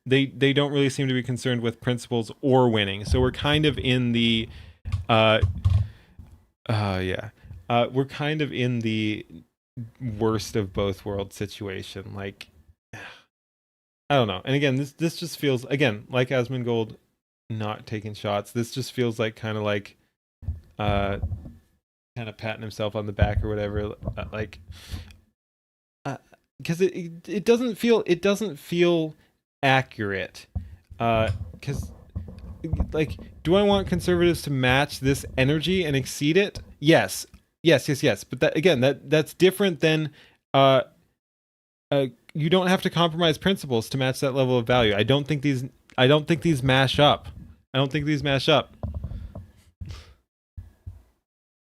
They don't really seem to be concerned with principles or winning. So we're kind of in the we're kind of in the worst of both worlds situation. Like, I don't know. And again, this just feels, again, like Asmongold not taking shots. This just feels like kind of patting himself on the back or whatever. Because it doesn't feel accurate. Because like, do I want conservatives to match this energy and exceed it? Yes. But that, again, that's different than you don't have to compromise principles to match that level of value. I don't think these mash up.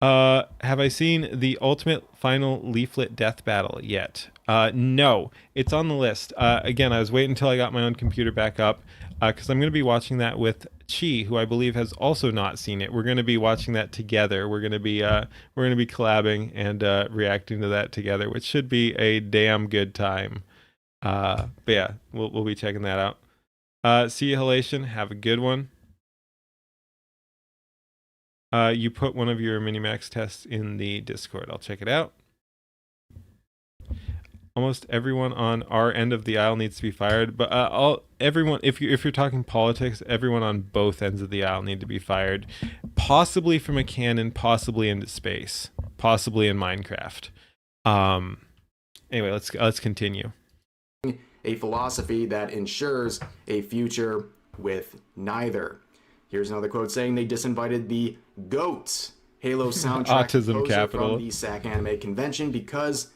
Have I seen the ultimate final leaflet death battle yet? No, it's on the list. Again, I was waiting until I got my own computer back up because I'm going to be watching that with Chi, who I believe has also not seen it. We're going to be watching that together. We're going to be collabing and reacting to that together, which should be a damn good time. But yeah, we'll be checking that out. See you, Halation. Have a good one. You put one of your Minimax tests in the Discord. I'll check it out. Almost everyone on our end of the aisle needs to be fired, but everyone, if you're talking politics, everyone on both ends of the aisle need to be fired, possibly from a cannon, possibly into space, possibly in Minecraft. Anyway, let's continue. A philosophy that ensures a future with neither. Here's another quote saying they disinvited the GOAT Halo soundtrack Autism capital from the SAC Anime Convention because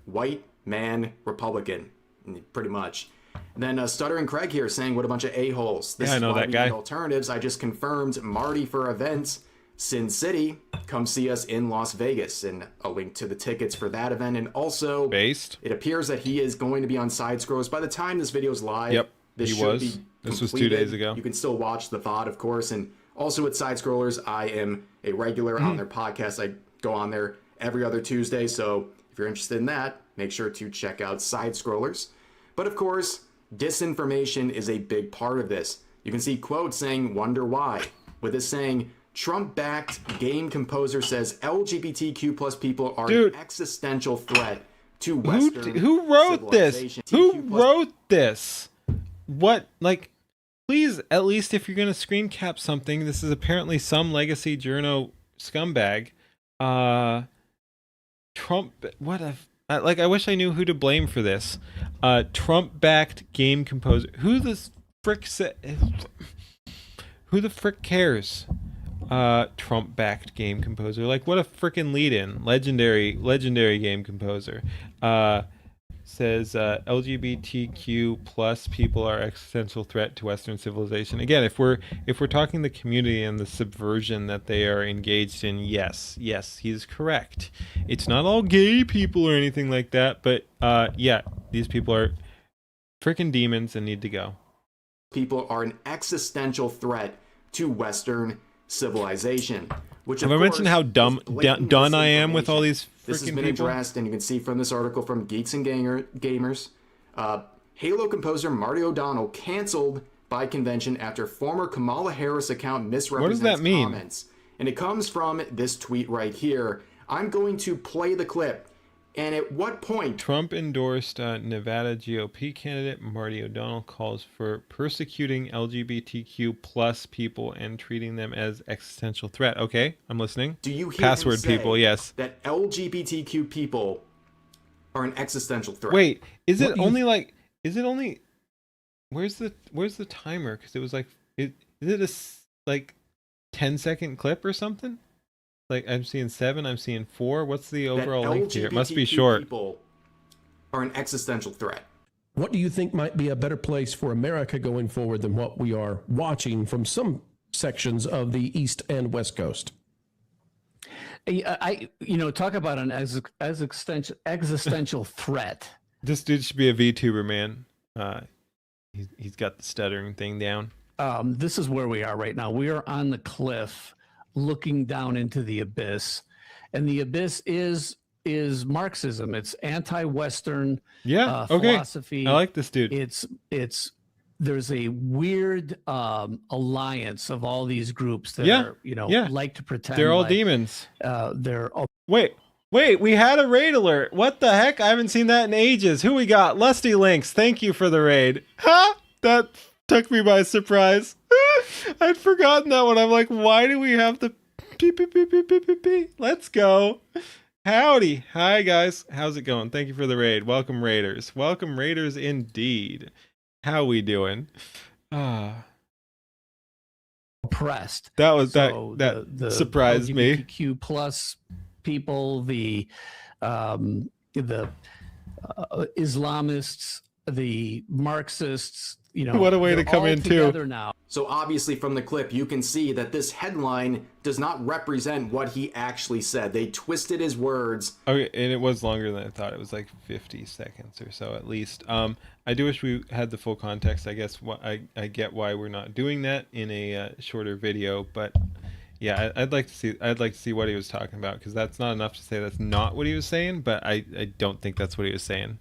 white man Republican, pretty much. And then Stuttering Craig here saying, what a bunch of a-holes. This I know is why that we guy. need alternatives. I just confirmed Marty for events. Sin City, come see us in Las Vegas, and a link to the tickets for that event. And also, Based. It appears that he is going to be on Side Scrollers by the time this video is live. Yep, this he should was. Be this was completed. 2 days ago. You can still watch the VOD, of course, and also with Side Scrollers, I am a regular on their podcast. I go on there every other Tuesday, so if you're interested in that, make sure to check out Side Scrollers. But of course, disinformation is a big part of this. You can see quotes saying, wonder why, with this saying, Trump-backed game composer says LGBTQ plus people are an existential threat to Western Who wrote this? Who wrote this? What, like, please, at least if you're going to screen cap something, this is apparently some legacy journo scumbag. Trump, what a, like, I wish I knew who to blame for this. Trump-backed game composer. Who the frick cares? Trump-backed game composer. Like, what a frickin' lead-in. Legendary game composer. Says LGBTQ plus people are existential threat to Western civilization. Again, if we're talking the community and the subversion that they are engaged in, yes, he's correct. It's not all gay people or anything like that, but yeah, these people are frickin' demons and need to go. People are an existential threat to Western civilization. Which have I mentioned how done I am with all these freaking people? This has been addressed, and you can see from this article from Geeks and Gamers. Halo composer Marty O'Donnell canceled by convention after former Kamala Harris account misrepresents what does that mean? Comments. And it comes from this tweet right here. I'm going to play the clip. And at what point... Trump endorsed Nevada GOP candidate Marty O'Donnell calls for persecuting LGBTQ plus people and treating them as existential threat. Okay, I'm listening. Do you hear password him say people? Yes. That LGBTQ people are an existential threat? Wait, is it only like... Is it only... Where's the timer? Because it was like... Is it a like 10-second clip or something? Like, I'm seeing 7, I'm seeing 4. What's the overall length here? It must be short. People are an existential threat. What do you think might be a better place for America going forward than what we are watching from some sections of the East and West Coast. Talk about an existential threat. This dude should be a VTuber, man. He's got the stuttering thing down. This is where we are right now. We are on the cliff looking down into the abyss, and the abyss is Marxism. It's anti-Western philosophy. I like this dude. There's a weird alliance of all these groups that are, like to pretend they're all demons. They're all. Wait, we had a raid alert. What the heck? I haven't seen that in ages. Who we got? Lusty Links. Thank you for the raid. Huh? That took me by surprise. I'd forgotten that one. I'm like, why do we have the P? Let's go. Howdy. Hi, guys. How's it going? Thank you for the raid. Welcome, Raiders. Welcome, Raiders, indeed. How we doing? Oppressed. That was that surprised me. LGBTQ plus people, the Islamists, the Marxists. What a way to come in too. Now. So obviously from the clip, you can see that this headline does not represent what he actually said. They twisted his words. Okay, and it was longer than I thought. It was like 50 seconds or so at least. I do wish we had the full context. I guess I get why we're not doing that in a shorter video, but yeah, I'd like to see what he was talking about, because that's not enough to say that's not what he was saying, but I don't think that's what he was saying.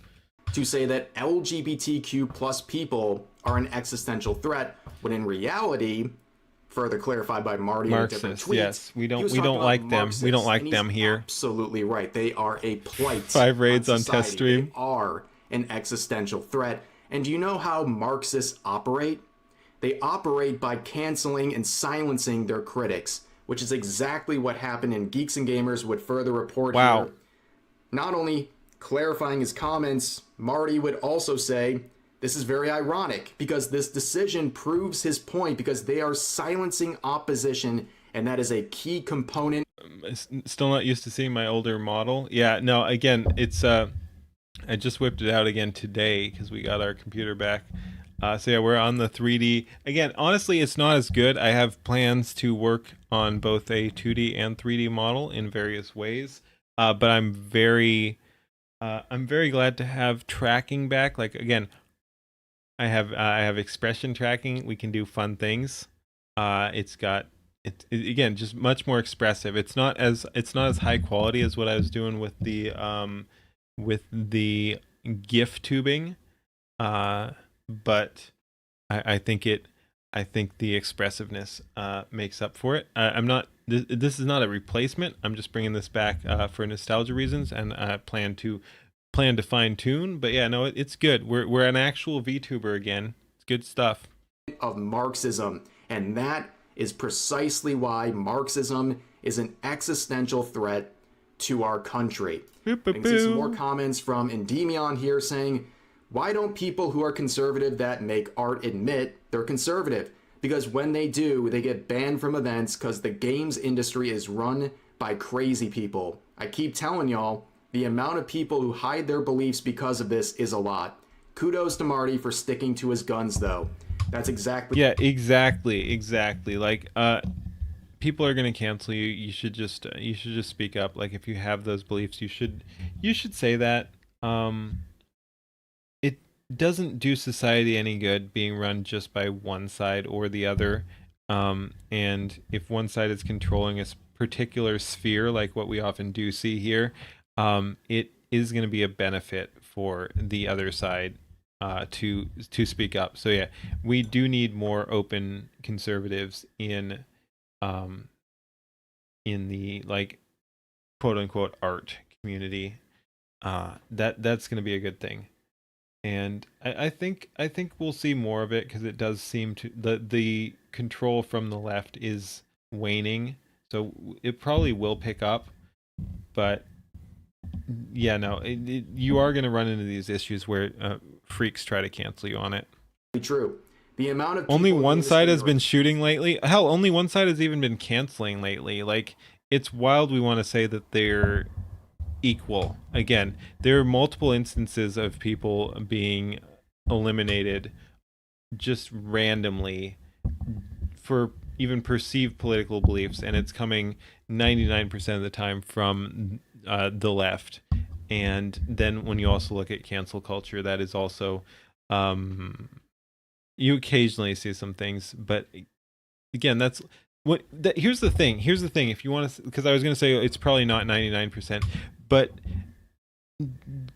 To say that LGBTQ plus people are an existential threat, when in reality, further clarified by Marty in different tweets, yes, we don't like them. We don't like them here. Absolutely right. They are a plight. 5 raids on test stream. They are an existential threat. And do you know how Marxists operate? They operate by canceling and silencing their critics, which is exactly what happened in Geeks and Gamers would further report here. Not only clarifying his comments, Marty would also say, this is very ironic because this decision proves his point, because they are silencing opposition, and that is a key component. Still not used to seeing my older model. Yeah, no, again, it's I just whipped it out again today because we got our computer back. So yeah, we're on the 3D. Again, honestly, it's not as good. I have plans to work on both a 2D and 3D model in various ways. But I'm very glad to have tracking back. Like, again, I have expression tracking. We can do fun things. It's again just much more expressive. It's not as high quality as what I was doing with the GIF tubing. But I think the expressive-ness makes up for it. This is not a replacement. I'm just bringing this back for nostalgia reasons, and I plan to fine-tune. But yeah, no, it's good. We're an actual VTuber again. It's good stuff. Of Marxism, and that is precisely why Marxism is an existential threat to our country. I can see some more comments from Endymion here saying, why don't people who are conservative that make art admit they're conservative? Because when they do, they get banned from events because the games industry is run by crazy people. I keep telling y'all, the amount of people who hide their beliefs because of this is a lot. Kudos to Marty for sticking to his guns, though. That's exactly... Yeah, exactly. Like, people are gonna cancel you. You should just speak up. Like, if you have those beliefs, you should say that. It doesn't do society any good being run just by one side or the other. And if one side is controlling a particular sphere, like what we often do see here, it is going to be a benefit for the other side to speak up. So yeah, we do need more open conservatives in the, like, quote unquote art community. That's going to be a good thing. And I think we'll see more of it, because it does seem to the control from the left is waning, so it probably will pick up. But yeah, no, you are going to run into these issues where freaks try to cancel you on it. True. The amount of only one side has been shooting lately. Hell, only one side has even been canceling lately. Like, it's wild. We want to say that they're equal. Again, there are multiple instances of people being eliminated just randomly for even perceived political beliefs, and it's coming 99% of the time from the left. And then when you also look at cancel culture, that is also you occasionally see some things, but again, that's what here's the thing. If you want to, because I was going to say it's probably not 99%, but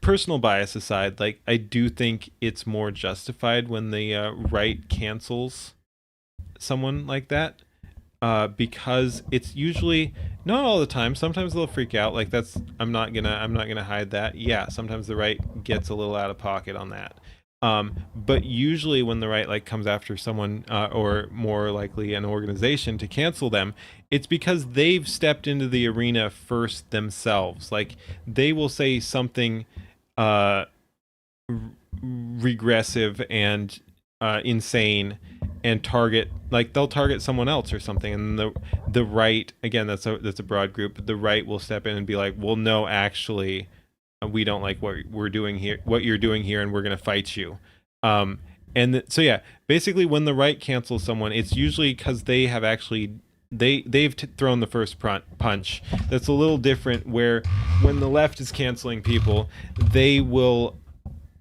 personal bias aside, like, I do think it's more justified when the right cancels someone like that, because it's usually not all the time. Sometimes they'll freak out. Like, that's I'm not gonna hide that. Yeah, sometimes the right gets a little out of pocket on that. But usually when the right, like, comes after someone, or more likely an organization, to cancel them, it's because they've stepped into the arena first themselves. Like, they will say something regressive and insane, and target, like, they'll target someone else or something, and the right, again, that's a broad group, the right will step in and be like, well, no, actually, we don't like what you're doing here, and we're going to fight you. So yeah, basically when the right cancels someone, it's usually because they have actually they've thrown the first punch. That's a little different, where when the left is canceling people, they will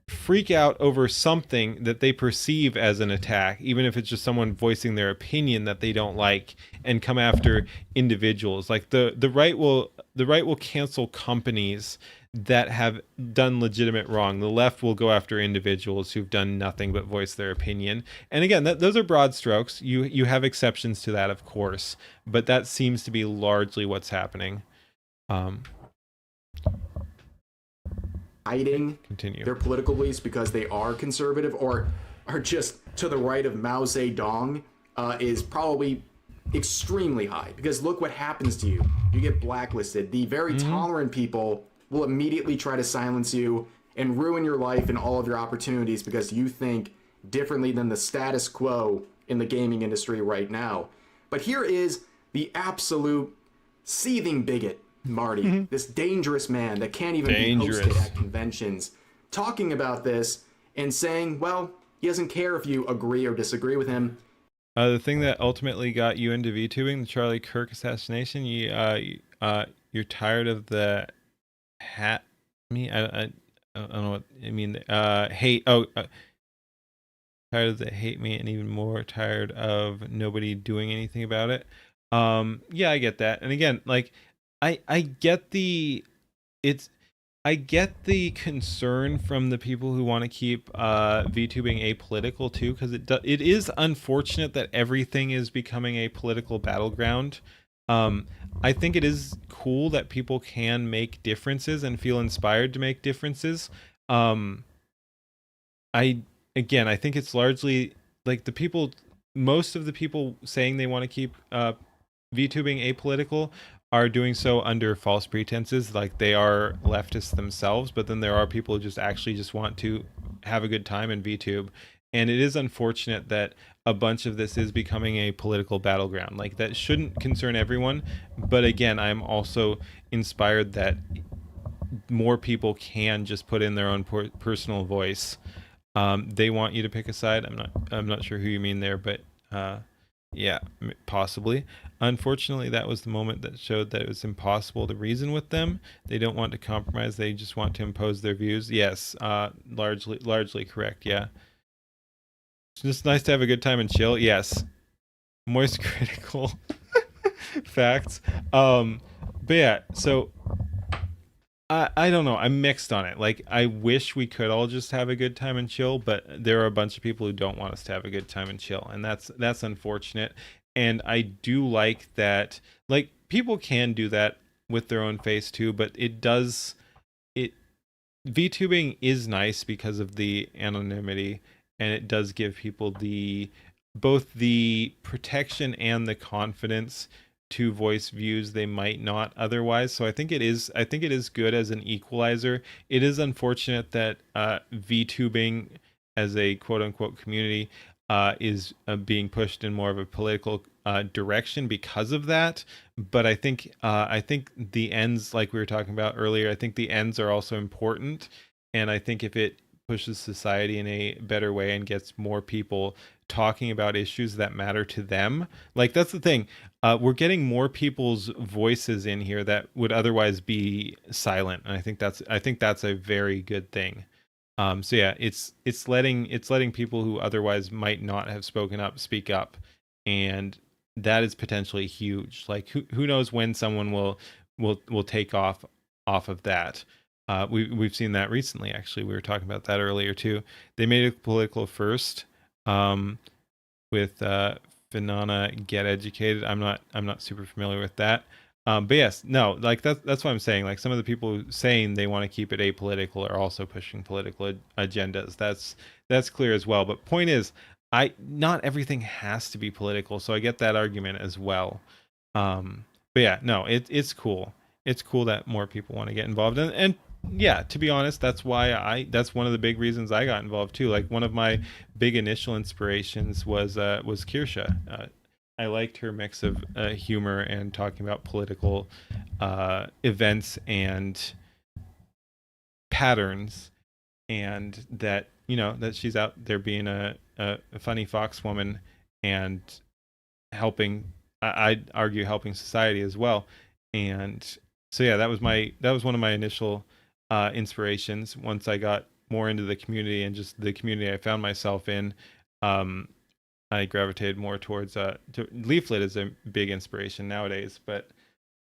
freak out over something that they perceive as an attack, even if it's just someone voicing their opinion that they don't like, and come after individuals. Like, the right will cancel companies that have done legitimate wrong. The left will go after individuals who've done nothing but voice their opinion. And again, those are broad strokes. You have exceptions to that, of course, but that seems to be largely what's happening. Hiding Continue. their political beliefs because they are conservative or are just to the right of Mao Zedong is probably extremely high, because look what happens to you. You get blacklisted. The very tolerant people will immediately try to silence you and ruin your life and all of your opportunities because you think differently than the status quo in the gaming industry right now. But here is the absolute seething bigot, Marty, this dangerous man that can't even be hosted at conventions, talking about this and saying, well, he doesn't care if you agree or disagree with him. The thing that ultimately got you into VTubing, the Charlie Kirk assassination, you're tired of the I don't know what I mean. Hate. Tired of the hate me, and even more tired of nobody doing anything about it. Yeah, I get that. And again, like, I get the concern from the people who want to keep VTubing apolitical too, because it is unfortunate that everything is becoming a political battleground. I think it is cool that people can make differences and feel inspired to make differences. I think it's largely like most of the people saying they want to keep VTubing apolitical are doing so under false pretenses, like they are leftists themselves, but then there are people who just actually just want to have a good time in VTube. And it is unfortunate that a bunch of this is becoming a political battleground. Like, that shouldn't concern everyone, but again, I'm also inspired that more people can just put in their own personal voice. They want you to pick a side. I'm not sure who you mean there, but yeah, possibly. Unfortunately, that was the moment that showed that it was impossible to reason with them. They don't want to compromise. They just want to impose their views. Yes, largely correct. Yeah. It's just nice to have a good time and chill. Yes. Moist critical facts. But yeah, so I don't know. I'm mixed on it. Like, I wish we could all just have a good time and chill, but there are a bunch of people who don't want us to have a good time and chill, and that's unfortunate. And I do like that, like, people can do that with their own face too, but VTubing is nice because of the anonymity, and it does give people both the protection and the confidence to voice views they might not otherwise. So I think it is good as an equalizer. It is unfortunate that VTubing as a quote unquote community is being pushed in more of a political direction because of that. But I think the ends, like we were talking about earlier, I think the ends are also important. And I think if it pushes society in a better way and gets more people talking about issues that matter to them. Like, that's the thing. We're getting more people's voices in here that would otherwise be silent, and I think that's a very good thing. So yeah, it's letting people who otherwise might not have spoken up speak up, and that is potentially huge. Like, who knows when someone will take off of that. We've seen that recently. Actually, we were talking about that earlier too. They made it political first, with Finana Get Educated. I'm not super familiar with that. But yes, no, like that's what I'm saying. Like, some of the people saying they want to keep it apolitical are also pushing political agendas. That's clear as well. But point is, not everything has to be political. So I get that argument as well. But yeah, no, it's cool. It's cool that more people want to get involved, and yeah, to be honest, that's one of the big reasons I got involved too. Like, one of my big initial inspirations was Kirsha. I liked her mix of humor and talking about political events and patterns, and that, that she's out there being a funny fox woman and helping. I'd argue helping society as well. And so yeah, that was one of my initial inspirations. Once I got more into the community and just the community I found myself in, I gravitated more towards Leaflet is a big inspiration nowadays. But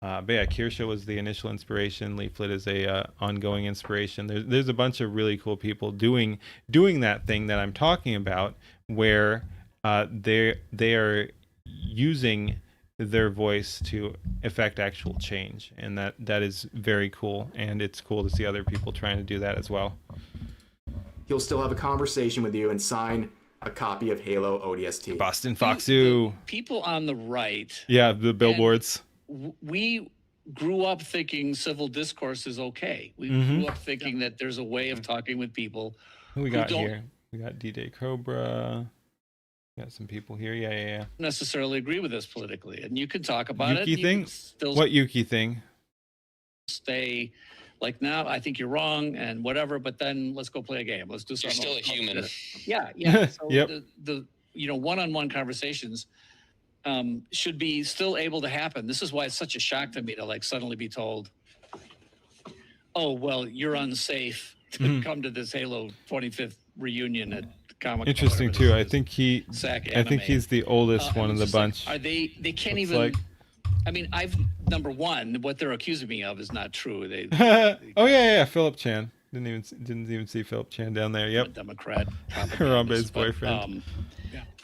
yeah, Kirsha was the initial inspiration. Leaflet is a ongoing inspiration. There's a bunch of really cool people doing that thing that I'm talking about, where they are using their voice to affect actual change, and that is very cool. And it's cool to see other people trying to do that as well. He'll still have a conversation with you and sign a copy of Halo ODST. Boston Foxu. People on the right. Yeah, the billboards. We grew up thinking civil discourse is okay. We grew up thinking that there's a way of talking with people. Who we got here? We got DJ Cobra. Got some people here. Yeah. Necessarily agree with this politically, and you can talk about Yuki it. Thing? What Yuki thing? Stay like, now I think you're wrong and whatever, but then let's go play a game. Let's do something. You're still a human. Yeah. So yep. the one-on-one conversations should be still able to happen. This is why it's such a shock to me to like suddenly be told, oh, well, you're unsafe to come to this Halo 25th reunion at Comic-Con. Interesting too. I think he's the oldest one in the bunch. Like, they can't even. I mean, number one, what they're accusing me of is not true. Oh yeah, Philip Chan. Didn't even see Philip Chan down there. Yep. Democrat. Harambe's boyfriend.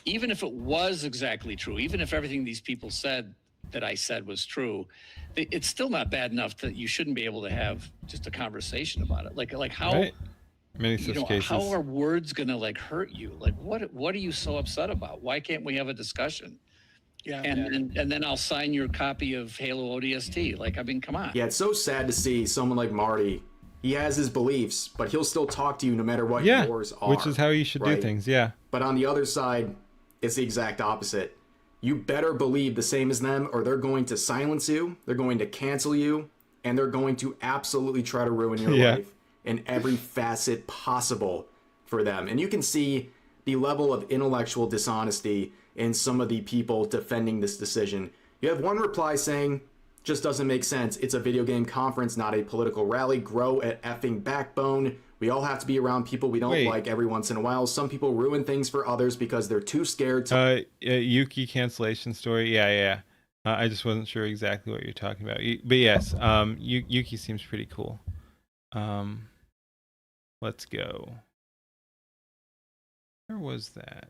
Even if it was exactly true, even if everything these people said that I said was true, it's still not bad enough that you shouldn't be able to have just a conversation about it. Like how. Right. Many such cases. How are words gonna like hurt you? Like what are you so upset about? Why can't we have a discussion? Yeah. And then I'll sign your copy of Halo ODST. Like, I mean, come on. Yeah, it's so sad to see someone like Marty. He has his beliefs, but he'll still talk to you no matter what yours are. Which is how you should do things, yeah. But on the other side, it's the exact opposite. You better believe the same as them, or they're going to silence you, they're going to cancel you, and they're going to absolutely try to ruin your life in every facet possible for them. And you can see the level of intellectual dishonesty in some of the people defending this decision. You have one reply saying, just doesn't make sense. It's a video game conference, not a political rally. Grow at effing backbone. We all have to be around people we don't like every once in a while. Some people ruin things for others because they're too scared to... Yuki cancellation story. Yeah. I just wasn't sure exactly what you're talking about. But yes, Yuki seems pretty cool. Let's go. Where was that?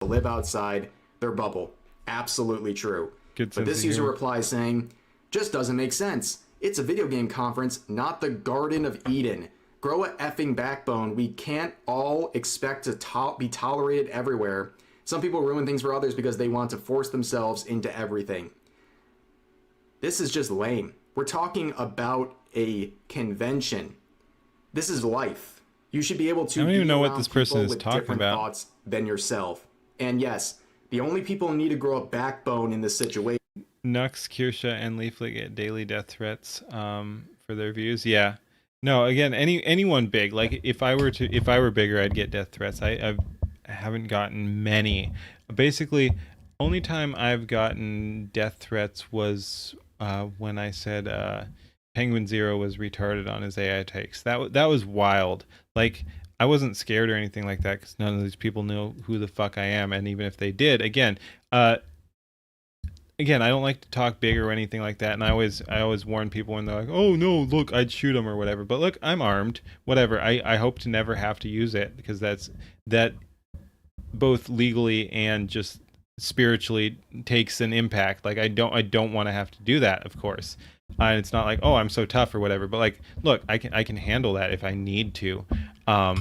Live outside their bubble. Absolutely true. Good but this user replies saying, just doesn't make sense. It's a video game conference, not the Garden of Eden. Grow a effing backbone. We can't all expect to be tolerated everywhere. Some people ruin things for others because they want to force themselves into everything. This is just lame. We're talking about a convention. This is life. You should be able to. I don't even know what this person is talking about. Thoughts than yourself. And yes, the only people who need to grow a backbone in this situation. Nux, Kirsha, and Leaflet get daily death threats for their views. Yeah. No, again, anyone big, like if I were bigger, I'd get death threats. I haven't gotten many. Basically, only time I've gotten death threats was when I said Penguin Zero was retarded on his AI takes. That was wild. Like, I wasn't scared or anything like that because none of these people know who the fuck I am, and even if they did, again, I don't like to talk big or anything like that, and I always warn people when they're like, "Oh no, look, I'd shoot him or whatever." But look, I'm armed, whatever. I hope to never have to use it because that both legally and just spiritually takes an impact. Like I don't want to have to do that, of course. And it's not like, oh, I'm so tough or whatever, but like, look, I can handle that if I need to. But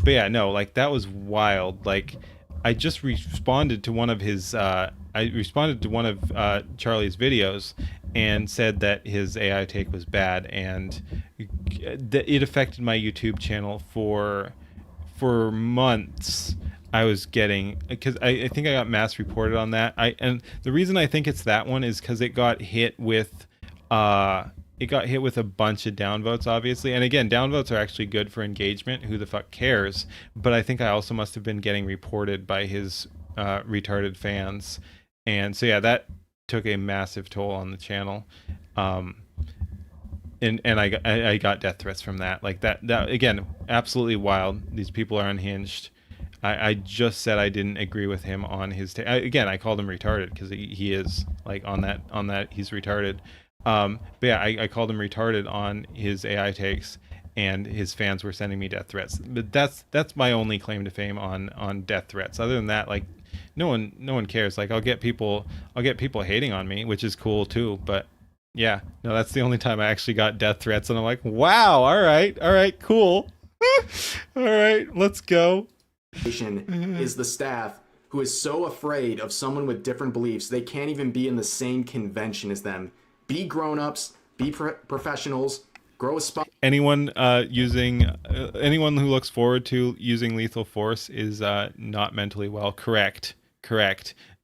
yeah, no, like that was wild. Like I just responded to one of his Charlie's videos and said that his AI take was bad, and it affected my YouTube channel for months. I was getting, because I think I got mass reported on that. And the reason I think it's that one is because it got hit with a bunch of downvotes, obviously. And again, downvotes are actually good for engagement. Who the fuck cares? But I think I also must have been getting reported by his retarded fans. And so yeah, that took a massive toll on the channel. And I got death threats from that. Like that again, absolutely wild. These people are unhinged. I just said I didn't agree with him on his again, I called him retarded because he is, like, on that he's retarded. But yeah, I called him retarded on his AI takes, and his fans were sending me death threats. But that's my only claim to fame on death threats. Other than that, like, no one cares. Like, I'll get people hating on me, which is cool too. But yeah, no, that's the only time I actually got death threats, and I'm like, wow, all right, cool, all right, let's go. Is the staff who is so afraid of someone with different beliefs they can't even be in the same convention as them. Be grown-ups, be professionals, grow a spot. Anyone anyone who looks forward to using lethal force is not mentally well. Correct.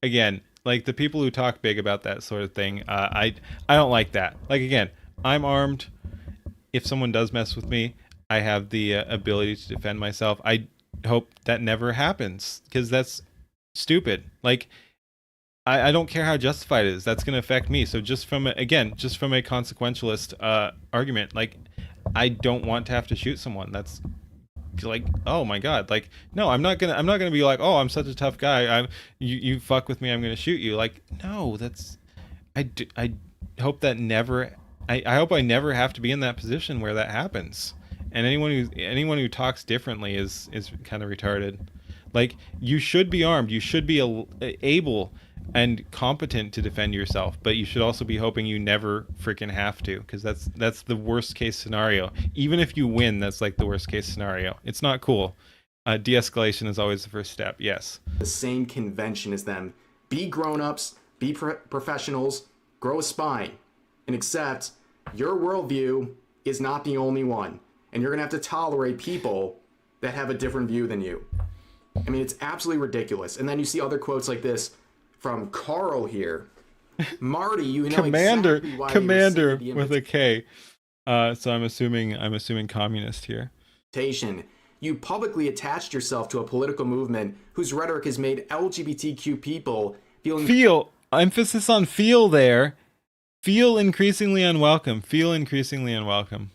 Again, like the people who talk big about that sort of thing, I don't like that. Like, again, I'm armed. If someone does mess with me, I have the ability to defend myself. I hope that never happens because that's stupid. Like, I don't care how justified it is. That's going to affect me. So just from a consequentialist argument, like, I don't want to have to shoot someone. That's like, oh my god, like, no, I'm not gonna be like, oh, I'm such a tough guy, you fuck with me, I'm gonna shoot you. Like, no, that's I hope that never I hope I never have to be in that position where that happens. And anyone who talks differently is kind of retarded. Like, you should be armed, you should be able and competent to defend yourself, but you should also be hoping you never freaking have to, because that's the worst case scenario. Even if you win, that's like the worst case scenario. It's not cool. De-escalation is always the first step. Yes. The same convention as them. Be grown-ups, be professionals, grow a spine, and accept your worldview is not the only one, and you're gonna have to tolerate people that have a different view than you. I mean, it's absolutely ridiculous. And then you see other quotes like this from Carl here. Marty, you know, Commander, exactly why Commander with a K. So I'm assuming communist here. You publicly attached yourself to a political movement whose rhetoric has made LGBTQ people feel emphasis on feel there. Feel increasingly unwelcome. Increasingly unwelcome,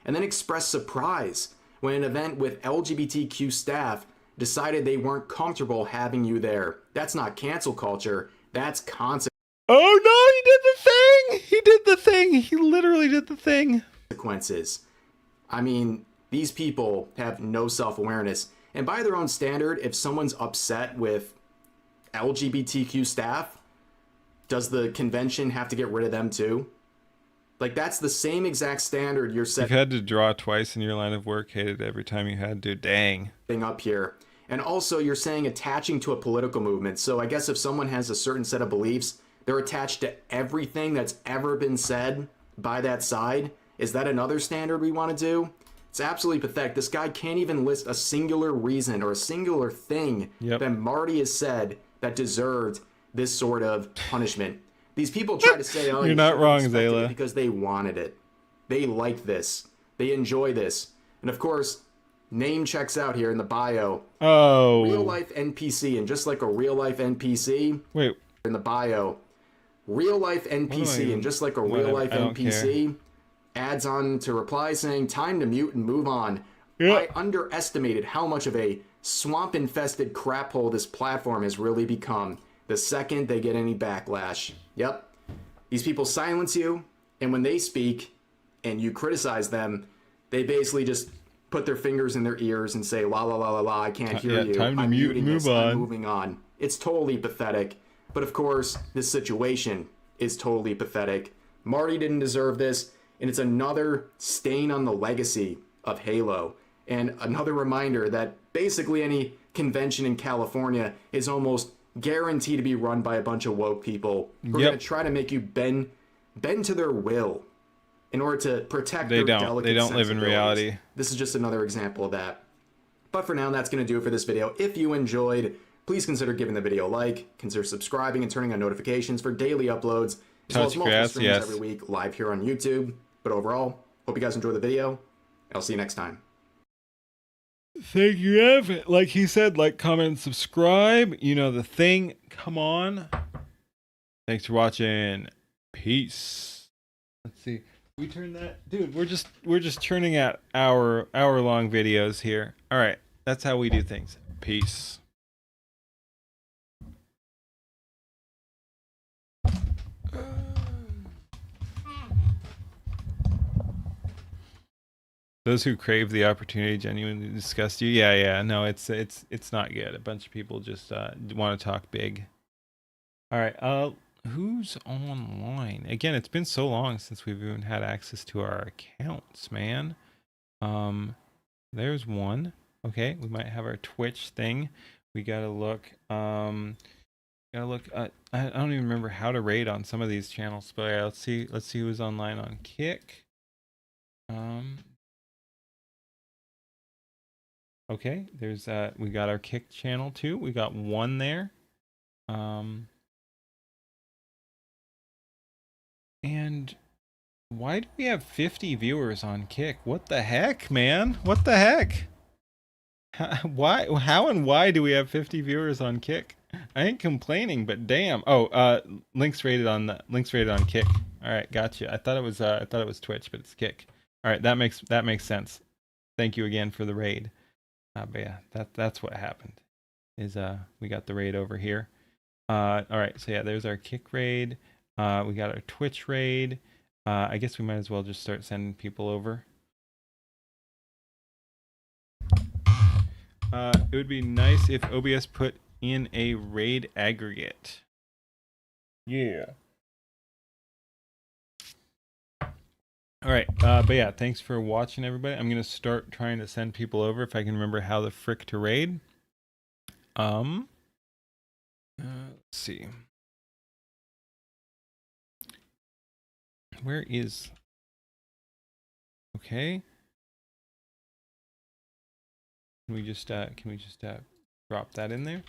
and then express surprise when an event with LGBTQ staff decided they weren't comfortable having you there. That's not cancel culture. That's consequences. Oh no, he did the thing. He literally did the thing. I mean, these people have no self-awareness. And by their own standard, if someone's upset with LGBTQ staff, does the convention have to get rid of them too? Like, that's the same exact standard you're setting. You've had to draw twice in your line of work, hated every time you had to. Dang. Up here. And also, you're saying attaching to a political movement. So I guess if someone has a certain set of beliefs, they're attached to everything that's ever been said by that side. Is that another standard we want to do? It's absolutely pathetic. This guy can't even list a singular reason or a singular thing that Marty has said that deserved this sort of punishment. These people try to say, oh, You're you not shouldn't wrong, expect it Zayla. because they wanted it. They like this. They enjoy this. And of course, name checks out here in the bio. Oh. Real life NPC, and just like a real life NPC, Wait. in the bio, real life NPC, and just like a real life NPC, adds on to reply saying, time to mute and move on. Yep. I underestimated how much of a swamp-infested crap hole this platform has really become the second they get any backlash. Yep. These people silence you, and when they speak and you criticize them, they basically just put their fingers in their ears and say, la la la la la, I can't hear you. Time to I'm mute and move on. I'm moving on. It's totally pathetic. But of course, this situation is totally pathetic. Marty didn't deserve this, and it's another stain on the legacy of Halo. And another reminder that basically any convention in California is almost guaranteed to be run by a bunch of woke people who are going to try to make you bend to their will in order to protect their delicate They don't live in reality. This is just another example of that. But for now, that's going to do it for this video. If you enjoyed, please consider giving the video a like, consider subscribing and turning on notifications for daily uploads, as well as multiple streams every week live here on YouTube. But overall, hope you guys enjoy the video, and I'll see you next time. Thank you, Evan. Like he said, like, comment, and subscribe. You know the thing. Come on. Thanks for watching. Peace. Let's see. We turn that, dude. We're just churning out hour-long videos here. All right, that's how we do things. Peace. Those who crave the opportunity genuinely disgust you. Yeah. No, it's not good. A bunch of people just want to talk big. All right. Who's online? Again, it's been so long since we've even had access to our accounts, man. There's one. Okay, we might have our Twitch thing. We gotta look. I don't even remember how to raid on some of these channels, but yeah, let's see who's online on Kick. Okay, there's we got our Kick channel too. We got one there. And why do we have 50 viewers on Kick? What the heck, man? What the heck? How and why do we have 50 viewers on Kick? I ain't complaining, but damn. Oh, links rated on Kick. All right, gotcha. I thought it was Twitch, but it's Kick. All right, that makes sense. Thank you again for the raid. But yeah, that's what happened. Is we got the raid over here. All right, so yeah, there's our Kick raid. We got our Twitch raid. I guess we might as well just start sending people over. It would be nice if OBS put in a raid aggregate. Yeah. All right, but yeah, thanks for watching, everybody. I'm gonna start trying to send people over if I can remember how the frick to raid. Let's see. Where is? Okay. Can we just drop that in there?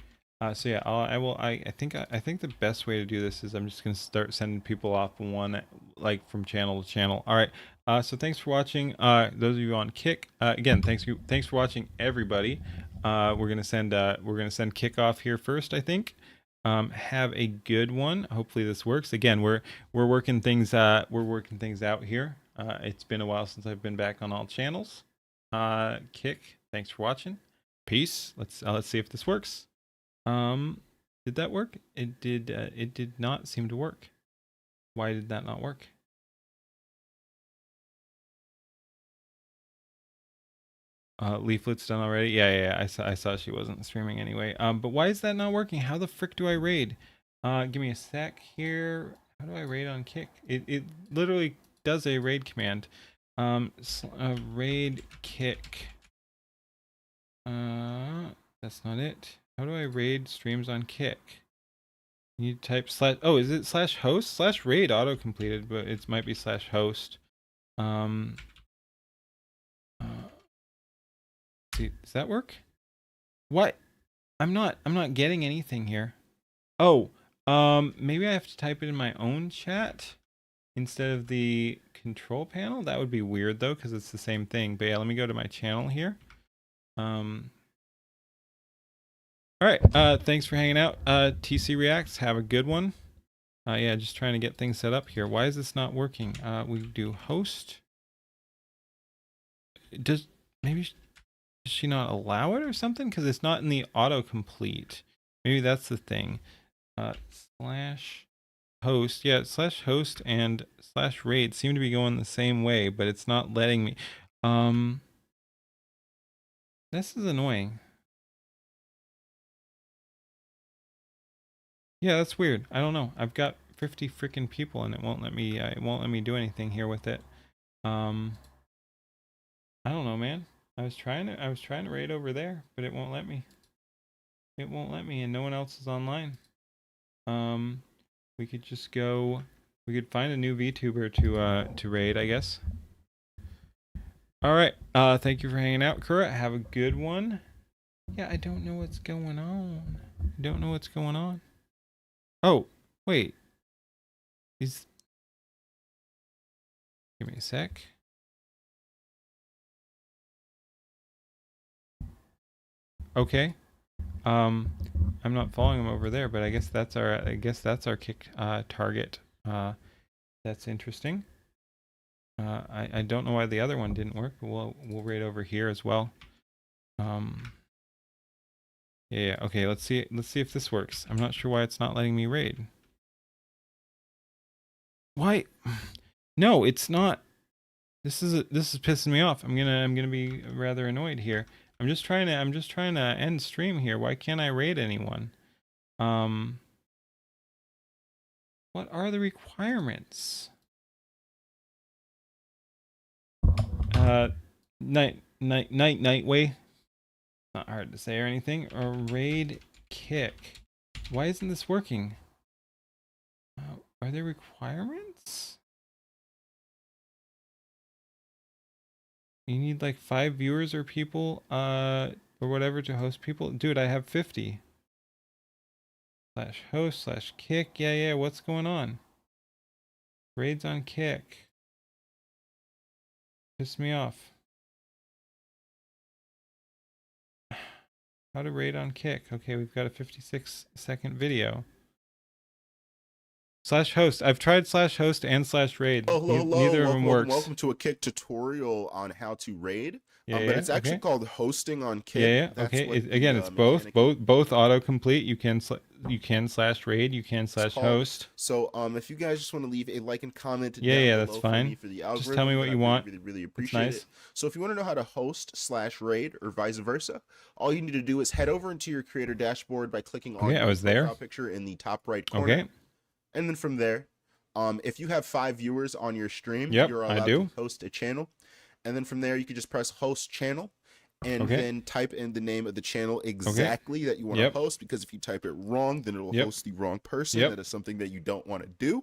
So yeah, I think the best way to do this is I'm just gonna start sending people off one, like, from channel to channel. All right. So thanks for watching. Those of you on Kick, again, thanks for watching, everybody. We're gonna send Kickoff here first, I think. Have a good one. Hopefully this works. Again, we're working things out here. It's been a while since I've been back on all channels. Kick, thanks for watching. Peace. Let's see if this works. Did that work? It did not seem to work. Why did that not work? Leaflet's done already. Yeah. I saw she wasn't streaming anyway. But why is that not working? How the frick do I raid? Give me a sec here. How do I raid on Kick? It literally does a raid command. Raid Kick. That's not it. How do I raid streams on Kick? You type slash. Oh, is it slash host? Slash raid auto completed, but it might be slash host. See, does that work? What? I'm not getting anything here. Oh, Maybe I have to type it in my own chat instead of the control panel. That would be weird though, because it's the same thing. But yeah, let me go to my channel here. All right. Thanks for hanging out. TC Reacts, have a good one. Yeah, just trying to get things set up here. Why is this not working? We do host. Does she not allow it or something? Because it's not in the autocomplete. Maybe that's the thing. Slash host. Yeah, slash host and slash raid seem to be going the same way, but it's not letting me. This is annoying. Yeah, that's weird. I don't know. I've got 50 freaking people and it won't let me do anything here with it. I don't know, man. I was trying to raid over there, but it won't let me. It won't let me and no one else is online. We could just go, we could find a new VTuber to raid, I guess. All right. Thank you for hanging out, Kura. Have a good one. Yeah, I don't know what's going on. I don't know what's going on. Oh, wait. Give me a sec. Okay. I'm not following him over there, but I guess that's our kick target. That's interesting. I don't know why the other one didn't work, but we'll raid over here as well. Yeah, okay, let's see if this works. I'm not sure why it's not letting me raid. Why? No, it's not. This is pissing me off. I'm gonna be rather annoyed here. I'm just trying to end stream here. Why can't I raid anyone? What are the requirements? Nightway. Not hard to say or anything. Or raid kick. Why isn't this working? Are there requirements? You need like 5 viewers or people, or whatever to host people. Dude, I have 50. Slash host slash kick. Yeah. What's going on? Raids on kick. Piss me off. How to raid on kick. Okay, we've got a 56-second video. Slash host. I've tried slash host and slash raid. Oh, hello. Neither of them works. Welcome to a Kick tutorial on how to raid. Yeah, but it's actually called hosting on Kick. Yeah. Okay. Again, it's both autocomplete. You can slash raid. You can slash host. So if you guys just want to leave a like and comment, yeah, that's fine. For the algorithm, just tell me what you want. Really appreciate it. So if you want to know how to host slash raid or vice versa, all you need to do is head over into your creator dashboard by clicking on your profile picture in the top right corner. Okay. And then from there, if you have 5 viewers on your stream, you're allowed to host a channel. And then from there, you can just press host channel and then type in the name of the channel exactly that you want to host. Because if you type it wrong, then it'll host the wrong person. That is something that you don't want to do.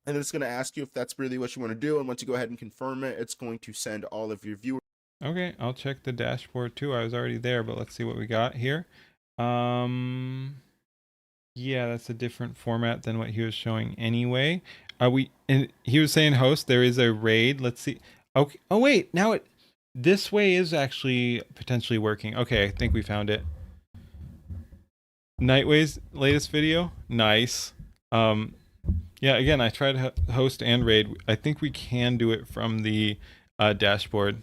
And then it's going to ask you if that's really what you want to do. And once you go ahead and confirm it, it's going to send all of your viewers. Okay, I'll check the dashboard too. I was already there, but let's see what we got here. Yeah, that's a different format than what he was showing anyway. And he was saying host, there is a raid. Let's see. Okay. Oh wait, now this way is actually potentially working. Okay, I think we found it. Nightway's latest video. Nice. Yeah, again, I tried to host and raid. I think we can do it from the dashboard.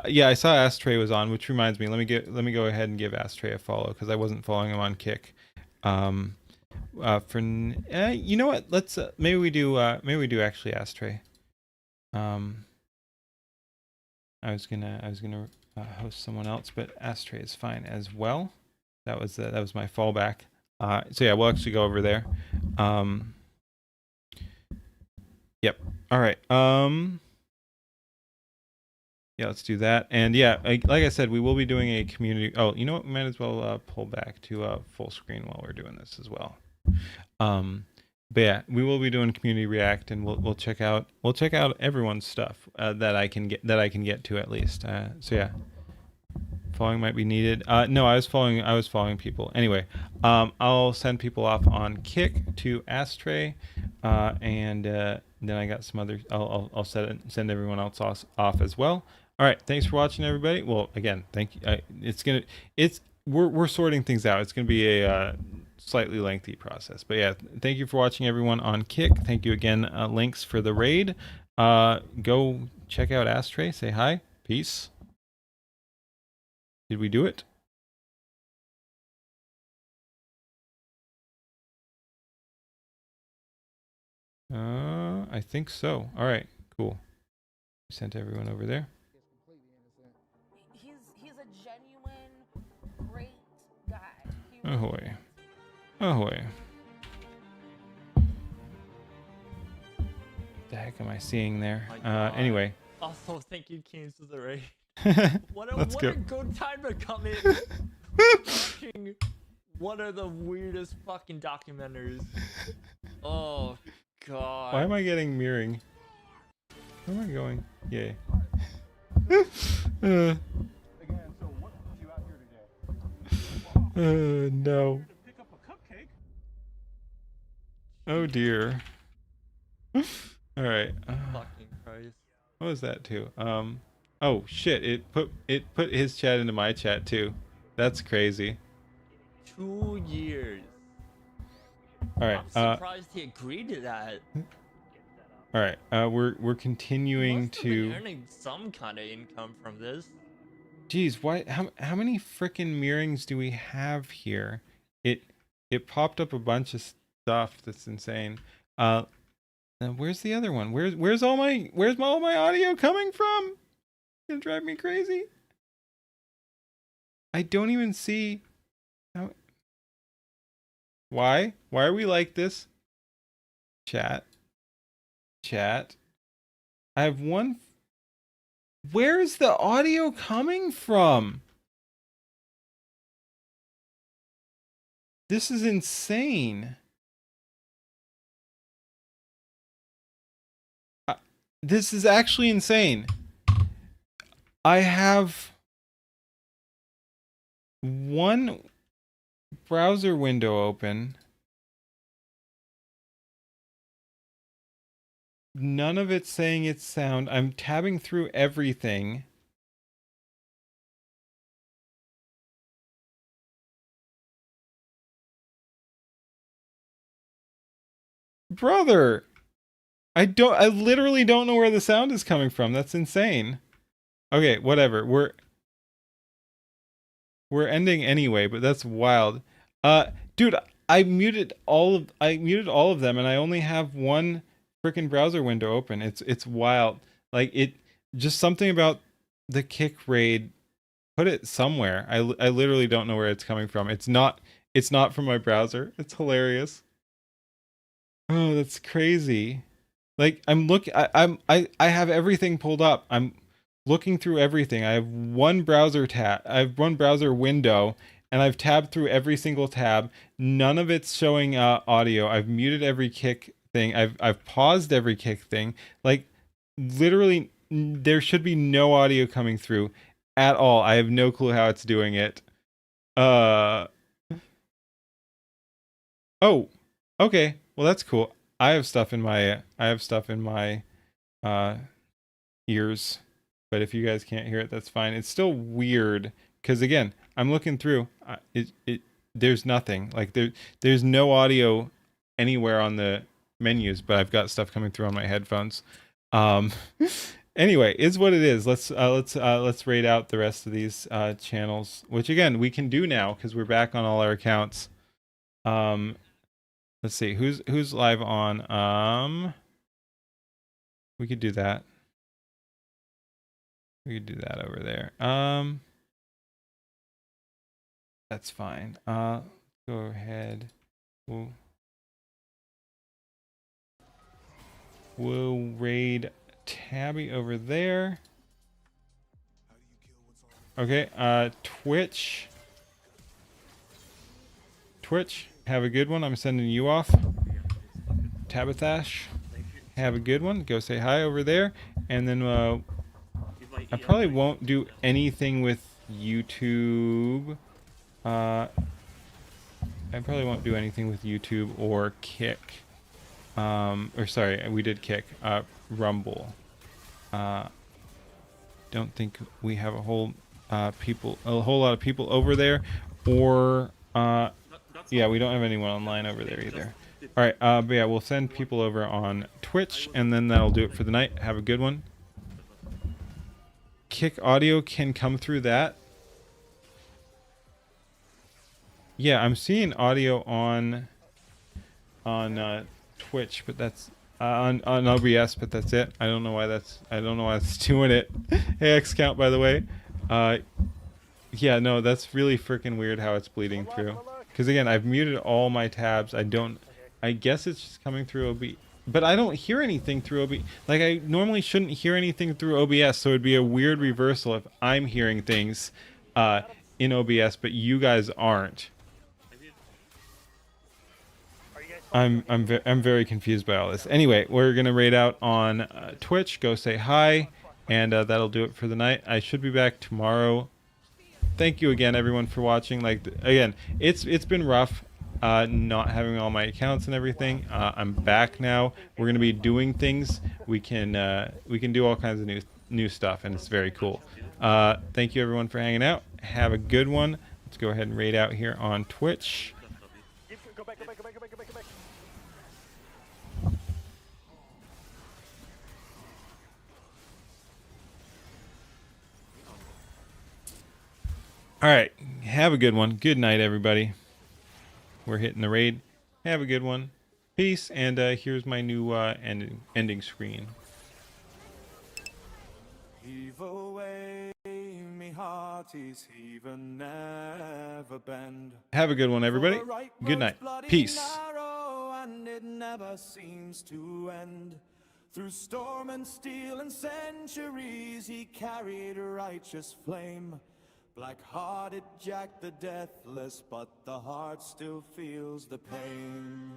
Yeah, I saw Astray was on, which reminds me, let me go ahead and give Astray a follow because I wasn't following him on Kick. You know what? Let's maybe we do actually Astray. I was gonna host someone else, but Astray is fine as well. That was my fallback. So yeah, we'll actually go over there. Yep. All right. Yeah, let's do that. And yeah, like I said, we will be doing a community. Oh, you know what? We might as well pull back to full screen while we're doing this as well. But yeah, we will be doing community react, and we'll check out everyone's stuff that I can get to at least. So yeah, following might be needed. No, I was following people. Anyway, I'll send people off on Kick to Ashtray, and then I got some other. I'll send everyone else off as well. All right, thanks for watching, everybody. Well, again, thank you. We're sorting things out. It's gonna be a slightly lengthy process, but yeah, thank you for watching, everyone on Kick. Thank you again, Links, for the raid. Go check out Ashtray. Say hi. Peace. Did we do it? I think so. All right, cool. Sent everyone over there. He's a genuine, great guy. Ahoy. Ahoy. What the heck am I seeing there? Anyway. Also, thank you, Keynes, for the raid. What a good time to come in. Watching one of the weirdest fucking documentaries. Oh, God. Why am I getting mirroring? Where am I going? Yay. Again, so what brought you out here today? No. To pick up a cupcake. Oh dear. All right. Fucking Christ. What was that too? Oh shit! It put his chat into my chat too. That's crazy. 2 years. All right. I'm surprised he agreed to that. All right. We're continuing to. Been earning some kind of income from this. Geez, why? How many frickin' mirrors do we have here? It popped up a bunch of stuff that's insane. Now where's the other one? Where's all my audio coming from? It's gonna drive me crazy. I don't even see. Why are we like this? Chat. I have one. Where's the audio coming from? This is insane. This is actually insane. I have one browser window open. None of it's saying it's sound. I'm tabbing through everything. Brother, I literally don't know where the sound is coming from. That's insane. Okay, whatever. We're ending anyway, but that's wild. Dude, I muted all of them, and I only have one freaking browser window open. It's wild. Like, it just something about the Kick raid. Put it somewhere. I literally don't know where it's coming from. It's not from my browser. It's hilarious. Oh, that's crazy. Like, I have everything pulled up. I'm looking through everything. I have one browser window, and I've tabbed through every single tab. None of it's showing audio. I've muted every Kick thing. I've paused every Kick thing. Like, literally, there should be no audio coming through at all. I have no clue how it's doing it. Oh, okay. Well, that's cool. I have stuff in my ears, but if you guys can't hear it, that's fine. It's still weird because, again, I'm looking through. There's nothing. Like, there's no audio anywhere on the menus, but I've got stuff coming through on my headphones. Anyway, is what it is. Let's raid out the rest of these channels, which, again, we can do now because we're back on all our accounts. Let's see who's live on. We could do that. We could do that over there. That's fine. Go ahead. We'll raid Tabby over there. Okay, Twitch, have a good one. I'm sending you off. Tabathash, have a good one. Go say hi over there. And then I probably won't do anything with YouTube. I probably won't do anything with YouTube or Kick. Or sorry, we did Kick. Rumble. Don't think we have a whole lot of people over there, or yeah, we don't have anyone online over there either. All right, but yeah, we'll send people over on Twitch, and then that'll do it for the night. Have a good one. Kick audio can come through that. Yeah, I'm seeing audio on Twitch, but that's on OBS, but that's it. I don't know why that's doing it. Hey, X count, by the way. Yeah, no, that's really freaking weird how it's bleeding through. Because again, I've muted all my tabs. I guess it's just coming through OBS, but I don't hear anything through OBS. Like, I normally shouldn't hear anything through OBS, so it'd be a weird reversal if I'm hearing things in OBS, but you guys aren't. I'm very confused by all this. Anyway, we're gonna raid out on Twitch. Go say hi, and that'll do it for the night. I should be back tomorrow. Thank you again, everyone, for watching. Like, again, it's been rough not having all my accounts and everything. I'm back now. We're gonna be doing things. We can do all kinds of new stuff, and it's very cool. Thank you, everyone, for hanging out. Have a good one. Let's go ahead and raid out here on Twitch. Go back. All right, have a good one. Good night, everybody. We're hitting the raid. Have a good one. Peace, and here's my new ending screen. Heave away, me hearties, heave and never bend. Have a good one, everybody. Good night. Peace. And it never seems to end. Through storm and steel and centuries, he carried a righteous flame. Black-hearted Jack the Deathless, but the heart still feels the pain.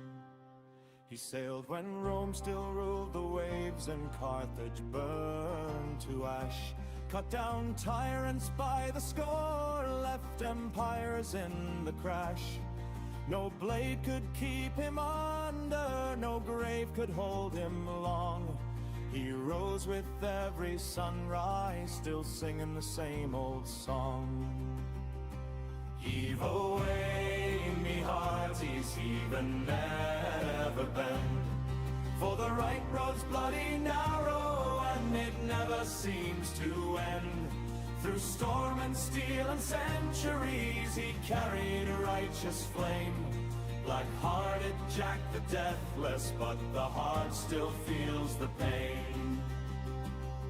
He sailed when Rome still ruled the waves and Carthage burned to ash. Cut down tyrants by the score, left empires in the crash. No blade could keep him under, no grave could hold him long. He rose with every sunrise, still singing the same old song. Heave away, me hearties, heave and never bend. For the right road's bloody narrow, and it never seems to end. Through storm and steel and centuries, he carried a righteous flame. Black-hearted Jack the Deathless, but the heart still feels the pain.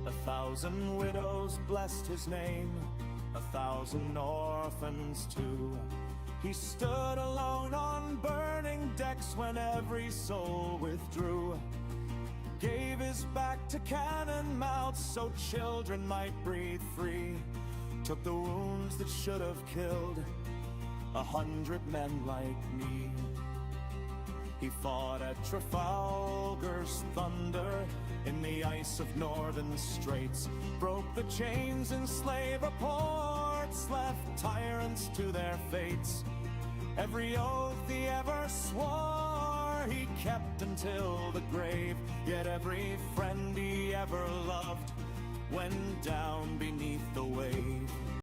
1,000 widows blessed his name, 1,000 orphans too. He stood alone on burning decks when every soul withdrew. Gave his back to cannon mouths so children might breathe free. Took the wounds that should have killed 100 men like me. He fought at Trafalgar's thunder in the ice of northern straits. Broke the chains in slaver ports, left tyrants to their fates. Every oath he ever swore he kept until the grave. Yet every friend he ever loved went down beneath the wave.